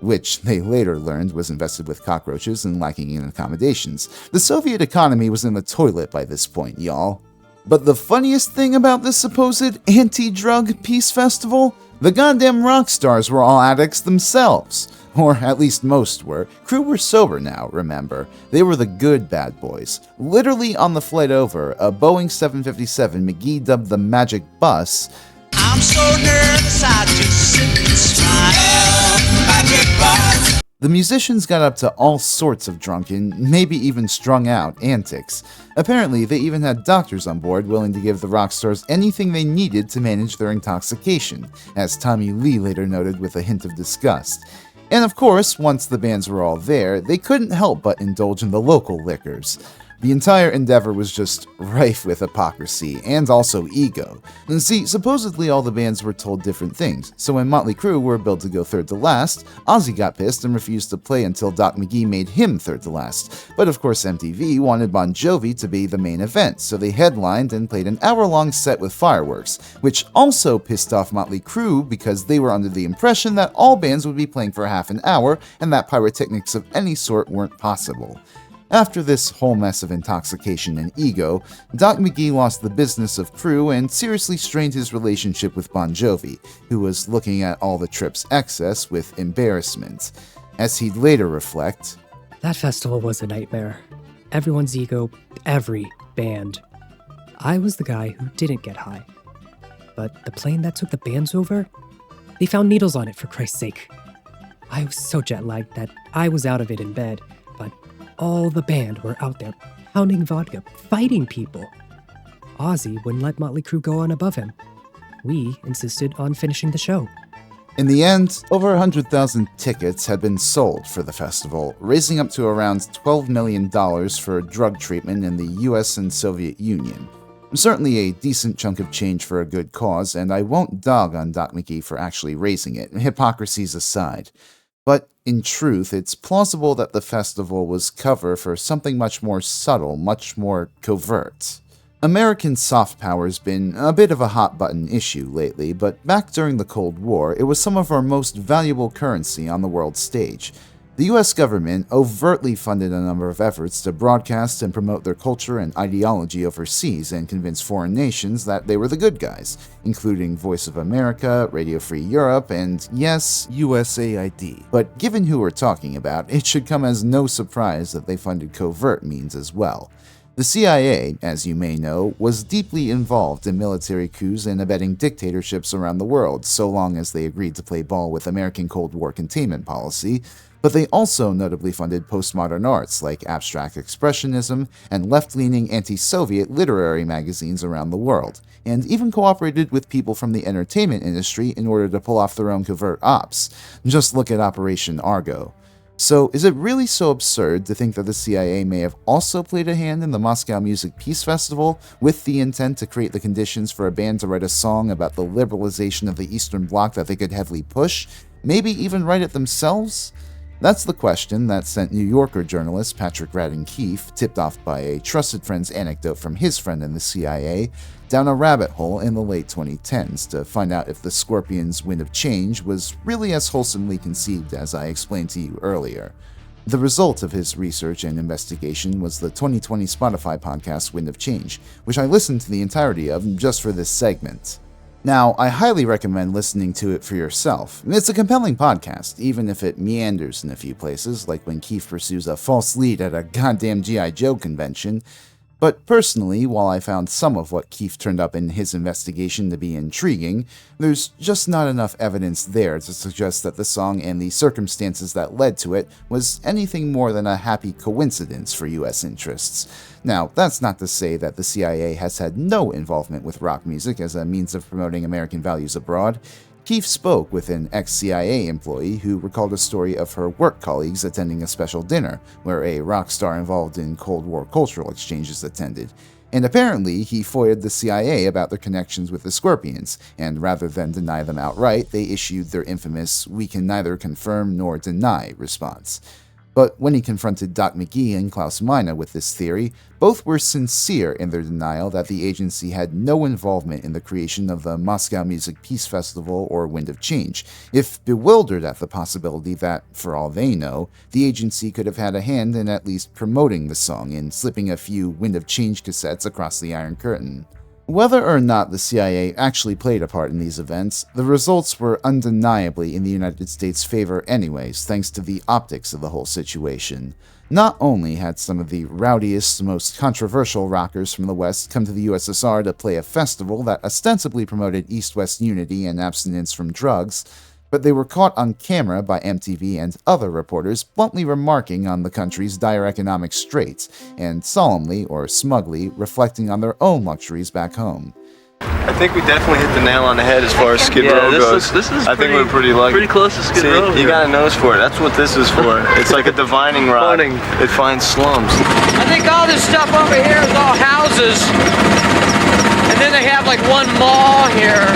which they later learned was infested with cockroaches and lacking in accommodations. The Soviet economy was in the toilet by this point, y'all. But the funniest thing about this supposed anti-drug peace festival? The goddamn rock stars were all addicts themselves. Or at least most were. Crew were sober now, remember. They were the good bad boys. Literally on the flight over, a Boeing 757 McGee dubbed the Magic Bus. I'm so nervous I just sit and smile. Magic Bus. The musicians got up to all sorts of drunken, maybe even strung out, antics. Apparently, they even had doctors on board willing to give the rock stars anything they needed to manage their intoxication, as Tommy Lee later noted with a hint of disgust. And of course, once the bands were all there, they couldn't help but indulge in the local liquors. The entire endeavor was just rife with hypocrisy and also ego. And see, supposedly all the bands were told different things, so when Motley Crue were billed to go third to last, Ozzy got pissed and refused to play until Doc McGee made him third to last. But of course MTV wanted Bon Jovi to be the main event, so they headlined and played an hour-long set with fireworks, which also pissed off Motley Crue because they were under the impression that all bands would be playing for half an hour and that pyrotechnics of any sort weren't possible. After this whole mess of intoxication and ego, Doc McGee lost the business of Crue and seriously strained his relationship with Bon Jovi, who was looking at all the trip's excess with embarrassment. As he'd later reflect, "That festival was a nightmare. Everyone's ego, every band. I was the guy who didn't get high. But the plane that took the bands over, they found needles on it, for Christ's sake. I was so jet-lagged that I was out of it in bed, but all the band were out there pounding vodka, fighting people. Ozzy wouldn't let Motley Crue go on above him. We insisted on finishing the show." In the end, over 100,000 tickets had been sold for the festival, raising up to around $12 million for drug treatment in the US and Soviet Union. Certainly a decent chunk of change for a good cause, and I won't dog on Doc McGee for actually raising it, hypocrisies aside. But in truth, it's plausible that the festival was cover for something much more subtle, much more covert. American soft power's been a bit of a hot-button issue lately, but back during the Cold War, it was some of our most valuable currency on the world stage. The US government overtly funded a number of efforts to broadcast and promote their culture and ideology overseas and convince foreign nations that they were the good guys, including Voice of America, Radio Free Europe, and yes, USAID. But given who we're talking about, it should come as no surprise that they funded covert means as well. The CIA, as you may know, was deeply involved in military coups and abetting dictatorships around the world, so long as they agreed to play ball with American Cold War containment policy, but they also notably funded postmodern arts like abstract expressionism and left-leaning anti-Soviet literary magazines around the world, and even cooperated with people from the entertainment industry in order to pull off their own covert ops. Just look at Operation Argo. So, is it really so absurd to think that the CIA may have also played a hand in the Moscow Music Peace Festival with the intent to create the conditions for a band to write a song about the liberalization of the Eastern Bloc that they could heavily push, maybe even write it themselves? That's the question that sent New Yorker journalist Patrick Radden Keefe, tipped off by a trusted friend's anecdote from his friend in the CIA, down a rabbit hole in the late 2010s to find out if the Scorpions' Wind of Change was really as wholesomely conceived as I explained to you earlier. The result of his research and investigation was the 2020 Spotify podcast Wind of Change, which I listened to the entirety of just for this segment. Now, I highly recommend listening to it for yourself. It's a compelling podcast, even if it meanders in a few places, like when Keefe pursues a false lead at a goddamn G.I. Joe convention. But personally, while I found some of what Keefe turned up in his investigation to be intriguing, there's just not enough evidence there to suggest that the song and the circumstances that led to it was anything more than a happy coincidence for US interests. Now, that's not to say that the CIA has had no involvement with rock music as a means of promoting American values abroad. Keefe spoke with an ex-CIA employee who recalled a story of her work colleagues attending a special dinner where a rock star involved in Cold War cultural exchanges attended. And apparently, he foiled the CIA about their connections with the Scorpions, and rather than deny them outright, they issued their infamous "we can neither confirm nor deny" response. But when he confronted Doc McGee and Klaus Meine with this theory, both were sincere in their denial that the agency had no involvement in the creation of the Moscow Music Peace Festival or Wind of Change, if bewildered at the possibility that, for all they know, the agency could have had a hand in at least promoting the song and slipping a few Wind of Change cassettes across the Iron Curtain. Whether or not the CIA actually played a part in these events, the results were undeniably in the United States' favor anyways, thanks to the optics of the whole situation. Not only had some of the rowdiest, most controversial rockers from the West come to the USSR to play a festival that ostensibly promoted East-West unity and abstinence from drugs, but they were caught on camera by MTV and other reporters bluntly remarking on the country's dire economic straits, and solemnly or smugly reflecting on their own luxuries back home. I think we definitely hit the nail on the head as far as Skid Row goes. I think we're pretty lucky. Pretty close to Skid Row. You got a nose for it. That's what this is for. It's like a divining rod. It finds slums. I think all this stuff over here is all houses. And then they have like one mall here.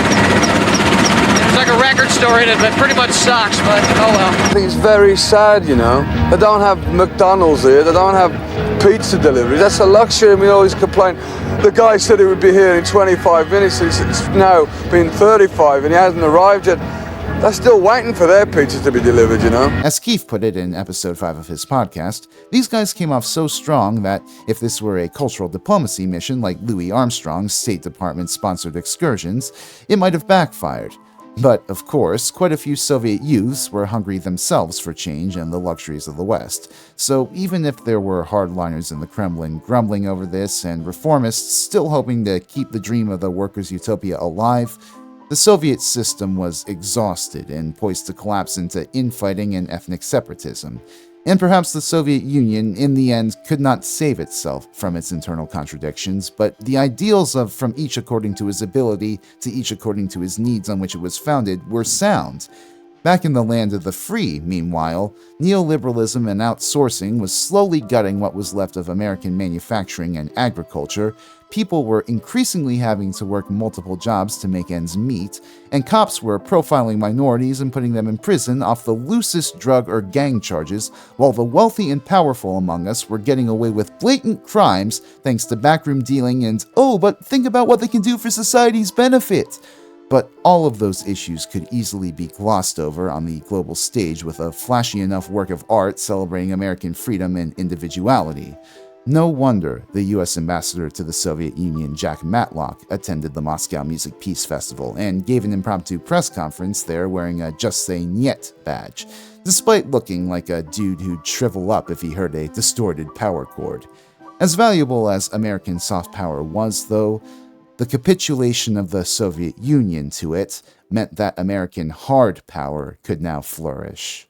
There's like a record store in it that pretty much sucks, but oh well. I think it's very sad, you know. They don't have McDonald's here, they don't have pizza delivery. That's a luxury, and we always complain. The guy said he would be here in 25 minutes, it's now been 35 and he hasn't arrived yet. They're still waiting for their pizza to be delivered, you know? As Keefe put it in episode 5 of his podcast, these guys came off so strong that if this were a cultural diplomacy mission like Louis Armstrong's State Department-sponsored excursions, it might have backfired. But, of course, quite a few Soviet youths were hungry themselves for change and the luxuries of the West. So even if there were hardliners in the Kremlin grumbling over this and reformists still hoping to keep the dream of the workers' utopia alive, the Soviet system was exhausted and poised to collapse into infighting and ethnic separatism. And perhaps the Soviet Union, in the end, could not save itself from its internal contradictions, but the ideals of from each according to his ability to each according to his needs on which it was founded were sound. Back in the land of the free, meanwhile, neoliberalism and outsourcing was slowly gutting what was left of American manufacturing and agriculture. People were increasingly having to work multiple jobs to make ends meet, and cops were profiling minorities and putting them in prison off the loosest drug or gang charges, while the wealthy and powerful among us were getting away with blatant crimes thanks to backroom dealing and, oh, but think about what they can do for society's benefit. But all of those issues could easily be glossed over on the global stage with a flashy enough work of art celebrating American freedom and individuality. No wonder the U.S. ambassador to the Soviet Union, Jack Matlock, attended the Moscow Music Peace Festival and gave an impromptu press conference there wearing a Just Say Niet badge, despite looking like a dude who'd shrivel up if he heard a distorted power chord. As valuable as American soft power was, though, the capitulation of the Soviet Union to it meant that American hard power could now flourish.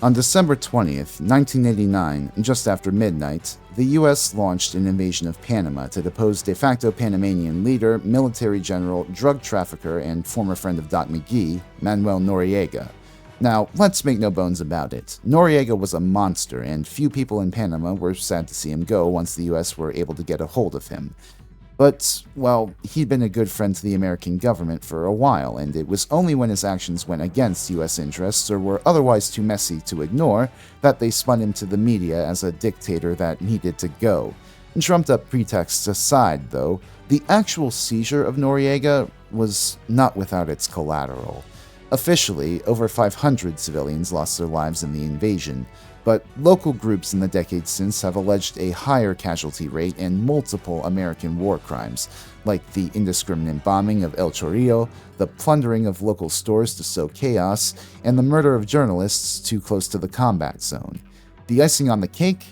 On December 20th, 1989, just after midnight, the U.S. launched an invasion of Panama to depose de facto Panamanian leader, military general, drug trafficker, and former friend of Doc McGee, Manuel Noriega. Now, let's make no bones about it. Noriega was a monster, and few people in Panama were sad to see him go once the U.S. were able to get a hold of him. But, well, he'd been a good friend to the American government for a while, and it was only when his actions went against U.S. interests or were otherwise too messy to ignore that they spun him to the media as a dictator that needed to go. Trumped-up pretexts aside, though, the actual seizure of Noriega was not without its collateral. Officially, over 500 civilians lost their lives in the invasion, but local groups in the decades since have alleged a higher casualty rate and multiple American war crimes, like the indiscriminate bombing of El Chorrillo, the plundering of local stores to sow chaos, and the murder of journalists too close to the combat zone. The icing on the cake?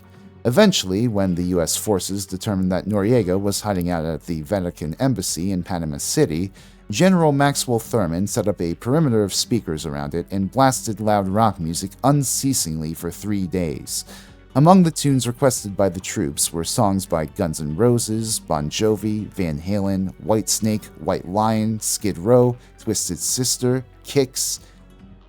Eventually, when the U.S. forces determined that Noriega was hiding out at the Vatican Embassy in Panama City, General Maxwell Thurman set up a perimeter of speakers around it and blasted loud rock music unceasingly for 3 days. Among the tunes requested by the troops were songs by Guns N' Roses, Bon Jovi, Van Halen, Whitesnake, White Lion, Skid Row, Twisted Sister, Kix.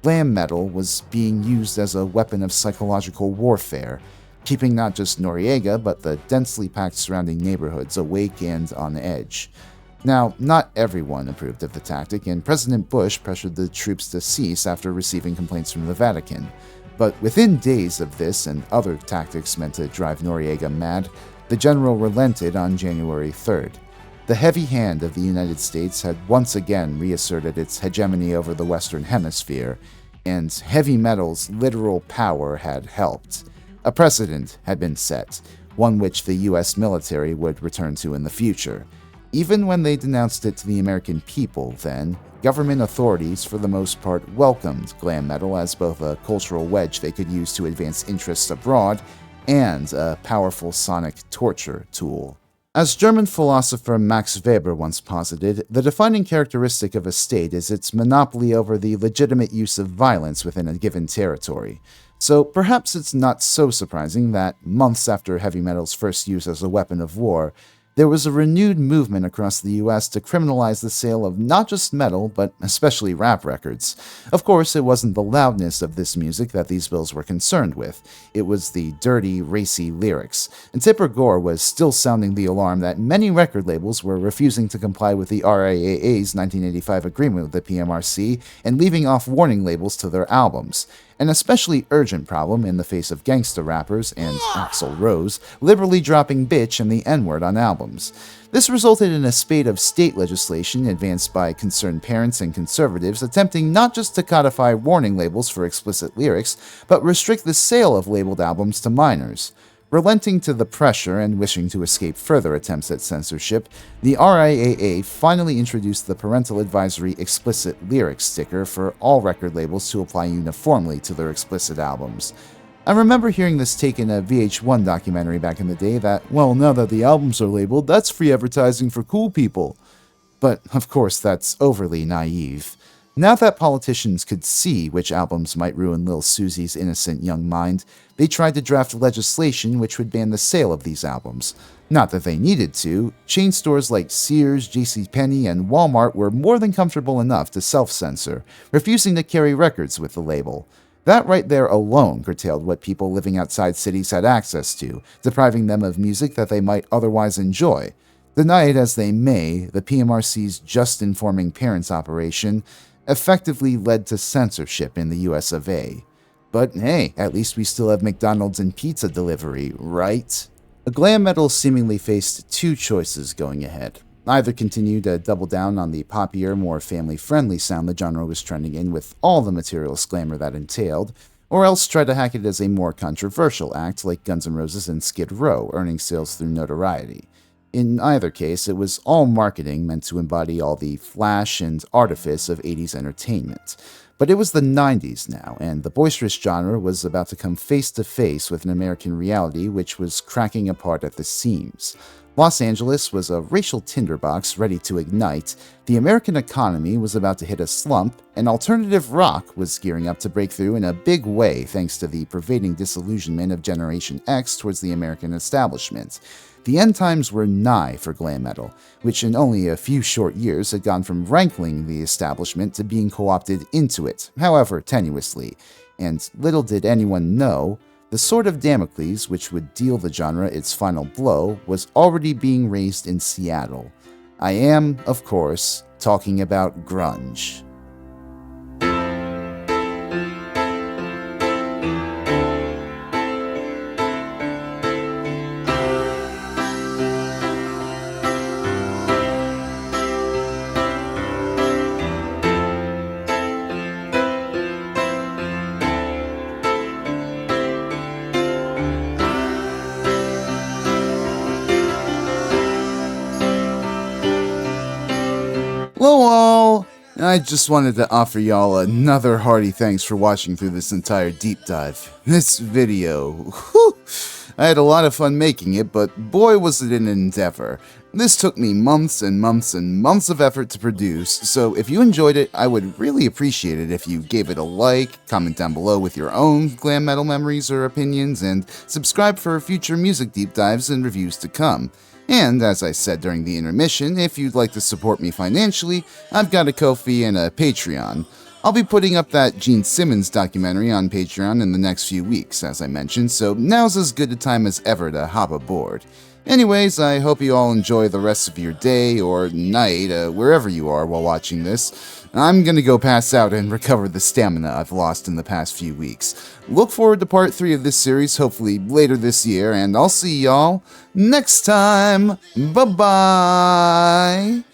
Glam metal was being used as a weapon of psychological warfare, keeping not just Noriega but the densely packed surrounding neighborhoods awake and on edge. Now, not everyone approved of the tactic, and President Bush pressured the troops to cease after receiving complaints from the Vatican. But within days of this and other tactics meant to drive Noriega mad, the general relented on January 3rd. The heavy hand of the United States had once again reasserted its hegemony over the Western Hemisphere, and heavy metal's literal power had helped. A precedent had been set, one which the U.S. military would return to in the future. Even when they denounced it to the American people then, government authorities for the most part welcomed glam metal as both a cultural wedge they could use to advance interests abroad and a powerful sonic torture tool. As German philosopher Max Weber once posited, the defining characteristic of a state is its monopoly over the legitimate use of violence within a given territory. So perhaps it's not so surprising that, months after heavy metal's first use as a weapon of war, there was a renewed movement across the US to criminalize the sale of not just metal, but especially rap records. Of course, it wasn't the loudness of this music that these bills were concerned with. It was the dirty, racy lyrics. And Tipper Gore was still sounding the alarm that many record labels were refusing to comply with the RIAA's 1985 agreement with the PMRC and leaving off warning labels to their albums. An especially urgent problem in the face of gangsta rappers and Axl Rose liberally dropping bitch and the N-word on albums. This resulted in a spate of state legislation advanced by concerned parents and conservatives attempting not just to codify warning labels for explicit lyrics, but restrict the sale of labeled albums to minors. Relenting to the pressure and wishing to escape further attempts at censorship, the RIAA finally introduced the Parental Advisory Explicit Lyrics sticker for all record labels to apply uniformly to their explicit albums. I remember hearing this take in a VH1 documentary back in the day that, well, now that the albums are labeled, that's free advertising for cool people. But, of course, that's overly naive. Now that politicians could see which albums might ruin Lil Susie's innocent young mind, they tried to draft legislation which would ban the sale of these albums. Not that they needed to. Chain stores like Sears, JCPenney, and Walmart were more than comfortable enough to self-censor, refusing to carry records with the label. That right there alone curtailed what people living outside cities had access to, depriving them of music that they might otherwise enjoy. Deny it as they may, the PMRC's Just Informing Parents operation effectively led to censorship in the US of A. But hey, at least we still have McDonald's and pizza delivery, right? Glam metal seemingly faced two choices going ahead. Either continue to double down on the poppier, more family-friendly sound the genre was trending in with all the materialist glamour that entailed, or else try to hack it as a more controversial act like Guns N' Roses and Skid Row, earning sales through notoriety. In either case, it was all marketing meant to embody all the flash and artifice of 80s entertainment. But it was the 90s now, and the boisterous genre was about to come face to face with an American reality which was cracking apart at the seams. Los Angeles was a racial tinderbox ready to ignite, the American economy was about to hit a slump, and alternative rock was gearing up to break through in a big way thanks to the pervading disillusionment of Generation X towards the American establishment. The end times were nigh for glam metal, which in only a few short years had gone from rankling the establishment to being co-opted into it, however tenuously. And little did anyone know, the sword of Damocles, which would deal the genre its final blow, was already being raised in Seattle. I am, of course, talking about grunge. Hello all! I just wanted to offer y'all another hearty thanks for watching through this entire deep dive. This video, whew, I had a lot of fun making it, but boy was it an endeavor. This took me months and months and months of effort to produce, so if you enjoyed it, I would really appreciate it if you gave it a like, comment down below with your own glam metal memories or opinions, and subscribe for future music deep dives and reviews to come. And, as I said during the intermission, if you'd like to support me financially, I've got a Ko-fi and a Patreon. I'll be putting up that Gene Simmons documentary on Patreon in the next few weeks, as I mentioned, so now's as good a time as ever to hop aboard. Anyways, I hope you all enjoy the rest of your day or night, wherever you are while watching this. I'm gonna go pass out and recover the stamina I've lost in the past few weeks. Look forward to part 3 of this series, hopefully later this year, and I'll see y'all next time. Bye-bye!